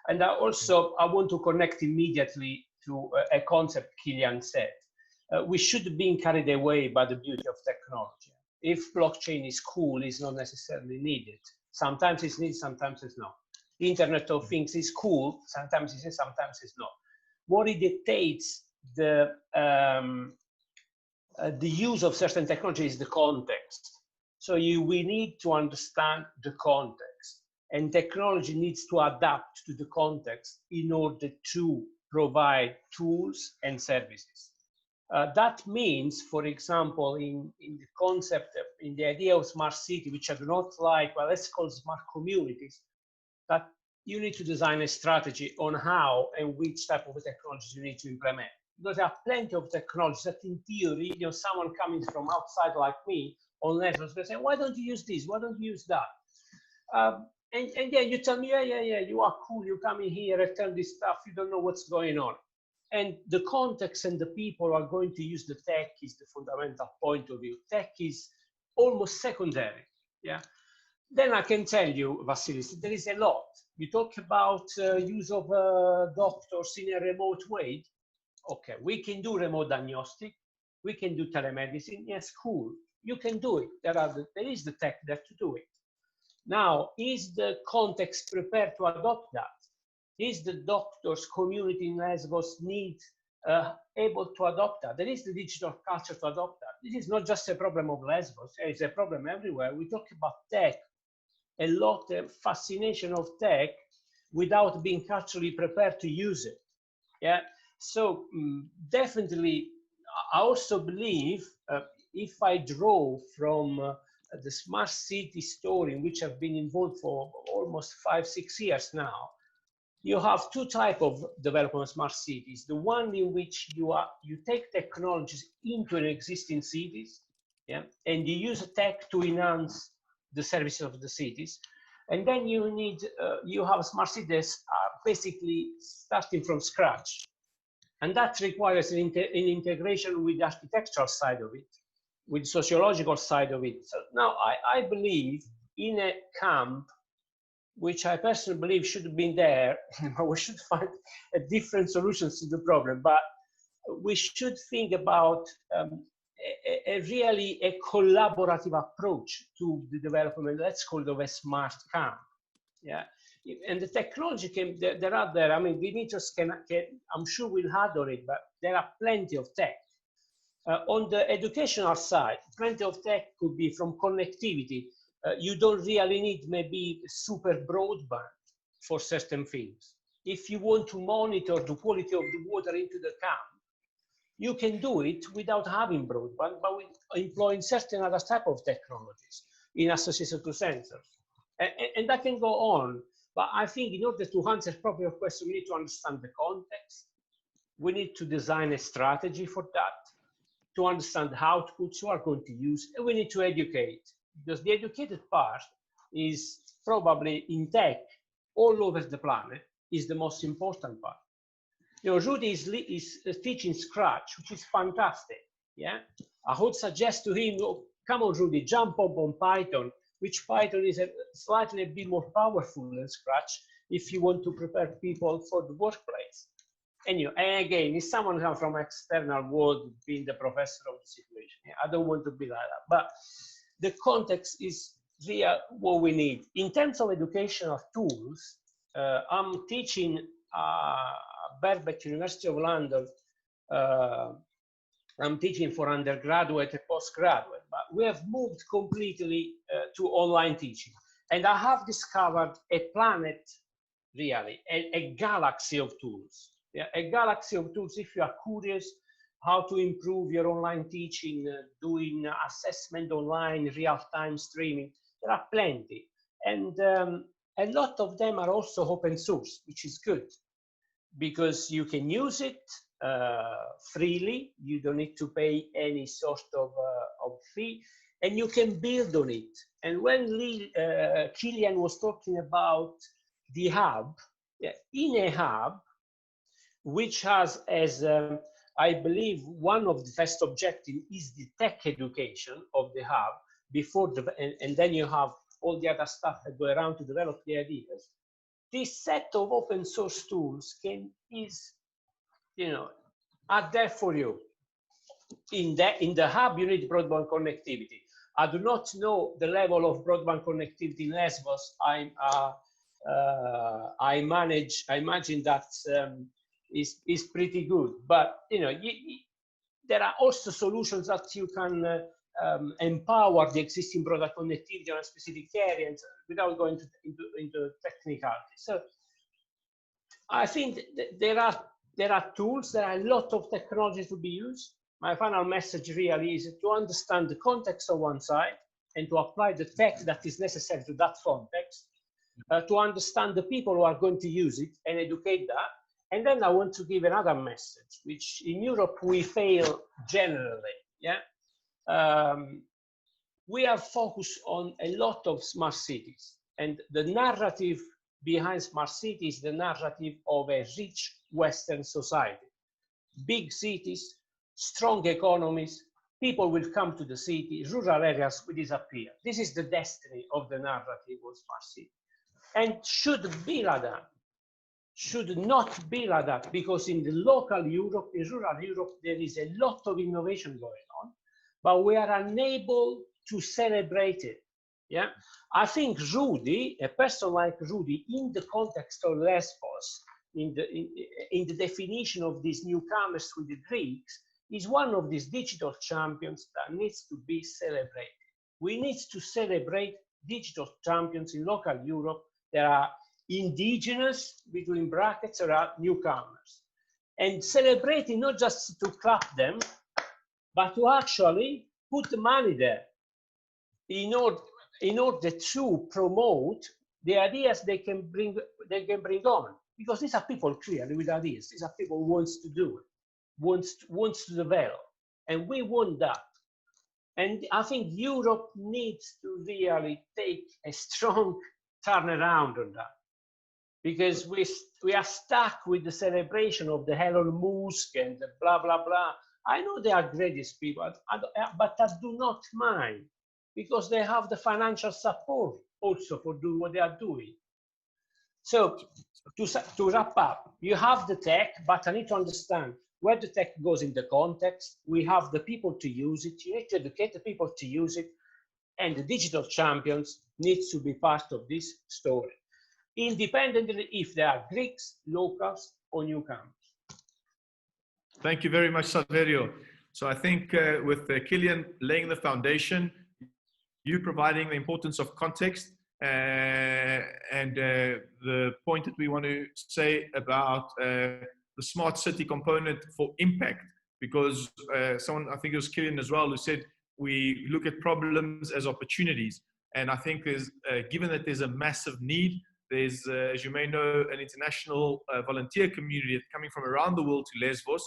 And I want to connect immediately to a concept Kilian said. We should be carried away by the beauty of technology. If blockchain is cool, it's not necessarily needed. Sometimes it's needed, sometimes it's not. Internet of Things is cool, sometimes it's sometimes it's not. What it dictates the use of certain technology is the context. So we need to understand the context, and technology needs to adapt to the context in order to provide tools and services. That means, for example, in the concept, in the idea of smart city, which I do not like, well, let's call smart communities, that you need to design a strategy on how and which type of technologies you need to implement. Because there are plenty of technologies that in theory, someone coming from outside like me on Lesbos will say, why don't you use this? Why don't you use that? And then you tell me, yeah, you are cool. You come in here and tell this stuff. You don't know what's going on. And the context and the people are going to use the tech is the fundamental point of view. Tech is almost secondary. Yeah. Then I can tell you, Vasilis, there is a lot. You talk about use of doctors in a remote way. Okay, we can do remote diagnostic. We can do telemedicine. Yes, cool. You can do it. There is the tech there to do it. Now, is the context prepared to adopt that? Is the doctors community in Lesbos able to adopt that? There is the digital culture to adopt that. This is not just a problem of Lesbos. It's a problem everywhere. We talk about tech, a lot of fascination of tech without being culturally prepared to use it. Yeah. So definitely, I also believe if I draw from the smart city story in which I've been involved for almost 5-6 years now, you have two types of development of smart cities. The one in which you take technologies into an existing cities, yeah, and you use tech to enhance the services of the cities. And then you have smart cities basically starting from scratch. And that requires an integration with the architectural side of it, with sociological side of it. So now I believe in a camp, which I personally believe should have been there, we should find different solutions to the problem, but we should think about really a collaborative approach to the development, let's call it of a smart camp. Yeah. And the technology there are there. I mean, Dimitrios can, I'm sure we'll add on it, but there are plenty of tech. On the educational side, plenty of tech could be from connectivity. You don't really need maybe super broadband for certain things. If you want to monitor the quality of the water into the camp, you can do it without having broadband, but with employing certain other type of technologies in association to sensors. And that can go on. But I think in order to answer properly your question, we need to understand the context. We need to design a strategy for that, to understand how outputs you are going to use, and we need to educate, because the educated part is probably in tech all over the planet is the most important part. Rudy is teaching Scratch, which is fantastic. Yeah, I would suggest to him, oh, come on, Rudy, jump up on Python, which Python is slightly a bit more powerful than Scratch if you want to prepare people for the workplace. And again, if someone comes from external world, being the professor of the situation, yeah, I don't want to be like that. But the context is really what we need. In terms of educational tools, I'm teaching Birkbeck, University of London. I'm teaching for undergraduate and postgraduate, but we have moved completely to online teaching. And I have discovered a planet, really, a galaxy of tools. Yeah, a galaxy of tools if you are curious how to improve your online teaching, doing assessment online, real-time streaming. There are plenty. And a lot of them are also open source, which is good because you can use it freely. You don't need to pay any sort of fee, and you can build on it. And when Kilian was talking about the hub, yeah, in a hub, which has as, I believe, one of the first objectives is the tech education of the hub before, and then you have all the other stuff that go around to develop the ideas. This set of open source tools are there for you. In the hub, you need broadband connectivity. I do not know the level of broadband connectivity in Lesbos. I imagine that is pretty good. But there are also solutions that you can empower the existing broadband connectivity on a specific area without going into technicality. So I think there are tools. There are a lot of technologies to be used. my final message really is to understand the context on one side and to apply the tech that is necessary to that context, to understand the people who are going to use it and educate that. And then I want to give another message, which in Europe we fail generally. Yeah, we are focused on a lot of smart cities, and the narrative behind smart cities is the narrative of a rich Western society. Big cities, strong economies, people will come to the city, rural areas will disappear. This is the destiny of the narrative of smart city. And should be like that. Should not be like that, because in the local Europe, in rural Europe, there is a lot of innovation going on, but we are unable to celebrate it. Yeah, I think Rudy, a person like Rudy, in the context of Lesbos, in the definition of these newcomers with the Greeks, is one of these digital champions that needs to be celebrated. We need to celebrate digital champions in local Europe. There are indigenous, between brackets, there are newcomers. And celebrating not just to clap them, but to actually put the money there in order to promote the ideas they can bring on. Because these are people clearly with ideas. These are people who wants to do it, wants to develop. And we want that. And I think Europe needs to really take a strong turnaround on that. Because we are stuck with the celebration of the Elon Musk and the blah, blah, blah. I know they are greatest people, but I do not mind, because they have the financial support also for doing what they are doing. So to wrap up, you have the tech, but I need to understand where the tech goes in the context. We have the people to use it. You need to educate the people to use it. And the digital champions need to be part of this story, independently if they are Greeks, locals, or newcomers. Thank you very much, Saverio. So I think with Killian laying the foundation, you providing the importance of context, and the point that we want to say about the smart city component for impact, because someone, I think it was Killian as well, who said we look at problems as opportunities. And I think there's, given that there's a massive need, there's, as you may know, an international volunteer community coming from around the world to Lesbos.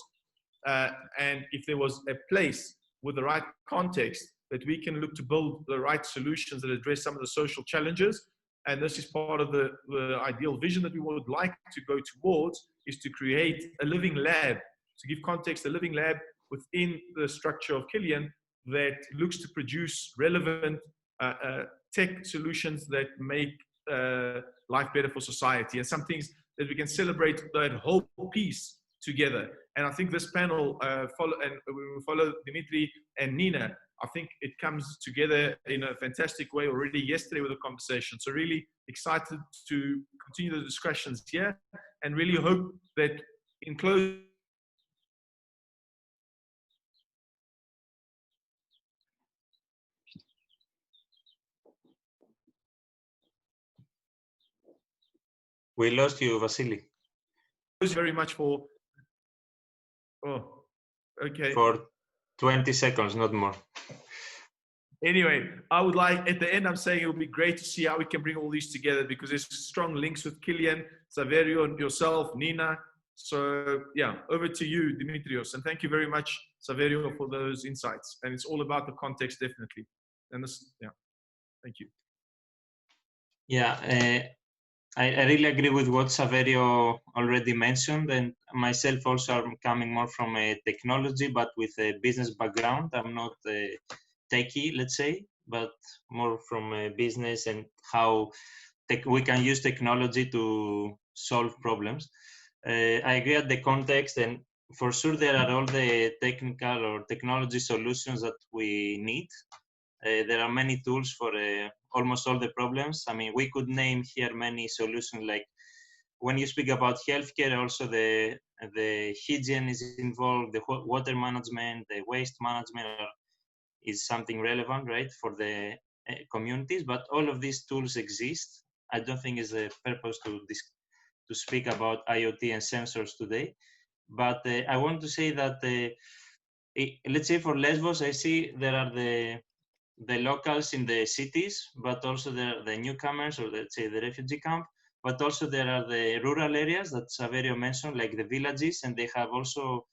And if there was a place with the right context that we can look to build the right solutions that address some of the social challenges, and this is part of the ideal vision that we would like to go towards, is to create a living lab, to give context, a living lab within the structure of Killian that looks to produce relevant tech solutions that make life better for society, and some things that we can celebrate that whole piece together. And I think this panel follow Dimitri and Nina. I think it comes together in a fantastic way already yesterday with the conversation. So really excited to continue the discussions here, and really hope that in closing, We lost you, Vasily. very much for, okay. For 20 seconds, not more. Anyway, I would like, at the end, I'm saying it would be great to see how we can bring all these together, because there's strong links with Killian, Saverio, and yourself, Nina. So yeah, over to you, Dimitrios. And thank you very much, Saverio, for those insights. And it's all about the context, definitely. And this, yeah, thank you. Yeah, I really agree with what Saverio already mentioned, and myself also I'm coming more from a technology, but with a business background. I'm not a techie, let's say, but more from a business and how we can use technology to solve problems. I agree at the context, and for sure there are all the technical or technology solutions that we need. There are many tools for almost all the problems. I mean, we could name here many solutions, like when you speak about healthcare, also the hygiene is involved, the water management, the waste management is something relevant, right, for the communities. But all of these tools exist. I don't think it's a purpose to speak about IoT and sensors today. But I want to say that let's say for Lesbos, I see there are the locals in the cities, but also there are the newcomers, or let's say the refugee camp, but also there are the rural areas that Saverio mentioned, like the villages, and they have also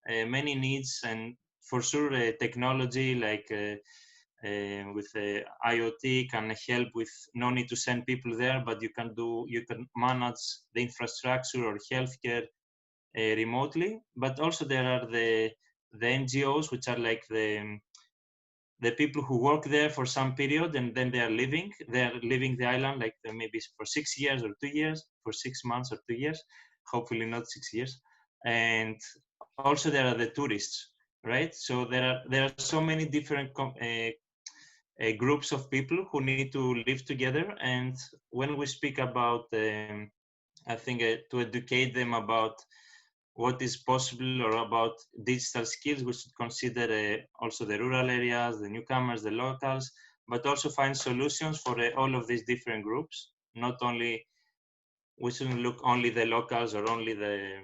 many needs, and for sure technology like with IoT can help with no need to send people there, but you can manage the infrastructure or healthcare remotely. But also there are the NGOs, which are like the people who work there for some period and then they're leaving the island, like maybe for 6 years or 2 years, for 6 months or 2 years, hopefully not 6 years. And also there are the tourists, right? So there are so many different groups of people who need to live together. And when we speak about I think to educate them about what is possible or about digital skills, we should consider also the rural areas, the newcomers, the locals, but also find solutions for all of these different groups. Not only, we shouldn't look only the locals or only the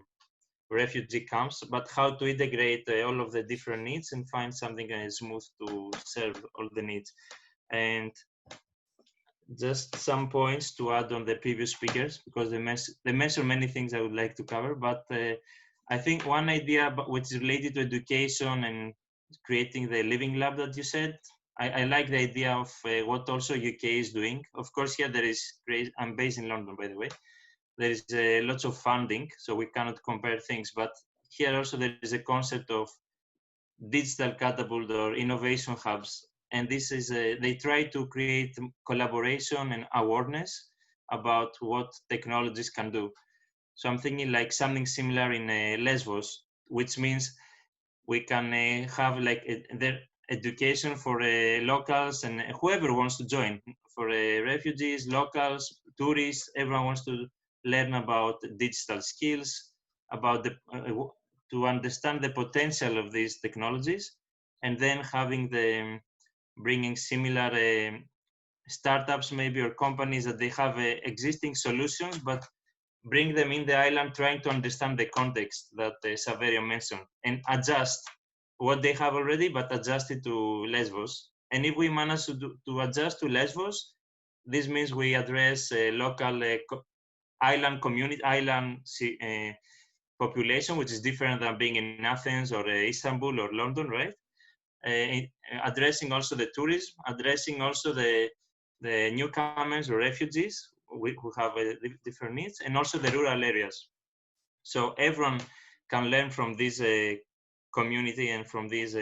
refugee camps, but how to integrate all of the different needs and find something smooth to serve all the needs. And just some points to add on the previous speakers, because they mentioned many things I would like to cover, but I think one idea which is related to education and creating the living lab that you said, I like the idea of what also UK is doing. Of course, here there is, I'm based in London, by the way, there is lots of funding, so we cannot compare things, but here also there is a concept of digital catapult or innovation hubs. And this is, they try to create collaboration and awareness about what technologies can do. So I'm thinking like something similar in Lesbos, which means we can have like their education for locals and whoever wants to join, for refugees, locals, tourists, everyone wants to learn about digital skills, about the to understand the potential of these technologies, and then having bringing similar startups maybe, or companies that they have existing solutions, but bring them in the island, trying to understand the context that Saverio mentioned and adjust what they have already, but adjust it to Lesbos. And if we manage to adjust to Lesbos, this means we address local island community, population, which is different than being in Athens or Istanbul or London, right? Addressing also the tourism, addressing also the newcomers or refugees who have different needs, and also the rural areas. So everyone can learn from this community and from these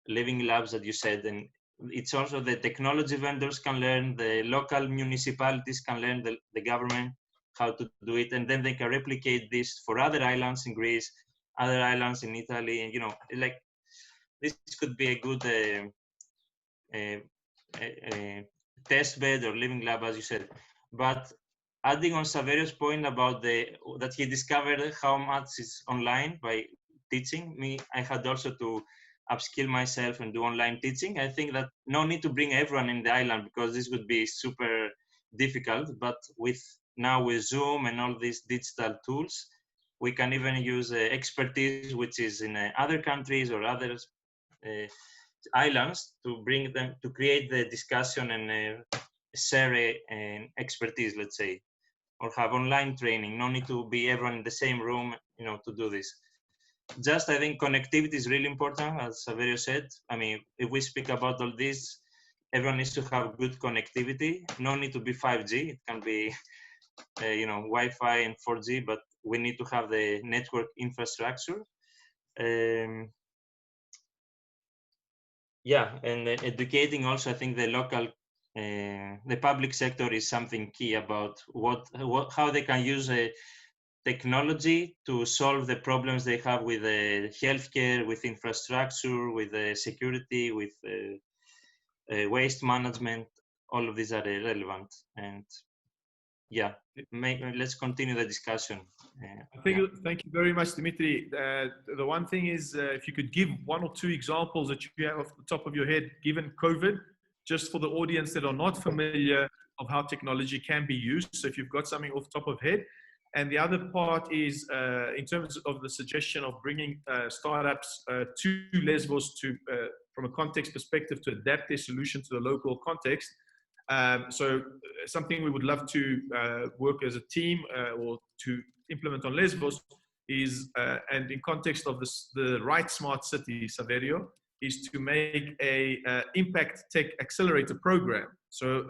living labs that you said. And it's also the technology vendors can learn, the local municipalities can learn, the government, how to do it, and then they can replicate this for other islands in Greece, other islands in Italy, and like this could be a good test bed or living lab, as you said. But adding on Saverio's point about that he discovered how much is online by teaching me, I had also to upskill myself and do online teaching. I think that no need to bring everyone in the island, because this would be super difficult. But now with Zoom and all these digital tools, we can even use expertise which is in other countries or other islands, to bring them, to create the discussion and share an expertise, let's say, or have online training. No need to be everyone in the same room, to do this. Just, I think connectivity is really important, as Saverio said. I mean, if we speak about all this, everyone needs to have good connectivity. No need to be 5G. It can be, Wi-Fi and 4G, but we need to have the network infrastructure. Yeah, and educating also, I think the local, the public sector is something key about how they can use technology to solve the problems they have with healthcare, with infrastructure, with security, with waste management. All of these are relevant. And yeah, let's continue the discussion. Thank you very much, Dimitri. The one thing is, if you could give one or two examples that you have off the top of your head, given COVID, just for the audience that are not familiar of how technology can be used. So if you've got something off the top of head. And the other part is in terms of the suggestion of bringing startups to Lesbos from a context perspective to adapt their solution to the local context. So something we would love to work as a team or to implement on Lesbos is, and in context of the right smart city, Saverio, is to make a impact tech accelerator program. So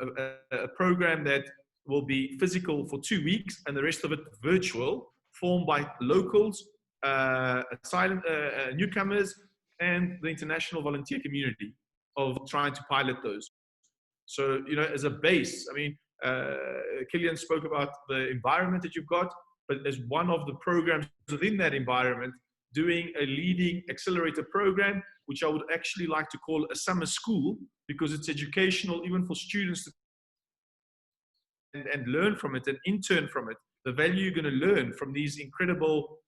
a program that will be physical for 2 weeks and the rest of it virtual, formed by locals, asylum newcomers, and the international volunteer community of trying to pilot those. So, you know, as a base, I mean, Killian spoke about the environment that you've got, but as one of the programs within that environment, doing a leading accelerator program, which I would actually like to call a summer school, because it's educational even for students to and learn from it and intern from it. The value you're going to learn from these incredible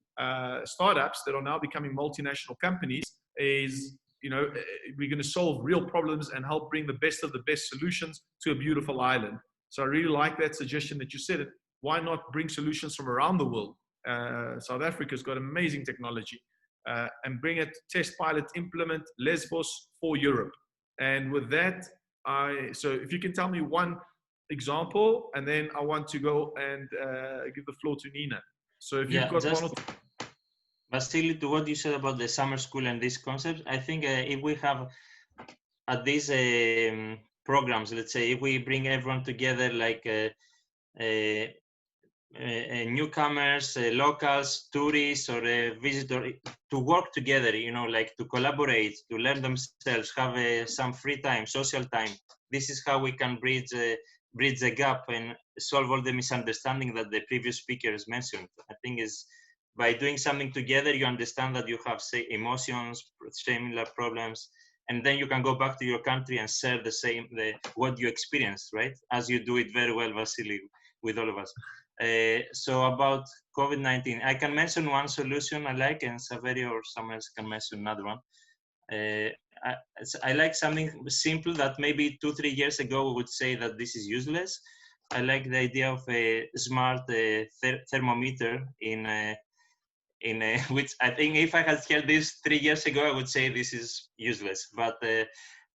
startups that are now becoming multinational companies is, you know, we're going to solve real problems and help bring the best of the best solutions to a beautiful island. So I really like that suggestion that you said. Why not bring solutions from around the world? South Africa's got amazing technology, and bring it, test pilot, implement Lesbos for Europe. And with that, so if you can tell me one example, and then I want to go and give the floor to Nina. So if you've got just, one or Vasily, to what you said about the summer school and these concepts, I think if we have at these programs, let's say, if we bring everyone together, like newcomers, locals, tourists, or visitors, to work together, you know, like to collaborate, to learn themselves, have some free time, social time. This is how we can bridge the gap and solve all the misunderstanding that the previous speakers mentioned. I think is by doing something together, you understand that you have, say, emotions, similar problems, and then you can go back to your country and share what you experienced, right? As you do it very well, Vasily, with all of us. So about COVID-19, I can mention one solution I like, and Saverio or someone else can mention another one. I like something simple that maybe 2-3 years ago we would say that this is useless. I like the idea of a smart thermometer which I think if I had heard this 3 years ago, I would say this is useless. But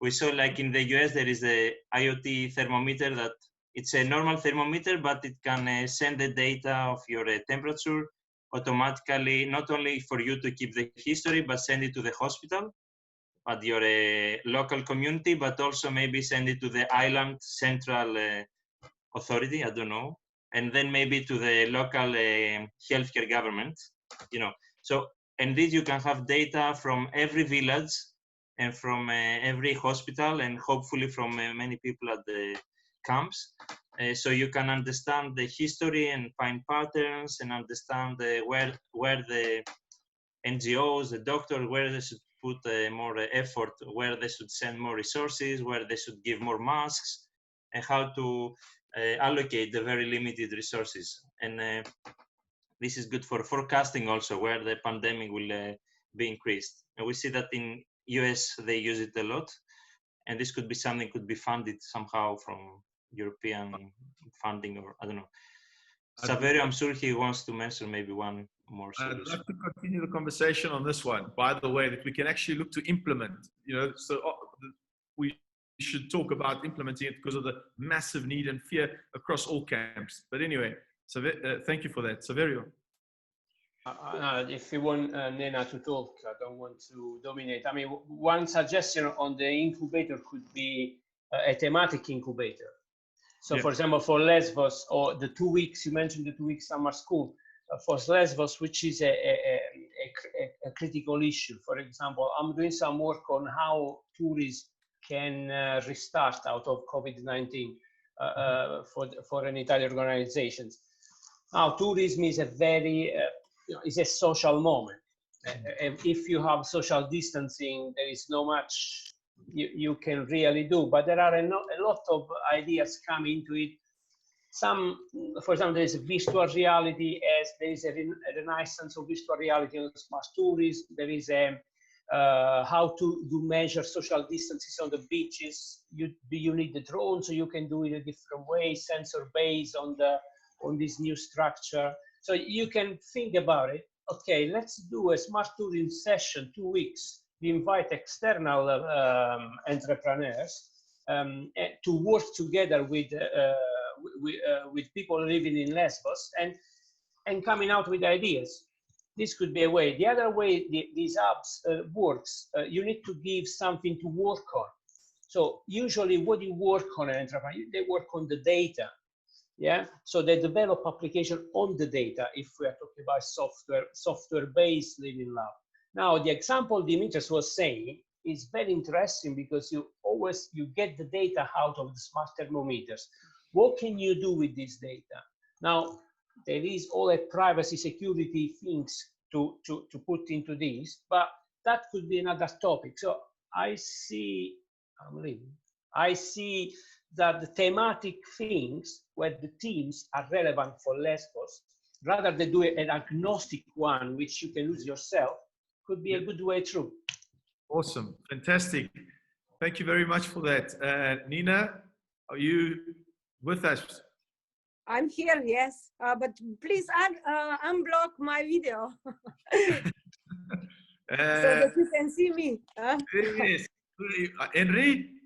we saw, like in the US, there is a IoT thermometer that it's a normal thermometer, but it can send the data of your temperature automatically, not only for you to keep the history, but send it to the hospital at your local community, but also maybe send it to the island central authority, I don't know, and then maybe to the local healthcare government, you know. So, and this you can have data from every village and from every hospital, and hopefully from many people at the camps. So you can understand the history and find patterns and understand where the NGOs, the doctors, where they should put more effort, where they should send more resources, where they should give more masks, and how to allocate the very limited resources. And this is good for forecasting also, where the pandemic will be increased. And we see that in US, they use it a lot. And this could be something could be funded somehow from European funding, or I don't know. Saverio, I'm sure he wants to mention maybe one more solution. I'd love to continue the conversation on this one, by the way, that we can actually look to implement, you know, so we should talk about implementing it because of the massive need and fear across all camps. But anyway, so thank you for that. Saverio. If you want Nena to talk, I don't want to dominate. I mean, one suggestion on the incubator could be a thematic incubator. So, for example, for Lesbos, or the 2 weeks, you mentioned the 2 week summer school, for Lesbos, which is a critical issue. For example, I'm doing some work on how tourists can restart out of COVID-19 for an Italian organization. Now, tourism is a very, is a social moment. If you have social distancing, there is no much you can really do, but there are a lot of ideas coming into it. Some, for example, there is virtual reality, as there is a renaissance of virtual reality on smart tourism. There is a how to measure social distances on the beaches. You need the drone, so you can do it a different way, sensor based on this new structure. So you can think about it. Okay, let's do a smart touring session, 2 weeks. We invite external entrepreneurs to work together with people living in Lesbos and coming out with ideas. This could be a way. The other way these apps works, you need to give something to work on. So usually what you work on an entrepreneur, they work on the data. Yeah, so they develop application on the data if we are talking about software-based living lab. Now, the example Dimitris was saying is very interesting because you get the data out of the smart thermometers. What can you do with this data? Now, there is all a privacy security things to put into this, but that could be another topic. So I see that the thematic things where the themes are relevant for Lesbos, rather than do an agnostic one, which you can use yourself, could be a good way through. Awesome, fantastic. Thank you very much for that. Nina, are you with us? I'm here, yes, but please unblock my video so that you can see me. Yes. Henri?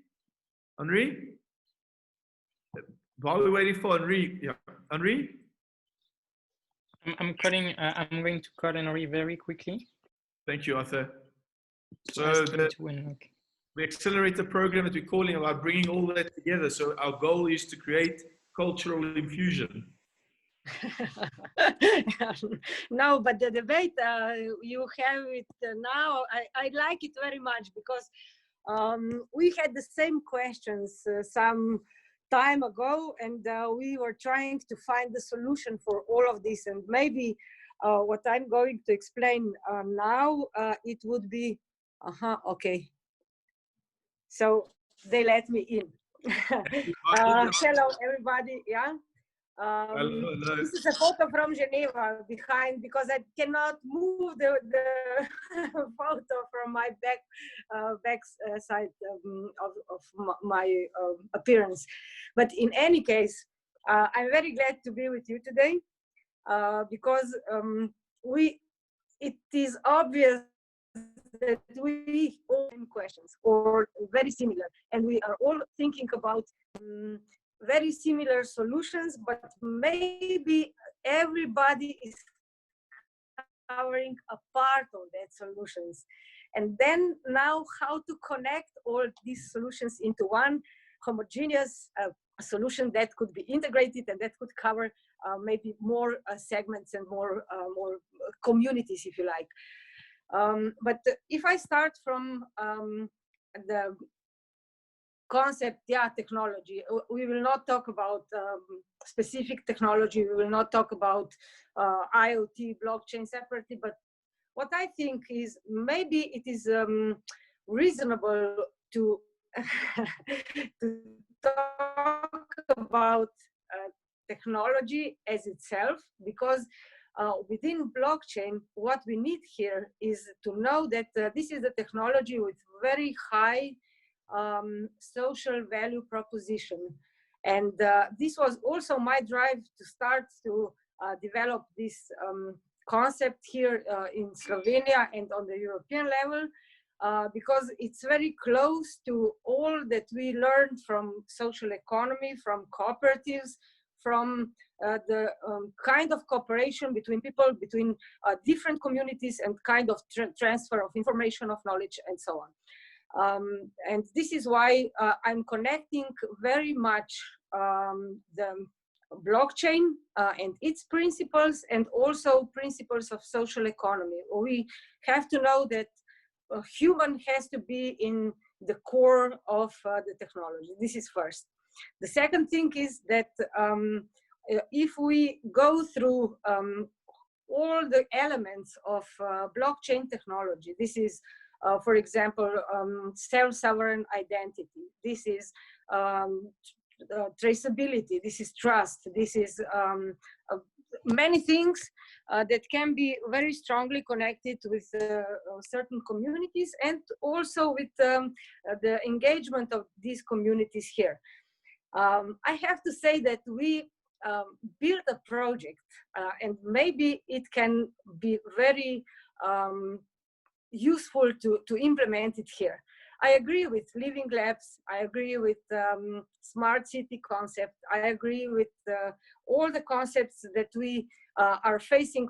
While we're waiting for Henri, yeah. Henri? I'm going to call Henri very quickly. Thank you, Arthur. So we accelerate the program that we're calling about bringing all that together. So our goal is to create cultural infusion. No, but the debate, you have it now. I like it very much because we had the same questions some time ago, and we were trying to find the solution for all of this. And maybe what I'm going to explain now, it would be, okay. So they let me in. Hello, everybody. Yeah. Hello. This is a photo from Geneva behind, because I cannot move the photo from my back side of my appearance. But in any case, I'm very glad to be with you today because it is obvious that we all have questions or very similar, and we are all thinking about very similar solutions, but maybe everybody is covering a part of that solutions. And then now how to connect all these solutions into one homogeneous solution that could be integrated and that could cover maybe more segments and more communities, if you like. But if I start from the concept, technology, we will not talk about specific technology. We will not talk about IoT, blockchain separately. But what I think is maybe it is reasonable to to talk about technology as itself, because within blockchain, what we need here is to know that this is a technology with very high social value proposition. And this was also my drive to start to develop this concept here in Slovenia and on the European level, because it's very close to all that we learned from social economy, from cooperatives, from the kind of cooperation between people, between different communities, and kind of transfer of information, of knowledge, and so on. And this is why I'm connecting very much the blockchain and its principles, and also principles of social economy. We have to know that a human has to be in the core of the technology. This is first. The second thing is that if we go through all the elements of blockchain technology, this is, for example, self-sovereign identity. This is traceability. This is trust. This is many things that can be very strongly connected with certain communities, and also with the engagement of these communities here. I have to say that we build a project, and maybe it can be very useful to implement it here. I agree with living labs. I agree with smart city concept. I agree with all the concepts that we are facing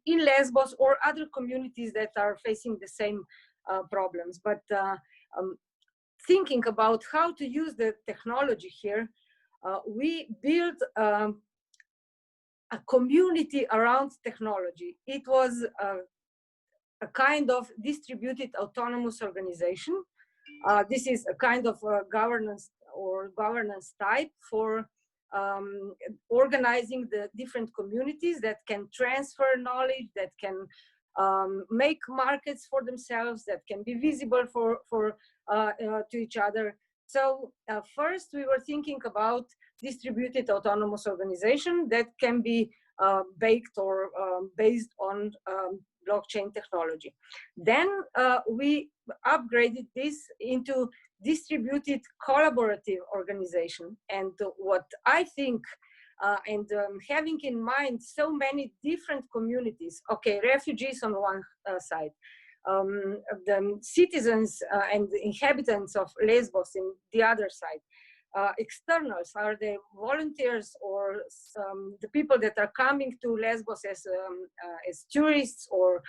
in Lesbos or other communities that are facing the same problems. But thinking about how to use the technology here, we built a community around technology. It was a kind of distributed autonomous organization. This is a kind of governance type for organizing the different communities that can transfer knowledge, that can make markets for themselves, that can be visible to each other. So first we were thinking about distributed autonomous organization that can be baked or based on blockchain technology. Then we upgraded this into distributed collaborative organization. And what I think, having in mind so many different communities, okay, refugees on one side, the citizens and the inhabitants of Lesbos in the other side, externals are the volunteers or the people that are coming to Lesbos as tourists or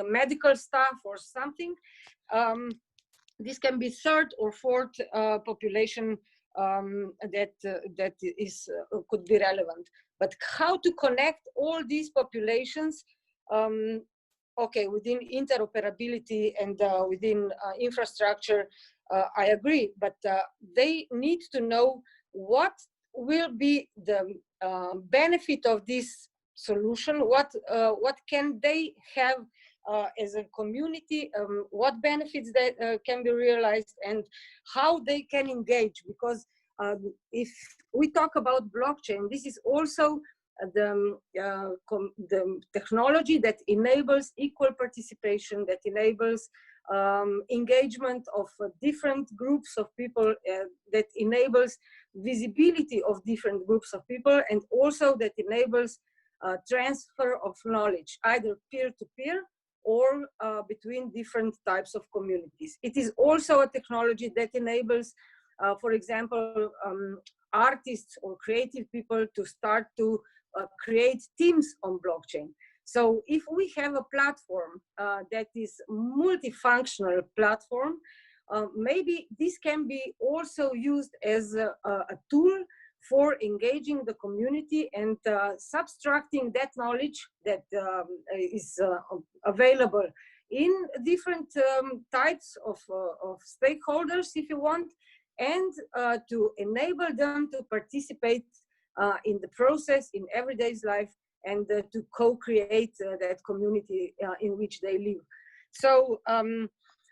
medical staff or something. This can be third or fourth population that could be relevant. But how to connect all these populations? Okay, within interoperability and within infrastructure, I agree, but they need to know what will be the benefit of this solution, what can they have as a community, what benefits that can be realized, and how they can engage. Because if we talk about blockchain, this is also the technology that enables equal participation, that enables engagement of different groups of people, that enables visibility of different groups of people, and also that enables transfer of knowledge, either peer-to-peer or between different types of communities. It is also a technology that enables, for example, artists or creative people to start to create teams on blockchain. So if we have a platform that is multifunctional platform, maybe this can be also used as a tool for engaging the community and subtracting that knowledge that is available in different types of stakeholders, if you want, and to enable them to participate in the process in everyday life, and to co-create that community in which they live. So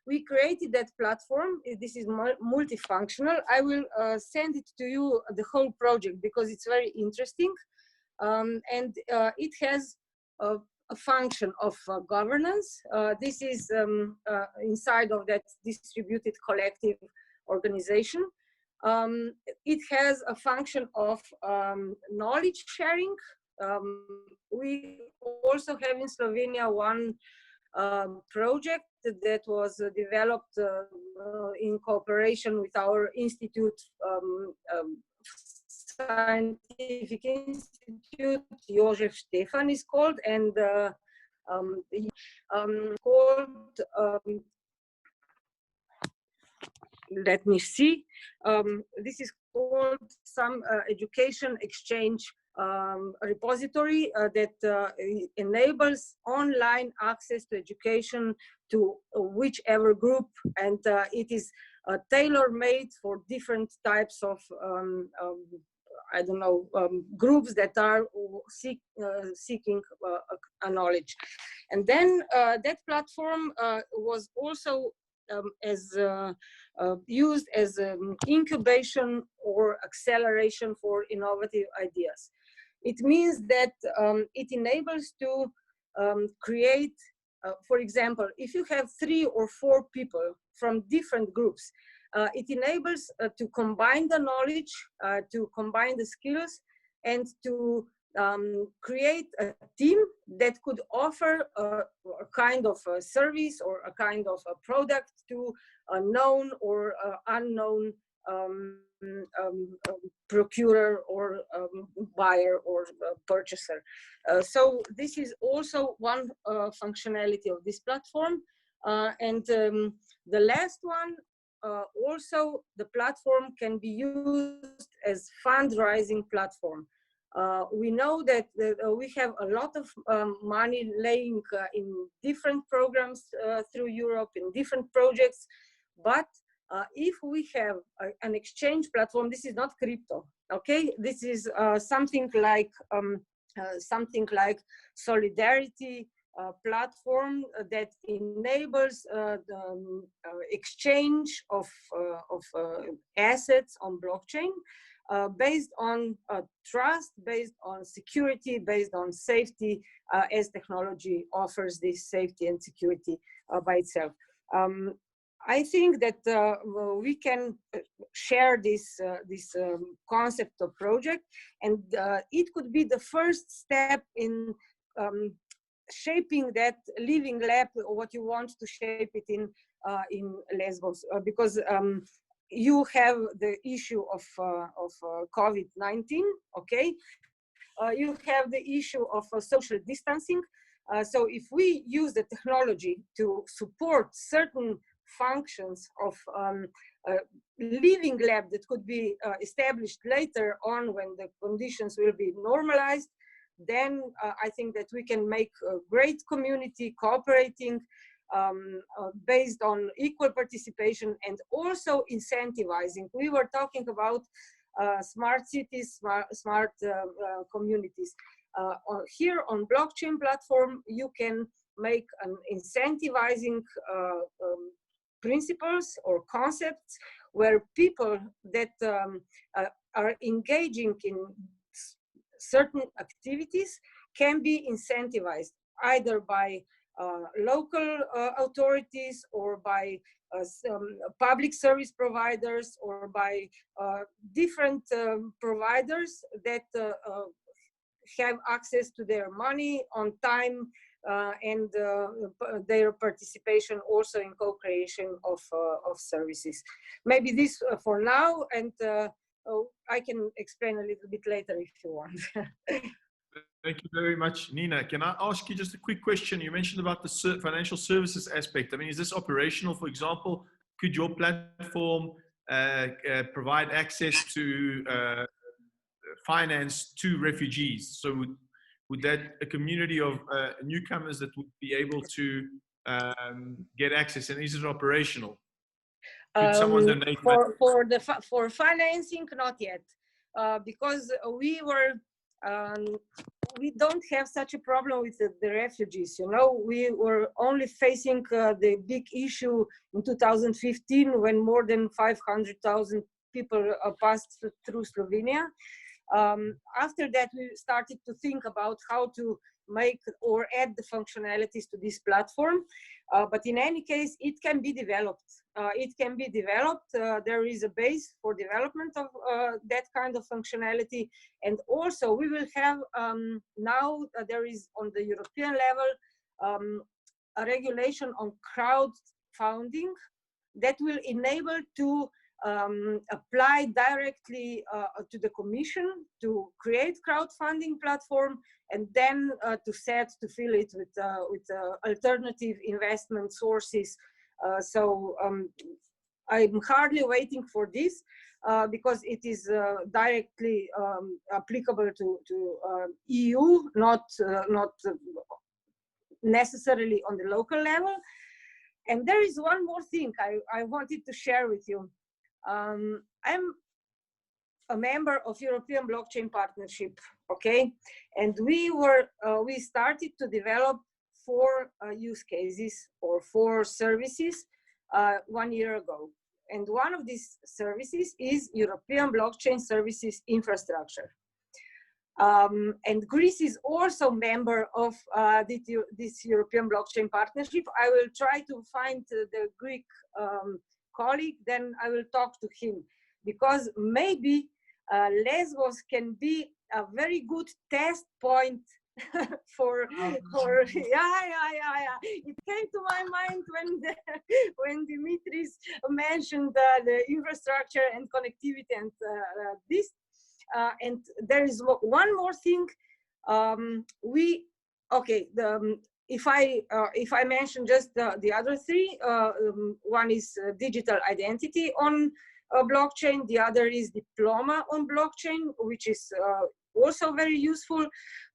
we created that platform. This is multifunctional. I will send it to you, the whole project, because it's very interesting. And it has a function of governance. This is inside of that distributed collective organization. It has a function of knowledge sharing. We also have in Slovenia one project that was developed in cooperation with our institute, scientific institute, Jožef Stefan is called, and called, let me see, this is called some education exchange repository that enables online access to education to whichever group, and it is tailor-made for different types of I don't know, groups that are seeking a knowledge. And then that platform was also used as incubation or acceleration for innovative ideas. It means that it enables to create, for example, if you have 3 or 4 people from different groups, It enables to combine the knowledge, to combine the skills, and to create a team that could offer a kind of a service or a kind of a product to a known or unknown procurer or buyer or purchaser. So this is also one functionality of this platform. And the last one, also the platform can be used as fundraising platform. We know that we have a lot of money laying in different programs through Europe, in different projects, but if we have an exchange platform, this is not crypto, okay? This is something like solidarity platform that enables the exchange of assets on blockchain based on trust, based on security, based on safety, as technology offers this safety and security by itself. I think that we can share this concept of project, and it could be the first step in shaping that living lab, or what you want to shape it in Lesbos, because you have the issue of COVID-19, okay? You have the issue of social distancing. So if we use the technology to support certain functions of living lab that could be established later on when the conditions will be normalized, then I think that we can make a great community cooperating based on equal participation and also incentivizing. We were talking about smart cities, smart communities. Here on blockchain platform, you can make an incentivizing principles or concepts where people that are engaging in certain activities can be incentivized either by local authorities or by some public service providers or by different providers that have access to their money on time and their participation also in co-creation of services. Maybe this for now, and I can explain a little bit later if you want. Thank you very much, Nina. Can I ask you just a quick question? You mentioned about the financial services aspect. I mean, is this operational? For example, could your platform provide access to finance to refugees? So would that a community of newcomers that would be able to get access, and is it operational? Could someone donate for financing? Not yet, because we don't have such a problem with the refugees. You know, we were only facing the big issue in 2015 when more than 500,000 people passed through Slovenia. After that, we started to think about how to make or add the functionalities to this platform. But in any case, it can be developed. It can be developed. There is a base for development of that kind of functionality. And also we will have, now there is on the European level, a regulation on crowdfunding that will enable to apply directly to the Commission to create crowdfunding platform, and then to fill it with alternative investment sources. So I'm hardly waiting for this because it is directly applicable to EU, not necessarily on the local level. And there is one more thing I wanted to share with you. I'm a member of European Blockchain Partnership, okay? And we started to develop 4 use cases or 4 services 1 year ago. And one of these services is European Blockchain Services Infrastructure. And Greece is also member of this European Blockchain Partnership. I will try to find the Greek colleague, then I will talk to him, because maybe Lesbos can be a very good test point for yeah. It came to my mind when Dimitris mentioned the infrastructure and connectivity and this. And there is one more thing. If I mention just the other three, one is digital identity on blockchain, the other is diploma on blockchain, which is also very useful.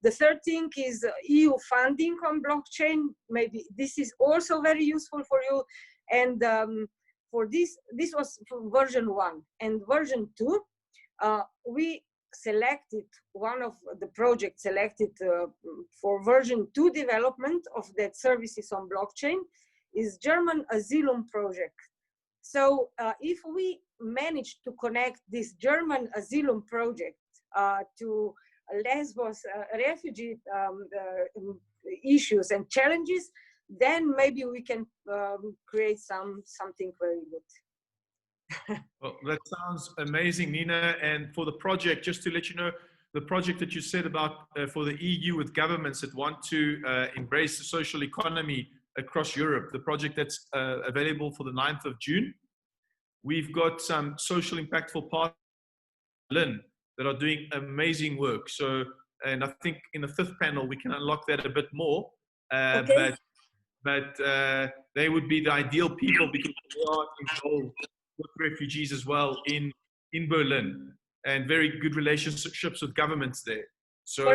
The third thing is EU funding on blockchain. Maybe this is also very useful for you. And for this was for version 1. And version 2, we selected, one of the projects selected for version 2 development of that services on blockchain is German Asylum project. So if we manage to connect this German Asylum project to Lesbos refugee issues and challenges, then maybe we can create something very good. Well, that sounds amazing, Nina. And for the project, just to let you know, the project that you said about for the EU with governments that want to embrace the social economy across Europe, the project that's available for the 9th of June. We've got some social impactful partners in Berlin that are doing amazing work. So, and I think in the 5th panel, we can unlock that a bit more. Okay. But they would be the ideal people because they are involved with refugees as well in Berlin, and very good relationships with governments there. So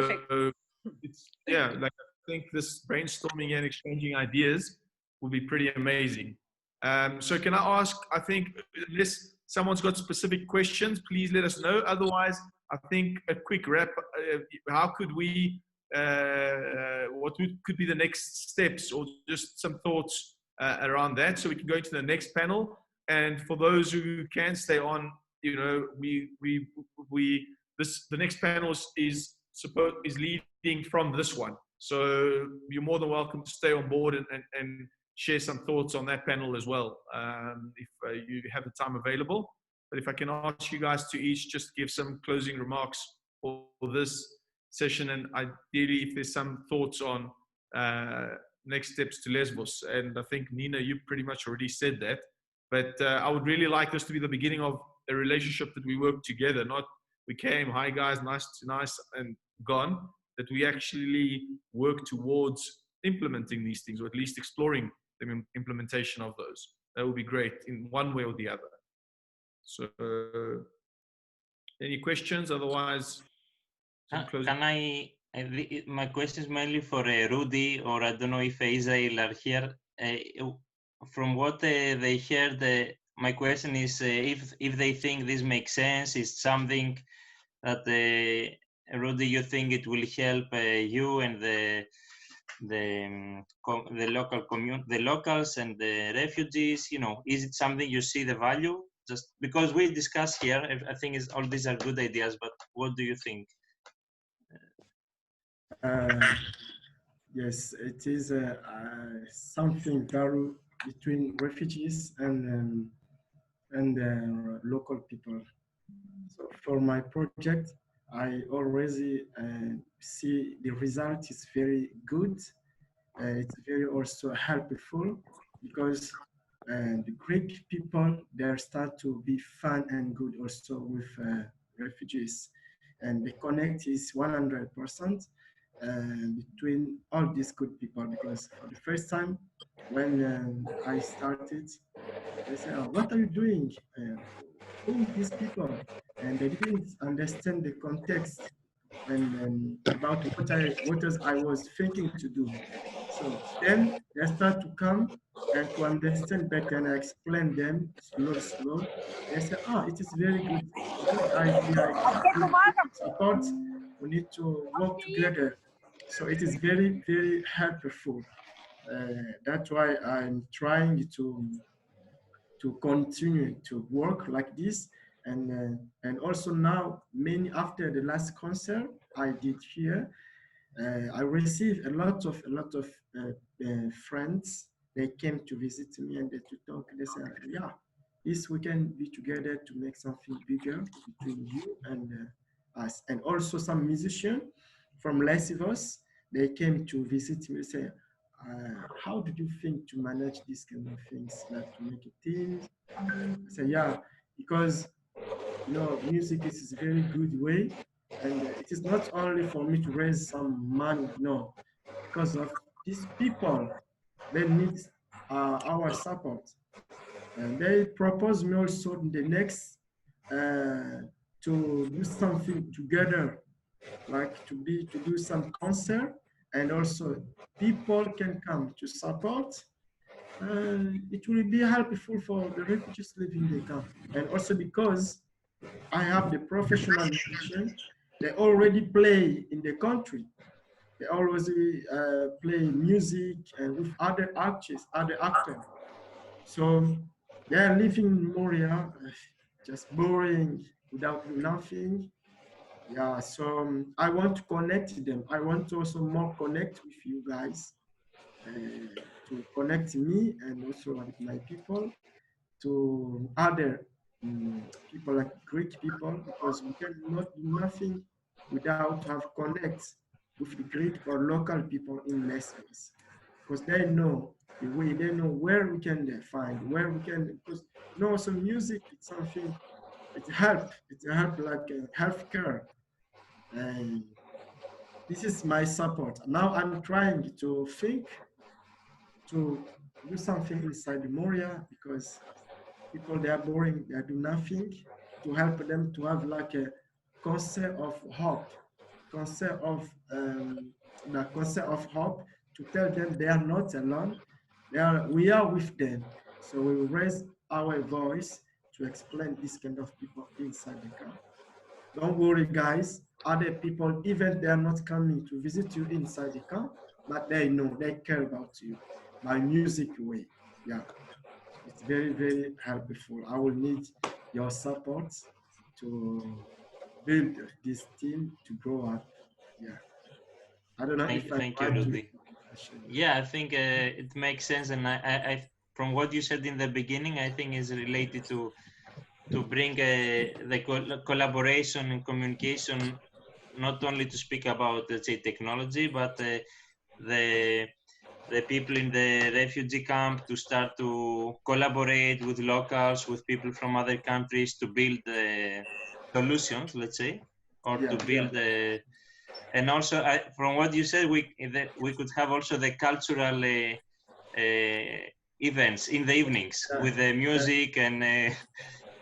it's, yeah, like I think this brainstorming and exchanging ideas will be pretty amazing. So can I ask, I think unless someone's got specific questions, please let us know. Otherwise, I think a quick wrap, how could we, what could be the next steps, or just some thoughts around that, so we can go into the next panel. And for those who can stay on, you know, the next panel is leading from this one. So you're more than welcome to stay on board and share some thoughts on that panel as well, if you have the time available. But if I can ask you guys to each just give some closing remarks for this session, and ideally if there's some thoughts on next steps to Lesbos. And I think, Nina, you pretty much already said that. But I would really like this to be the beginning of a relationship that we work together, not we came, hi guys, nice, and gone, that we actually work towards implementing these things, or at least exploring the implementation of those. That would be great in one way or the other. So any questions? Otherwise, can I, my question is mainly for Rudy, or I don't know if Israel are here. From what they heard, my question is if they think this makes sense, is something that Rudy, you think it will help you and the local community, the locals and the refugees, you know, is it something you see the value? Just because we discuss here, I think all these are good ideas, but what do you think? Yes, it is something very between refugees and local people. So for my project, I already see the result is very good. It's very also helpful, because the Greek people, they start to be fun and good also with refugees, and the connect is 100% between all these good people. Because for the first time when I started, they said, oh, what are you doing? Who is these people? And they didn't understand the context and about what I was thinking to do. So then they start to come and to understand better, and I explain them slow. They say, it is very good idea. It is good support. We need to work together. So it is very, very helpful. That's why I'm trying to continue to work like this, and also now, after the last concert I did here, I received a lot of friends. They came to visit me and to talk. They said, yeah, is we can be together to make something bigger between you and us. And also some musicians from Lesivos, they came to visit me, say, how did you think to manage these kind of things, like to make a team? I say, yeah, because music is a very good way, and it is not only for me to raise some money, no, because of these people, they need our support. And they propose me also in the next to do something together, like to do some concert, and also people can come to support. It will be helpful for the refugees living in the camp, and also because I have the professional musician, they already play in the country. They always play music and with other artists, other actors. So they are living in Moria, just boring, without nothing. Yeah, so I want to connect them. I want to also more connect with you guys, to connect me and also with my people to other people like Greek people, because we cannot do nothing without have connect with the Greek or local people in Lesbos, because they know the way, they know where we can find, where we can, because some music, it's something, it help like healthcare, and this is my support. Now I'm trying to think to do something inside the Moria, because people, they are boring, they do nothing, to help them to have like a concept of hope, concept of the concept of hope, to tell them they are not alone, we are with them. So we will raise our voice to explain this kind of people inside the camp. Don't worry, guys. Other people, even they are not coming to visit you inside the camp, but they know, they care about you by music way. Yeah. It's very, very helpful. I will need your support to build this team to grow up. Yeah. I don't know if I Thank you, Rudy. Yeah, I think it makes sense, and I from what you said in the beginning, I think is related to bring the collaboration and communication, not only to speak about, let's say, technology, but the people in the refugee camp to start to collaborate with locals, with people from other countries, to build solutions, let's say, or to build and also from what you said, we could have also the cultural events in the evenings with the music and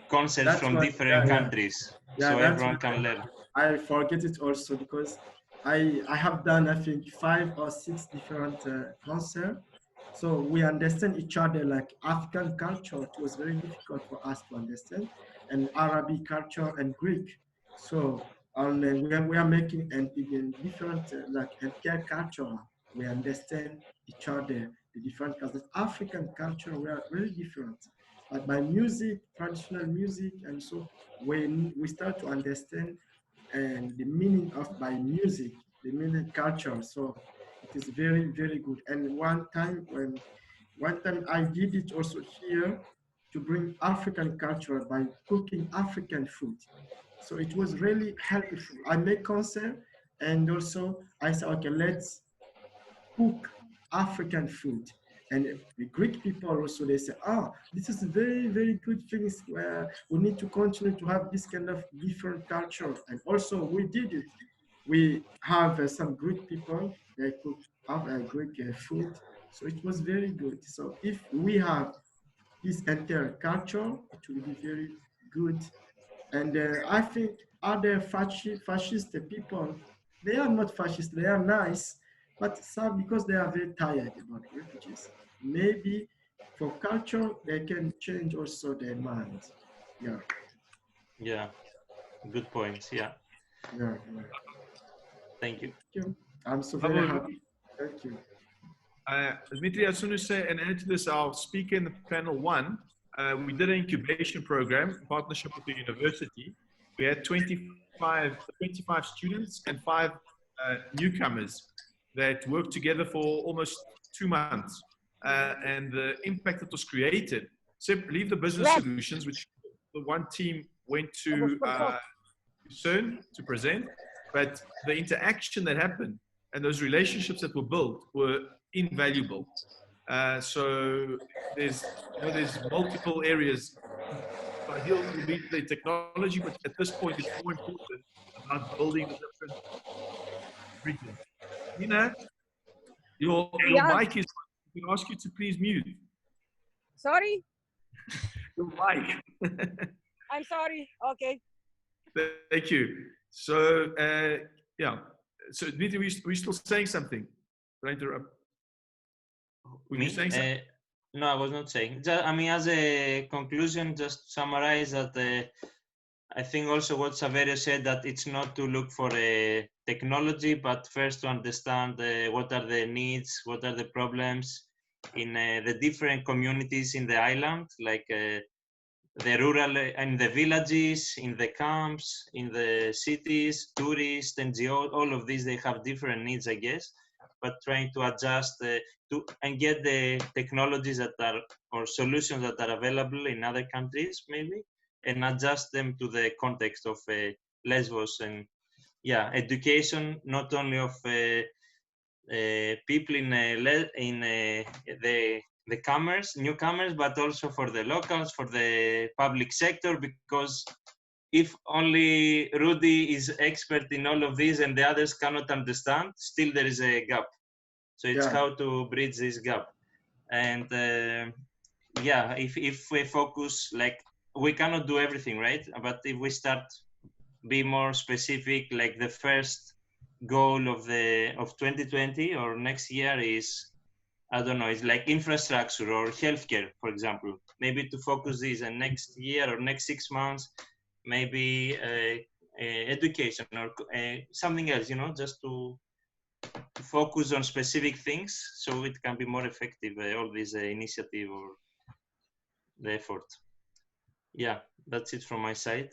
concepts from different countries, so everyone can learn. I forget it also, because I have done, I think, 5 or 6 different concerts. So we understand each other, like African culture. It was very difficult for us to understand, and Arabic culture and Greek. So we are making and in different like healthcare culture. We understand each other, the different cultures. African culture, we are very different. But by music, traditional music, and so when we start to understand and the meaning of by music, the meaning culture. So it is very, very good. And one time I did it also here to bring African culture by cooking African food. So it was really helpful. I make concert, and also I said, okay, let's cook African food. And the Greek people also, they say, this is very, very good things where we need to continue to have this kind of different culture. And also we did it. We have some Greek people, they cook Greek food. So it was very good. So if we have this entire culture, it will be very good. And I think other fascist people, they are not fascist, they are nice, but some, because they are very tired about refugees. Maybe for culture, they can change also their mind. Yeah. Yeah, good points. Yeah. Yeah. Thank you. Thank you. I'm so very happy. Thank you. Dmitry, I just want to say, and add to this, our speaker in the panel 1, we did an incubation program in partnership with the university. We had 25 students and 5 newcomers that worked together for almost 2 months. And the impact that was created leave the business solutions, which the one team went to CERN to present, but the interaction that happened and those relationships that were built were invaluable. So there's multiple areas. He'll lead the technology, but at this point, it's more important about building the different regions. Nina, your mic is. We can ask you to please mute. Sorry? Your mic. I'm sorry. Okay. Thank you. So, yeah. So, Dmitry, we're still saying something. Did I interrupt? Were you saying something? No, I was not saying. I mean, as a conclusion, just summarize that I think also what Saverio said, that it's not to look for a technology, but first to understand what are the needs, what are the problems in the different communities in the island, like the rural, in the villages, in the camps, in the cities, tourists, NGO, all of these, they have different needs, I guess, but trying to adjust and get the technologies that are, or solutions that are available in other countries, maybe, and adjust them to the context of Lesbos. And yeah, education, not only of people in the commerce, newcomers, but also for the locals, for the public sector, because if only Rudy is expert in all of these and the others cannot understand, still there is a gap. So it's how to bridge this gap. And yeah, if we focus, like, we cannot do everything, right? But if we start be more specific, like the first goal of 2020 or next year is, I don't know, it's like infrastructure or healthcare, for example. Maybe to focus this, and next year or next 6 months, maybe education or something else, you know, just to focus on specific things so it can be more effective, all this initiative or the effort. Yeah, that's it from my side.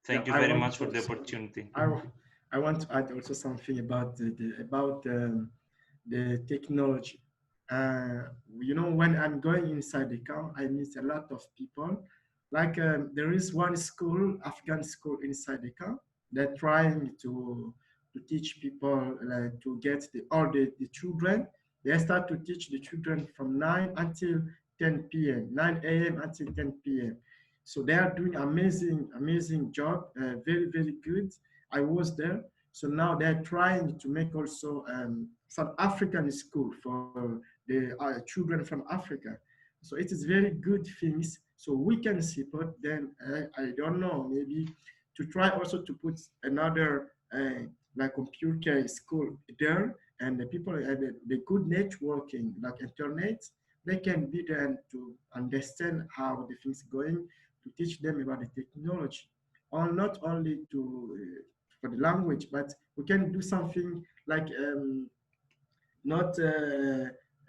Thank you very much for the opportunity. I want to add also something about the technology. You know, when I'm going inside the camp, I meet a lot of people. Like there is one school, Afghan school inside the camp. They're trying to teach people to get all the children. They start to teach the children from 9 until 10 p.m., 9 a.m. until 10 p.m. So they are doing amazing job, very, very good. I was there. So now they're trying to make also some African school for the children from Africa. So it is very good things. So we can support them. I don't know, maybe to try also to put another like computer school there, and the people the good networking, like internet, they can be there to understand how the things going, to teach them about the technology, or not only to for the language, but we can do something like not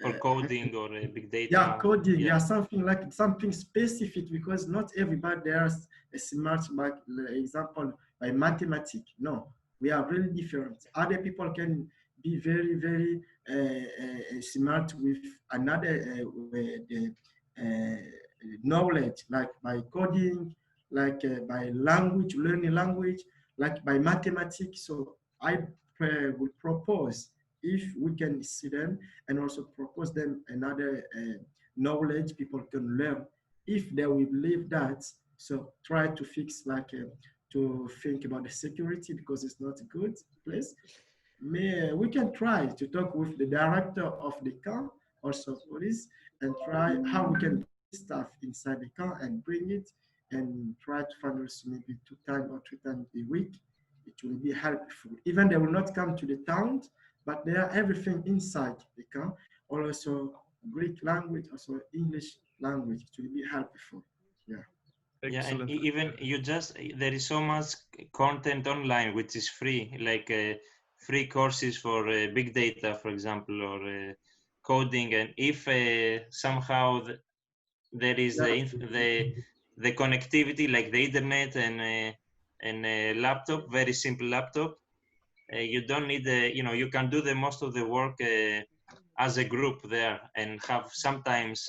or coding or big data. Yeah, coding. Yeah, something specific, because not everybody there's a smart, like example by mathematics. No, we are really different. Other people can be very, very smart with another knowledge, like by coding, like by language, learning language, like by mathematics. So I would propose, if we can see them and also propose them another knowledge people can learn, if they will believe that. So try to fix, like to think about the security, because it's not a good place. We can try to talk with the director of the camp, also police, and try how we can staff inside the car and bring it, and try to find also maybe 2 times or 3 times a week. It will be helpful. Even they will not come to the town, but they are everything inside the car. Also Greek language, also English language. It will be helpful. Yeah. Yeah, and even there is so much content online which is free, like free courses for big data, for example, or coding. And if somehow there is the connectivity, like the internet and a laptop, very simple laptop, you don't need you can do the most of the work as a group there, and have sometimes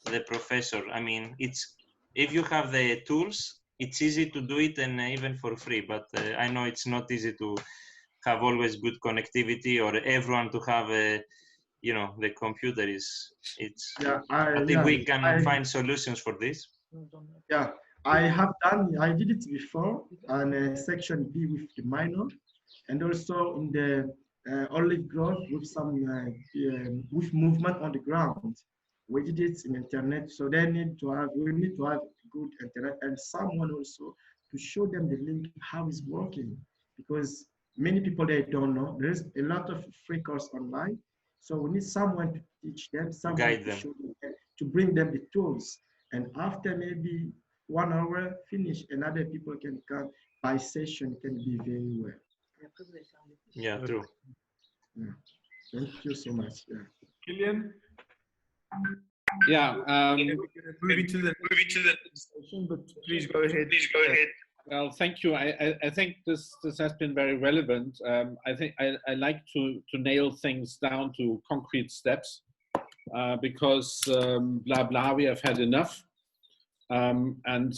the professor. I mean, it's if you have the tools, it's easy to do it, and even for free. But I know it's not easy to have always good connectivity or everyone to have a, you know, the computer is it's. Yeah, But if we can find solutions for this. Yeah, I did it before on section B with the minor, and also in the olive grove with some with movement on the ground. We did it in internet, so we need to have good internet and someone also to show them the link how it's working, because many people they don't know. There's a lot of free course online, so we need someone to teach them, someone guide to them. show them, to bring them the tools. And after maybe 1 hour finish, another people can come by session, can be very well. Yeah, true. Yeah. Thank you so much. Yeah. Killian? Yeah. Moving to the session, but please go ahead. Well, thank you. I think this has been very relevant. I think I like to nail things down to concrete steps because blah blah we have had enough. And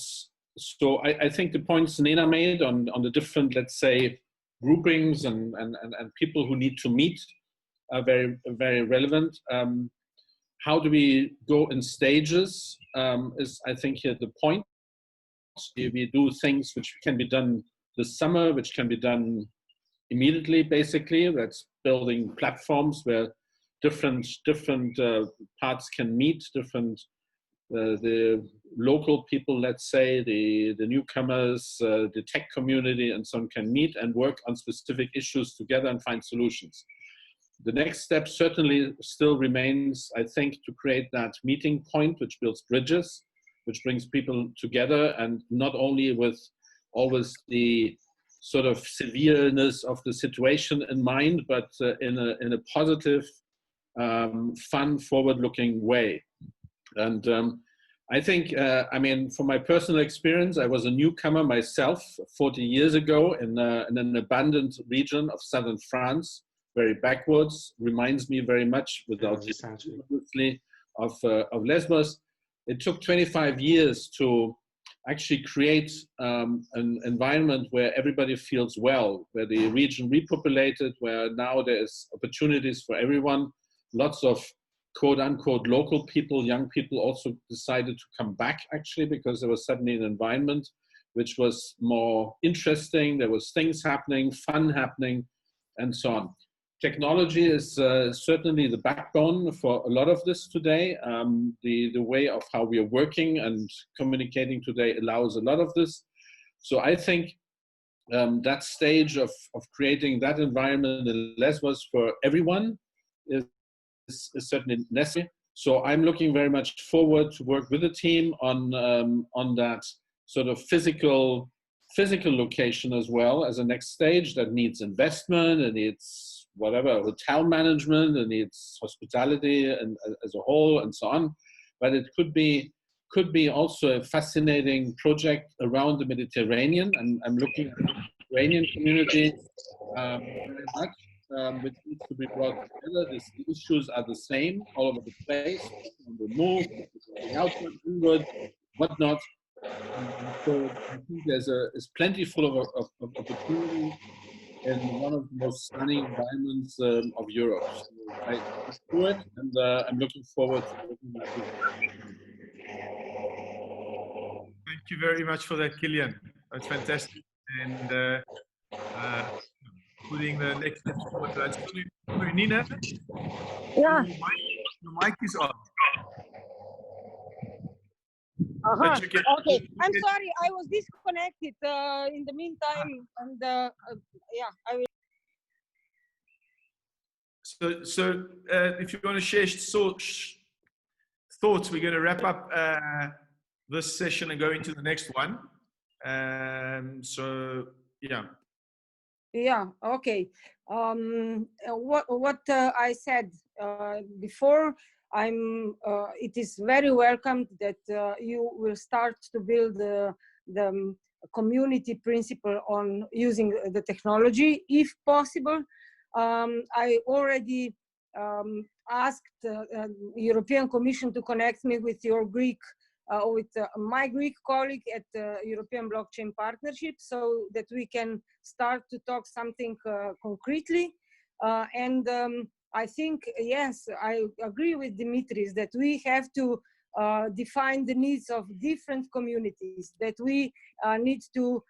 so I think the points Nena made on the different, let's say, groupings and people who need to meet are very, very relevant. How do we go in stages is, I think, here the point. We do things which can be done this summer, which can be done immediately, basically. That's building platforms where different parts can meet, the local people, let's say, the newcomers, the tech community, and so on can meet and work on specific issues together and find solutions. The next step certainly still remains, I think, to create that meeting point which builds bridges, which brings people together, and not only with always the sort of severeness of the situation in mind, but in a positive, fun, forward-looking way. And I think, I mean, from my personal experience, I was a newcomer myself 40 years ago in an abandoned region of southern France, very backwards, reminds me very much, without obviously, of Lesbos. It took 25 years to actually create an environment where everybody feels well, where the region repopulated, where now there's opportunities for everyone. Lots of quote unquote local people, young people also decided to come back actually because there was suddenly an environment which was more interesting. There was things happening, fun happening, and so on. Technology is certainly the backbone for a lot of this today. The way of how we are working and communicating today allows a lot of this. So I think that stage of creating that environment in Lesbos for everyone is certainly necessary. So I'm looking very much forward to work with the team on that sort of physical location as well as a next stage that needs investment and needs whatever, hotel management, and needs hospitality and as a whole and so on. But it could be also a fascinating project around the Mediterranean, and I'm looking at the Mediterranean community very much, which needs to be brought together. The issues are the same all over the place, on the move, going outward, inward, whatnot. So I think there's plenty full of opportunity in one of the most stunning environments of Europe. So I do it, and I'm looking forward to working with you. Thank you very much for that, Killian. That's fantastic. And putting the next step forward. So Nina, yeah. Your mic is on. Okay, I'm sorry, I was disconnected in the meantime, and yeah, I will. So if you want to share thoughts, we're going to wrap up this session and go into the next one. So yeah. Yeah. Okay. What I said before. It is very welcome that you will start to build the community principle on using the technology, if possible. I already asked European Commission to connect me with your Greek, with my Greek colleague at European Blockchain Partnership, so that we can start to talk something concretely. And I think, yes, I agree with Dimitris that we have to define the needs of different communities, that we need to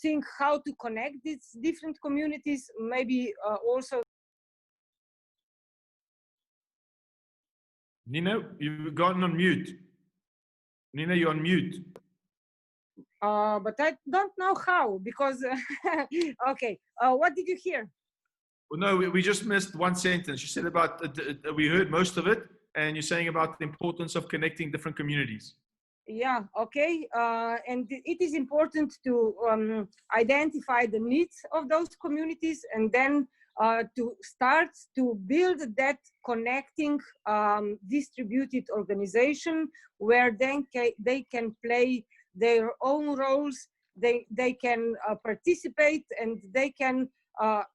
think how to connect these different communities, maybe also. Nina, you've gotten on mute. Nina, you're on mute. But I don't know how, because, okay, what did you hear? Well, no, we just missed one sentence. You said about, we heard most of it, and you're saying about the importance of connecting different communities. Yeah, okay. And it is important to identify the needs of those communities, and then to start to build that connecting distributed organization where then they can play their own roles, they can participate, and they can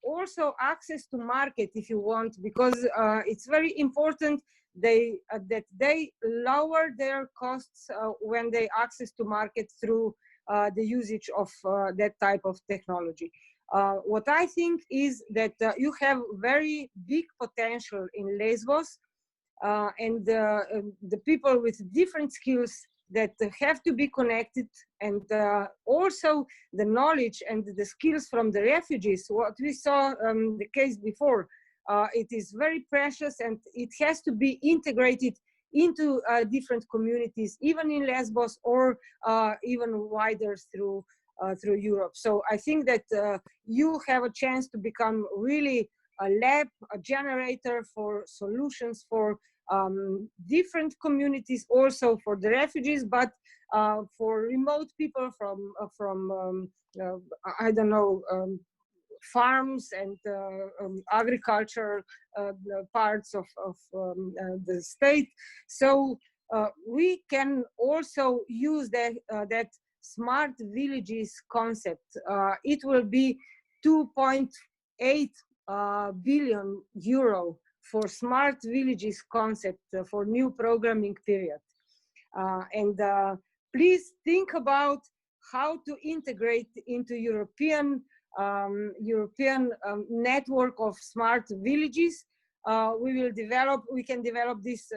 also access to market if you want, because it's very important that they lower their costs when they access to market through the usage of that type of technology. What I think is that you have very big potential in Lesbos, and the people with different skills that have to be connected, and also the knowledge and the skills from the refugees, what we saw the case before. It is very precious, and it has to be integrated into different communities, even in Lesbos, or even wider through Europe. So I think that you have a chance to become really a lab, a generator for solutions for different communities, also for the refugees, but for remote people from I don't know, farms and agriculture parts of the state. So we can also use that smart villages concept. It will be 2.8 billion euro for smart villages concept for new programming period. And please think about how to integrate into European network of smart villages. We can develop this,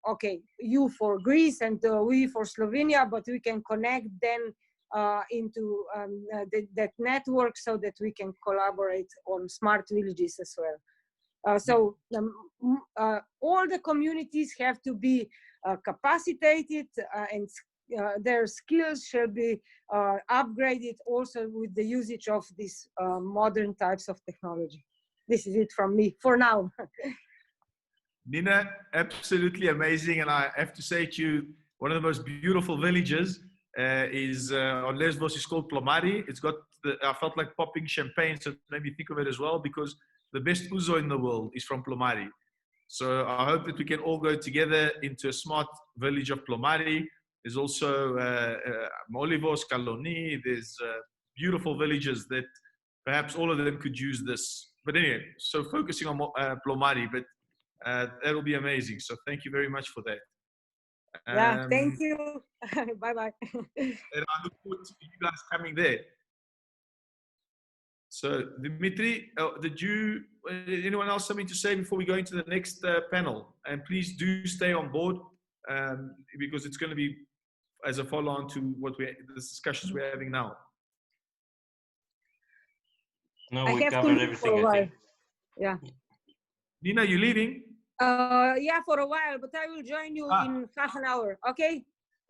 okay, you for Greece and we for Slovenia, but we can connect then into that network so that we can collaborate on smart villages as well. So all the communities have to be capacitated, and their skills shall be upgraded also with the usage of these modern types of technology. This is it from me for now. Nina, absolutely amazing. And I have to say to you, one of the most beautiful villages is on Lesbos. It's called Plomari. It's got, I felt like popping champagne, so it made me think of it as well, because the best ouzo in the world is from Plomari. So I hope that we can all go together into a smart village of Plomari. There's also Molivos, Kaloni. There's beautiful villages that perhaps all of them could use this. But anyway, so focusing on Plomari, but that'll be amazing. So thank you very much for that. Yeah, thank you. Bye-bye. And I look forward to you guys coming there. So Dimitri, anyone else something to say before we go into the next panel? And please do stay on board because it's going to be as a follow-on to what the discussions we're having now. No, we covered everything, I think. Yeah. Nina, you leaving? Yeah, for a while, but I will join you in half an hour, okay?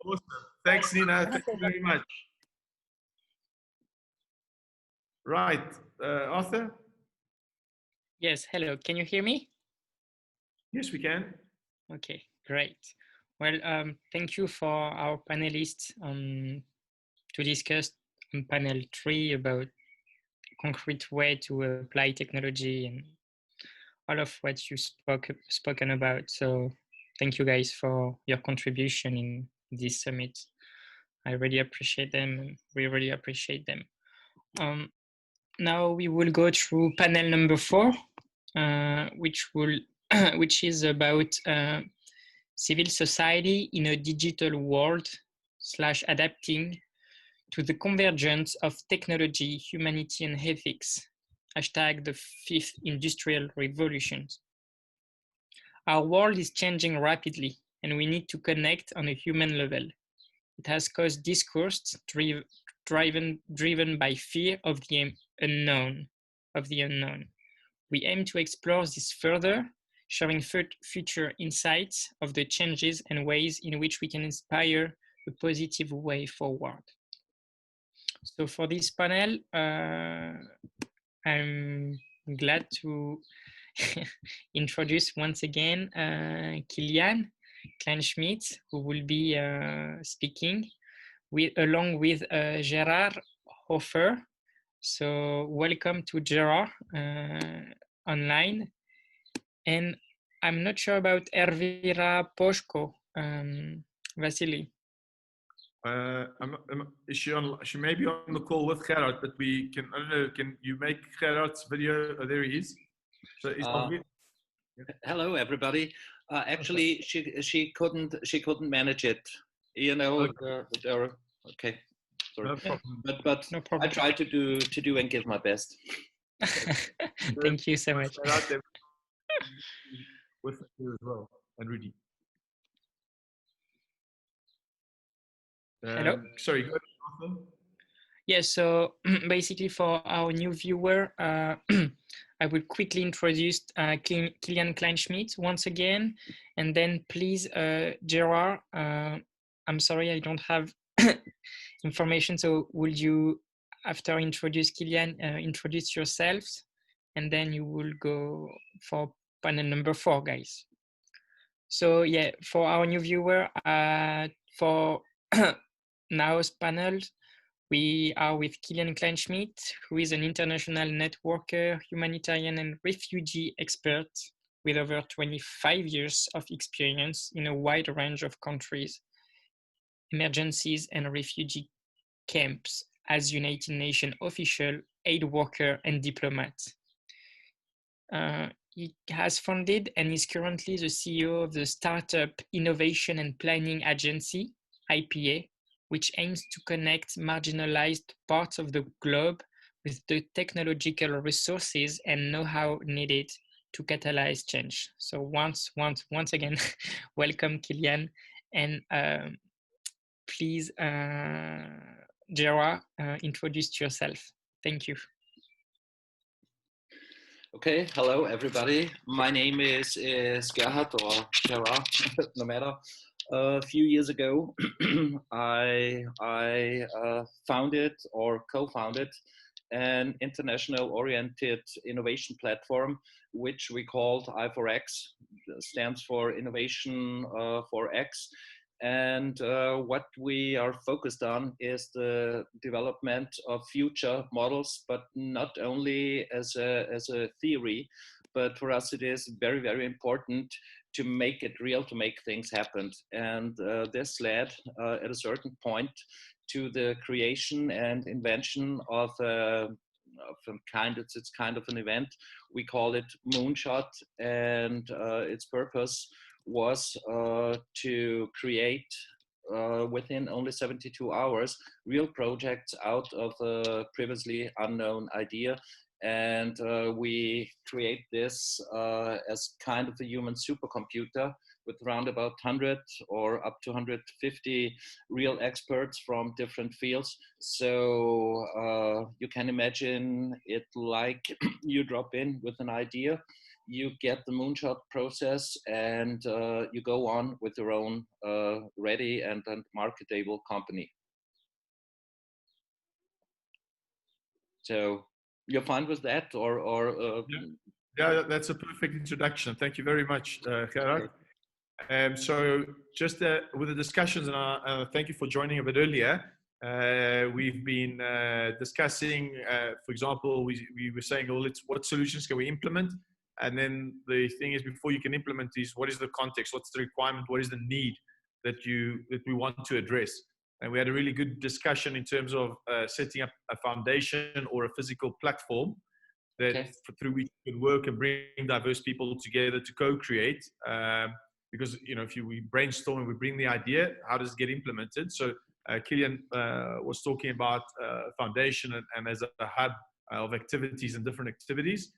Awesome. Thanks, Nina. Thank you very much. Right. Arthur? Yes, hello. Can you hear me? Yes, we can. Okay, great. Well, thank you for our panelists to discuss on panel 3 about concrete way to apply technology and all of what you spoken about. So thank you guys for your contribution in this summit. I really appreciate them. We really appreciate them. Now we will go through panel number 4, which will which is about civil society in a digital world / adapting to the convergence of technology, humanity, and ethics. Hashtag the 5th industrial revolution. Our world is changing rapidly, and we need to connect on a human level. It has caused discourse driven by fear of the unknown. We aim to explore this further, sharing future insights of the changes and ways in which we can inspire a positive way forward. So for this panel, I'm glad to introduce once again Kilian Kleinschmidt, who will be speaking along with Gerard Hofer. So welcome to Gerard online. And I'm not sure about Ervira Poshko, Vasily. She may be on the call with Gerard, but we can, I don't know, can you make Gerard's video? Oh, there he is. So he's hello, everybody. Actually, she couldn't manage it. You know, okay. Okay, sorry. No problem. But no problem. I try to do and give my best. Thank you so much. With you as well, and Rudy. Hello. Sorry, go ahead. Yeah, so basically for our new viewer, I will quickly introduce Kilian Kleinschmidt once again, and then please, Gerard, I'm sorry, I don't have information, so will you, after introduce Kilian, introduce yourselves, and then you will go for panel number 4, guys. So yeah, for our new viewer, for now's panel, we are with Kilian Kleinschmidt, who is an international networker, humanitarian and refugee expert with over 25 years of experience in a wide range of countries, emergencies and refugee camps as United Nations official, aid worker and diplomat. He has founded and is currently the CEO of the Startup Innovation and Planning Agency, IPA, which aims to connect marginalized parts of the globe with the technological resources and know-how needed to catalyze change. So once again, welcome Kilian, and please, Gerard, introduce yourself. Thank you. Okay, hello everybody. My name is Gerhard or Gerard, no matter. A few years ago, I founded or co-founded an international-oriented innovation platform, which we called I4X, stands for Innovation for X. And what we are focused on is the development of future models, but not only as a theory, but for us it is very, very important to make it real, to make things happen. And this led at a certain point to the creation and invention of it's kind of an event. We call it Moonshot, and its purpose was to create within only 72 hours real projects out of a previously unknown idea. And we create this as kind of a human supercomputer with around about 100 or up to 150 real experts from different fields. So you can imagine it like you drop in with an idea, you get the moonshot process, and you go on with your own ready and marketable company. So you're fine with that, or yeah, that's a perfect introduction. Thank you very much, Gerard. So just with the discussions, and thank you for joining a bit earlier. We've been discussing, for example, we were saying, well, what solutions can we implement? And then the thing is, before you can implement these, what is the context? What's the requirement? What is the need that we want to address? And we had a really good discussion in terms of setting up a foundation or a physical platform that Okay. through which we could work and bring diverse people together to co-create. Because if we brainstorm and we bring the idea, how does it get implemented? So Killian was talking about foundation and as a hub of activities and different activities.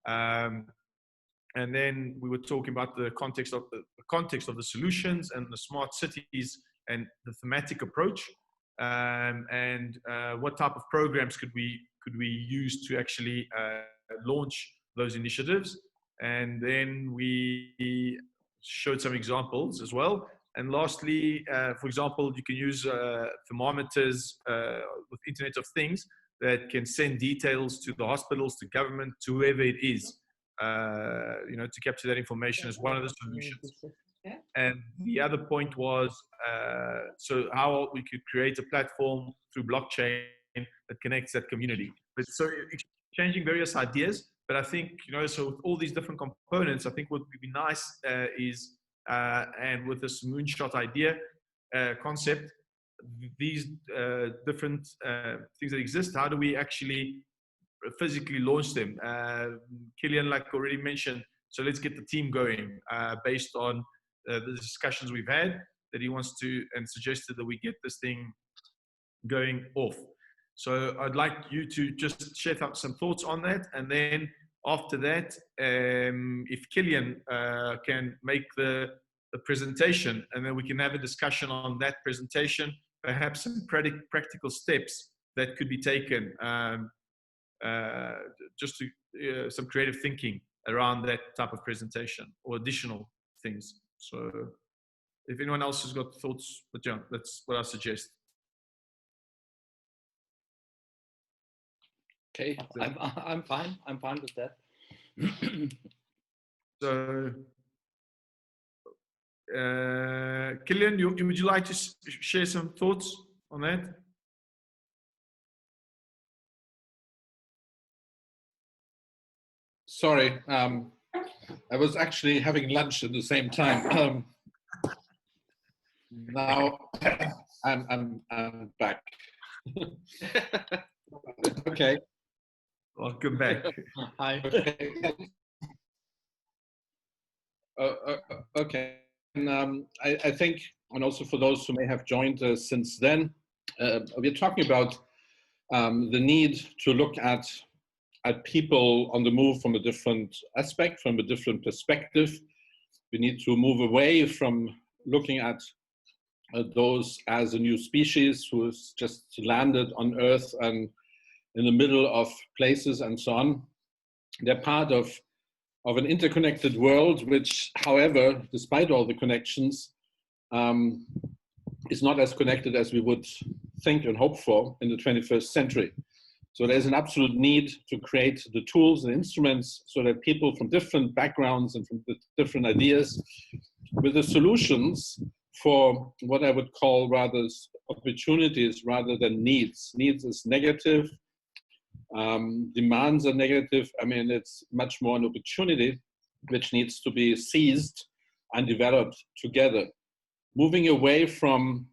And then we were talking about the context of the solutions and the smart cities and the thematic approach, and what type of programs could we use to actually launch those initiatives. And then we showed some examples as well. And lastly, for example, you can use thermometers with Internet of Things that can send details to the hospitals, to government, to whoever it is, to capture that information as one of the solutions. And the other point was, so how we could create a platform through blockchain that connects that community. But so exchanging various ideas, but I think, so with all these different components, I think what would be nice is, and with this moonshot idea concept, these different things that exist, how do we actually physically launch them? Killian, like already mentioned, so let's get the team going based on the discussions we've had, that he wants to and suggested that we get this thing going off. So I'd like you to just share some thoughts on that, and then after that, if Killian can make the presentation, and then we can have a discussion on that presentation, perhaps some practical steps that could be taken, just to some creative thinking around that type of presentation or additional things. So if anyone else has got thoughts, but yeah, that's what I suggest. Okay, I'm fine. I'm fine with that. So, Killian, would you like to share some thoughts on that? Sorry, I was actually having lunch at the same time. Now I'm back. Okay. Welcome back. Hi. Okay. And I think, and also for those who may have joined since then, we're talking about the need to look at people on the move from a different aspect, from a different perspective. We need to move away from looking at those as a new species who's just landed on Earth and in the middle of places and so on. They're part of an interconnected world, which, however, despite all the connections, is not as connected as we would think and hope for in the 21st century. So there's an absolute need to create the tools and instruments so that people from different backgrounds and from different ideas with the solutions for what I would call rather opportunities rather than needs. Needs is negative. Demands are negative. I mean, it's much more an opportunity which needs to be seized and developed together. Moving away from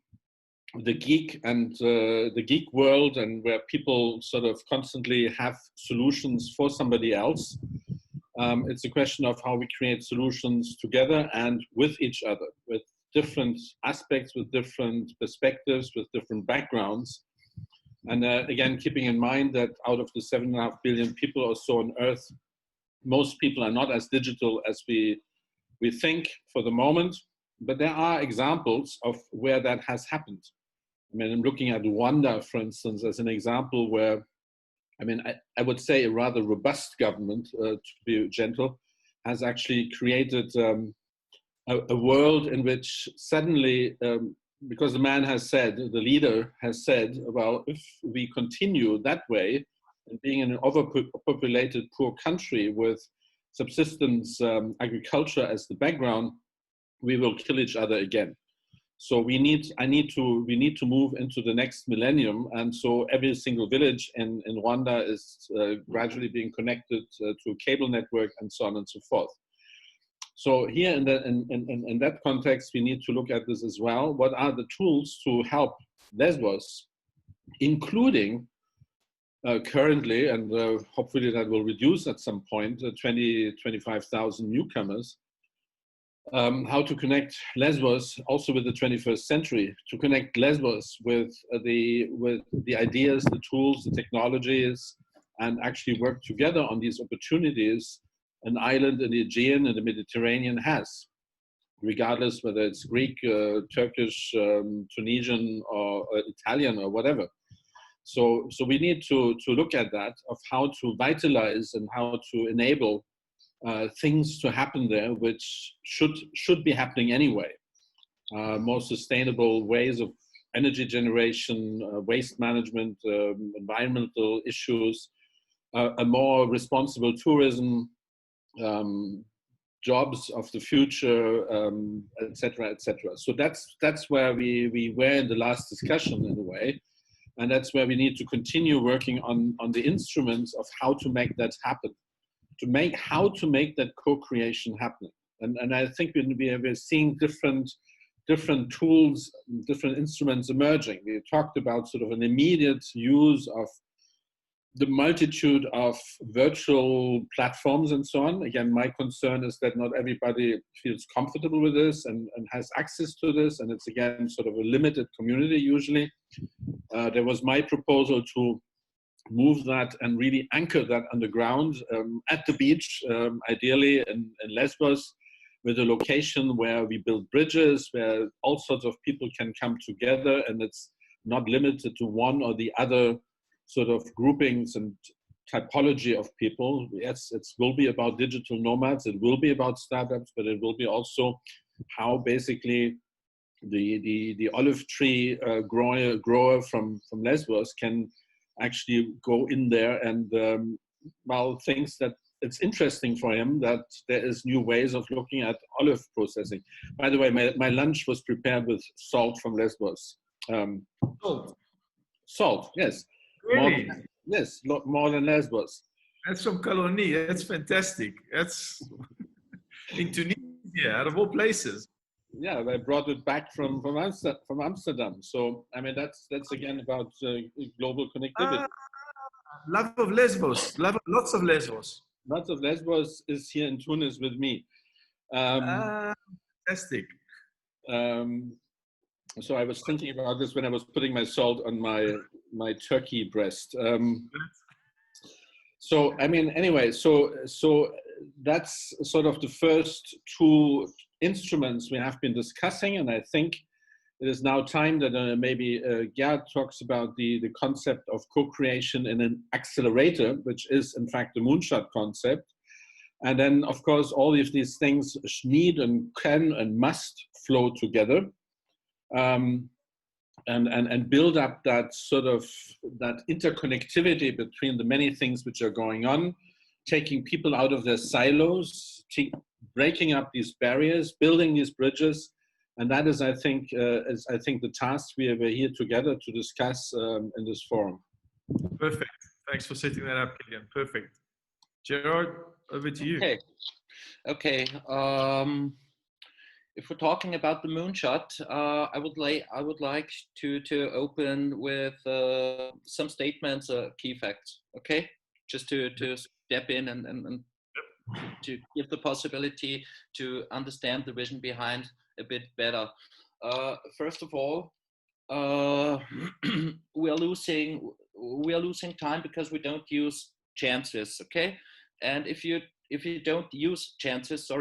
the geek and the geek world, and where people sort of constantly have solutions for somebody else. It's a question of how we create solutions together and with each other, with different aspects, with different perspectives, with different backgrounds. And again, keeping in mind that out of the 7.5 billion people or so on Earth, most people are not as digital as we think for the moment, but there are examples of where that has happened. I mean, I'm looking at Rwanda, for instance, as an example where, I mean, I would say a rather robust government, to be gentle, has actually created a world in which suddenly, because the man has said, the leader has said, well, if we continue that way, and being in an overpopulated poor country with subsistence agriculture as the background, we will kill each other again. So we need to move into the next millennium, and so every single village in Rwanda is gradually being connected to a cable network and so on and so forth. So here in that context, we need to look at this as well. What are the tools to help Lesbos, including currently, and hopefully that will reduce at some point, 25,000 newcomers. How to connect Lesbos also with the 21st century, to connect Lesbos with the ideas, the tools, the technologies, and actually work together on these opportunities an island in the Aegean and the Mediterranean has, regardless whether it's Greek, Turkish, Tunisian, or Italian, or whatever. So we need to look at that, of how to vitalize and how to enable things to happen there, which should be happening anyway. More sustainable ways of energy generation, waste management, environmental issues, a more responsible tourism, jobs of the future, etc., etc. So that's where we were in the last discussion in a way, and that's where we need to continue working on the instruments of how to make that happen, how to make that co-creation happen. And I think we're seeing different tools, different instruments emerging. We talked about sort of an immediate use of the multitude of virtual platforms and so on. Again, my concern is that not everybody feels comfortable with this and has access to this, and it's again sort of a limited community usually. There was my proposal to move that and really anchor that on the ground at the beach, ideally in Lesbos, with a location where we build bridges, where all sorts of people can come together, and it's not limited to one or the other sort of groupings and typology of people. Yes, it will be about digital nomads, it will be about startups, but it will be also how basically the olive tree grower from Lesbos can actually go in there and thinks that it's interesting for him that there is new ways of looking at olive processing. By the way, my lunch was prepared with salt from Lesbos. Salt, yes. Really? More than Lesbos. That's from Kaloni. That's fantastic. That's in Tunisia, out of all places. Yeah, they brought it back from Amsterdam. So I mean, that's again about global connectivity. Love of Lesbos. Lots of Lesbos. Lots of Lesbos is here in Tunis with me. Fantastic. So I was thinking about this when I was putting my salt on my turkey breast. So I mean, anyway, so that's sort of the first two instruments we have been discussing, and I think it is now time that maybe Gerd talks about the concept of co-creation in an accelerator, which is in fact the moonshot concept. And then, of course, all of these things need and can and must flow together. And build up that sort of that interconnectivity between the many things which are going on, taking people out of their silos, breaking up these barriers, building these bridges, and that is, I think, the task we are here together to discuss in this forum. Perfect. Thanks for setting that up, Kilian. Perfect. Gerard, over to you. Okay. If we're talking about the moonshot, I would like to open with some statements, key facts. Okay, just to step in and to give the possibility to understand the vision behind a bit better. First of all, we are losing time because we don't use chances. Okay, and if you don't use chances,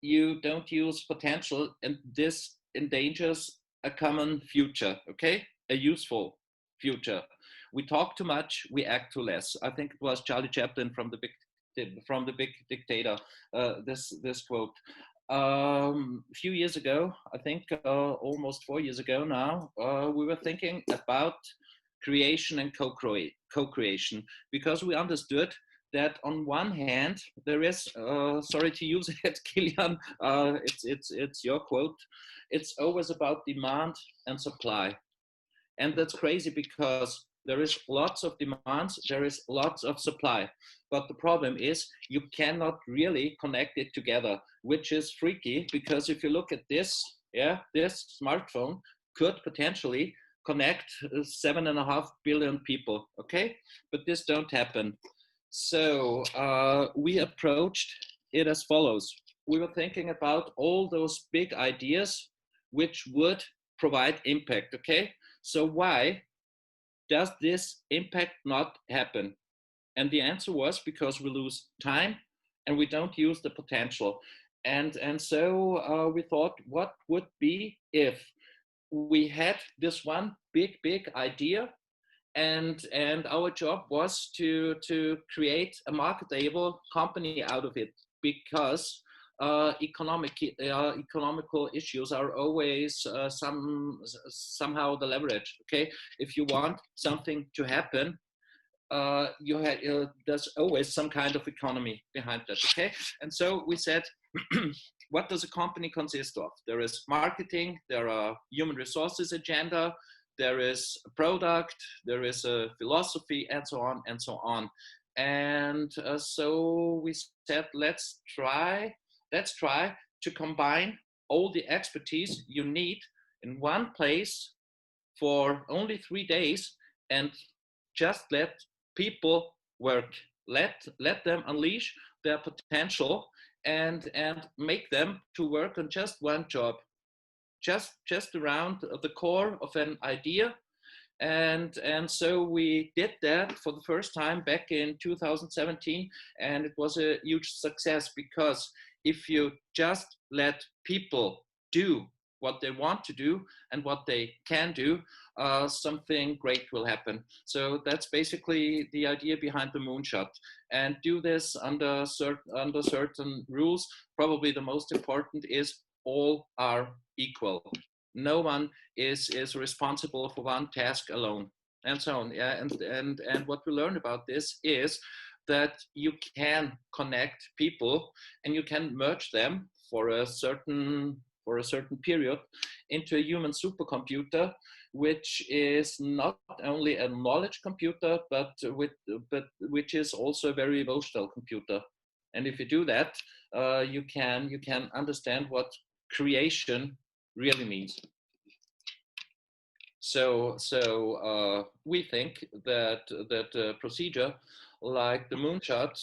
you don't use potential, and this endangers a common future, okay? A useful future. We talk too much, we act too less. I think it was Charlie Chaplin from the Big Dictator, this quote. A few years ago, I think almost 4 years ago now, we were thinking about creation and co-creation, because we understood that on one hand there is, sorry to use it, Kilian, it's your quote, it's always about demand and supply. And that's crazy because there is lots of demands, there is lots of supply. But the problem is you cannot really connect it together, which is freaky, because if you look at this, this smartphone could potentially connect 7.5 billion people, okay? But this don't happen. So we approached it as follows. We were thinking about all those big ideas which would provide impact, okay? So why does this impact not happen? And the answer was because we lose time and we don't use the potential. And so we thought, what would be if we had this one big idea, and our job was to create a marketable company out of it, because economical issues are always somehow the leverage. Okay, if you want something to happen, there's always some kind of economy behind that. Okay, and so we said, what does a company consist of? There is marketing, there are human resources agenda, there is a product, there is a philosophy, and so on and so on. And so we said, let's try to combine all the expertise you need in one place for only 3 days, and just let people work. Let them unleash their potential and make them to work on just one job, just around the core of an idea. And so we did that for the first time back in 2017, and it was a huge success, because if you just let people do what they want to do and what they can do, something great will happen. So that's basically the idea behind the moonshot. And do this under certain rules. Probably the most important is all are equal. No one is responsible for one task alone, and so on. Yeah, and what we learned about this is that you can connect people and you can merge them for a certain period into a human supercomputer, which is not only a knowledge computer, but which is also a very emotional computer. And if you do that, you can understand what creation really means. So we think that a procedure like the moonshot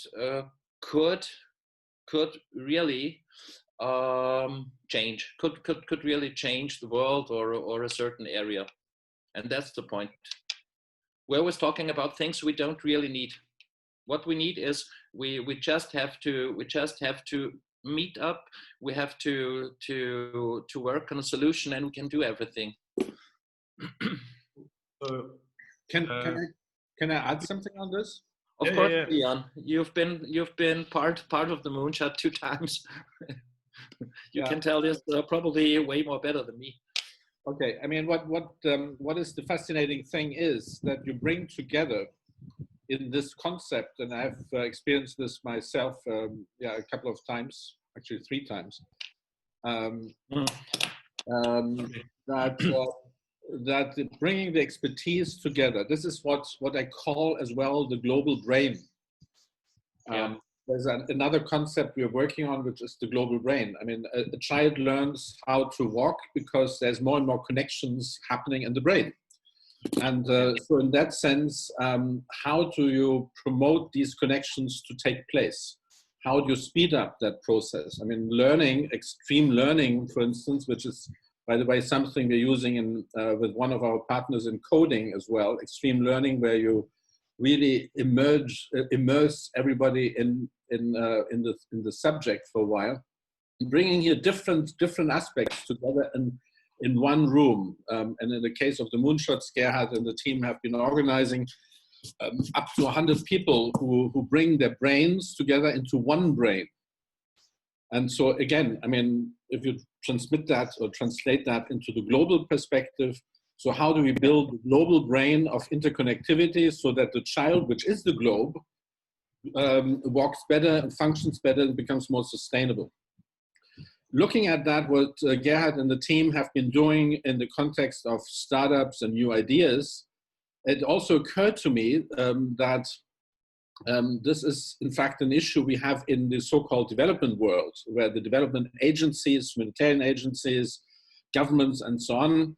could really could really change the world or a certain area. And that's the point. We're always talking about things we don't really need. What we need is we just have to meet up. We have to work on a solution, and we can do everything. Can I add something on this? Of course, Leon. You've been part of the moonshot 2 times. You can tell this probably way more better than me. Okay, I mean, what is the fascinating thing is that you bring together in this concept, and I've experienced this myself, a couple of times, actually 3 times, that bringing the expertise together. This is what I call as well the global brain. There's another concept we're working on, which is the global brain. I mean, a child learns how to walk because there's more and more connections happening in the brain. And so in that sense, how do you promote these connections to take place? How do you speed up that process? I mean, learning, extreme learning, for instance, which is, by the way, something we're using with one of our partners in coding as well, extreme learning, where you really immerse everybody in the subject for a while, bringing here different aspects together in one room. And in the case of the moonshots, Gerhard and the team have been organizing up to 100 people who bring their brains together into one brain. And so again, I mean, if you transmit that or translate that into the global perspective, so how do we build a global brain of interconnectivity so that the child, which is the globe, walks better and functions better and becomes more sustainable? Looking at that, what Gerhard and the team have been doing in the context of startups and new ideas, it also occurred to me that this is, in fact, an issue we have in the so-called development world, where the development agencies, humanitarian agencies, governments, and so on,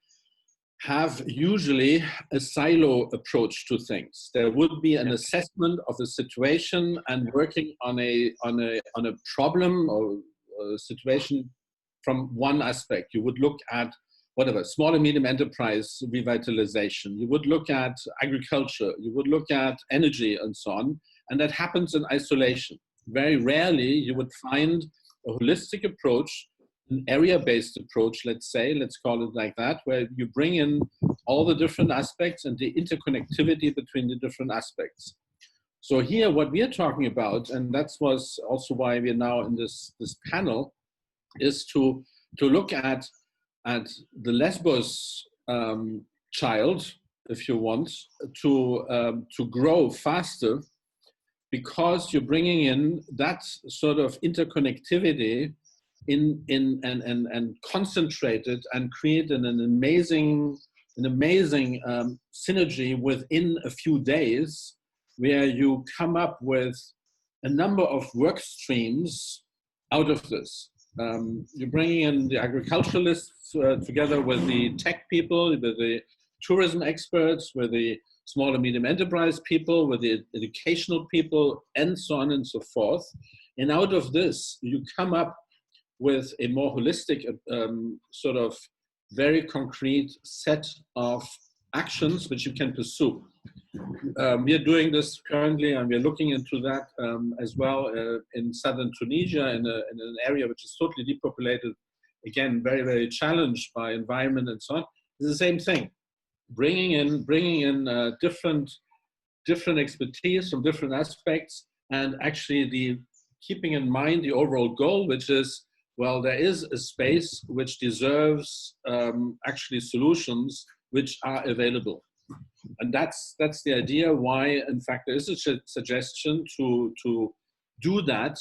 have usually a silo approach to things. There would be an assessment of the situation and working on a problem or a situation from one aspect. You would look at whatever, small and medium enterprise revitalization. You would look at agriculture. You would look at energy and so on. And that happens in isolation. Very rarely you would find a holistic approach, an area-based approach, let's call it like that, where you bring in all the different aspects and the interconnectivity between the different aspects. So here, what we are talking about, and that was also why we're now in this panel, is to look at the Lesbos child, if you want, to grow faster, because you're bringing in that sort of interconnectivity and concentrated and create an amazing synergy within a few days, where you come up with a number of work streams out of this. You're bringing in the agriculturalists together with the tech people, with the tourism experts, with the small and medium enterprise people, with the educational people, and so on and so forth. And out of this, you come up with a more holistic, sort of very concrete set of actions which you can pursue. We are doing this currently, and we're looking into that as well in southern Tunisia, in an area which is totally depopulated, again, very, very challenged by environment and so on. It's the same thing. Bringing in different expertise from different aspects, and actually keeping in mind the overall goal, which is, well, there is a space which deserves actually solutions which are available. And that's the idea why, in fact, there is a suggestion to do that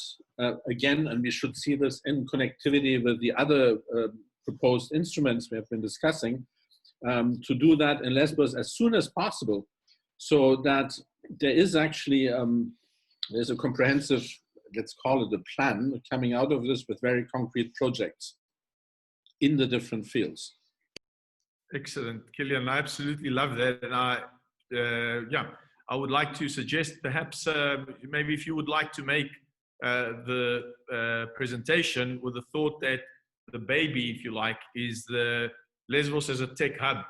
again, and we should see this in connectivity with the other proposed instruments we have been discussing, to do that in Lesbos as soon as possible, so that there is actually there's a comprehensive, let's call it a plan, coming out of this with very concrete projects in the different fields. Excellent, Kilian. I absolutely love that, and I would like to suggest perhaps maybe if you would like to make the presentation with the thought that the baby, if you like, is the Lesbos as a tech hub.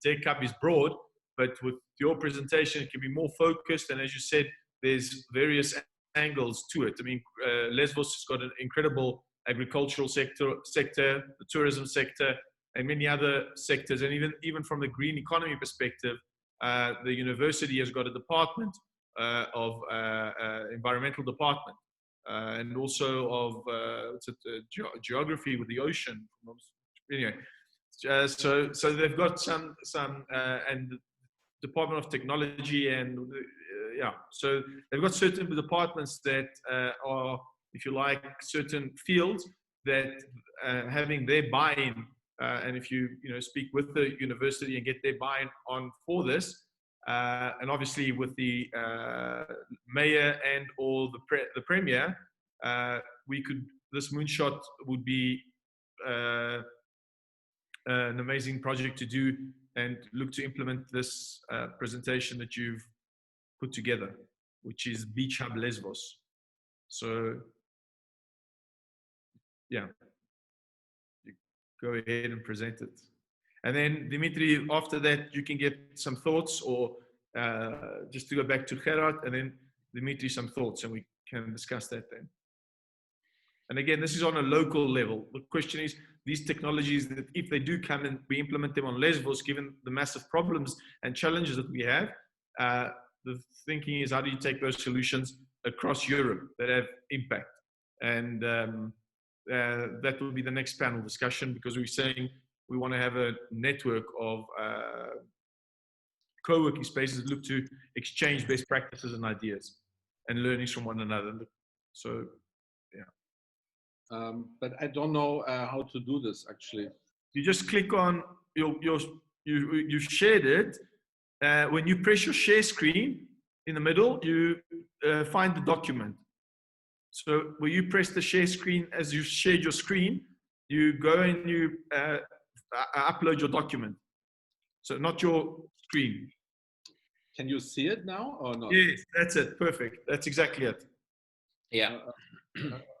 Tech hub is broad, but with your presentation, it can be more focused. And as you said, there's various angles to it. I mean, Lesbos has got an incredible agricultural sector, the tourism sector, and many other sectors. And even from the green economy perspective, the university has got a department of environmental department, and also of geography with the ocean. Anyway, so they've got some and Department of Technology, and so they've got certain departments that are, if you like, certain fields that having their buy-in, and if you speak with the university and get their buy-in on for this, and obviously with the mayor and or the premier, this moonshot would be an amazing project to do and look to implement this presentation that you've put together, which is Beach Hub Lesbos. So, yeah, you go ahead and present it. And then, Dimitri, after that, you can get some thoughts, or just to go back to Gerard, and then Dimitri, some thoughts, and we can discuss that then. And again, this is on a local level. The question is, these technologies, that if they do come and we implement them on Lesbos, given the massive problems and challenges that we have, the thinking is, how do you take those solutions across Europe that have impact? And that will be the next panel discussion, because we're saying we want to have a network of co-working spaces that look to exchange best practices and ideas and learnings from one another. So, yeah. But I don't know how to do this, actually. You just click on you've shared it. When you press your share screen in the middle, you find the document. So when you press the share screen, as you shared your screen, you go and you upload your document. So not your screen. Can you see it now or not? Yes, that's it. Perfect. That's exactly it. Yeah.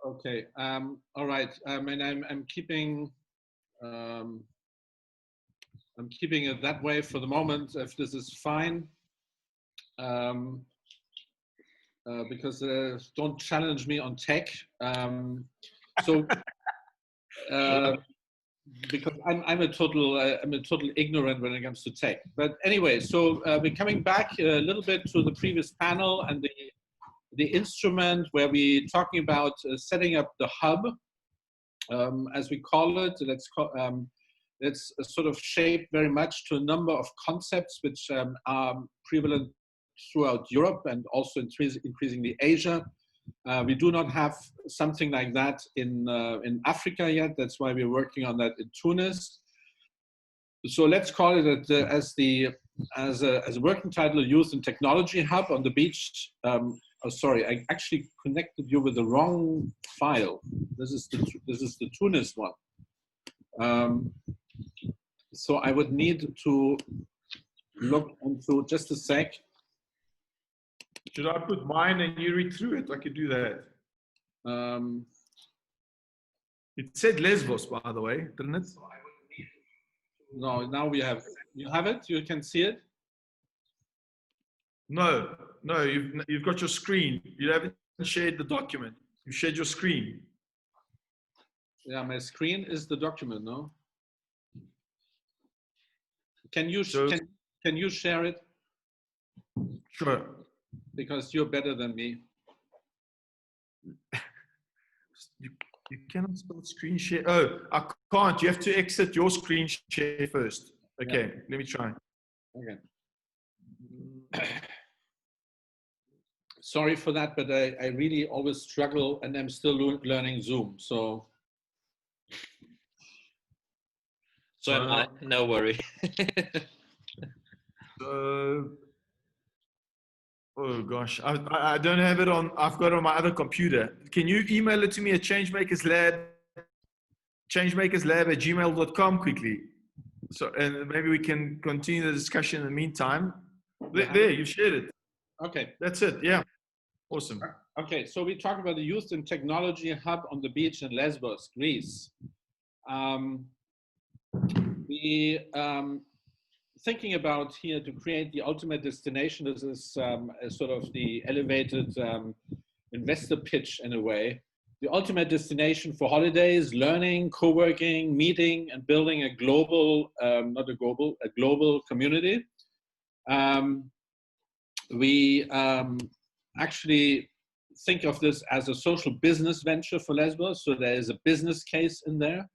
Okay. All right. And I'm keeping it that way for the moment. If this is fine, because don't challenge me on tech. Because I'm a total ignorant when it comes to tech. But anyway, so we're coming back a little bit to the previous panel and the instrument where we're talking about setting up the hub, as we call it. It's sort of shaped very much to a number of concepts which are prevalent throughout Europe and also increasingly Asia. We do not have something like that in Africa yet. That's why we're working on that in Tunis. So let's call it as a working title, Youth and Technology Hub on the beach. Oh, sorry, I actually connected you with the wrong file. This is the Tunis one. So I would need to look into just a sec. Should I put mine and you read through it? I could do that. It said Lesbos, by the way, didn't it? No, now we have. You have it? You can see it? No, you've got your screen. You haven't shared the document. You shared your screen. Yeah, my screen is the document, no? Can you share it? Sure. Because you're better than me. You cannot spell screen share. Oh, I can't. You have to exit your screen share first. Okay, Let me try. Okay. Sorry for that, but I really always struggle, and I'm still learning Zoom. So am I. No worry. Oh gosh, I don't have it on. I've got it on my other computer. Can you email it to me at changemakerslab@gmail.com quickly? So, and maybe we can continue the discussion in the meantime. There, you shared it. Okay. That's it. Yeah. Awesome. Okay, so we talked about the Youth and Technology Hub on the beach in Lesbos, Greece. Thinking about here to create the ultimate destination. This is sort of the elevated investor pitch in a way. The ultimate destination for holidays, learning, co-working, meeting, and building a global, a global community. We actually think of this as a social business venture for Lesbos. So there is a business case in there.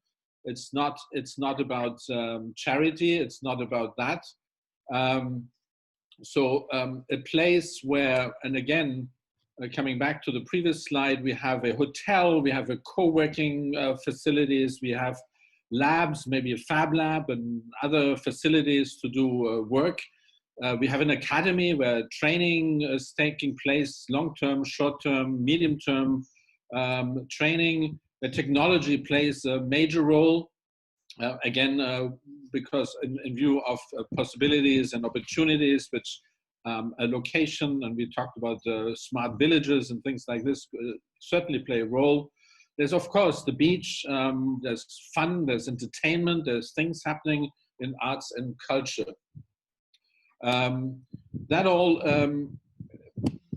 It's not about charity. It's not about that. A place where, and again, coming back to the previous slide, we have a hotel, we have a co-working facilities, we have labs, maybe a fab lab and other facilities to do work. We have an academy where training is taking place, long-term, short-term, medium-term training. The technology plays a major role, because in view of possibilities and opportunities, which a location, and we talked about smart villages and things like this, certainly play a role. There's, of course, the beach, there's fun, there's entertainment, there's things happening in arts and culture. That all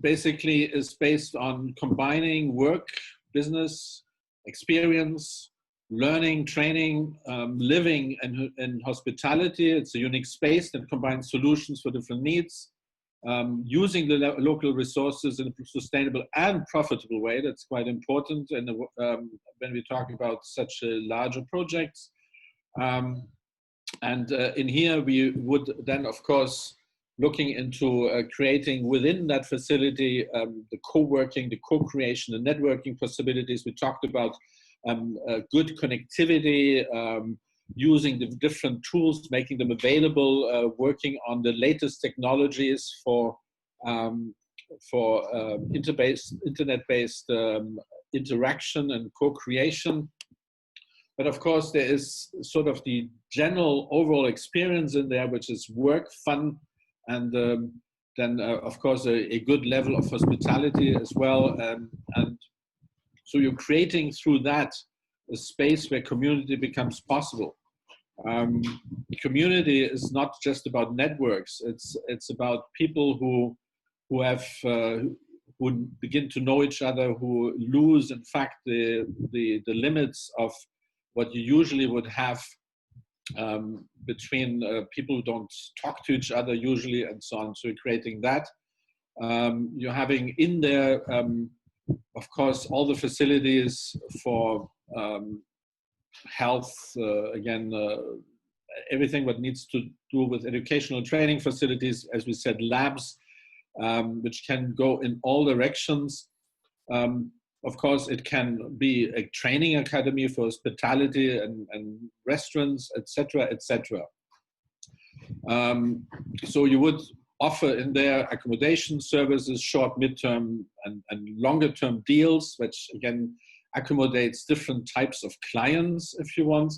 basically is based on combining work, business, experience, learning, training, living, and hospitality. It's a unique space that combines solutions for different needs, using the local resources in a sustainable and profitable way. That's quite important when we talk about such larger projects. In here, we would then, of course, looking into creating within that facility the co-working, the co-creation, the networking possibilities. We talked about good connectivity, using the different tools, making them available, working on the latest technologies for internet-based interaction and co-creation. But of course, there is sort of the general overall experience in there, which is work, fun, and then of course a good level of hospitality as well. And so you're creating through that a space where community becomes possible. Community is not just about networks. It's about people who have who begin to know each other, who lose in fact the limits of what you usually would have between people who don't talk to each other usually, and so on. So you're creating that. You're having in there, of course, all the facilities for health, again, everything what needs to do with educational training facilities, as we said, labs, which can go in all directions. Of course, it can be a training academy for hospitality and restaurants, etc., etc. So you would offer in there accommodation services, short, midterm, and longer-term deals, which again accommodates different types of clients, if you want.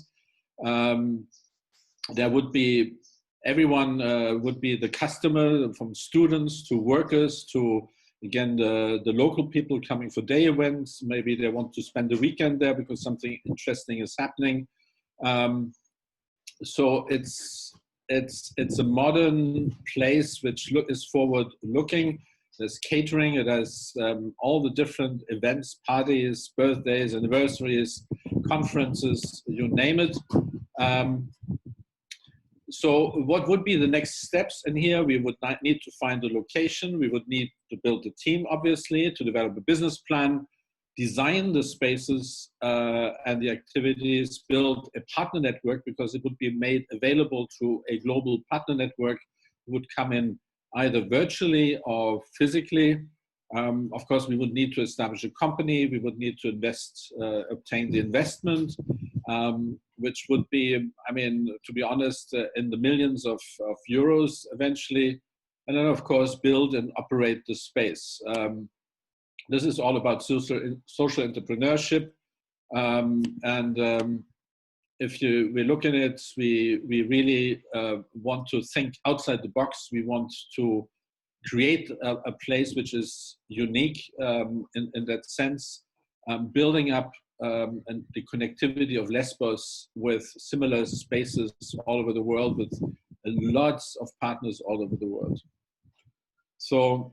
There would be everyone would be the customer, from students to workers to, again, the local people coming for day events. Maybe they want to spend the weekend there because something interesting is happening. So it's a modern place which is forward-looking. There's catering. It has all the different events, parties, birthdays, anniversaries, conferences, you name it. So what would be the next steps in here? We would need to find a location. We would need to build a team, obviously, to develop a business plan, design the spaces and the activities, build a partner network, because it would be made available to a global partner network who would come in either virtually or physically. Of course, we would need to establish a company. We would need to invest, obtain the investment, which would be, I mean, to be honest, in the millions of euros eventually. And then, of course, build and operate the space. This is all about social entrepreneurship. If we look at it, we really want to think outside the box. We want to create a place which is unique in that sense, building up and the connectivity of Lesbos with similar spaces all over the world, with lots of partners all over the world. So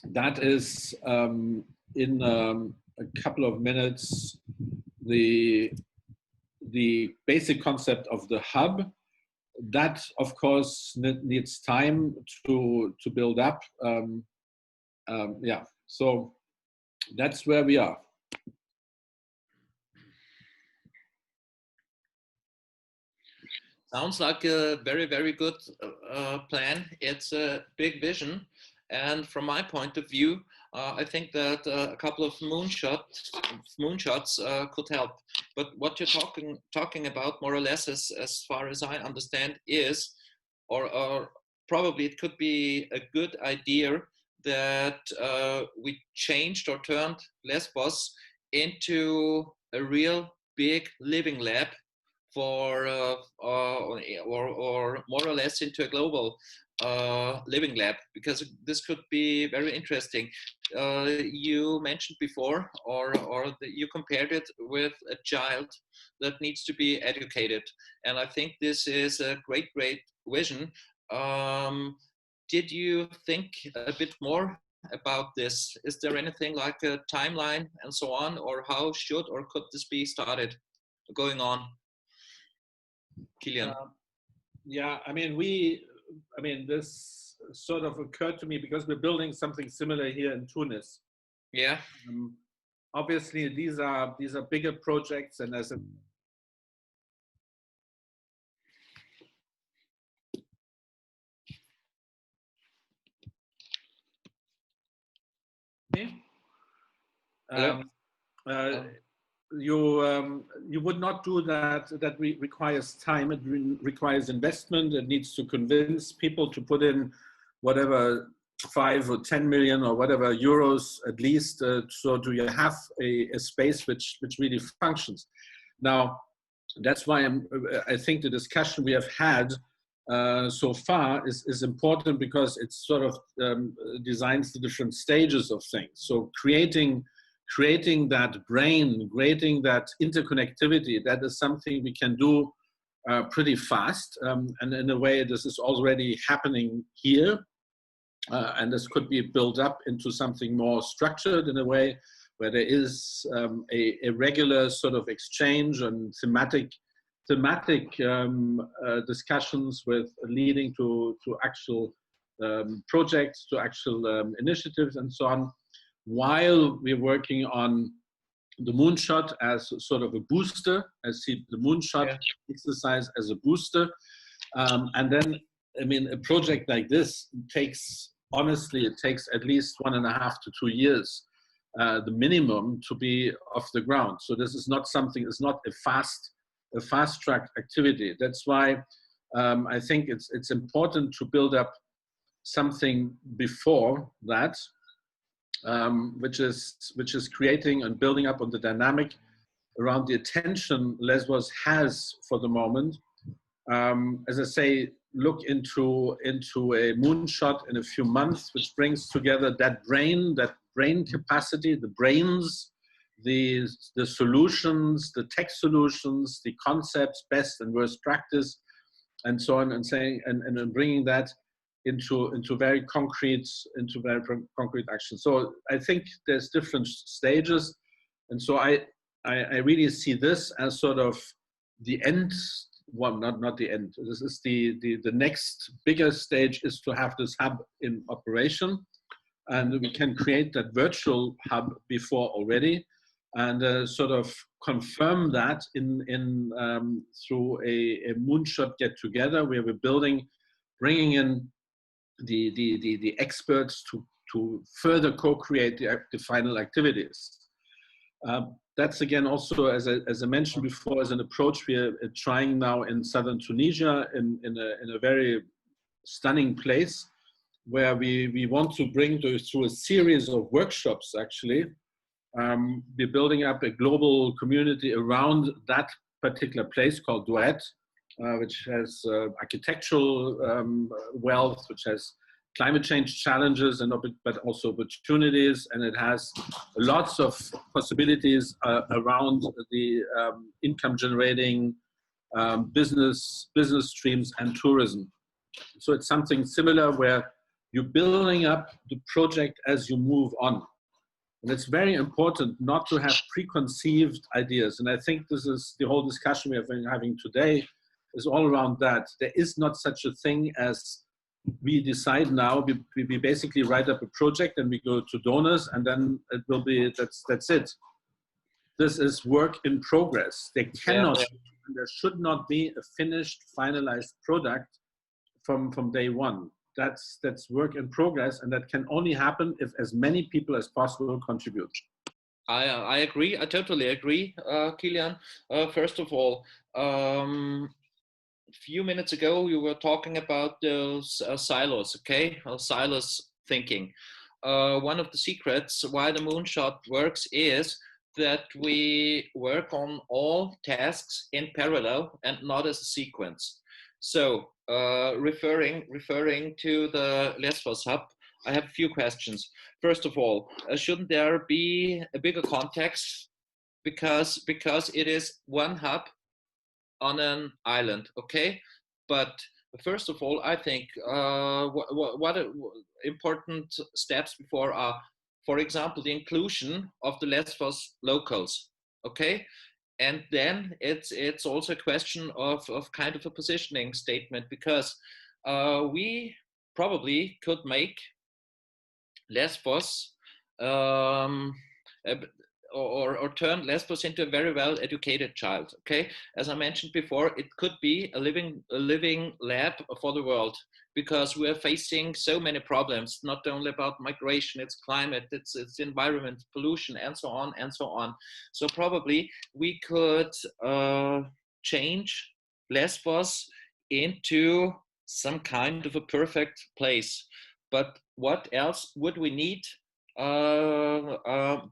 that is, in a couple of minutes, the basic concept of the hub. That, of course, needs time to build up. Yeah, so that's where we are. Sounds like a very, very good plan. It's a big vision. And from my point of view, I think that a couple of moonshots could help. But what you're talking about, more or less, as far as I understand, is, or probably it could be a good idea that we changed or turned Lesbos into a real big living lab for, or more or less into a global living lab, because this could be very interesting. You mentioned before, or you compared it with a child that needs to be educated, and I think this is a great vision. Did you think a bit more about this? Is there anything like a timeline and so on, or how should or could this be started going on? Kilian. Yeah, I mean, this sort of occurred to me because we're building something similar here in Tunis. Yeah. Obviously, these are bigger projects, and as a you would not do that. That requires time. It requires investment. It needs to convince people to put in whatever 5 or 10 million or whatever euros at least. So do you have a space which really functions? Now, that's why I think the discussion we have had so far is important, because it sort of designs the different stages of things. So creating that brain, creating that interconnectivity, that is something we can do pretty fast. And in a way, this is already happening here. And this could be built up into something more structured in a way where there is a regular sort of exchange and thematic discussions with leading to actual projects, to actual initiatives and so on, while we're working on the moonshot as sort of a booster. I see the moonshot exercise as a booster. And then, I mean, a project like this honestly, it takes at least 1.5 to 2 years, the minimum, to be off the ground. So this is not something, it's not a fast track activity. That's why I think it's important to build up something before that, which is creating and building up on the dynamic around the attention Lesbos has for the moment. As I say, look into a moonshot in a few months, which brings together that brain capacity, the brains, the solutions, the tech solutions, the concepts, best and worst practice, and so on, and saying and bringing that into very concrete action. So I think there's different stages, and so I really see this as sort of the end. Well, not the end. This is the next bigger stage, is to have this hub in operation, and we can create that virtual hub before already, and sort of confirm that through a moonshot get together where we're bringing in the experts to further co-create the final activities. That's again also, as I mentioned before, as an approach we are trying now in southern Tunisia, in a very stunning place, where we want to bring through a series of workshops. Actually, we're building up a global community around that particular place called Douhet, which has architectural wealth, which has climate change challenges, but also opportunities, and it has lots of possibilities around the income generating business streams and tourism. So it's something similar where you're building up the project as you move on. And it's very important not to have preconceived ideas. And I think this is the whole discussion we have been having today is all around that. There is not such a thing as we decide now, we basically write up a project and we go to donors, and then it will be, that's it. This is work in progress. There should not be a finished, finalized product from day one. That's work in progress, and that can only happen if as many people as possible contribute. I agree. I totally agree, Kilian. First of all, a few minutes ago, you were talking about those silos, okay? Silos thinking. One of the secrets why the moonshot works is that we work on all tasks in parallel and not as a sequence. So referring to the Lesbos hub, I have a few questions. First of all, shouldn't there be a bigger context, because it is one hub on an island, okay? But first of all, I think what important steps before are, for example, the inclusion of the Lesbos locals, okay? And then it's also a question of kind of a positioning statement, because we probably could make Lesbos or turn Lesbos into a very well-educated child. Okay, as I mentioned before, it could be a living lab for the world, because we are facing so many problems, not only about migration, it's climate, it's environment, pollution, and so on and so on. So probably we could change Lesbos into some kind of a perfect place. But what else would we need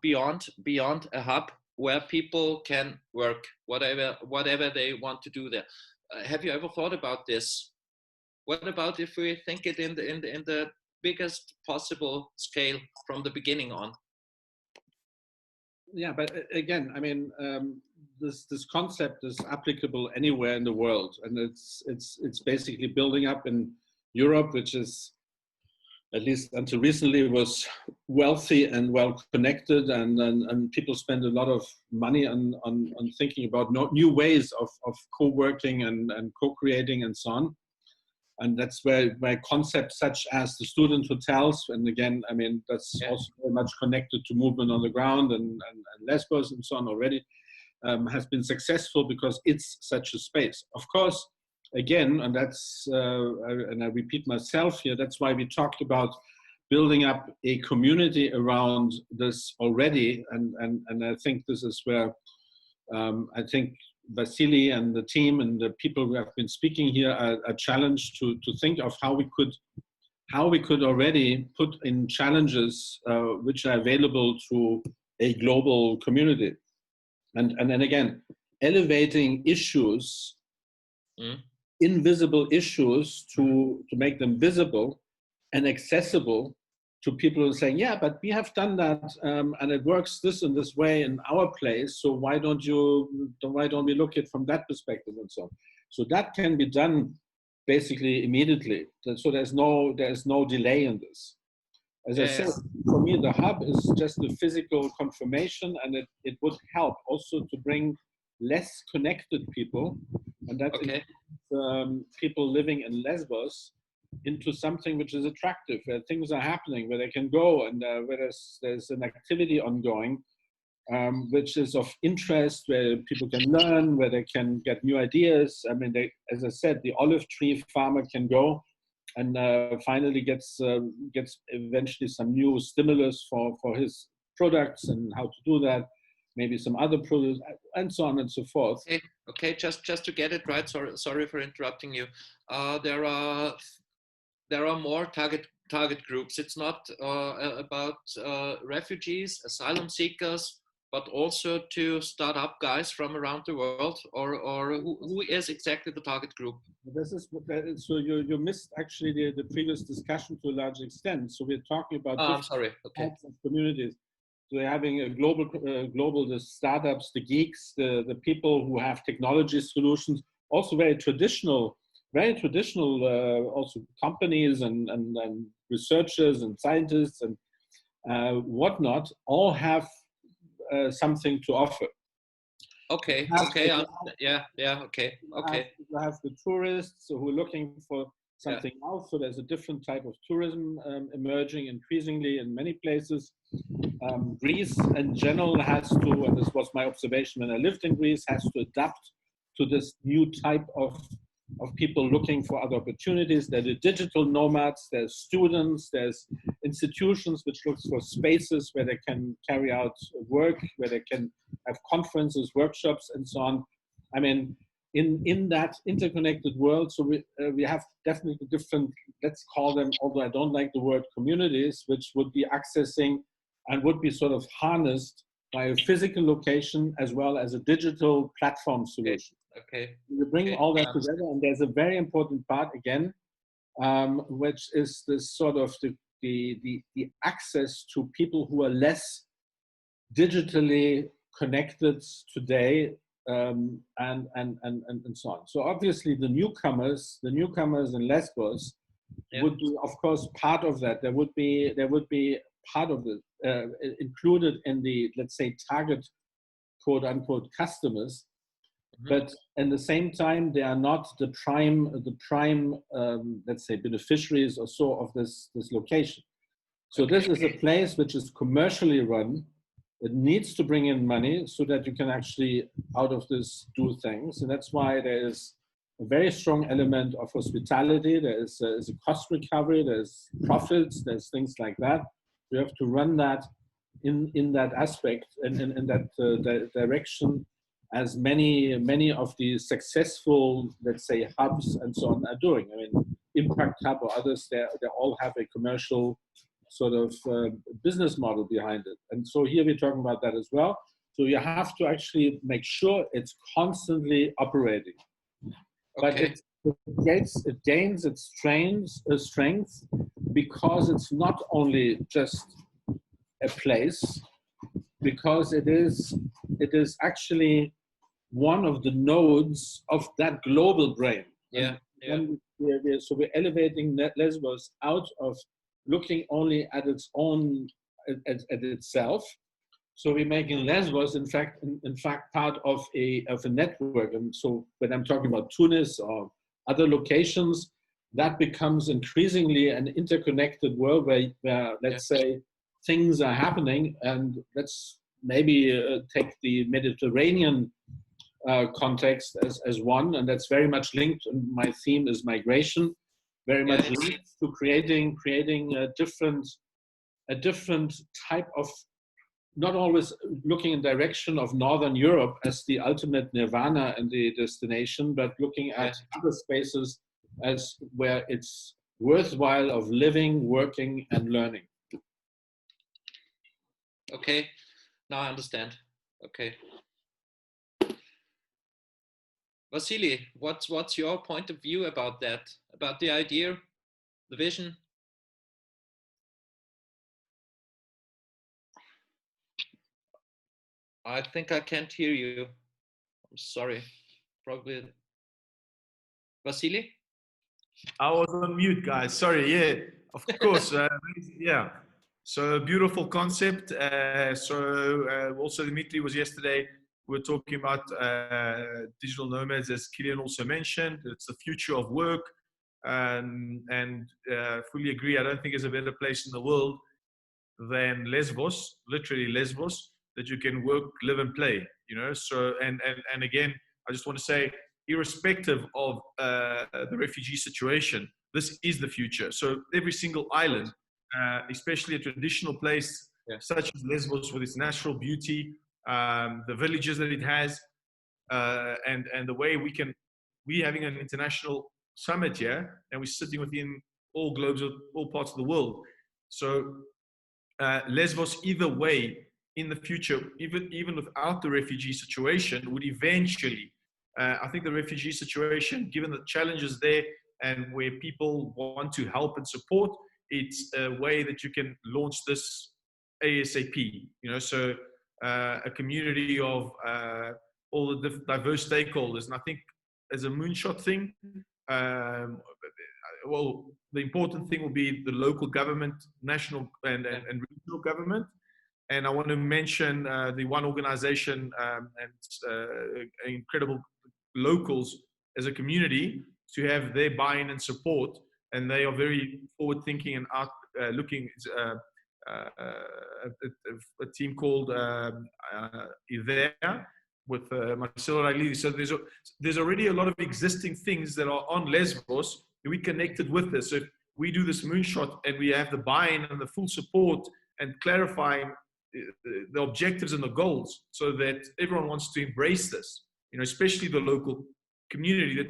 beyond a hub? where people can work, whatever they want to do there. Have you ever thought about this? What about if we think it in the biggest possible scale from the beginning on? Yeah, but again, I mean, this concept is applicable anywhere in the world, and it's basically building up in Europe, which is, at least until recently, was wealthy and well connected, and people spend a lot of money on thinking about new ways of co-working and co-creating and so on. And that's where concepts such as the student hotels, and again, I mean, that's also very much connected to movement on the ground and Lesbos and so on already, has been successful because it's such a space. Of course, again, and that's, and I repeat myself here, that's why we talked about building up a community around this already. And I think this is where I think Vasily and the team and the people who have been speaking here are challenged to think of how we could already put in challenges which are available to a global community. And then again, elevating issues, invisible issues, to make them visible and accessible to people who are saying, yeah, but we have done that and it works this and this way in our place. So why don't we look at it from that perspective and so on? So that can be done basically immediately. So there's no delay in this. As I said, for me, the hub is just the physical confirmation, and it would help also to bring less connected people, and that includes people living in Lesbos, into something which is attractive, where things are happening, where they can go, and where there's an activity ongoing, which is of interest, where people can learn, where they can get new ideas. I mean, as I said, the olive tree farmer can go and finally gets eventually some new stimulus for his products and how to do that, maybe some other products, and so on and so forth. Okay, just to get it right, sorry for interrupting you. There are more target groups. It's not about refugees, asylum seekers, but also to startup guys from around the world, or who is exactly the target group? This is so you missed actually the previous discussion to a large extent. So we're talking about different types of communities. So we're having a global the startups, the geeks, the people who have technology solutions, also very traditional also companies and researchers and scientists and whatnot, all have something to offer. Okay. Yeah. Okay. You have the tourists who are looking for something else. So there's a different type of tourism emerging increasingly in many places. Greece in general has to, and this was my observation when I lived in Greece, has to adapt to this new type of people looking for other opportunities. There are digital nomads, there's students, there's institutions which look for spaces where they can carry out work, where they can have conferences, workshops, and so on. I mean, in that interconnected world, so we have definitely different, let's call them, although I don't like the word communities, which would be accessing and would be sort of harnessed by a physical location as well as a digital platform solution. Okay. You bring all that together, and there's a very important part again, which is this sort of the access to people who are less digitally connected today, and so on. So obviously the newcomers in Lesbos would be, of course, part of that. There would be part of it included in the, let's say, target quote unquote customers. But at the same time, they are not the prime, let's say, beneficiaries or so of this location. So this is a place which is commercially run. It needs to bring in money so that you can actually, out of this, do things. And that's why there is a very strong element of hospitality. There is a cost recovery. There's profits. There's things like that. You have to run that in that aspect and in that direction, as many of the successful, let's say, hubs and so on are doing. I mean, Impact Hub or others, they all have a commercial sort of business model behind it. And so here we're talking about that as well. So you have to actually make sure it's constantly operating. But Okay. it gains its strength because it's not only just a place, because it is actually one of the nodes of that global brain. Yeah. And so we're elevating Lesbos out of looking only at its own, at itself. So we're making Lesbos, in fact, part of a network. And so when I'm talking about Tunis or other locations, that becomes increasingly an interconnected world where let's say, things are happening. And let's maybe take the Mediterranean context as one, and that's very much linked. And my theme is migration, very much linked to creating a different type of, not always looking in direction of Northern Europe as the ultimate nirvana and the destination, but looking at other spaces as where it's worthwhile of living, working, and learning. Okay, now I understand. Okay. Vasily, what's your point of view about that, about the idea, the vision? I think I can't hear you. I'm sorry. Probably. Vasily? I was on mute, guys. Sorry. Yeah, of course. Yeah. So beautiful concept. Also Dimitri was yesterday. We were talking about digital nomads, as Kilian also mentioned. It's the future of work, and fully agree. I don't think there's a better place in the world than Lesbos, literally Lesbos, that you can work, live, and play. You know. So and again, I just want to say, irrespective of the refugee situation, this is the future. So every single island, especially a traditional place such as Lesbos with its natural beauty, the villages that it has, and the way we having an international summit here, and we're sitting within all globes of all parts of the world. So Lesbos, either way, in the future, even without the refugee situation, would eventually, I think the refugee situation, given the challenges there and where people want to help and support, it's a way that you can launch this ASAP. You know, so a community of all the diverse stakeholders. And I think as a moonshot thing, well, the important thing will be the local government, national and regional government. And I want to mention the one organization and incredible locals as a community to have their buy-in and support. And they are very forward-thinking and out looking. A team called IDEA with Marcelo Riley. So there's already a lot of existing things that are on Lesbos. We connected with this. So if we do this moonshot and we have the buy-in and the full support and clarifying the objectives and the goals, so that everyone wants to embrace this, you know, especially the local community that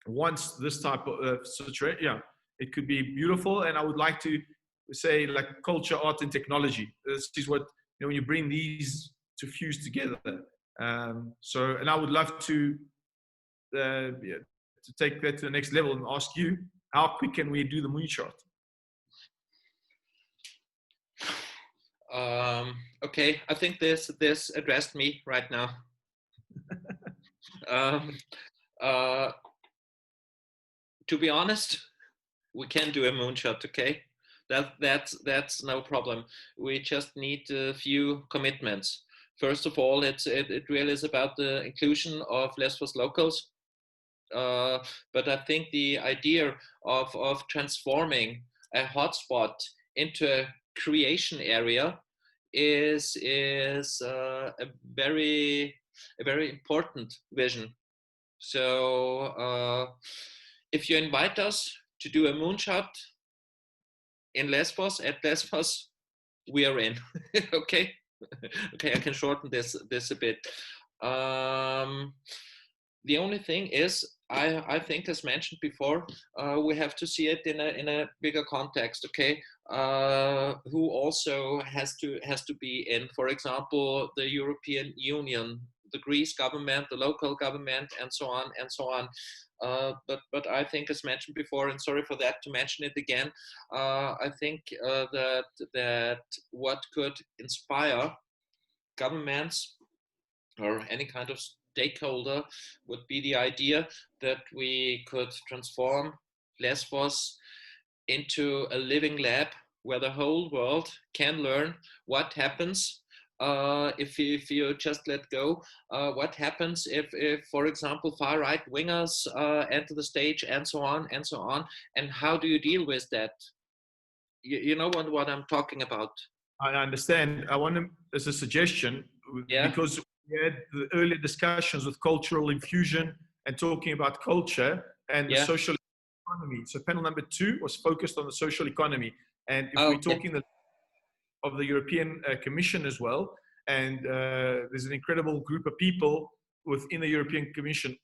wants this type of situation. Yeah, it could be beautiful. And I would like to say, like, culture, art, and technology. This is what, you know, when you bring these to fuse together. And I would love to take that to the next level and ask you, how quick can we do the moonshot? Okay, I think this addressed me right now. To be honest, we can do a moonshot. Okay, that's no problem. We just need a few commitments. First of all, it really is about the inclusion of Lesbos locals. But I think the idea of transforming a hotspot into a creation area is a very important vision. So if you invite us to do a moonshot in Lesbos, at Lesbos, we are in. Okay. Okay, I can shorten this a bit. The only thing is, I think, as mentioned before, we have to see it in a bigger context. Okay, who also has to be in, for example, the European Union, the Greece government, the local government, and so on and so on. But I think, as mentioned before, and sorry for that to mention it again, I think that what could inspire governments or any kind of stakeholder would be the idea that we could transform Lesbos into a living lab where the whole world can learn what happens if you just let go, what happens if for example, far-right wingers enter the stage, and so on and so on, and how do you deal with that? You know what I'm talking about. I understand. I want to, as a suggestion, because we had the earlier discussions with cultural infusion and talking about culture and the social economy. So panel number 2 was focused on the social economy. And if we're talking of the European Commission as well, and there's an incredible group of people within the European Commission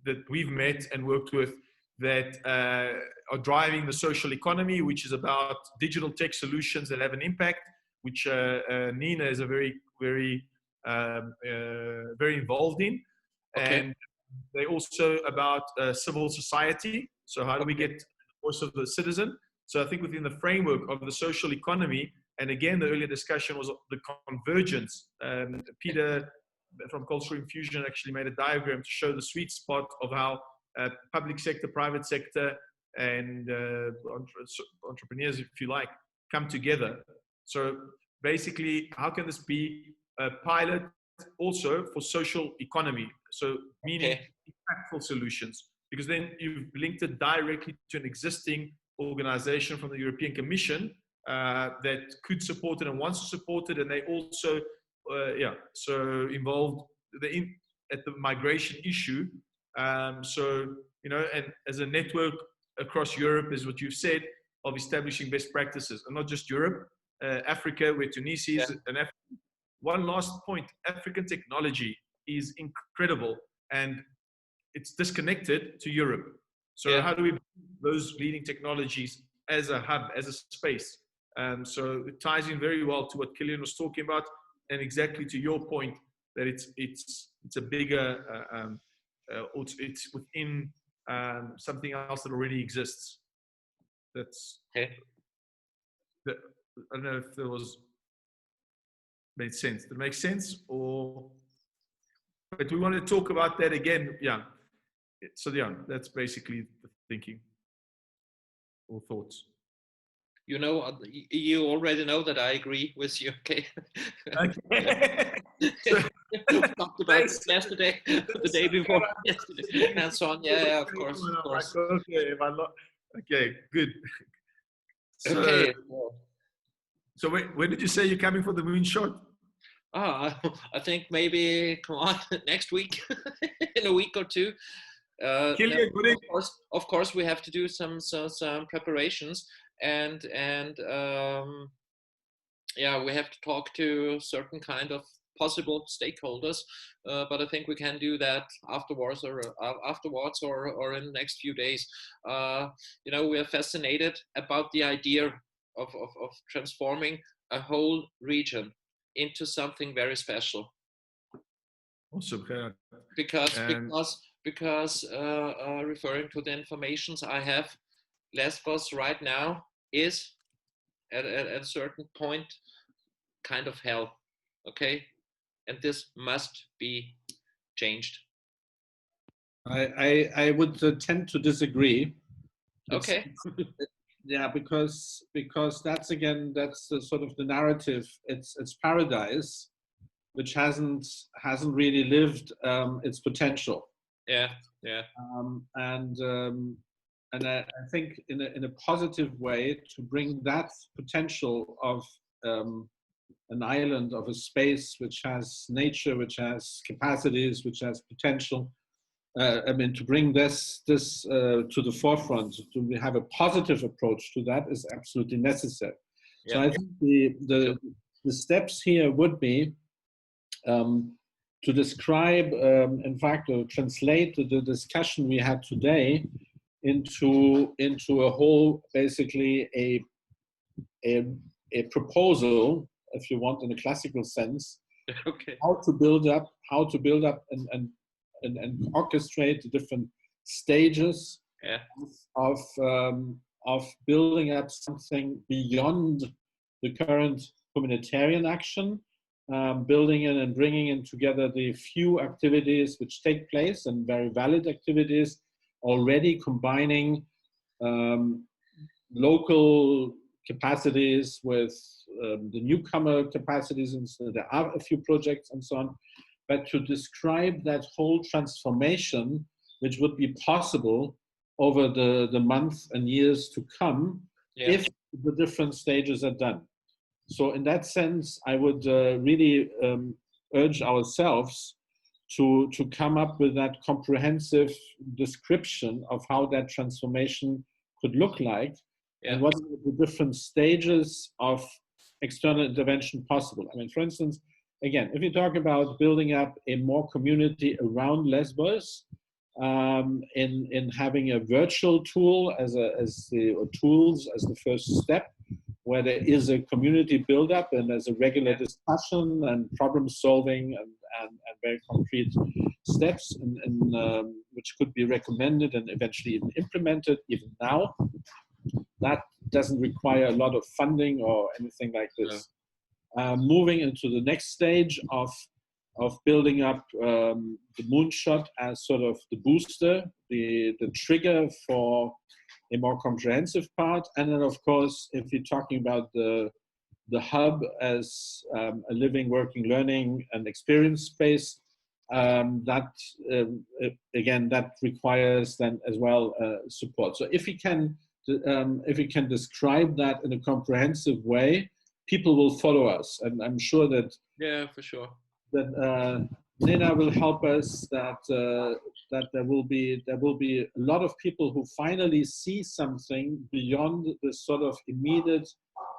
that we've met and worked with that are driving the social economy, which is about digital tech solutions that have an impact, which Nina is a very involved in. And they're also about civil society. So how do we get the voice of the citizen? So I think within the framework of the social economy, and again, the earlier discussion was the convergence. Peter from Cultural Infusion actually made a diagram to show the sweet spot of how public sector, private sector, and entrepreneurs, if you like, come together. So basically, how can this be a pilot also for social economy? So meaning impactful solutions, because then you've linked it directly to an existing organization from the European Commission that could support it and wants to support it, and they also, so involved at the migration issue. So, you know, and as a network across Europe is what you've said, of establishing best practices, and not just Europe, Africa, where Tunisia is an African. One last point, African technology is incredible and it's disconnected to Europe. So how do we bring those leading technologies as a hub, as a space? So it ties in very well to what Killian was talking about, and exactly to your point that it's a bigger, it's within something else that already exists. That's I don't know if there was made sense. Did it make sense? Or but we want to talk about that again. Yeah. So yeah, that's basically the thinking or thoughts. You know, you already know that I agree with you. Okay. We talked about it yesterday, the day before yesterday, and so on. Yeah, of course, of course. Okay, good. So, okay. So when did you say you're coming for the moonshot? I think maybe, come on, next week, in a week or two. Of course, we have to do some preparations, and yeah, we have to talk to certain kind of possible stakeholders. But I think we can do that afterwards, or in the next few days. You know, we are fascinated about the idea of transforming a whole region into something very special. Awesome. Because referring to the informations I have, Lesbos right now is at a certain point kind of hell. Okay, and this must be changed. I would tend to disagree. Okay. Yeah, because that's the sort of the narrative. It's paradise, which hasn't really lived its potential. Yeah. And I think in a positive way to bring that potential of an island, of a space which has nature, which has capacities, which has potential. I mean, to bring this to the forefront, to have a positive approach to that is absolutely necessary. Yeah. So I think the steps here would be to describe, in fact, or translate the discussion we had today into a whole, basically a proposal, if you want, in a classical sense, Okay. how to build up and orchestrate the different stages of building up something beyond the current humanitarian action, building in and bringing in together the few activities which take place, and very valid activities, already combining local capacities with the newcomer capacities, and so there are a few projects and so on. But to describe that whole transformation, which would be possible over the months and years to come, if the different stages are done. So in that sense, I would really urge ourselves to come up with that comprehensive description of how that transformation could look like, and what are the different stages of external intervention possible. I mean, for instance, again, if you talk about building up a more community around Lesbos, in having a virtual tool or tools as the first step, where there is a community build-up and there's a regular discussion and problem solving and very concrete steps which could be recommended and eventually even implemented even now. That doesn't require a lot of funding or anything like this. Moving into the next stage of building up the moonshot as sort of the booster, the trigger for a more comprehensive part. And then, of course, if you're talking about the hub as a living, working, learning, and experience space, that again, that requires then as well support. So if we can describe that in a comprehensive way, people will follow us, and I'm sure that for sure that Nina will help us. That there will be a lot of people who finally see something beyond the sort of immediate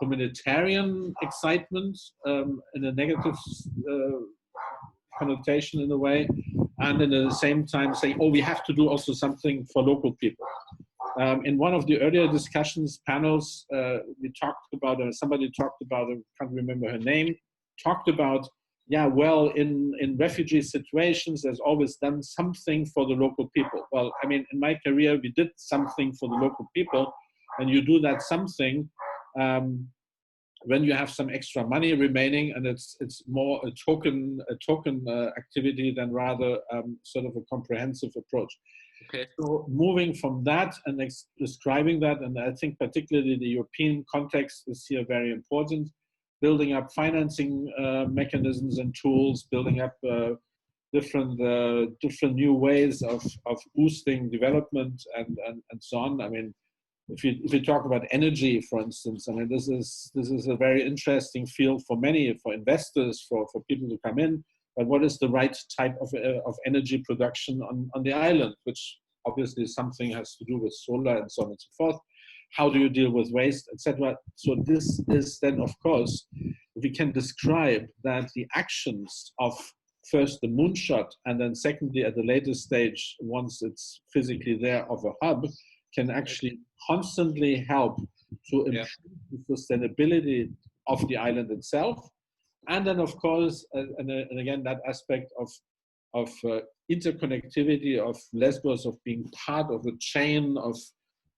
humanitarian excitement in a negative connotation in a way, and at the same time say, oh, we have to do also something for local people. In one of the earlier discussions panels, we talked about, somebody talked about, I can't remember her name, talked about, well, in refugee situations, there's always done something for the local people. Well, I mean, in my career, we did something for the local people, and you do that something when you have some extra money remaining, and it's more a token activity than rather sort of a comprehensive approach. Okay. So moving from that and describing that, and I think particularly the European context is here very important, building up financing mechanisms and tools, building up different new ways of boosting development and so on. I mean, if you talk about energy, for instance, I mean, this is a very interesting field for investors, for people to come in. But what is the right type of energy production on the island, which obviously something has to do with solar and so on and so forth. How do you deal with waste, etc.? So this is then, of course, if we can describe that the actions of first the moonshot, and then secondly, at the later stage, once it's physically there, of a hub, can actually constantly help to improve the sustainability of the island itself. And then, of course, and again, that aspect of interconnectivity of Lesbos, of being part of a chain of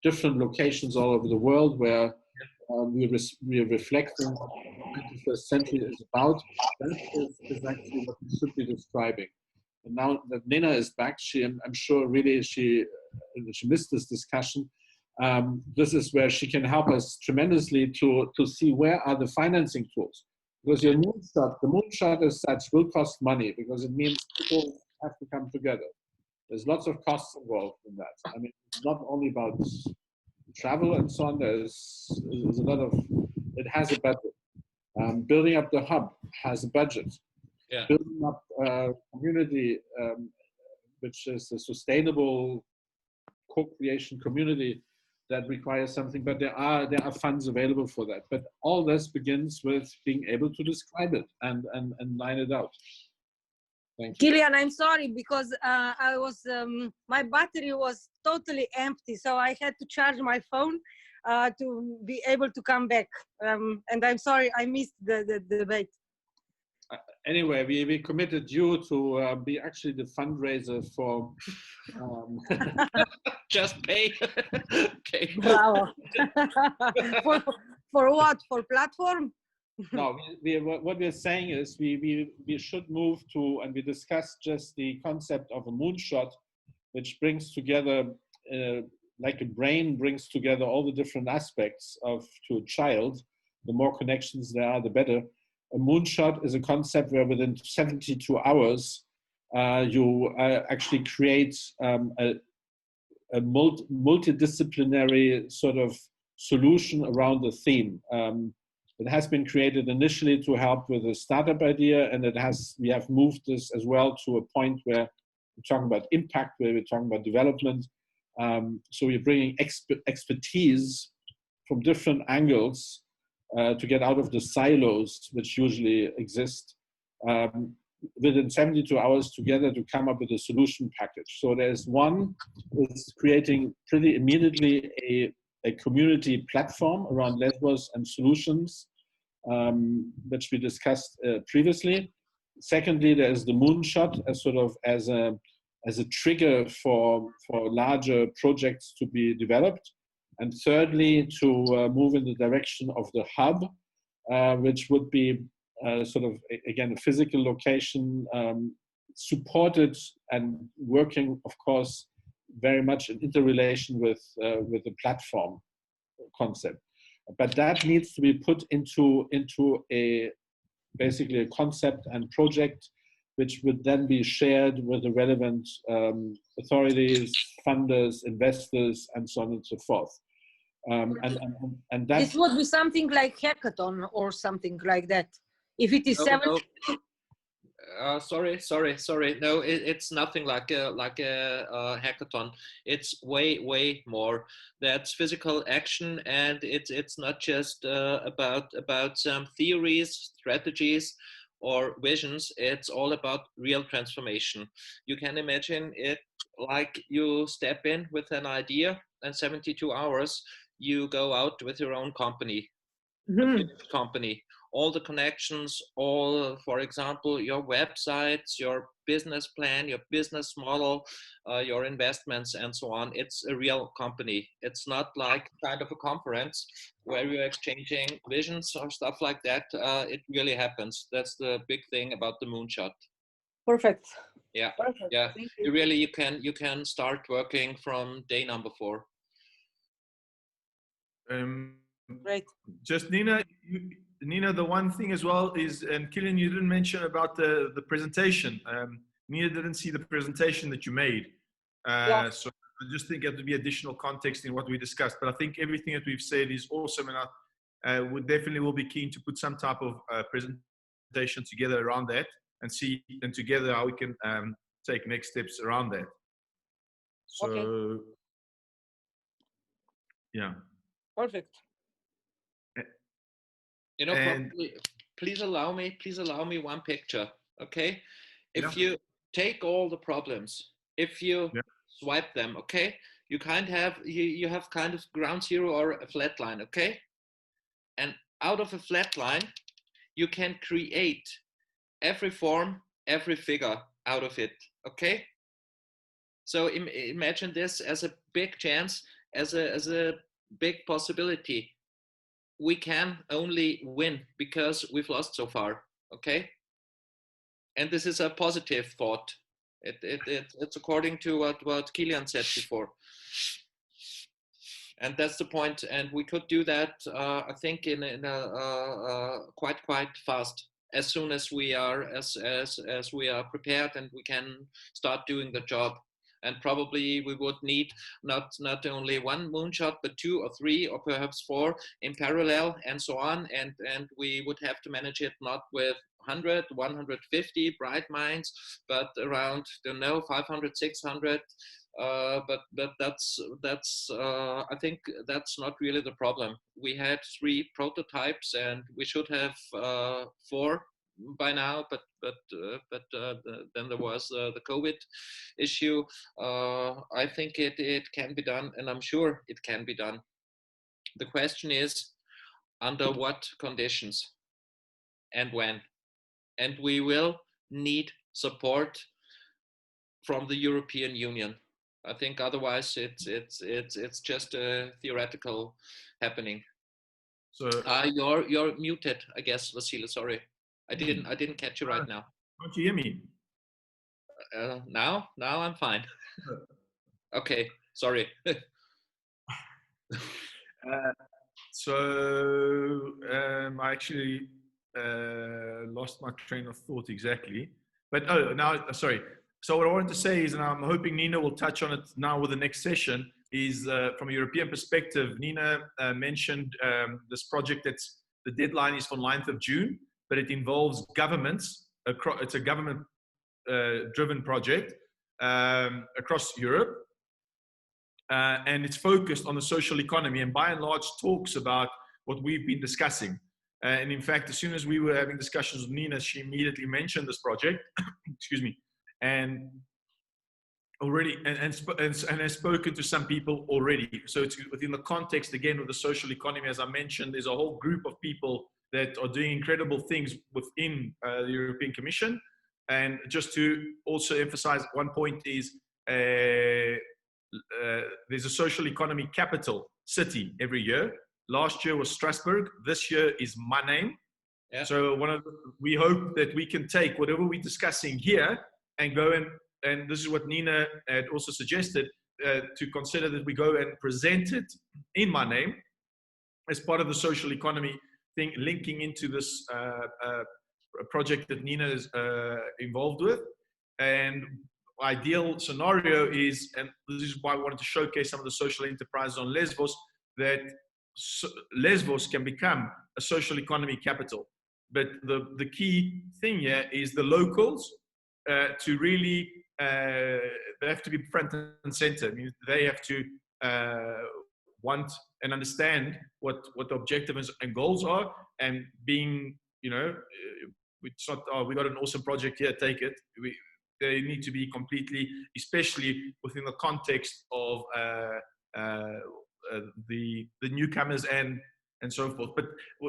different locations all over the world, where we are reflecting what the 21st century is about. That is actually what we should be describing. And now that Nina is back, I'm sure really she missed this discussion. This is where she can help us tremendously to see where are the financing tools. Because the moonshot as such will cost money, because it means people have to come together. There's lots of costs involved in that. I mean, it's not only about travel and so on. There's a lot of, it has a budget. Building up the hub has a budget. Yeah. Building up a community, which is a sustainable co-creation community, that requires something, but there are funds available for that. But all this begins with being able to describe it and line it out. Thank you. Kilian, I'm sorry, because I was my battery was totally empty, so I had to charge my phone. to be able to come back. And I'm sorry I missed the debate. Anyway, we committed you to be actually the fundraiser for. Just pay. Okay. Bravo. for what? For platform? No, what we're saying is we should move to, and we discussed just the concept of a moonshot, which brings together, like a brain brings together all the different aspects to a child. The more connections there are, the better. A moonshot is a concept where within 72 hours, you actually create a multidisciplinary sort of solution around the theme. It has been created initially to help with a startup idea, and we have moved this as well to a point where we're talking about impact, where we're talking about development. So we're bringing expertise from different angles to get out of the silos which usually exist within 72 hours together to come up with a solution package. So there's one is creating pretty immediately a community platform around Lesbos and solutions, which we discussed previously. Secondly, there is the moonshot as sort of as a trigger for larger projects to be developed. And thirdly, to move in the direction of the hub, which would be sort of, again, a physical location supported and working, of course, very much in interrelation with the platform concept. But that needs to be put into basically a concept and project, which would then be shared with the relevant authorities, funders, investors, and so on and so forth. And that This would be something like hackathon or something like that. If it is No. Sorry. No, it's nothing like a hackathon. It's way more. That's physical action, and it's not just about some theories, strategies, or visions. It's all about real transformation. You can imagine it like you step in with an idea, and 72 hours you go out with your own company, a finished company. All the connections, for example, your websites, your business plan, your business model, your investments, and so on. It's a real company. It's not like kind of a conference where you're exchanging visions or stuff like that. It really happens. That's the big thing about the moonshot. Perfect. Yeah. Perfect. Yeah. Thank You can start working from day number 4. Great. Just Nina, the one thing as well is, and Killian, you didn't mention about the presentation. Nina didn't see the presentation that you made. So I just think it would be additional context in what we discussed. But I think everything that we've said is awesome, and I would definitely will be keen to put some type of presentation together around that and see and together how we can take next steps around that. So, yeah. Perfect. You know, probably, please allow me one picture, okay? If you take all the problems, if you swipe them, okay, you you have kind of ground zero or a flat line, okay? And out of a flat line, you can create every form, every figure out of it, okay? So imagine this as a big chance, as a big possibility. We can only win because we've lost so far, okay? And this is a positive thought. It's according to what Kilian said before. And that's the point. And we could do that, I think, in a quite fast, as soon as we are as we are prepared and we can start doing the job. And probably we would need not only one moonshot, but 2 or 3 or perhaps 4 in parallel and so on. And we would have to manage it not with 100, 150 bright minds, but around, 500, 600. But that's I think that's not really the problem. We had 3 prototypes, and we should have 4 by now, but then there was the COVID issue. I think it can be done, and I'm sure it can be done. The question is, under what conditions and when? And we will need support from the European Union. I think otherwise it's just a theoretical happening. So you're muted, I guess, Vasily. Sorry, I didn't catch you right now. Don't you hear me? Now I'm fine. Okay, sorry. I actually lost my train of thought exactly. But now, sorry. So what I wanted to say is, and I'm hoping Nina will touch on it now with the next session, is from a European perspective, Nina mentioned this project that's, the deadline is for 9th of June, but it involves governments. It's a government-driven project across Europe. And it's focused on the social economy and by and large talks about what we've been discussing. And in fact, as soon as we were having discussions with Nina, she immediately mentioned this project, excuse me, and already, and has spoken to some people already. So it's within the context, again, of the social economy, as I mentioned, there's a whole group of people that are doing incredible things within the European Commission. And just to also emphasize one point is, there's a social economy capital city every year. Last year was Strasbourg. This year is Mannheim. Yeah. So we hope that we can take whatever we're discussing here and go and this is what Nina had also suggested, to consider that we go and present it in Mannheim as part of the social economy thing, linking into this project that Nina is involved with. And ideal scenario is, and this is why I wanted to showcase some of the social enterprises on Lesbos, that Lesbos can become a social economy capital. But the key thing here is the locals to really, they have to be front and center. I mean, they have to want and understand what the objectives and goals are, and being, you know, it's not, oh, we got an awesome project here, take it. They need to be completely, especially within the context of the newcomers and so forth. But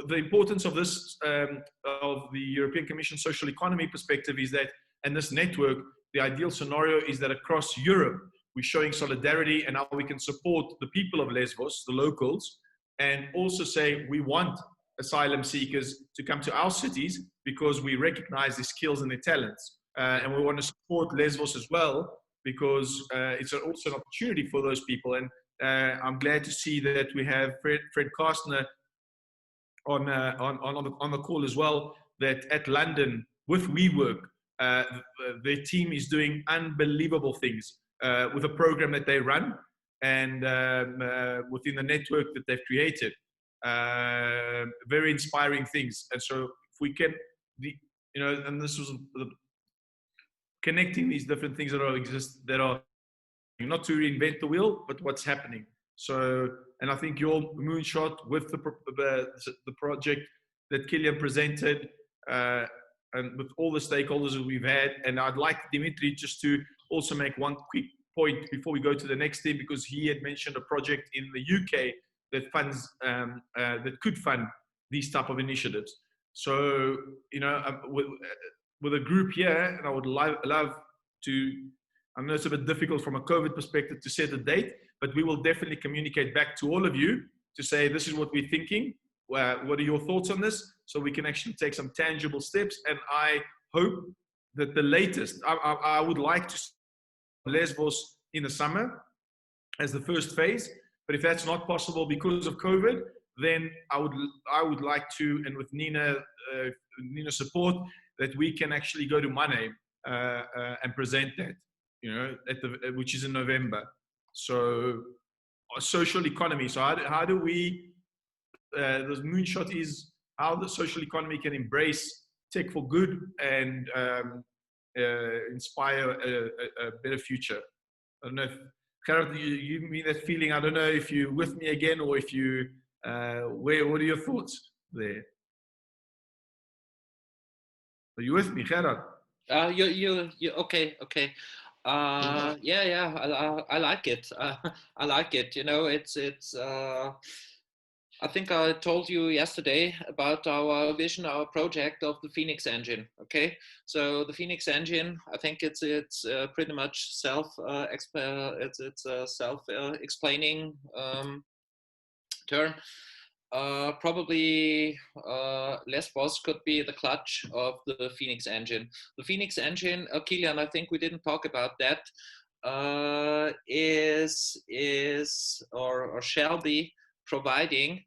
the importance of this, of the European Commission social economy perspective is that, and this network, the ideal scenario is that across Europe, we're showing solidarity and how we can support the people of Lesbos, the locals, and also say we want asylum seekers to come to our cities because we recognize their skills and their talents. And we want to support Lesbos as well because it's also an opportunity for those people. And I'm glad to see that we have Fred Kastner on the call as well, that at London with WeWork, their team is doing unbelievable things with a program that they run and within the network that they've created. Very inspiring things. And so if we can, you know, and this was connecting these different things that are not to reinvent the wheel, but what's happening. So, and I think your moonshot with the project that Kilian presented, and with all the stakeholders that we've had, and I'd like Dimitri just to also make one quick point before we go to the next thing, because he had mentioned a project in the UK that funds, that could fund these type of initiatives. So, you know, with a group here, and I would love to, I know it's a bit difficult from a COVID perspective to set a date, but we will definitely communicate back to all of you to say, this is what we're thinking. What are your thoughts on this? So we can actually take some tangible steps. And I hope that the latest, I would like to see Lesbos in the summer as the first phase. But if that's not possible because of COVID, then I would like to, and with Nina's support, that we can actually go to Mannheim and present that, you know, which is in November. So social economy. So how do we, the moonshot is how the social economy can embrace tech for good and inspire a better future. I don't know if, Gerard, you mean that feeling? I don't know if you're with me again or if you, what are your thoughts there? Are you with me, Gerard? You okay. Yeah, I like it. I like it. You know, it's I think I told you yesterday about our vision, our project of the Phoenix engine. Okay, so the Phoenix engine, I think it's pretty much it's a self-explaining term. Probably Lesbos could be the clutch of the Phoenix engine. The Phoenix engine, Kilian, I think we didn't talk about that. Is or shall be providing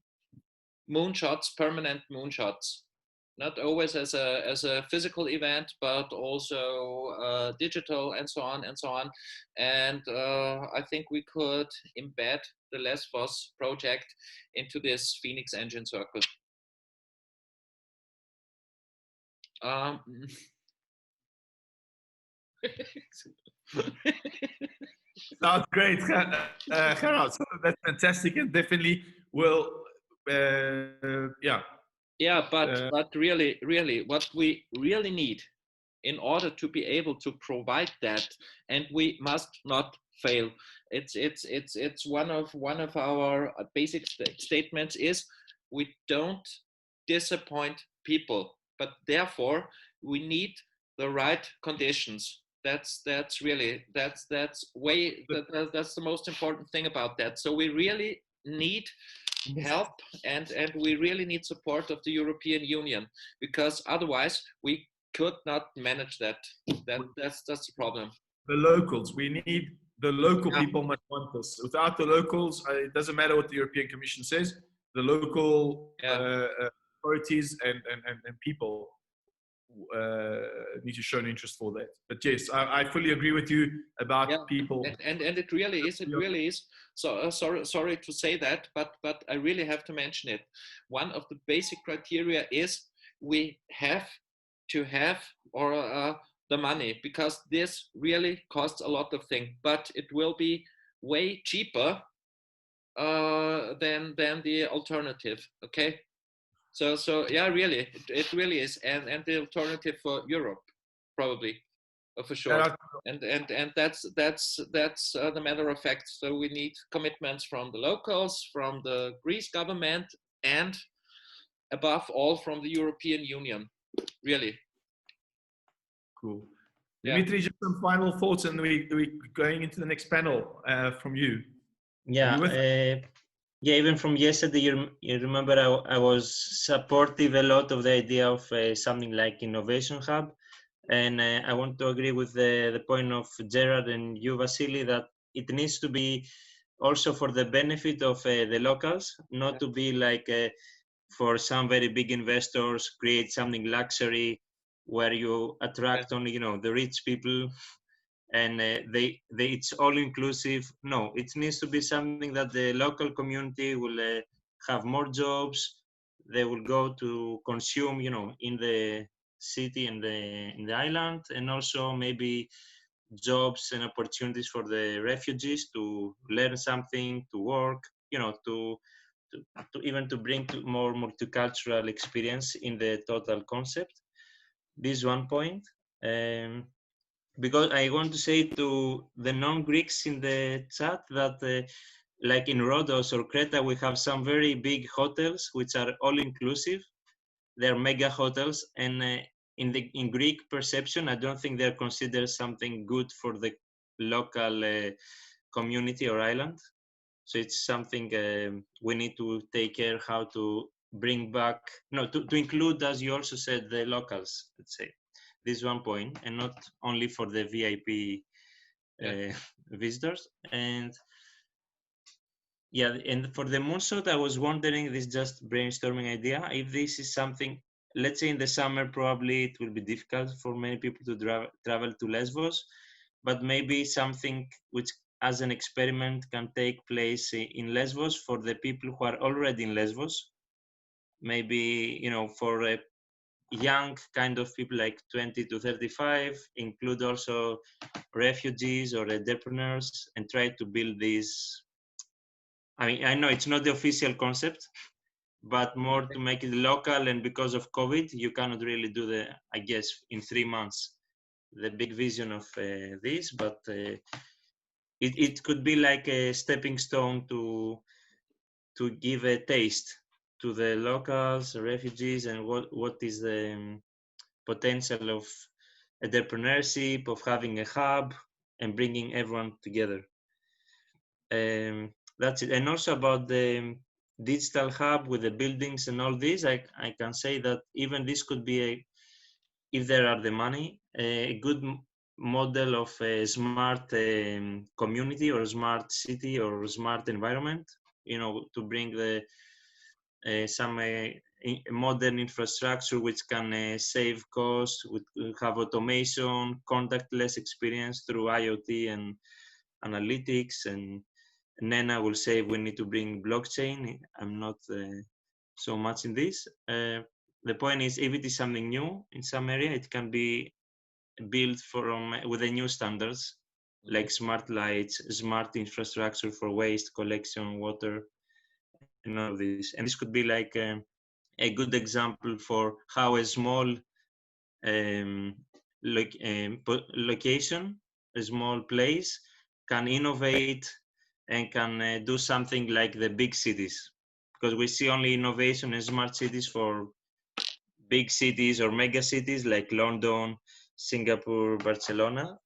moonshots, permanent moonshots, not always as a physical event, but also digital and so on and so on. And I think we could embed the Lesbos project into this Phoenix engine circle. Sounds great, Gerard. So that's fantastic, and definitely will, yeah. Yeah, but really, what we really need in order to be able to provide that, and we must not fail. It's one of our basic statements is we don't disappoint people, but therefore we need the right conditions. That's the most important thing about that. So we really need help, and we really need support of the European Union, because otherwise we could not manage that. That's the problem. The locals, we need the local people must want this. Without the locals, it doesn't matter what the European Commission says. The local authorities and people need to show an interest for that. But yes, I fully agree with you about people. And it really is. So sorry to say that, but I really have to mention it. One of the basic criteria is we have to have the money, because this really costs a lot of things, but it will be way cheaper than the alternative. Okay. So yeah, really, it really is, and the alternative for Europe, probably, for sure. And that's the matter of fact. So we need commitments from the locals, from the Greece government, and above all from the European Union. Really. Cool. Dimitri, just some final thoughts, and we going into the next panel from you. Yeah. Yeah, even from yesterday, you remember I was supportive a lot of the idea of something like Innovation Hub. And I want to agree with the point of Gerard and you, Vasily, that it needs to be also for the benefit of the locals, not to be like for some very big investors, create something luxury where you attract only, the rich people, and it's all inclusive. No, it needs to be something that the local community will have more jobs. They will go to consume, in the city and in the island, and also maybe jobs and opportunities for the refugees to learn something, to work, to even to bring to more multicultural experience in the total concept. This one point. Because I want to say to the non-Greeks in the chat that like in Rhodos or Creta, we have some very big hotels which are all inclusive. They're mega hotels, and in Greek perception, I don't think they're considered something good for the local community or island. So it's something we need to take care how to bring back, to include, as you also said, the locals, let's say. This one point, and not only for the VIP visitors. And yeah, and for the moonshot, I was wondering, this just brainstorming idea, if this is something, let's say in the summer, probably it will be difficult for many people to travel to Lesbos, but maybe something which as an experiment can take place in Lesbos for the people who are already in Lesbos. Maybe, for young kind of people like 20 to 35, include also refugees or entrepreneurs, and try to build this. I mean, I know it's not the official concept, but more to make it local, and because of COVID, you cannot really do I guess, in 3 months, the big vision of this, but it could be like a stepping stone to to give a taste to the locals, refugees, and what is the potential of entrepreneurship, of having a hub and bringing everyone together. That's it. And also about the digital hub with the buildings and all this, I can say that even this could be, if there are the money, a good model of a smart community or smart city or smart environment, you know, to bring the some modern infrastructure which can save costs, have automation, contactless experience through IoT and analytics. And Nena will say we need to bring blockchain. I'm not so much in this. The point is, if it is something new in some area, it can be built from with the new standards, like smart lights, smart infrastructure for waste collection, water, and all of this. And this could be like a good example for how a small location, a small place, can innovate and can do something like the big cities. Because we see only innovation in smart cities for big cities or mega cities like London, Singapore, Barcelona,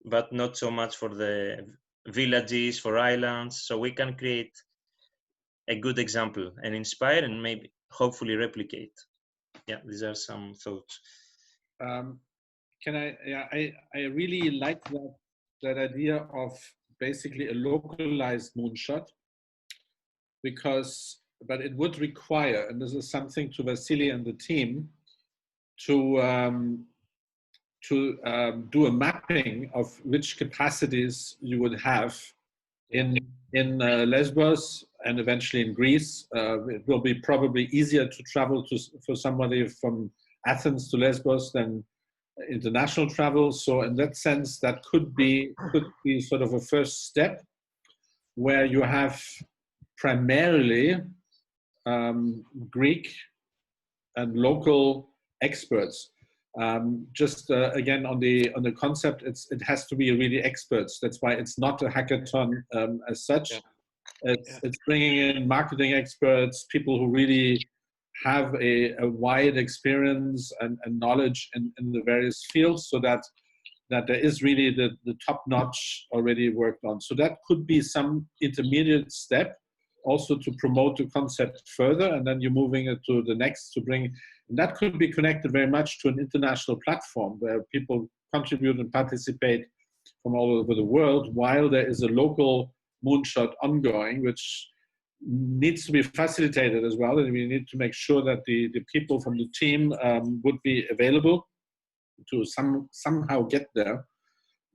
but not so much for the villages, for islands. So we can create a good example and inspire and maybe hopefully replicate. Yeah, these are some thoughts. Can I? Yeah, I really like that idea of basically a localized moonshot, but it would require, and this is something to Vasily and the team, to do a mapping of which capacities you would have in Lesbos and eventually in Greece. It will be probably easier to travel for somebody from Athens to Lesbos than international travel. So in that sense, that could be sort of a first step where you have primarily Greek and local experts. Again on the concept, it has to be really experts. That's why it's not a hackathon as such. Yeah. It's bringing in marketing experts, people who really have a wide experience and knowledge in the various fields, so that there is really the top notch already worked on. So that could be some intermediate step also to promote the concept further, and then you're moving it to the next to bring, and that could be connected very much to an international platform where people contribute and participate from all over the world, while there is a local moonshot ongoing, which needs to be facilitated as well. And we need to make sure that the people from the team would be available to somehow get there.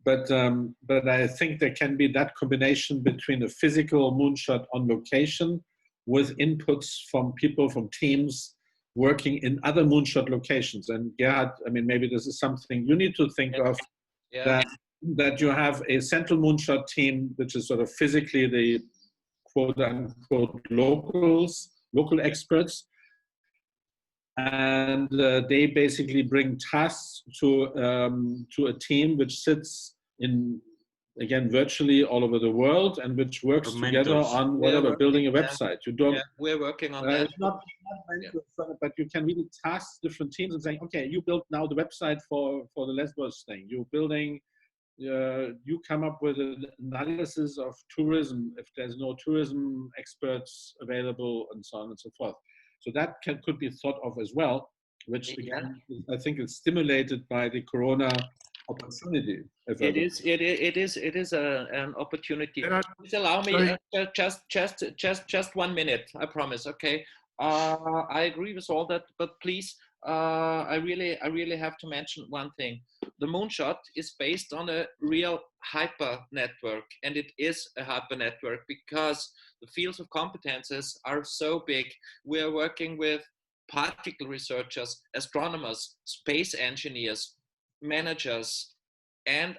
But I think there can be that combination between a physical moonshot on location with inputs from people from teams working in other moonshot locations. And Gerhard, I mean, maybe this is something you need to think of, that you have a central moonshot team, which is sort of physically the quote unquote local experts. And they basically bring tasks to a team which sits in, again, virtually all over the world, and which works together on whatever, building a website. You don't. Yeah, we're working on that. It's not but you can really task different teams and saying, okay, you build now the website for the Lesbos thing. You're building. You come up with an analysis of tourism if there's no tourism experts available, and so on and so forth. So that could be thought of as well, which again, I think is stimulated by the Corona opportunity. It is an opportunity. Please allow me just 1 minute. I promise. Okay. I agree with all that, but please, I really have to mention one thing. The moonshot is based on a real hyper network, and it is a hyper network because the fields of competences are so big. We are working with particle researchers, astronomers, space engineers, managers, and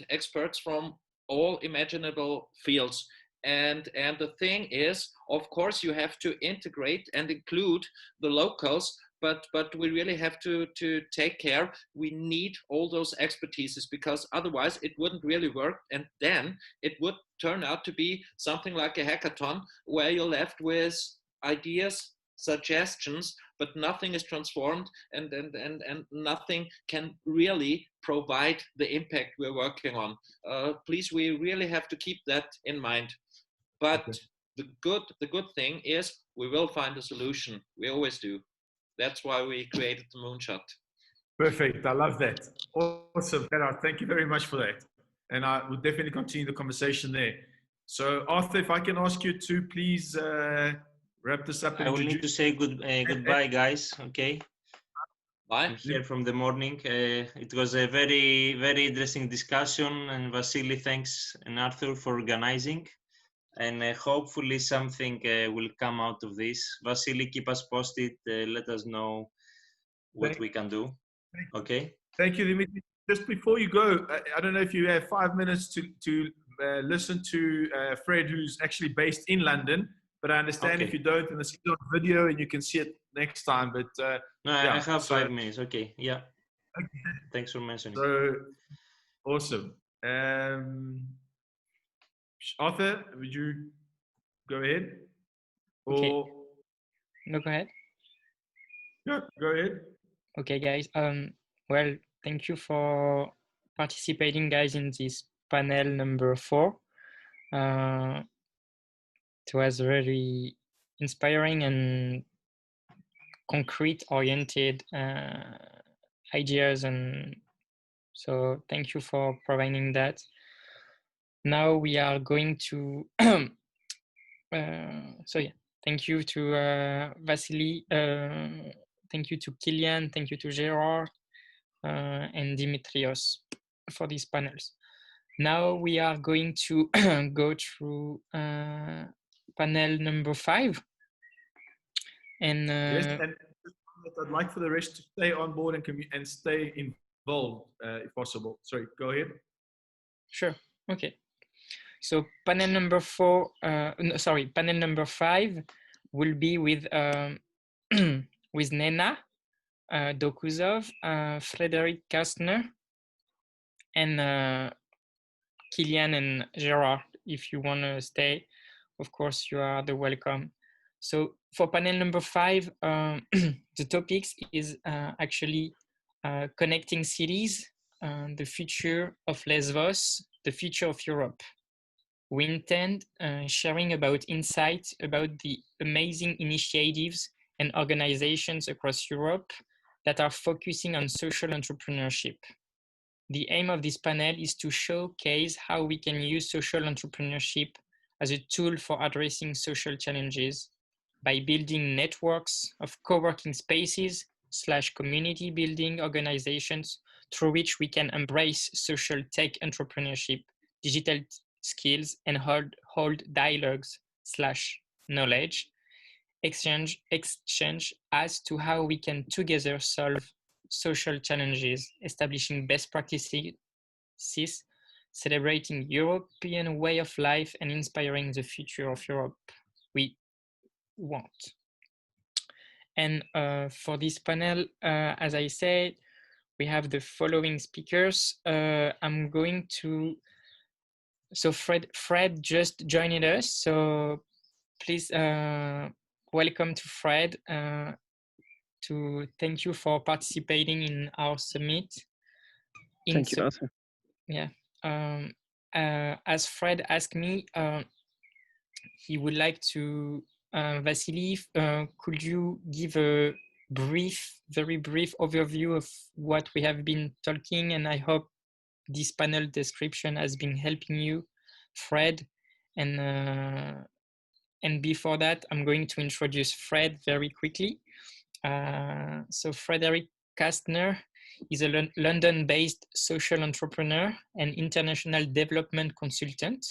experts from all imaginable fields. And the thing is, of course, you have to integrate and include the locals, but we really have to take care. We need all those expertises, because otherwise it wouldn't really work, and then it would turn out to be something like a hackathon where you're left with ideas, suggestions, but nothing is transformed, and nothing can really provide the impact we're working on. Please, we really have to keep that in mind. But the good thing is we will find a solution. We always do. That's why we created the Moonshot. Perfect. I love that. Awesome. Gerard, thank you very much for that. And I will definitely continue the conversation there. So Arthur, if I can ask you to please wrap this up. I will need to say goodbye, guys. Okay. Bye. I'm here from the morning. It was a very, very interesting discussion, and Vasily, thanks, and Arthur for organizing. And hopefully something will come out of this. Vasily, keep us posted. Let us know what we can do. Okay. Thank you, Dimitri. Just before you go, I don't know if you have 5 minutes to listen to Fred, who's actually based in London. But I understand if you don't, and it's on video, and you can see it next time. But no, yeah, I have 5 minutes. Okay. Yeah. Okay. Thanks for mentioning. So awesome. Arthur, would you go ahead? Okay. Or No, go ahead. Yeah, go ahead. Okay, guys. Well, thank you for participating, guys, in this panel number 4. It was very inspiring and concrete oriented ideas, and so thank you for providing that. Now we are going to so yeah, thank you to Vasily, thank you to Kilian, thank you to Gerard and Dimitrios for these panels. Now we are going to go through panel number 5. And, yes, and I'd like for the rest to stay on board and stay involved if possible. Sorry, go ahead. Sure. Okay. So panel number 4, panel number 5 will be with with Nena Dokuzov, Frederic Kastner, and Kilian and Gerard. If you want to stay, of course, you are the welcome. So for panel number 5, the topics is actually connecting cities, the future of Lesbos, the future of Europe. We intend sharing about insights about the amazing initiatives and organizations across Europe that are focusing on social entrepreneurship. The aim of this panel is to showcase how we can use social entrepreneurship as a tool for addressing social challenges by building networks of co-working spaces / community building organizations through which we can embrace social tech entrepreneurship, digital skills, and hold dialogues / knowledge exchange as to how we can together solve social challenges, establishing best practices, celebrating European way of life, and inspiring the future of Europe we want. And for this panel, as I said, we have the following speakers. I'm going to, so Fred just joined us, so please welcome to Fred. To thank you for participating in our summit. Thank you, Arthur. Yeah. As Fred asked me, he would like to, Vasily, could you give a very brief overview of what we have been talking? And I hope this panel description has been helping you, Fred. And before that, I'm going to introduce Fred very quickly. So Frederic Kastner is a London-based social entrepreneur and international development consultant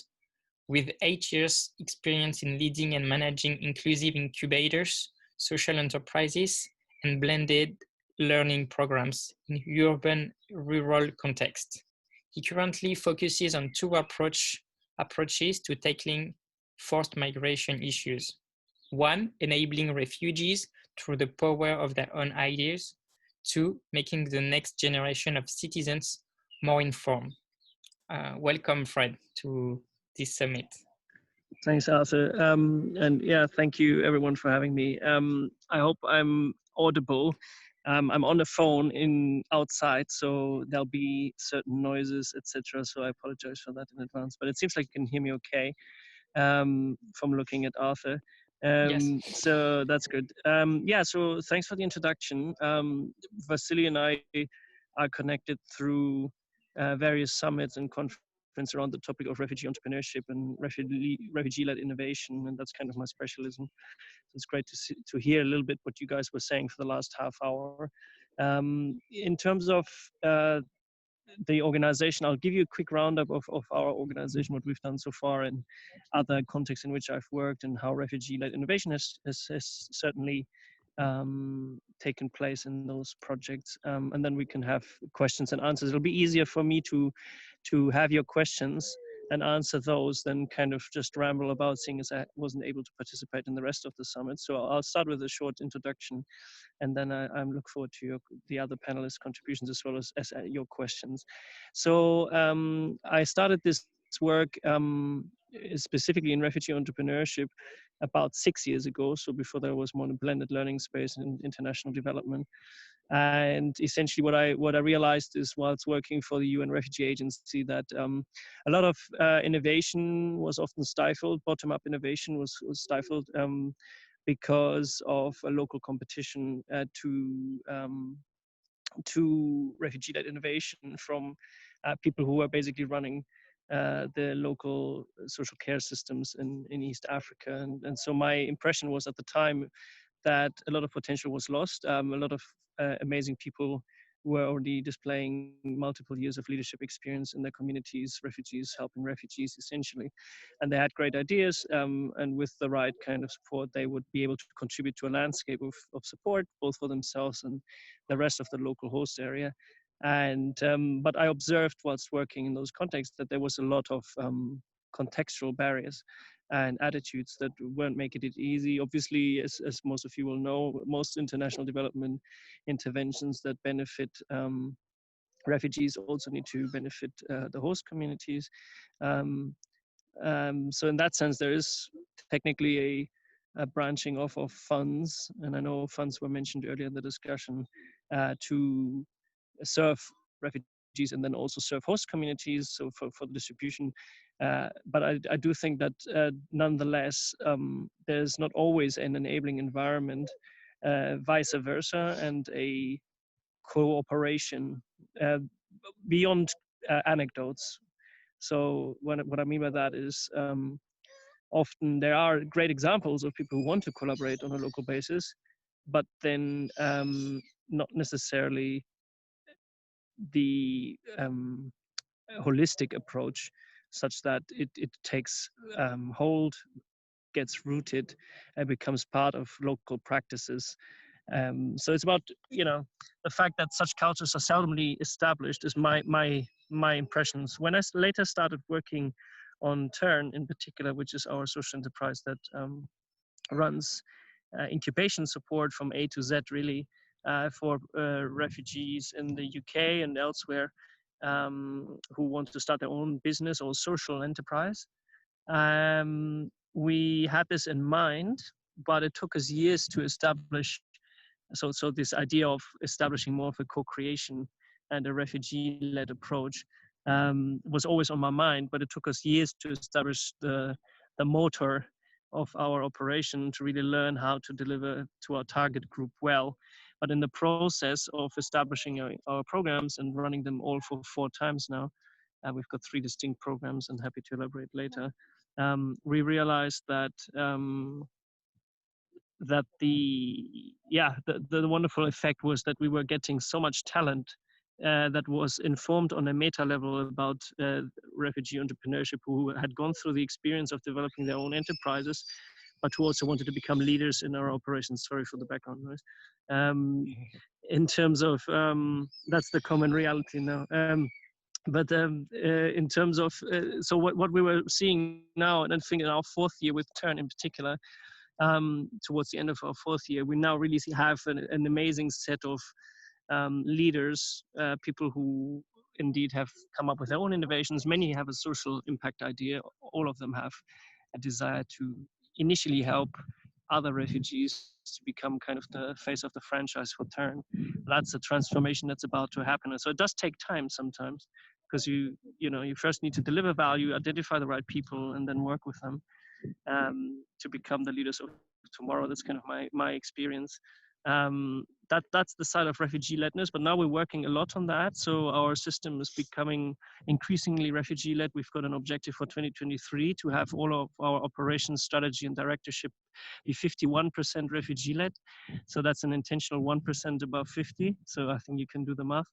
with 8 years experience in leading and managing inclusive incubators, social enterprises, and blended learning programs in urban rural context. He currently focuses on 2 approaches to tackling forced migration issues. 1, enabling refugees through the power of their own ideas to making the next generation of citizens more informed. Welcome, Fred, to this summit. Thanks, Arthur. And yeah, thank you everyone for having me. I hope I'm audible. I'm on the phone outside, so there'll be certain noises, etc. So I apologize for that in advance. But it seems like you can hear me okay from looking at Arthur. Yes. So that's good. Yeah, so thanks for the introduction. Vasily and I are connected through various summits and conferences around the topic of refugee entrepreneurship and refugee-led innovation, and that's kind of my specialism. So it's great to hear a little bit what you guys were saying for the last half hour. In terms of the organization, I'll give you a quick roundup of our organization, what we've done so far, and other contexts in which I've worked, and how refugee-led innovation has certainly taken place in those projects. And then we can have questions and answers. It'll be easier for me to have your questions and answer those than kind of just ramble about, seeing as I wasn't able to participate in the rest of the summit. So I'll start with a short introduction, and then I look forward to the other panelists' contributions as well as your questions. So I started this work specifically in refugee entrepreneurship about 6 years ago. So before there was more a blended learning space and international development. And essentially what I realized is, whilst working for the UN Refugee Agency, that a lot of innovation was often stifled, bottom-up innovation was stifled because of a local competition to refugee-led innovation from people who were basically running the local social care systems in East Africa. And so my impression was at the time that a lot of potential was lost. A lot of amazing people were already displaying multiple years of leadership experience in their communities, refugees, helping refugees essentially. And they had great ideas, and with the right kind of support, they would be able to contribute to a landscape of support, both for themselves and the rest of the local host area. And but I observed whilst working in those contexts that there was a lot of contextual barriers and attitudes that weren't making it easy. Obviously, as most of you will know, most international development interventions that benefit refugees also need to benefit the host communities. So in that sense, there is technically a branching off of funds, and I know funds were mentioned earlier in the discussion, to serve refugees and then also serve host communities, so for the distribution. But I do think that nonetheless, there's not always an enabling environment, vice versa, and a cooperation beyond anecdotes. So what I mean by that is, often there are great examples of people who want to collaborate on a local basis, but then not necessarily the holistic approach, such that it takes hold, gets rooted, and becomes part of local practices. So it's about, the fact that such cultures are seldomly established is my impressions. When I later started working on Turn in particular, which is our social enterprise that runs incubation support from A to Z, really, for refugees in the UK and elsewhere who want to start their own business or social enterprise. We had this in mind, but it took us years to establish. So this idea of establishing more of a co-creation and a refugee-led approach was always on my mind, but it took us years to establish the motor of our operation, to really learn how to deliver to our target group well. But in the process of establishing our programs and running them all for 4 times now, we've got 3 distinct programs, and happy to elaborate later. We realized that the wonderful effect was that we were getting so much talent that was informed on a meta level about refugee entrepreneurship, who had gone through the experience of developing their own enterprises, but who also wanted to become leaders in our operations. Sorry for the background noise. In terms of, that's the common reality now. But in terms of, so what we were seeing now, and I think in our 4th year with Turn in particular, towards the end of our fourth year, we now really have an amazing set of leaders, people who indeed have come up with their own innovations. Many have a social impact idea. All of them have a desire to initially help other refugees to become kind of the face of the franchise for Turn. That's a transformation that's about to happen. And so it does take time sometimes, because you first need to deliver value, identify the right people, and then work with them to become the leaders of tomorrow. That's kind of my experience. That's the side of refugee-ledness, but now we're working a lot on that. So our system is becoming increasingly refugee-led. We've got an objective for 2023 to have all of our operations, strategy, and directorship be 51% refugee-led. So that's an intentional 1% above 50. So I think you can do the math.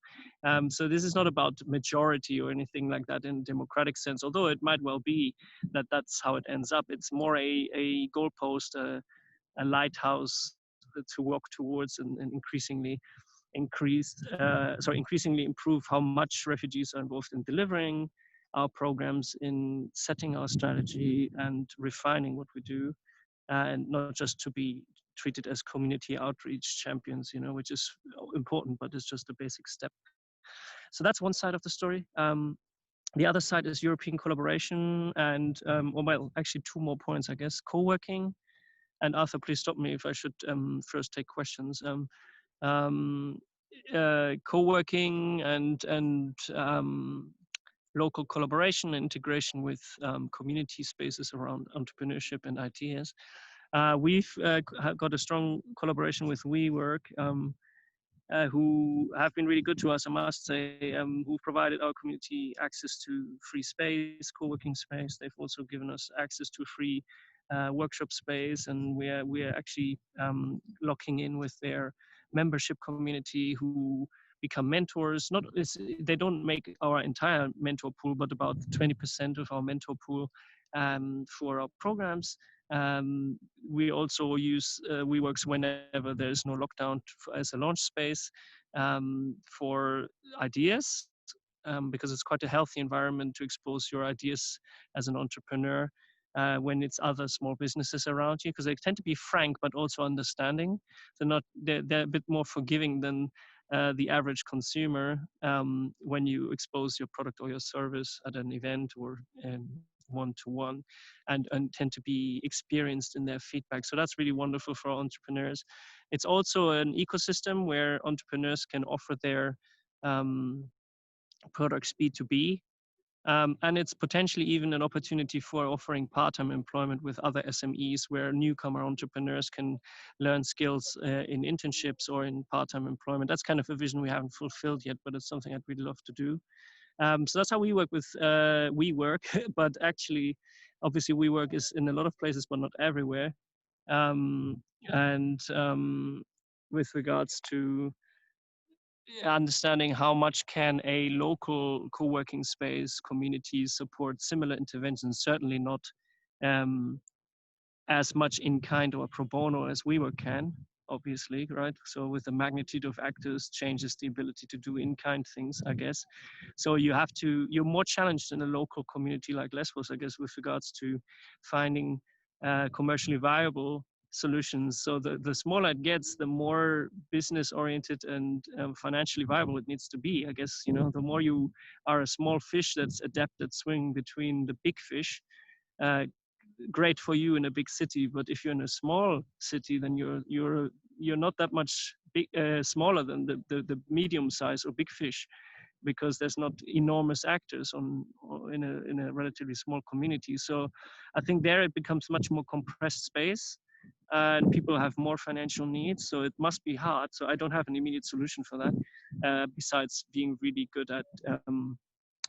So this is not about majority or anything like that in democratic sense, although it might well be that that's how it ends up. It's more a goalpost, a lighthouse to walk towards, and increasingly increasingly improve how much refugees are involved in delivering our programs, in setting our strategy and refining what we do, and not just to be treated as community outreach champions, which is important, but it's just a basic step. So that's one side of the story. The other side is European collaboration and, well, actually two more points, I guess. Co-working, and Arthur, please stop me if I should first take questions. Co-working and local collaboration, integration with community spaces around entrepreneurship and ideas. We've got a strong collaboration with WeWork, who have been really good to us, I must say, who've provided our community access to free space, co-working space. They've also given us access to free workshop space, and we're actually locking in with their membership community, who become mentors. They don't make our entire mentor pool, but about 20% of our mentor pool for our programs. We also use WeWorks whenever there's no lockdown as a launch space for ideas, because it's quite a healthy environment to expose your ideas as an entrepreneur when it's other small businesses around you, because they tend to be frank but also understanding. They're a bit more forgiving than the average consumer when you expose your product or your service at an event or one-to-one, and tend to be experienced in their feedback. So that's really wonderful for entrepreneurs. It's also an ecosystem where entrepreneurs can offer their products B2B. And it's potentially even an opportunity for offering part-time employment with other SMEs, where newcomer entrepreneurs can learn skills in internships or in part-time employment. That's kind of a vision we haven't fulfilled yet, but it's something I'd really love to do. So that's how we work with WeWork, but actually, obviously WeWork is in a lot of places, but not everywhere. With regards to understanding how much can a local co-working space community support similar interventions, certainly not as much in kind or pro bono as WeWork can, obviously, right? So with the magnitude of actors changes the ability to do in-kind things, I guess. So you're more challenged in a local community like Lesbos, I guess, with regards to finding commercially viable solutions. So the smaller it gets, the more business oriented and financially viable it needs to be, I guess. The more you are a small fish that's adept at swimming between the big fish, great for you in a big city. But if you're in a small city, then you're not that much smaller than the medium size or big fish, because there's not enormous actors in a relatively small community. So I think there it becomes much more compressed space, and people have more financial needs. So it must be hard. So I don't have an immediate solution for that, besides being really good at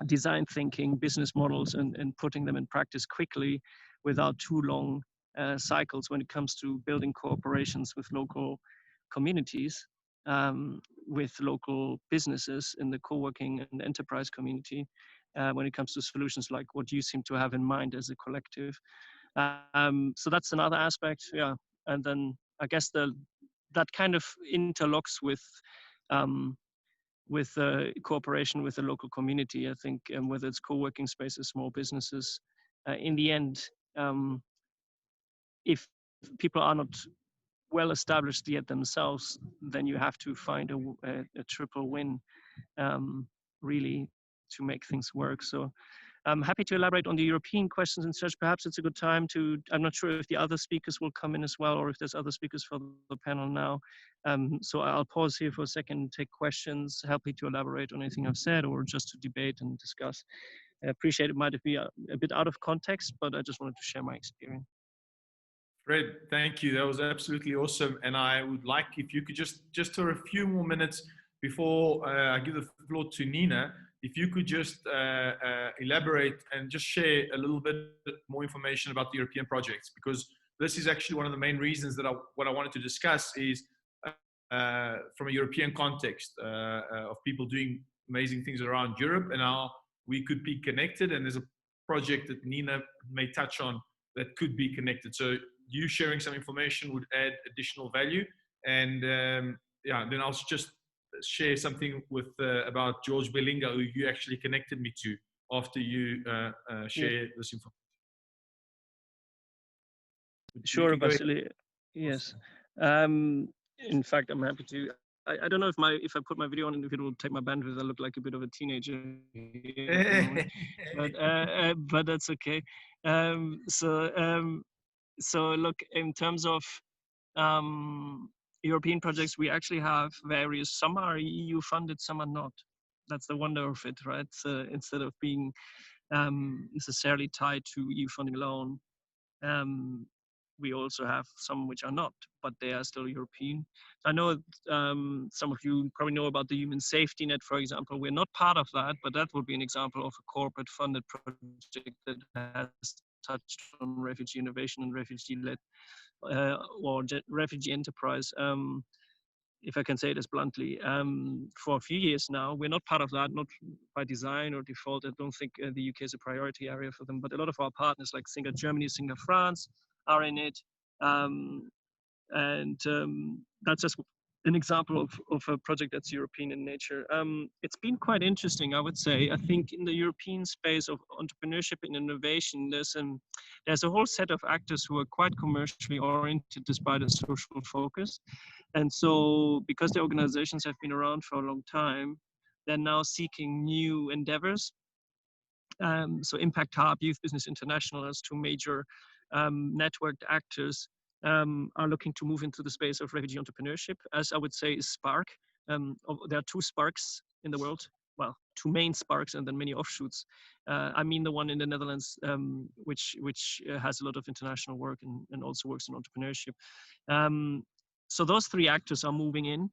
design thinking, business models, and putting them in practice quickly without too long cycles when it comes to building cooperations with local communities, with local businesses in the co-working and enterprise community, when it comes to solutions like what you seem to have in mind as a collective. So that's another aspect, yeah. And then I guess that kind of interlocks with cooperation with the local community. I think whether it's co-working spaces, small businesses, in the end, if people are not well established yet themselves, then you have to find a triple win, really, to make things work. So I'm happy to elaborate on the European questions and such. Perhaps it's a good time to, I'm not sure if the other speakers will come in as well, or if there's other speakers for the panel now. So I'll pause here for a second, take questions, happy to elaborate on anything I've said, or just to debate and discuss. I appreciate it might be a bit out of context, but I just wanted to share my experience. Fred, thank you. That was absolutely awesome. And I would like if you could just for a few more minutes before I give the floor to Nina, if you could just elaborate and just share a little bit more information about the European projects, because this is actually one of the main reasons that what I wanted to discuss is from a European context of people doing amazing things around Europe and how we could be connected. And there's a project that Nina may touch on that could be connected. So you sharing some information would add additional value. And yeah, then I'll just share something with about George Bellinga, who you actually connected me to after you share this information. Sure, Vasily. Yes. In fact, I'm happy to. I don't know if I put my video on, if it will take my bandwidth. I look like a bit of a teenager, but that's okay. So look, in terms of European projects, we actually have various. Some are EU funded, some are not. That's the wonder of it, right? So instead of being necessarily tied to EU funding alone, we also have some which are not, but they are still European. I know some of you probably know about the Human Safety Net, for example. We're not part of that, but that would be an example of a corporate funded project that has touched on refugee innovation and refugee-led or refugee enterprise, if I can say it as bluntly, for a few years now. We're not part of that, not by design or default. I don't think the UK is a priority area for them, but a lot of our partners like Singa Germany, Singa France are in it. That's just an example of a project that's European in nature. It's been quite interesting, I would say. I think in the European space of entrepreneurship and innovation, there's a whole set of actors who are quite commercially oriented despite a social focus. And so because the organizations have been around for a long time, they're now seeking new endeavors. So Impact Hub, Youth Business International as two major networked actors are looking to move into the space of refugee entrepreneurship, as I would say is Spark. There are two Sparks in the world. Well, two main Sparks and then many offshoots. I mean the one in the Netherlands, which has a lot of international work and also works in entrepreneurship. So those three actors are moving in,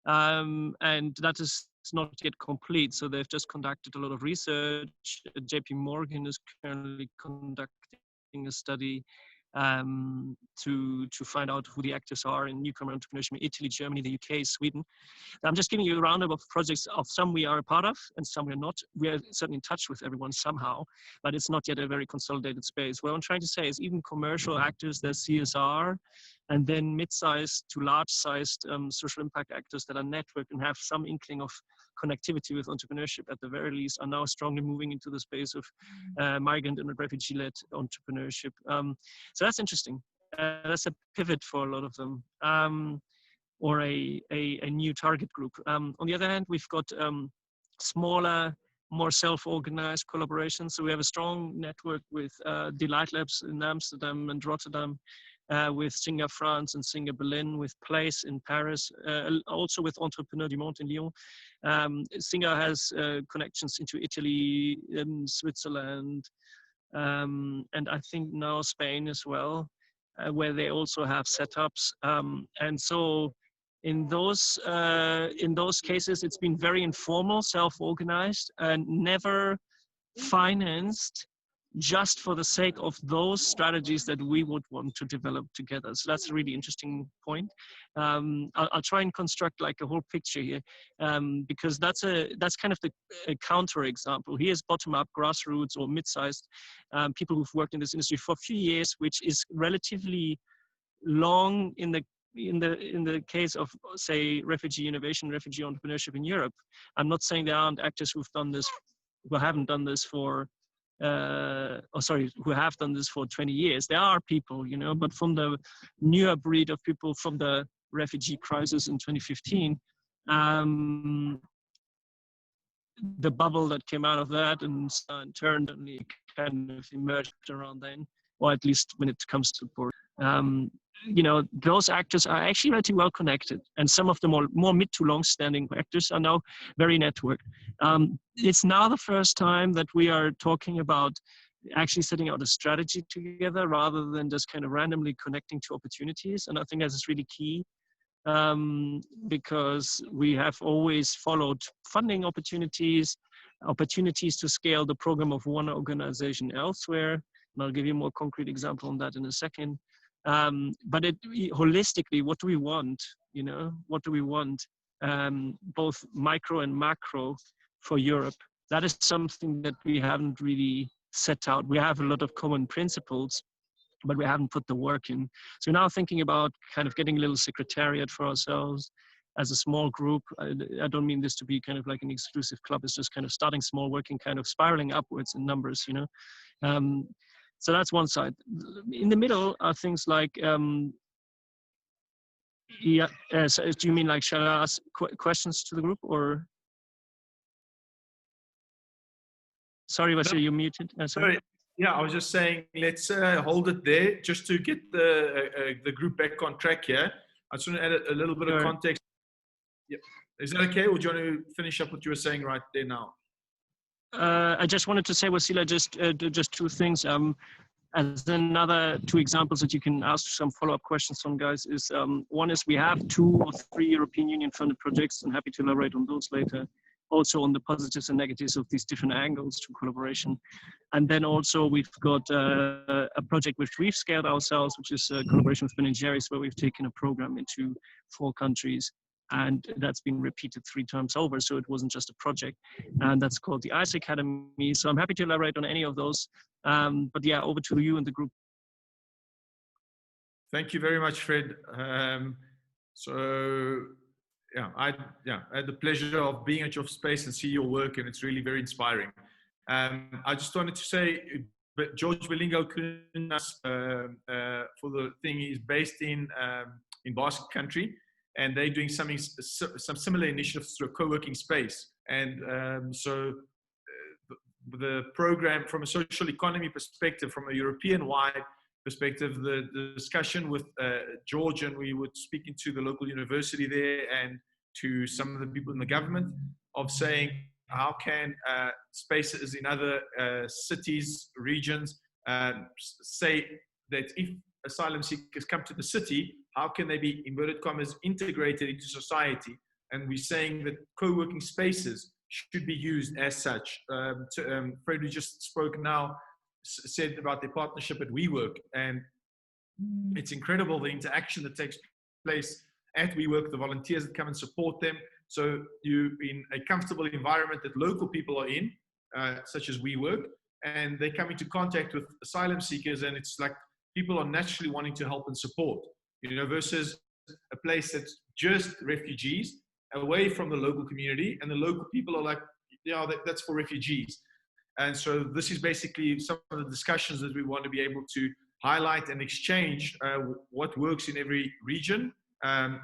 and that is not yet complete. So they've just conducted a lot of research. JP Morgan is currently conducting a study to find out who the actors are in newcomer entrepreneurship in Italy, Germany, the UK, Sweden. I'm just giving you a roundup of projects of some we are a part of and some we're not. We are certainly in touch with everyone somehow, but it's not yet a very consolidated space. What I'm trying to say is even commercial actors, there's CSR, and then mid-sized to large-sized social impact actors that are networked and have some inkling of connectivity with entrepreneurship at the very least are now strongly moving into the space of migrant and refugee-led entrepreneurship. So that's interesting. That's a pivot for a lot of them, or a new target group. On the other hand, we've got smaller, more self-organized collaborations. So we have a strong network with Delight Labs in Amsterdam and Rotterdam, with Singa France and Singa Berlin, with Place in Paris, also with Entrepreneur du Monde in Lyon. Singa has connections into Italy, Switzerland, and I think now Spain as well, where they also have setups. And so in those cases, it's been very informal, self-organized, and never financed just for the sake of those strategies that we would want to develop together. So that's a really interesting point. I'll try and construct like a whole picture here, because that's kind of a counter example. Here's bottom-up, grassroots or mid-sized people who've worked in this industry for a few years, which is relatively long in the case of, say, refugee innovation, refugee entrepreneurship in Europe. I'm not saying there aren't actors who haven't done this for who have done this for 20 years. There are people, you know, but from the newer breed of people from the refugee crisis in 2015, the bubble that came out of that and turned only kind of emerged around then, or at least when it comes to port. You know, those actors are actually relatively well connected, and some of the more mid to long standing actors are now very networked. It's now the first time that we are talking about actually setting out a strategy together rather than just kind of randomly connecting to opportunities. And I think that is really key, because we have always followed funding opportunities to scale the program of one organization elsewhere. And I'll give you a more concrete example on that in a second. But holistically, what do we want? You know, what do we want? Both micro and macro for Europe. That is something that we haven't really set out. We have a lot of common principles, but we haven't put the work in. So we're now thinking about kind of getting a little secretariat for ourselves as a small group. I don't mean this to be kind of like an exclusive club. It's just kind of starting small, working kind of spiraling upwards in numbers, you know. So that's one side. In the middle are things like, so do you mean like, shall I ask questions to the group or? Sorry, Vasily, you muted. Sorry. Yeah, I was just saying, let's hold it there just to get the group back on track here. I just want to add a little bit of context. Yep. Is that okay, or do you want to finish up what you were saying right there now? I just wanted to say, Wasila, just two things. As another two examples that you can ask some follow-up questions on, guys, is one is we have 2 or 3 European Union funded projects. I'm happy to elaborate on those later. Also on the positives and negatives of these different angles to collaboration. And then also we've got a project which we've scaled ourselves, which is a collaboration with Ben & Jerry's, where we've taken a program into 4 countries. And that's been repeated 3 times over, so it wasn't just a project. And that's called the ICE Academy. So I'm happy to elaborate on any of those. But yeah, over to you and the group. Thank you very much, Fred. I had the pleasure of being at your space and see your work, and it's really very inspiring. I just wanted to say, George Belingo for the thing is based in Basque Country, and they're doing some similar initiatives through a co-working space. And the program, from a social economy perspective, from a European-wide perspective, the discussion with George, and we were speaking to the local university there and to some of the people in the government, of saying how can spaces in other cities, regions, say that if asylum seekers come to the city, how can they be, inverted commas, integrated into society? And we're saying that co-working spaces should be used as such. Fred, who just spoke now, said about their partnership at WeWork, and it's incredible the interaction that takes place at WeWork, the volunteers that come and support them. So you're in a comfortable environment that local people are in, such as WeWork, and they come into contact with asylum seekers, and it's like people are naturally wanting to help and support, you know, versus a place that's just refugees away from the local community, and the local people are like, yeah, that's for refugees. And so this is basically some of the discussions that we want to be able to highlight and exchange what works in every region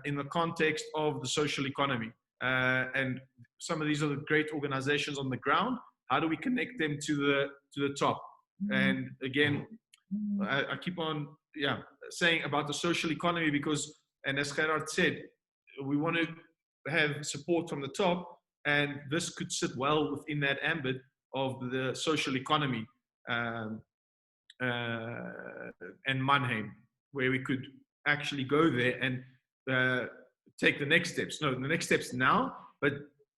in the context of the social economy. And some of these are the great organizations on the ground. How do we connect them to the top? And again, I keep on saying about the social economy because, and as Gerard said, we want to have support from the top, and this could sit well within that ambit of the social economy and Mannheim, where we could actually go there and take the next steps. No, the next steps now, but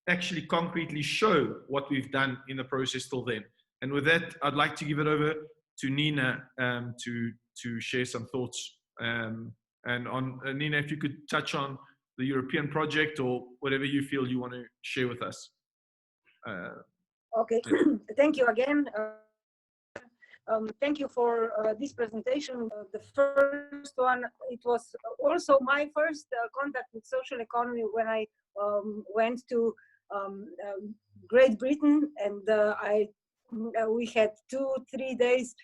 actually concretely show what we've done in the process till then. And with that, I'd like to give it over to Nina to share some thoughts. And on Nina, if you could touch on the European project or whatever you feel you want to share with us. Okay, thank you again. Thank you for this presentation. The first one, it was also my first contact with social economy when I went to Great Britain, and I we had 2-3 days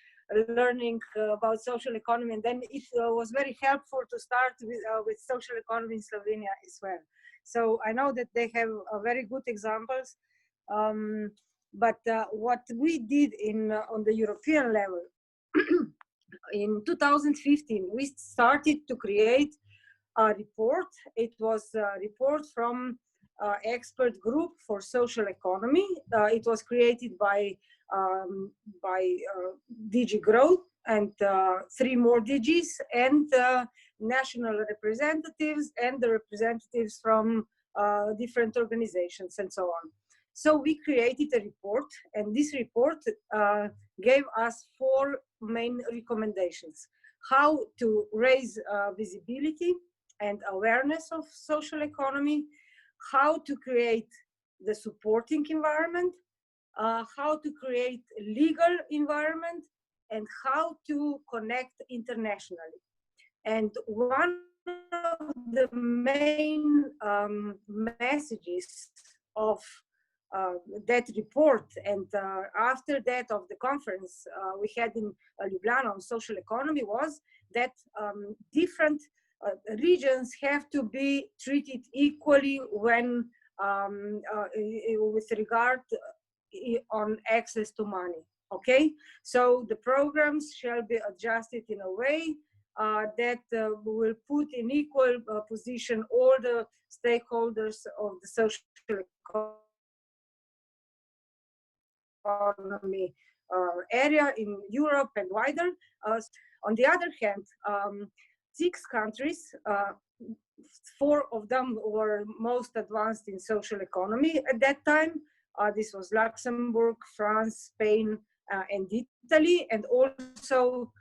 learning about social economy, and then it was very helpful to start with social economy in Slovenia as well. So I know that they have very good examples, but what we did on the European level, in 2015, we started to create a report. It was a report from expert group for social economy. It was created by DG Growth and 3 more DGs and national representatives and the representatives from different organizations and so on. So we created a report, and this report gave us 4 main recommendations: how to raise visibility and awareness of social economy, how to create the supporting environment, how to create legal environment, and how to connect internationally. And one of the main messages of that report, and after that of the conference we had in Ljubljana on social economy, was that different regions have to be treated equally when with regard on access to money. Okay, so the programs shall be adjusted in a way that will put in equal position all the stakeholders of the social economy area in Europe and wider. On the other hand, 6 countries, 4 of them were most advanced in social economy at that time. This was Luxembourg, France, Spain, and Italy, and also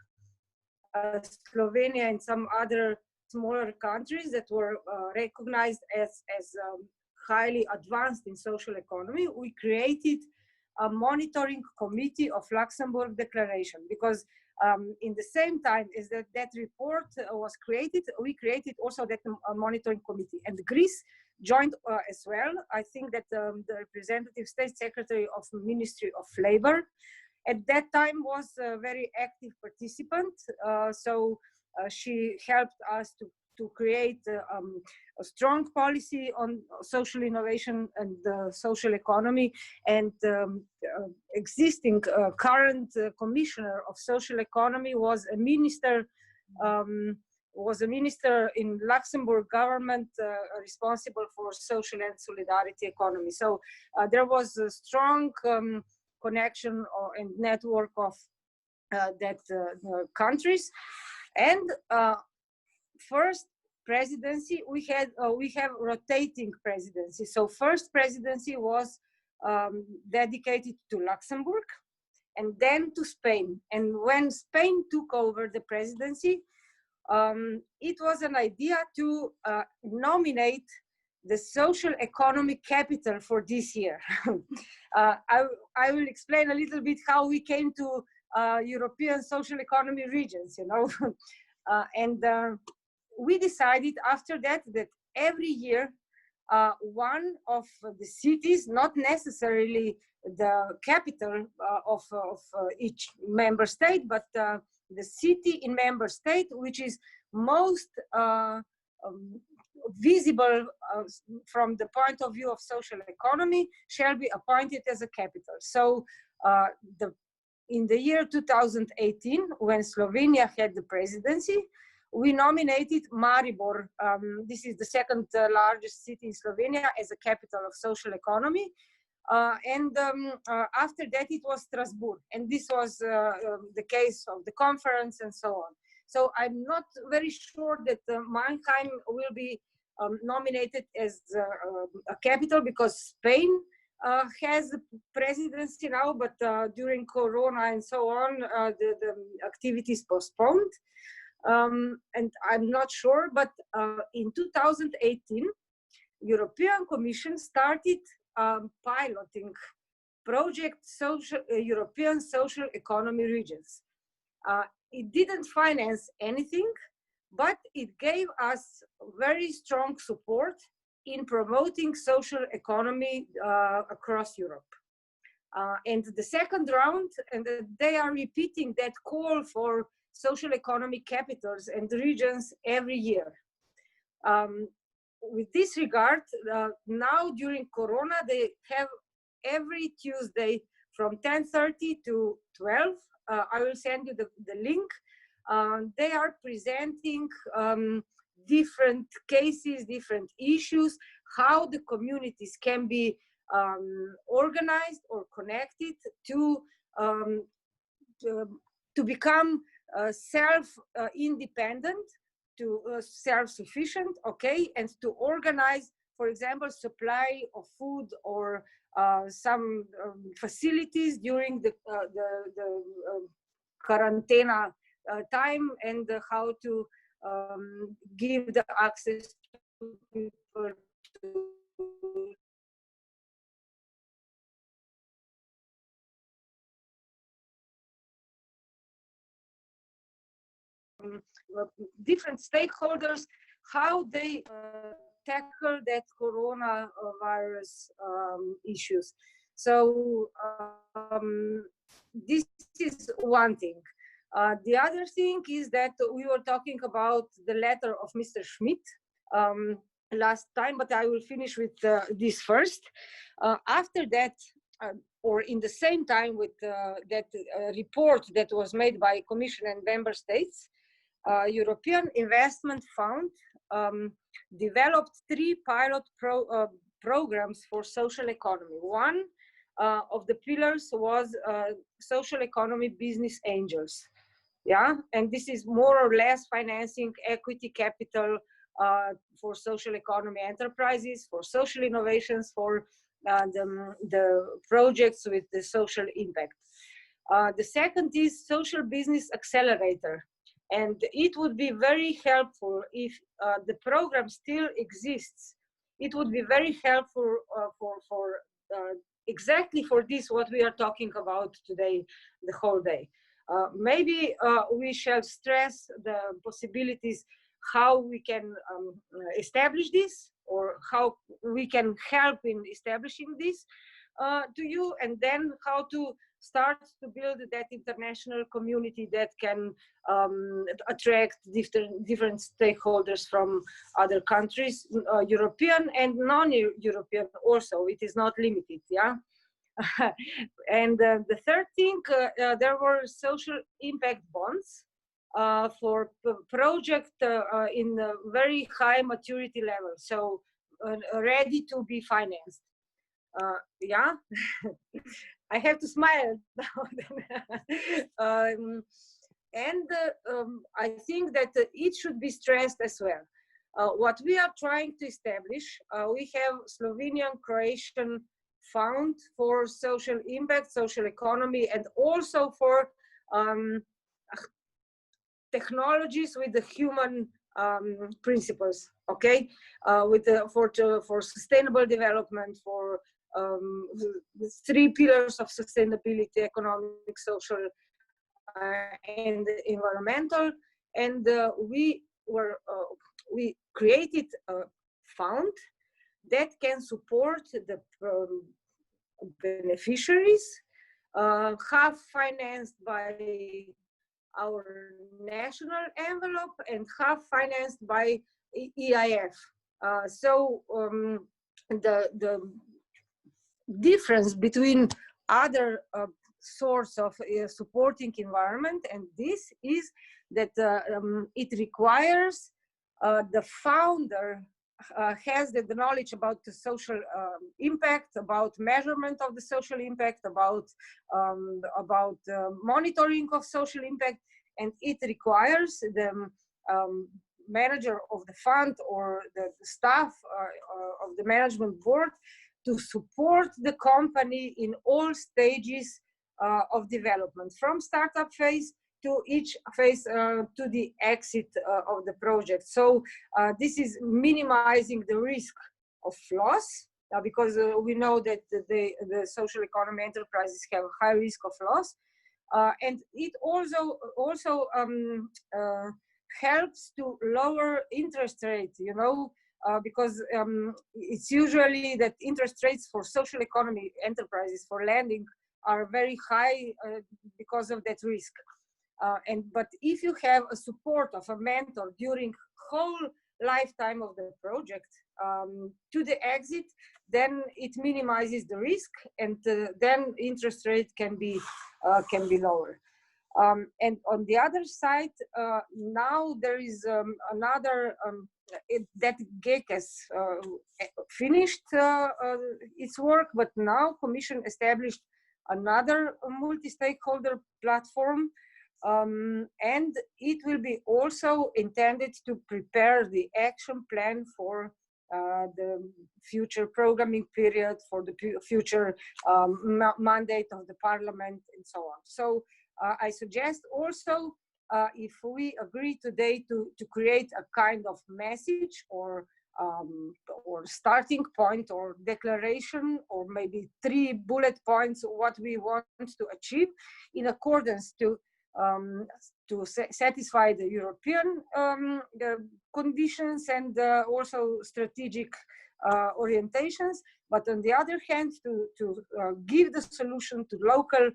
Slovenia and some other smaller countries that were recognized as highly advanced in social economy. We created a monitoring committee of Luxembourg Declaration, because in the same time as that report was created, we created also that monitoring committee, and Greece joined as well. I think that the representative state secretary of the Ministry of Labor at that time was a very active participant. So she helped us to create a strong policy on social innovation and social economy. And existing current commissioner of social economy was a minister in Luxembourg government responsible for social and solidarity economy. So there was a strong connection and network of that countries. And first presidency, we have rotating presidency. So first presidency was dedicated to Luxembourg, and then to Spain. And when Spain took over the presidency, it was an idea to nominate the social economy capital for this year. I will explain a little bit how we came to European social economy regions, you know. And we decided after that every year one of the cities, not necessarily the capital of each member state, but the city in member state which is most visible from the point of view of social economy shall be appointed as a capital. So in the year 2018, when Slovenia had the presidency, we nominated Maribor. This is the second largest city in Slovenia as a capital of social economy. And after that, it was Strasbourg. And this was the case of the conference and so on. So I'm not very sure that Mannheim will be nominated as a capital, because Spain has the presidency now, but during Corona and so on, the activities postponed. And I'm not sure, but in 2018, European Commission started piloting project European social economy regions. It didn't finance anything, but it gave us very strong support in promoting social economy across Europe. And the second round, and they are repeating that call for social economic capitals and regions every year. With this regard, now during Corona, they have every Tuesday from 10:30 to 12. I will send you the link. They are presenting different cases, different issues, how the communities can be organized or connected to become self-independent, to self-sufficient, okay, and to organize, for example, supply of food or some facilities during the quarantena time, and how to give the access to people to different stakeholders, how they tackle that coronavirus issues. So this is one thing. The other thing is that we were talking about the letter of Mr. Schmidt last time, but I will finish with this first. After that, or in the same time with that report that was made by Commission and Member States, European Investment Fund developed 3 pilot programs for social economy. One of the pillars was social economy business angels. Yeah, and this is more or less financing equity capital for social economy enterprises, for social innovations, for the projects with the social impact. The second is social business accelerator. And it would be very helpful if the program still exists. It would be very helpful for exactly for this, what we are talking about today, the whole day. Maybe we shall stress the possibilities, how we can establish this, or how we can help in establishing this to you, and then how to start to build that international community that can attract different stakeholders from other countries, European and non-European also. It is not limited, yeah? And the third thing, there were social impact bonds for project in a very high maturity level, so ready to be financed. Yeah, I have to smile now. I think that it should be stressed as well. What we are trying to establish, we have Slovenian, Croatian fund for social impact, social economy, and also for technologies with the human principles, okay, for sustainable development, for the 3 pillars of sustainability: economic, social, and environmental. And we created a fund that can support the beneficiaries, half financed by our national envelope and half financed by EIF. So the difference between other source of supporting environment and this is that it requires the founder has the knowledge about the social impact, about measurement of the social impact, about monitoring of social impact, and it requires the manager of the fund or the staff of the management board to support the company in all stages of development, from startup phase to each phase to the exit of the project. So this is minimizing the risk of loss, because we know that the social economy enterprises have high risk of loss. And it also helps to lower interest rates, you know, because it's usually that interest rates for social economy enterprises for lending are very high because of that risk. But if you have a support of a mentor during whole lifetime of the project to the exit, then it minimizes the risk, and then interest rate can be lower. And on the other side, now there is another, that GEC has finished its work, but now Commission established another multi-stakeholder platform, and it will be also intended to prepare the action plan for the future programming period, for the future mandate of the parliament, and so on. So I suggest also, if we agree today to create a kind of message or starting point or declaration, or maybe 3 bullet points, what we want to achieve in accordance to satisfy the European the conditions and also strategic orientations, but on the other hand, to give the solution to local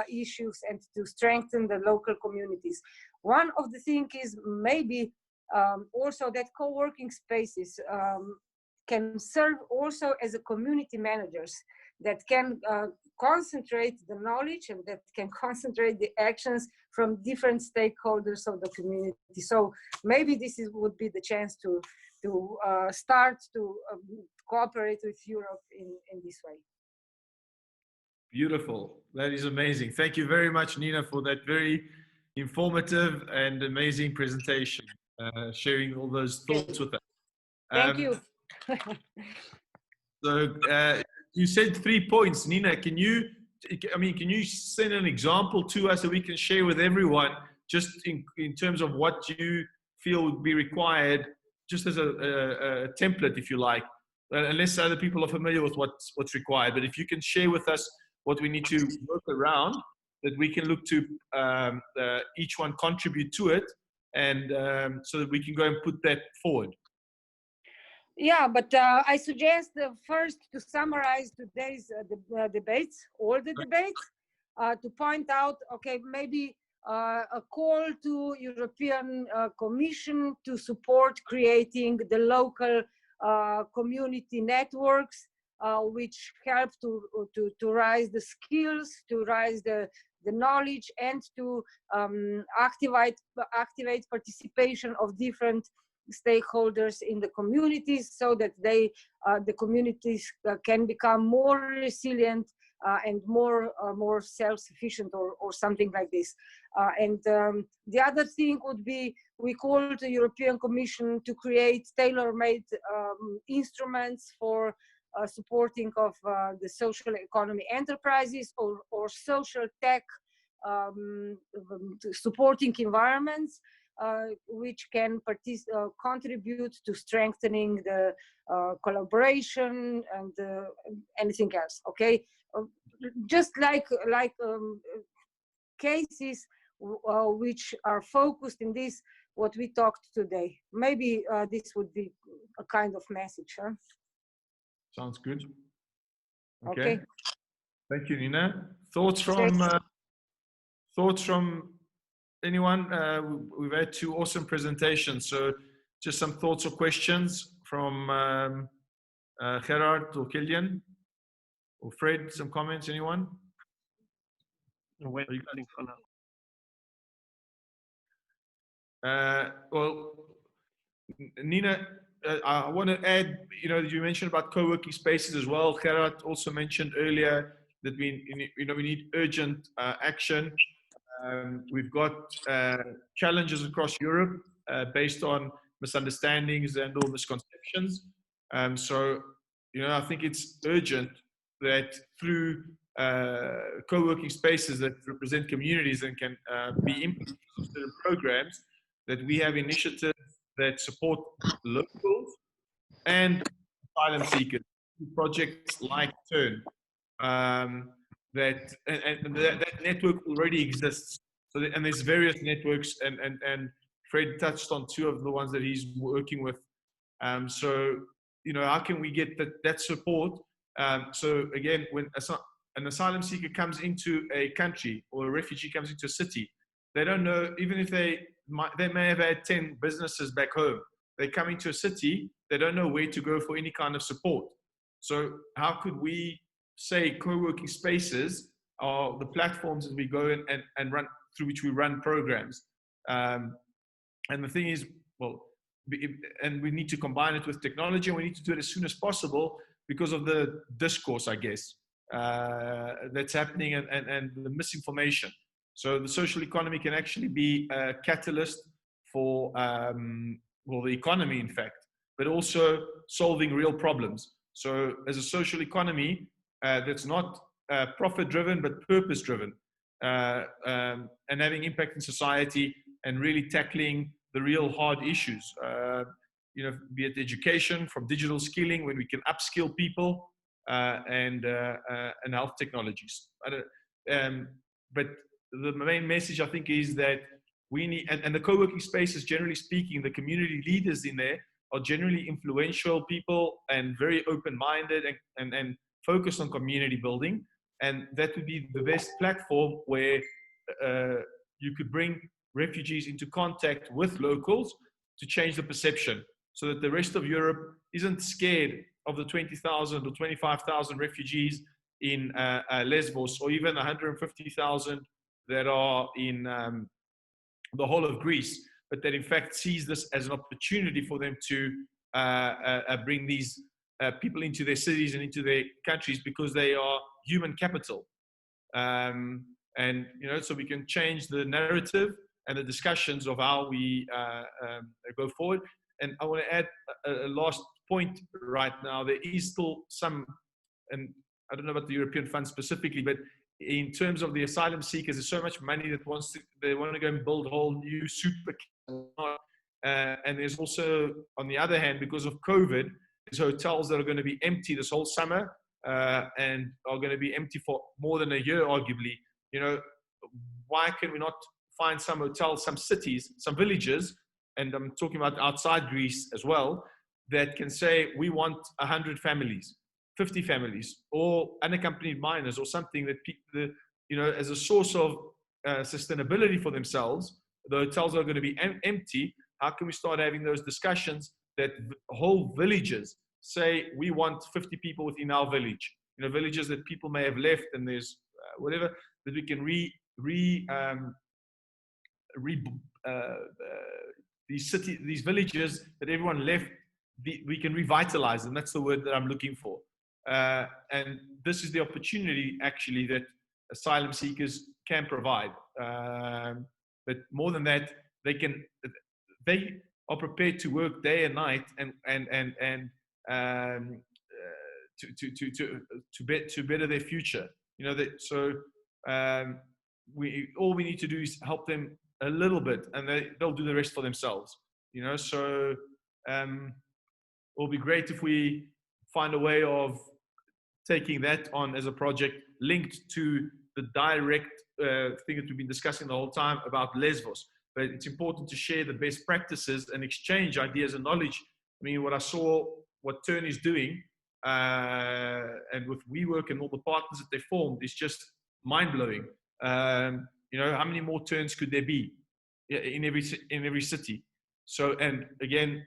issues and to strengthen the local communities. One of the things is maybe also that co-working spaces can serve also as a community managers that can concentrate the knowledge and that can concentrate the actions from different stakeholders of the community. So maybe this would be the chance to start to cooperate with Europe in this way. Beautiful. That is amazing. Thank you very much, Nina, for that very informative and amazing presentation, sharing all those thoughts with us. Thank you. So you said 3 points, Nina. Can you send an example to us that we can share with everyone, just in terms of what you feel would be required, just as a template, if you like, unless other people are familiar with what's required. But if you can share with us what we need to work around, that we can look to each one contribute to it, and so that we can go and put that forward. Yeah, but I suggest first to summarize today's debates, all the debates, to point out, okay, maybe a call to European Commission to support creating the local community networks, which help to rise the skills, to rise the knowledge, and to activate participation of different stakeholders in the communities, so that the communities can become more resilient and more self-sufficient, or something like this. And the other thing would be, we call the European Commission to create tailor-made instruments for supporting of the social economy enterprises, or social tech supporting environments, which can contribute to strengthening the collaboration and anything else. Okay, just like cases which are focused in this, what we talked today. Maybe this would be a kind of message. Huh? Sounds good. Okay. Thank you, Nina. Thoughts from anyone? We've had 2 awesome presentations, so just some thoughts or questions from Gerard or Kilian or Fred. Some comments, anyone? Waiting for now. Well, Nina, I want to add, you mentioned about co-working spaces as well. Gerard also mentioned earlier that we need urgent action. We've got challenges across Europe based on misunderstandings and or misconceptions. So, I think it's urgent that through co-working spaces that represent communities and can be implemented certain programs, that we have initiatives that support locals and asylum seekers, projects like Turn. That network already exists. So and there's various networks, and Fred touched on 2 of the ones that he's working with. So how can we get that support? So again, when an asylum seeker comes into a country or a refugee comes into a city, they don't know, even if they may have had 10 businesses back home, they come into a city, they don't know where to go for any kind of support. So how could we say co-working spaces are the platforms that we go and run through which we run programs? And the thing is, well, and we need to combine it with technology, and we need to do it as soon as possible because of the discourse, I guess, that's happening and the misinformation. So the social economy can actually be a catalyst for, well, the economy, in fact, but also solving real problems. So as a social economy that's not profit-driven, but purpose-driven, and having impact in society and really tackling the real hard issues, you know, be it education, from digital skilling, when we can upskill people, and health technologies. But the main message, I think, is that we need, and the co-working spaces, generally speaking, the community leaders in there are generally influential people and very open-minded and focused on community building. And that would be the best platform where you could bring refugees into contact with locals to change the perception, so that the rest of Europe isn't scared of the 20,000 or 25,000 refugees in Lesbos, or even 150,000 that are in the whole of Greece, but that in fact sees this as an opportunity for them to bring these people into their cities and into their countries, because they are human capital. And, you know, so we can change the narrative and the discussions of how we go forward. And I want to add a last point right now. There is still some, and I don't know about the European Fund specifically, but in terms of the asylum seekers, there's so much money that they want to go and build whole new super. And there's also, on the other hand, because of COVID, there's hotels that are going to be empty this whole summer and are going to be empty for more than a year, arguably. You know, why can we not find some hotels, some cities, some villages, and I'm talking about outside Greece as well, that can say, we want 100 families, 50 families, or unaccompanied minors, or something that people, you know, as a source of sustainability for themselves. The hotels are going to be empty. How can we start having those discussions that whole villages say, we want 50 people within our village, you know, villages that people may have left, and there's whatever, that we can these villages that everyone left, we can revitalize them. That's the word that I'm looking for. And this is the opportunity, actually, that asylum seekers can provide. But more than that, they are prepared to work day and night to better their future. You know, that, so all we need to do is help them a little bit, and they'll do the rest for themselves. You know, so it'll be great if we find a way of taking that on as a project linked to the direct thing that we've been discussing the whole time about Lesbos. But it's important to share the best practices and exchange ideas and knowledge. I mean, what I saw, what Turn is doing, and with WeWork and all the partners that they formed, is just mind-blowing. You know, how many more Turns could there be in every city? So, and again,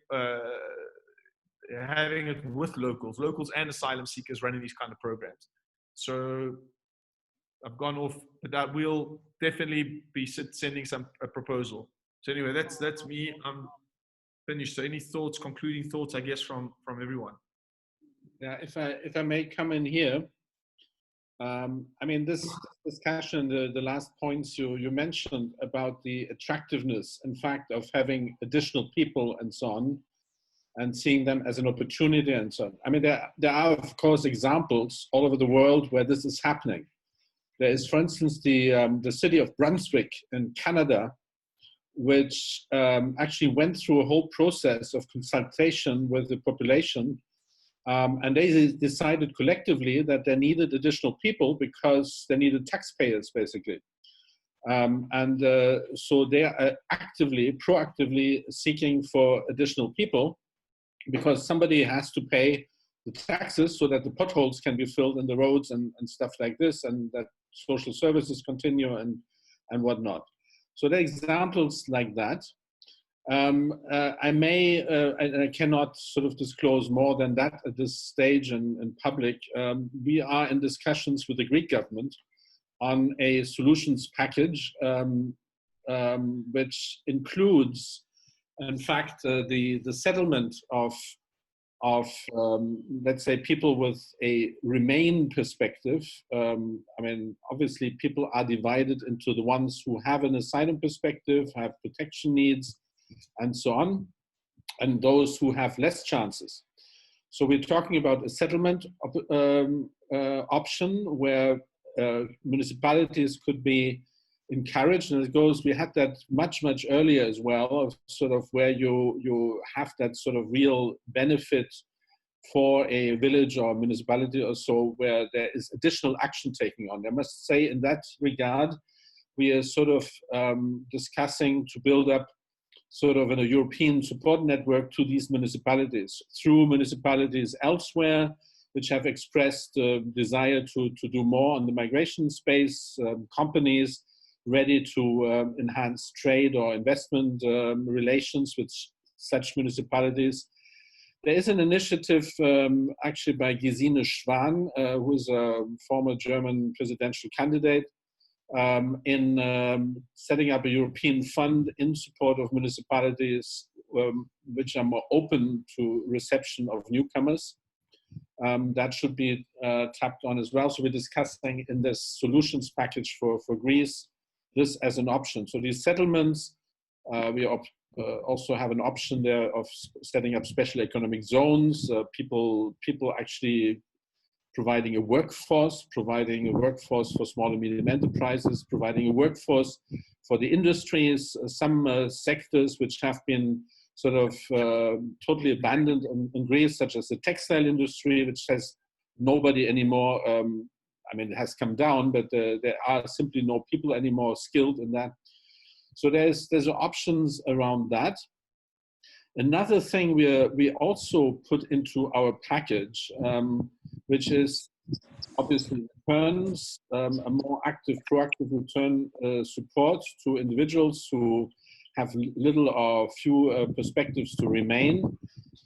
having it with locals and asylum seekers running these kind of programs. So I've gone off, but that will definitely be sending a proposal. So anyway, that's me. I'm finished. So any thoughts, concluding thoughts, I guess, from everyone? Yeah, if I may come in here. I mean, this discussion, the last points you mentioned about the attractiveness, in fact, of having additional people and so on, and seeing them as an opportunity and so on. I mean, there are, of course, examples all over the world where this is happening. There is, for instance, the city of Brunswick in Canada, which actually went through a whole process of consultation with the population. And they decided collectively that they needed additional people because they needed taxpayers, basically. So they are proactively seeking for additional people, because somebody has to pay taxes so that the potholes can be filled in the roads and stuff like this, and that social services continue and whatnot. So there are examples like that. I may, and I cannot sort of disclose more than that at this stage in public. We are in discussions with the Greek government on a solutions package, which includes, in fact, the settlement of let's say, people with a Remain perspective. I mean, obviously, people are divided into the ones who have an asylum perspective, have protection needs, and so on, and those who have less chances. So we're talking about a settlement option where municipalities could be encouraged, and it goes, we had that much earlier as well, of sort of where you have that sort of real benefit for a village or municipality or so, where there is additional action taking on. I must say, in that regard, we are sort of discussing to build up sort of a European support network to these municipalities, through municipalities elsewhere, which have expressed a desire to do more on the migration space, companies ready to enhance trade or investment relations with such municipalities. There is an initiative actually by Gesine Schwan, who is a former German presidential candidate, in setting up a European fund in support of municipalities which are more open to reception of newcomers. That should be tapped on as well. So we're discussing in this solutions package for Greece this as an option. So these settlements, we also have an option there of setting up special economic zones, people actually providing a workforce for small and medium enterprises, providing a workforce for the industries, some sectors which have been sort of totally abandoned in Greece, such as the textile industry, which has nobody anymore. I mean, it has come down, but there are simply no people anymore skilled in that. So there's options around that. Another thing we also put into our package, which is obviously returns, a more active, proactive return support to individuals who have little or few perspectives to remain.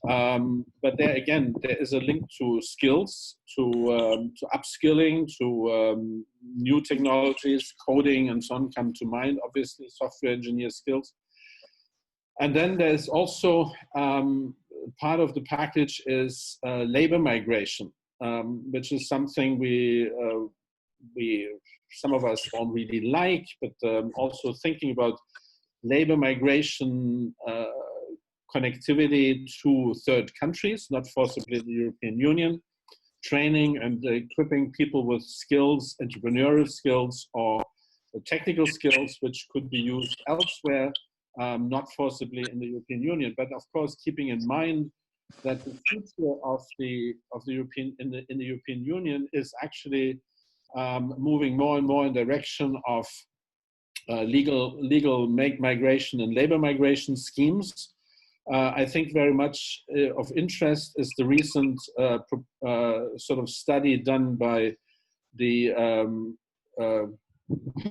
But there again, there is a link to skills, to upskilling, to new technologies, coding and so on come to mind, obviously software engineer skills. And then there's also part of the package is labor migration, which is something we some of us don't really like, but also thinking about labor migration connectivity to third countries, not forcibly the European Union, training and equipping people with skills, entrepreneurial skills or technical skills, which could be used elsewhere, not forcibly in the European Union, but of course keeping in mind that the future of the European in the European Union is actually moving more and more in direction of legal migration and labor migration schemes. I think very much of interest is the recent sort of study done by the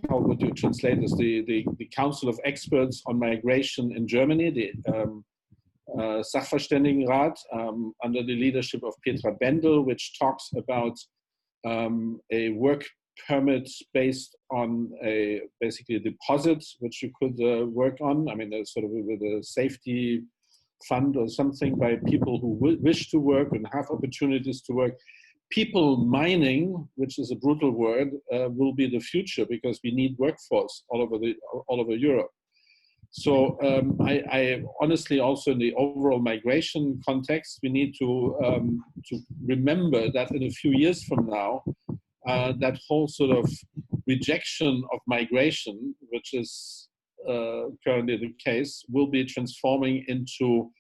how would you translate this? The Council of Experts on Migration in Germany, the Sachverständigenrat, under the leadership of Petra Bendel, which talks about a work permit based on basically a deposit which you could work on. I mean, sort of with a safety fund or something by people who wish to work and have opportunities to work. People mining, which is a brutal word, will be the future because we need workforce all over Europe. So I honestly also in the overall migration context, we need to remember that in a few years from now, that whole sort of rejection of migration, which is currently the case, will be transforming into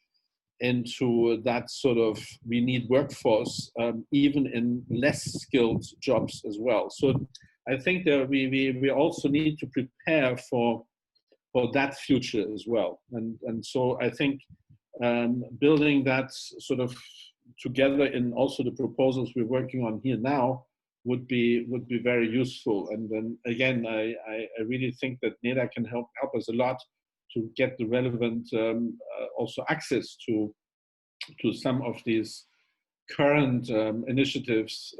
that sort of, we need workforce, even in less skilled jobs as well. So I think that we also need to prepare for that future as well. And so I think building that sort of together in also the proposals we're working on here now would be very useful. And then again, I really think that NEDA can help us a lot to get the relevant also access to some of these current initiatives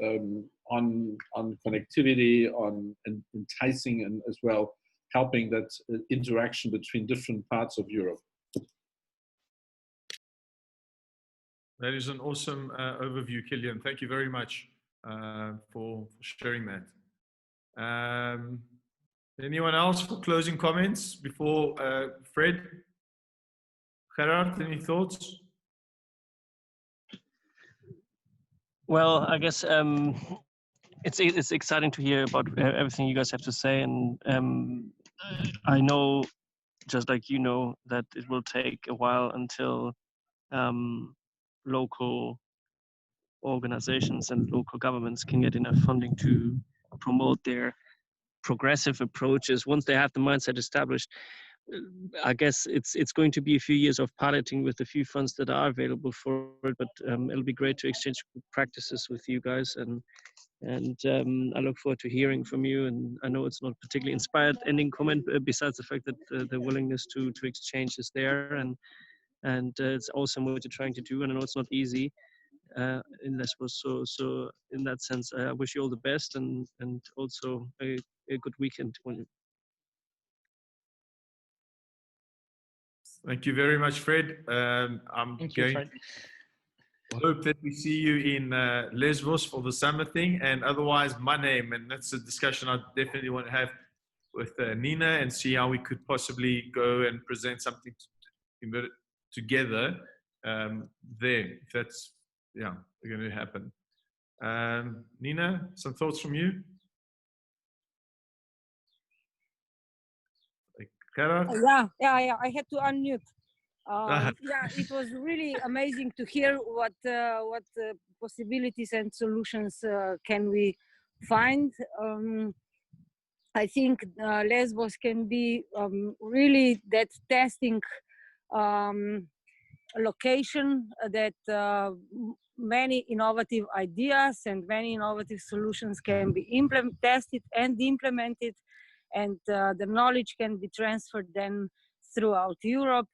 on connectivity, on enticing, and as well helping that interaction between different parts of Europe. That is an awesome overview, Killian. Thank you very much for sharing that. Anyone else for closing comments before Fred? Gerard, any thoughts? Well, I guess it's exciting to hear about everything you guys have to say, and I know, just like you know, that it will take a while until local organizations and local governments can get enough funding to promote their progressive approaches. Once they have the mindset established, I guess it's going to be a few years of piloting with the few funds that are available for it, but it'll be great to exchange practices with you guys, and I look forward to hearing from you. And I know it's not particularly inspired ending comment, besides the fact that the willingness to exchange is there, and it's awesome what you're trying to do, and I know it's not easy in Lesbos. So in that sense, I wish you all the best, and also a good weekend. Thank you very much, Fred. Thank you, Fred. I hope that we see you in Lesbos for the summer thing, and otherwise my name, and that's a discussion I definitely want to have with Nina and see how we could possibly go and present something together there, if that's going to happen. Nina, some thoughts from you? Gerard? Yeah, I had to unmute. Yeah, it was really amazing to hear what possibilities and solutions can we find. I think Lesbos can be really that testing location that many innovative ideas and many innovative solutions can be tested and implemented, and the knowledge can be transferred then throughout Europe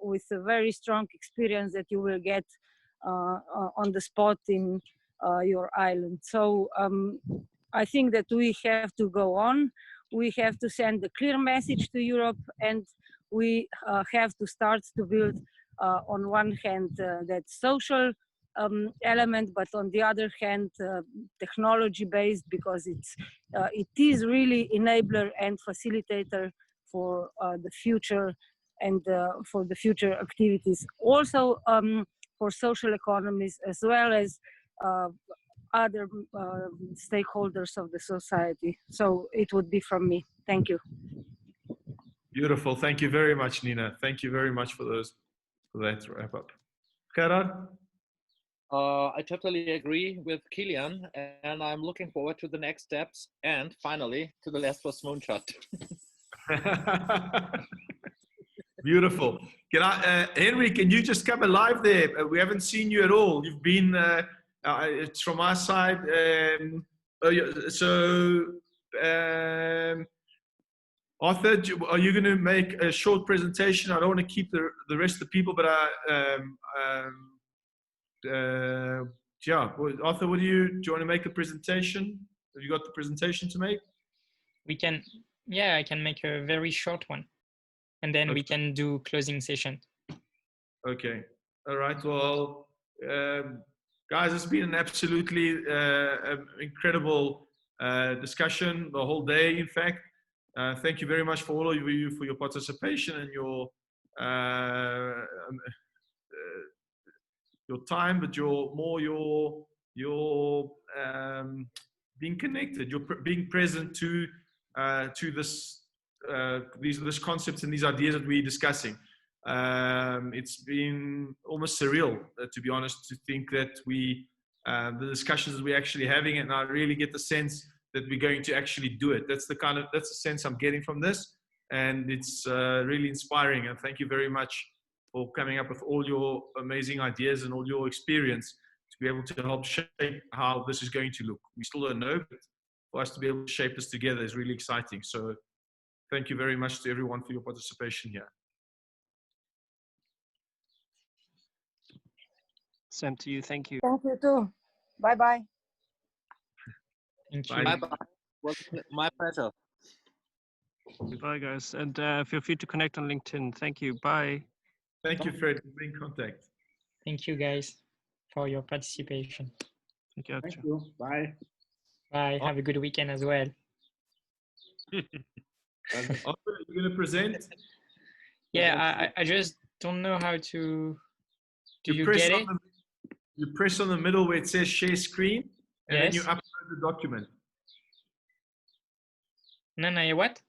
with a very strong experience that you will get on the spot in your island. So I think that we have to go on. We have to send a clear message to Europe, and we have to start to build on one hand that social element, but on the other hand technology based, because it is really enabler and facilitator for the future, and for the future activities, also for social economies as well as other stakeholders of the society. So it would be from me. Thank you. Beautiful. Thank you very much, Nina. Thank you very much for that wrap up. Gerard? I totally agree with Kilian, and I'm looking forward to the next steps, and finally to the Lesbos moonshot. Beautiful. Henry, can you just come alive there? We haven't seen you at all. You've been, it's from our side. Arthur, are you going to make a short presentation? I don't want to keep the rest of the people, but yeah. Arthur, do you want to make a presentation? Have you got the presentation to make? We can, yeah, I can make a very short one, and then we can do closing session. Okay. All right. Well, guys, it's been an absolutely incredible discussion the whole day, in fact. Thank you very much for all of you for your participation and your time, but your being connected, you're being present to these concepts and these ideas that we're discussing. It's been almost surreal, to be honest, to think that the discussions that we're actually having, and I really get the sense that we're going to actually do it. That's the sense I'm getting from this, and it's really inspiring. And thank you very much for coming up with all your amazing ideas and all your experience to be able to help shape how this is going to look. We still don't know, but for us to be able to shape this together is really exciting. So thank you very much to everyone for your participation here. Same to you. Thank you. Thank you too. Bye-bye. Thank Bye. you. Bye-bye. Was my pleasure. Bye, guys. And feel free to connect on LinkedIn. Thank you. Bye. Thank you, Fred, for being in contact. Thank you guys for your participation. Thank you. Thank you. Bye. Bye. Have a good weekend as well. Arthur, you're going to present? Yeah, I just don't know how to. Do you press get on it? You press on the middle where it says share screen, and then you Yes. upload the document. No, no, what?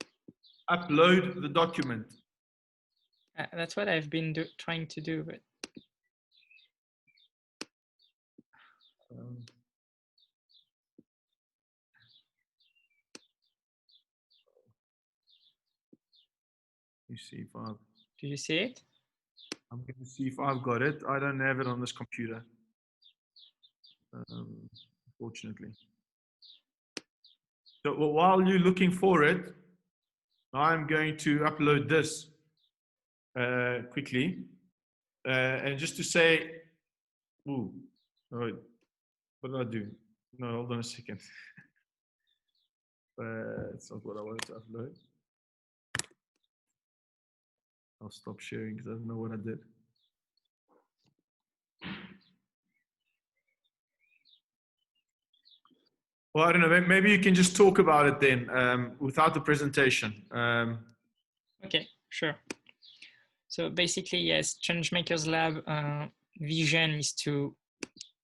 Upload the document. That's what I've been trying to do, but. You see if I've. Do you see it? I'm going to see if I've got it. I don't have it on this computer, unfortunately. So while you're looking for it, I'm going to upload this quickly. And just to say, ooh, oh, what did I do? No, hold on a second. It's not what I wanted to upload. I'll stop sharing because I don't know what I did. Well, I don't know. Maybe you can just talk about it then, without the presentation. Okay, sure. So basically, yes, Changemakers Lab vision is to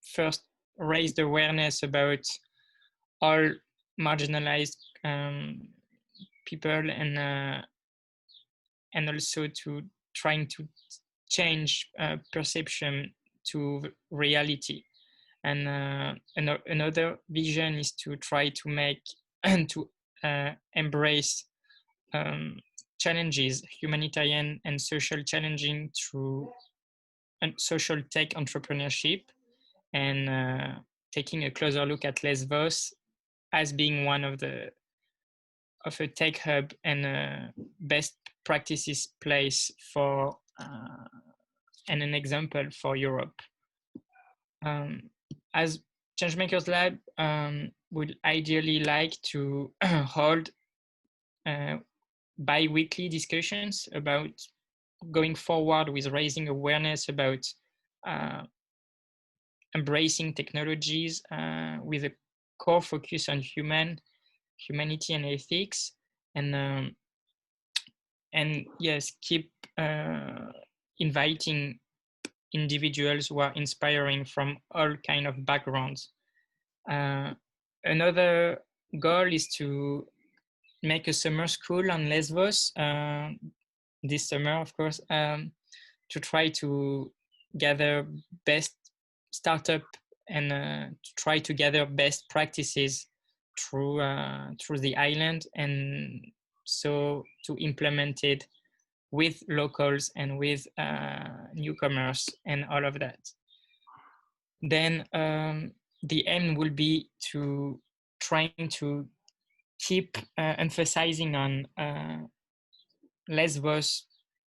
first raise the awareness about all marginalized people and also to trying to change perception to reality. And another vision is to try to make and to embrace challenges, humanitarian and social challenging through social tech entrepreneurship, and taking a closer look at Lesbos as being one of a tech hub and a best practices place for and an example for Europe. As Changemakers Lab would ideally like to hold bi-weekly discussions about going forward with raising awareness about embracing technologies with a core focus on humanity and ethics, and yes, keep inviting individuals who are inspiring from all kind of backgrounds. Another goal is to make a summer school on Lesbos this summer, of course, to try to gather best startup and to try to gather best practices through the island, and so to implement it with locals and with newcomers and all of that. Then the aim will be to trying to keep emphasizing on Lesbos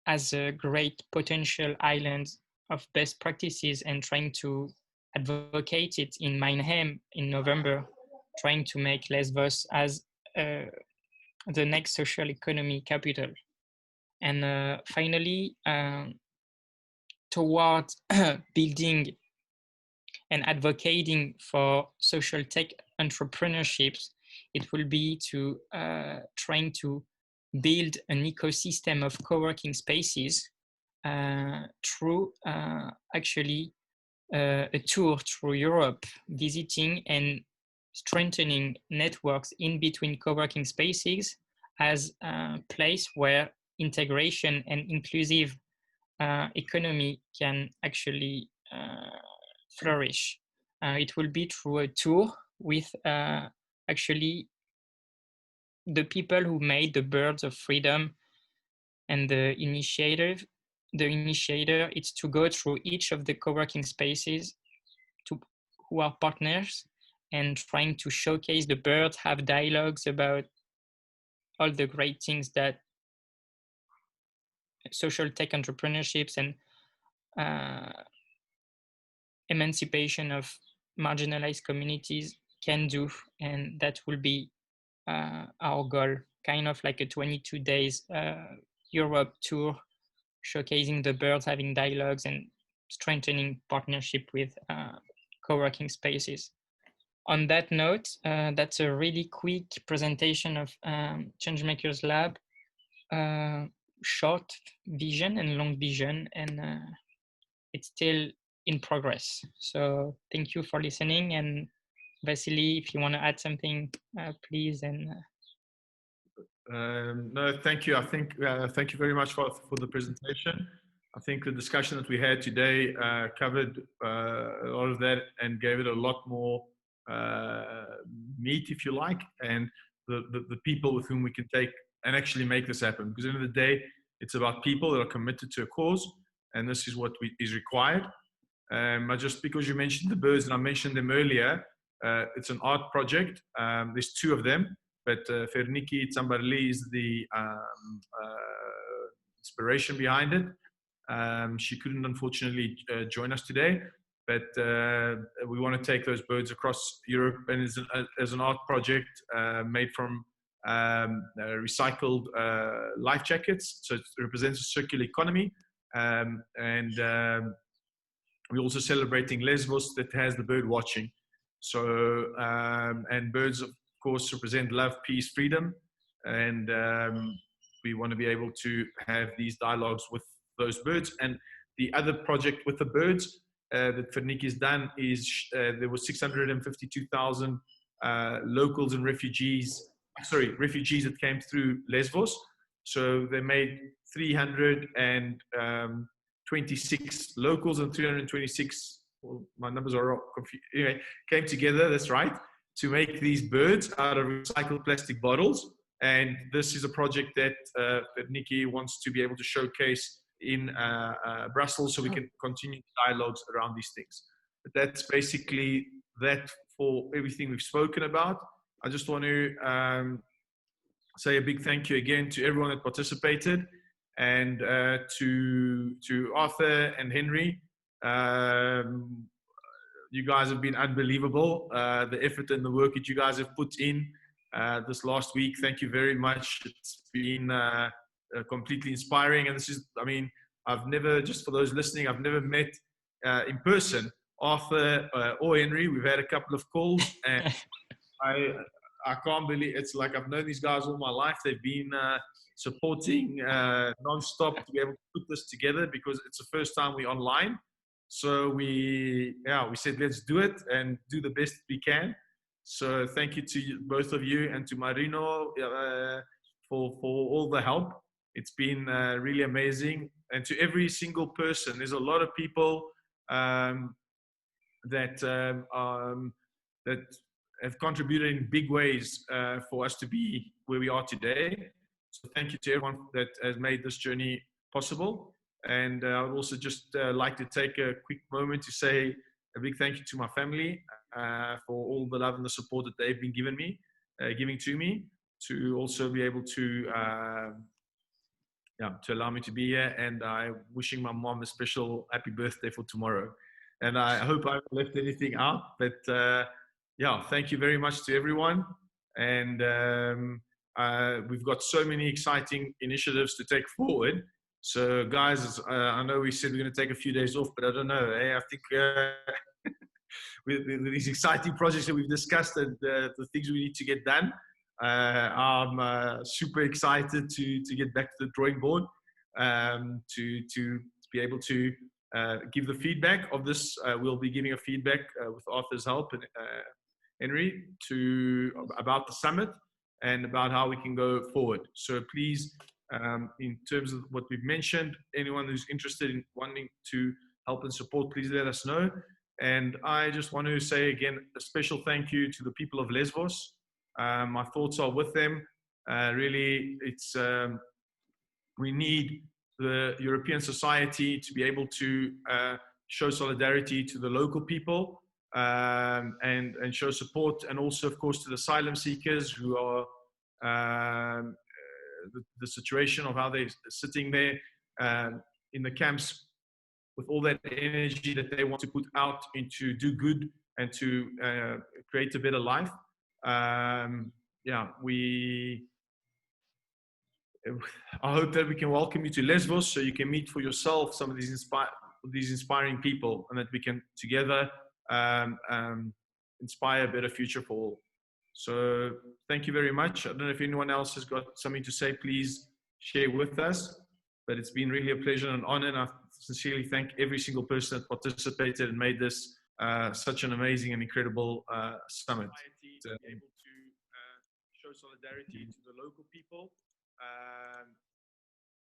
as a great potential island of best practices and trying to advocate it in Mannheim in November, trying to make Lesbos as the next social economy capital. And finally, towards building and advocating for social tech entrepreneurships, it will be to trying to build an ecosystem of co-working spaces through actually a tour through Europe, visiting and strengthening networks in between co-working spaces as a place where integration and inclusive economy can actually flourish. It will be through a tour with actually the people who made the Birds of Freedom and the initiative the initiator is to go through each of the co-working spaces who are partners and trying to showcase the birds, have dialogues about all the great things that social tech entrepreneurships and emancipation of marginalized communities can do. And that will be our goal, kind of like a 22 days Europe tour, showcasing the birds, having dialogues and strengthening partnership with co-working spaces. On that note, that's a really quick presentation of Changemakers Lab, short vision and long vision, and it's still in progress. So thank you for listening. And Vasily, if you want to add something, please. And no, thank you. I think thank you very much for the presentation. I think the discussion that we had today covered a lot of that and gave it a lot more meat, if you like, and the people with whom we can take and actually make this happen. Because at the end of the day, it's about people that are committed to a cause, and this is what is required. Just because you mentioned the birds, and I mentioned them earlier, it's an art project. There's two of them, but Ferniki Tsambarli is the inspiration behind it. She couldn't, unfortunately, join us today, but we want to take those birds across Europe, and as an art project made from recycled life jackets. So it represents a circular economy, and we're also celebrating Lesbos that has the bird watching. So, and birds, of course, represent love, peace, freedom. And we want to be able to have these dialogues with those birds. And the other project with the birds that Ferniki has done is there were 652,000 locals and refugees that came through Lesbos. So they made 326 locals and 326, well, my numbers are confused. Anyway, came together, that's right, to make these birds out of recycled plastic bottles. And this is a project that Nikki wants to be able to showcase in Brussels, so we can continue dialogues around these things. But that's basically that for everything we've spoken about. I just want to say a big thank you again to everyone that participated, and to Arthur and Henry. You guys have been unbelievable. The effort and the work that you guys have put in this last week, thank you very much. It's been completely inspiring. And this is, I mean, I've never, just for those listening, I've never met in person Arthur or Henry. We've had a couple of calls, and I can't believe, it's like I've known these guys all my life. They've been supporting non-stop to be able to put this together, because it's the first time we're online. So we said, let's do it and do the best we can. So thank you to both of you, and to Marino for all the help. It's been really amazing. And to every single person, there's a lot of people that have contributed in big ways for us to be where we are today. So thank you to everyone that has made this journey possible. And I would also just like to take a quick moment to say a big thank you to my family for all the love and the support that they've been giving to me, to also be able to allow me to be here. And I'm wishing my mom a special happy birthday for tomorrow. And I hope I haven't left anything out, but thank you very much to everyone. And we've got so many exciting initiatives to take forward. So guys, I know we said we're going to take a few days off, but I don't know. I think with these exciting projects that we've discussed and the things we need to get done, I'm super excited to get back to the drawing board, to be able to give the feedback of this. We'll be giving a feedback with Arthur's help and Henry about the summit and about how we can go forward. So please, in terms of what we've mentioned, anyone who's interested in wanting to help and support, please let us know. And I just want to say again, a special thank you to the people of Lesbos. My thoughts are with them. Really, it's we need the European society to be able to show solidarity to the local people and show support, and also, of course, to the asylum seekers who are the situation of how they're sitting there in the camps with all that energy that they want to put out into do good and to create a better life. Yeah, I hope that we can welcome you to Lesbos so you can meet for yourself some of these inspiring people, and that we can together inspire a better future for all. So thank you very much. I don't know if anyone else has got something to say, please share with us. But it's been really a pleasure and an honor, and I sincerely thank every single person that participated and made this such an amazing and incredible summit. Able to show solidarity to the local people.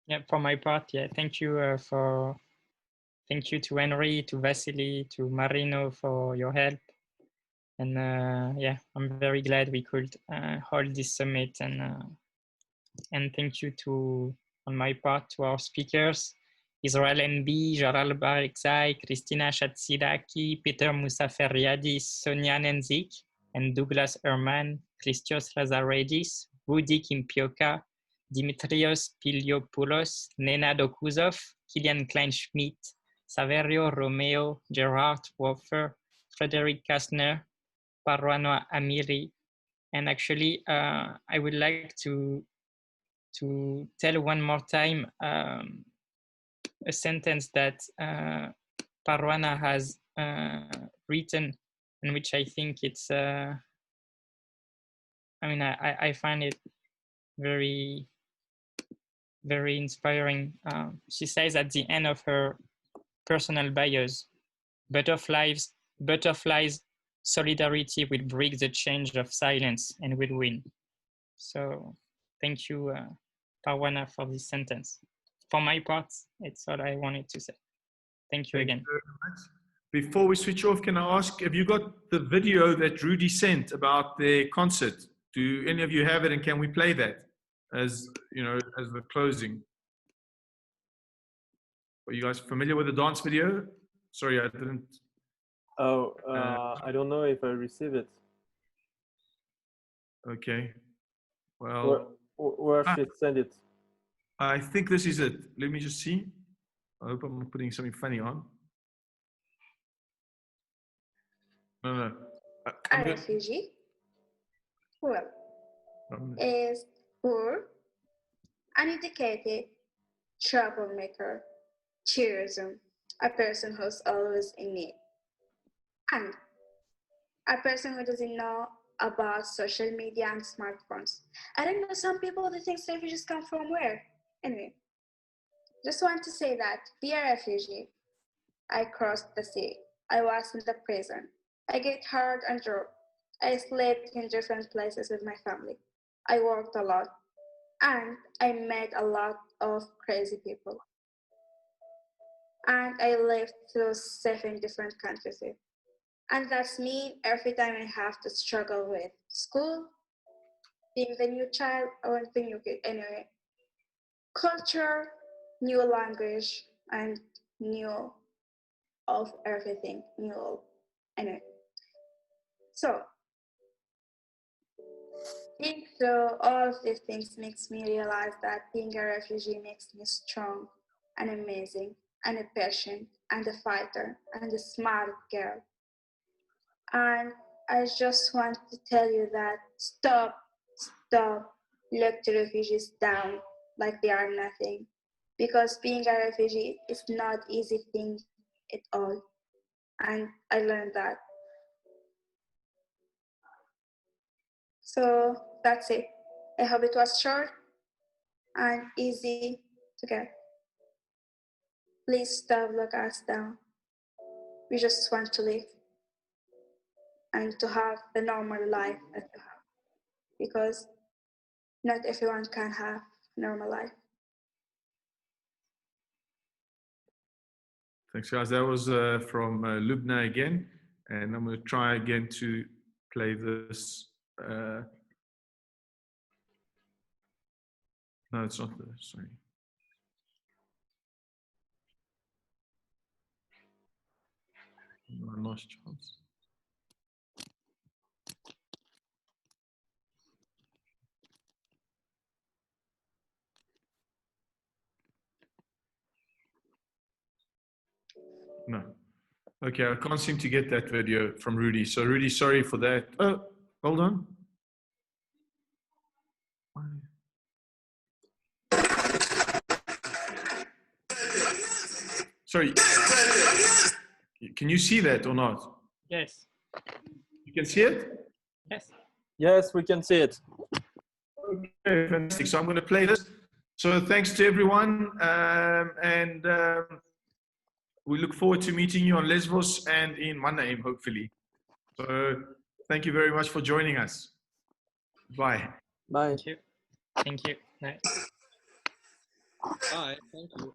Yeah, for my part, yeah, thank you to Henry, to Vasily, to Marino for your help. And yeah, I'm very glad we could hold this summit, and thank you to, on my part, to our speakers, Israel NB, Jaral Barikzai, Christina Shatsidaki, Peter Musaferiadis, Sonia Nenzik, and Douglas Herman, Christos Lazaredis, Rudy Kimpioka, Dimitrios Piliopoulos, Nena Dokuzov, Kilian Kleinschmidt, Saverio Romeo, Gerard Woffer, Frederick Kastner, Parwano Amiri. And actually, I would like to tell one more time a sentence that Parwana has written, in which I think it's, I mean, I find it very, very inspiring. She says at the end of her personal bios, butterflies, solidarity will break the chains of silence and will win. So thank you, Parwana, for this sentence. For my part, it's all I wanted to say. Thank you again. Thank you very much. Before we switch off, can I ask, have you got the video that Rudy sent about their concert? Do any of you have it, and can we play that as, you know, as the closing? Are you guys familiar with the dance video? Sorry, I didn't. Oh, I don't know if I received it. Okay. Well, where should I send it? I think this is it. Let me just see. I hope I'm not putting something funny on. No. A refugee, well, is poor, uneducated, troublemaker, tourism, a person who's always in need, and a person who doesn't know about social media and smartphones. I don't know, some people they think refugees come from where? Anyway, just want to say that be a refugee. I crossed the sea. I was in the prison. I get hurt and drunk. I slept in different places with my family. I worked a lot. And I met a lot of crazy people. And I lived through 7 different countries. And that's me every time I have to struggle with school, being the new child, or the new kid. Anyway, culture, new language, and new of everything, new. Anyway, so being through all of these things makes me realize that being a refugee makes me strong and amazing and a patient and a fighter and a smart girl. And I just want to tell you that stop, look the refugees down like they are nothing. Because being a refugee is not easy thing at all. And I learned that. So that's it. I hope it was short and easy to get. Please stop look us down. We just want to live and to have the normal life that you have. Because not everyone can have normal life. Thanks, guys. That was from Lubna again. And I'm going to try again to play this. No, it's not this. Sorry. I lost chance. No. Okay, I can't seem to get that video from Rudy. So Rudy, sorry for that. Oh, hold on. Sorry. Can you see that or not? Yes. You can see it? Yes. Yes, we can see it. Okay, fantastic. So I'm going to play this. So thanks to everyone. We look forward to meeting you on Lesbos and in Mannheim, hopefully. So thank you very much for joining us. Bye. Bye. Thank you. Thank you. Bye. Bye. Thank you.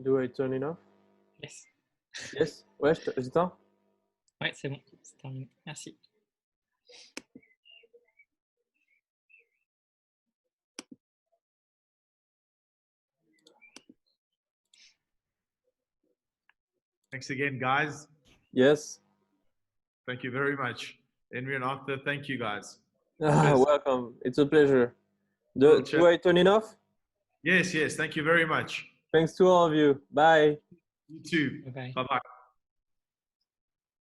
Do I turn it off? Yes. Yes. Ouais, j'éteins. Ouais, c'est bon. C'est terminé. Merci. Thanks again, guys. Yes. Thank you very much. Henry and Arthur, thank you, guys. Welcome. It's a pleasure. Do I turn it off? Yes, yes. Thank you very much. Thanks to all of you. Bye. You too. Bye-bye. Bye-bye.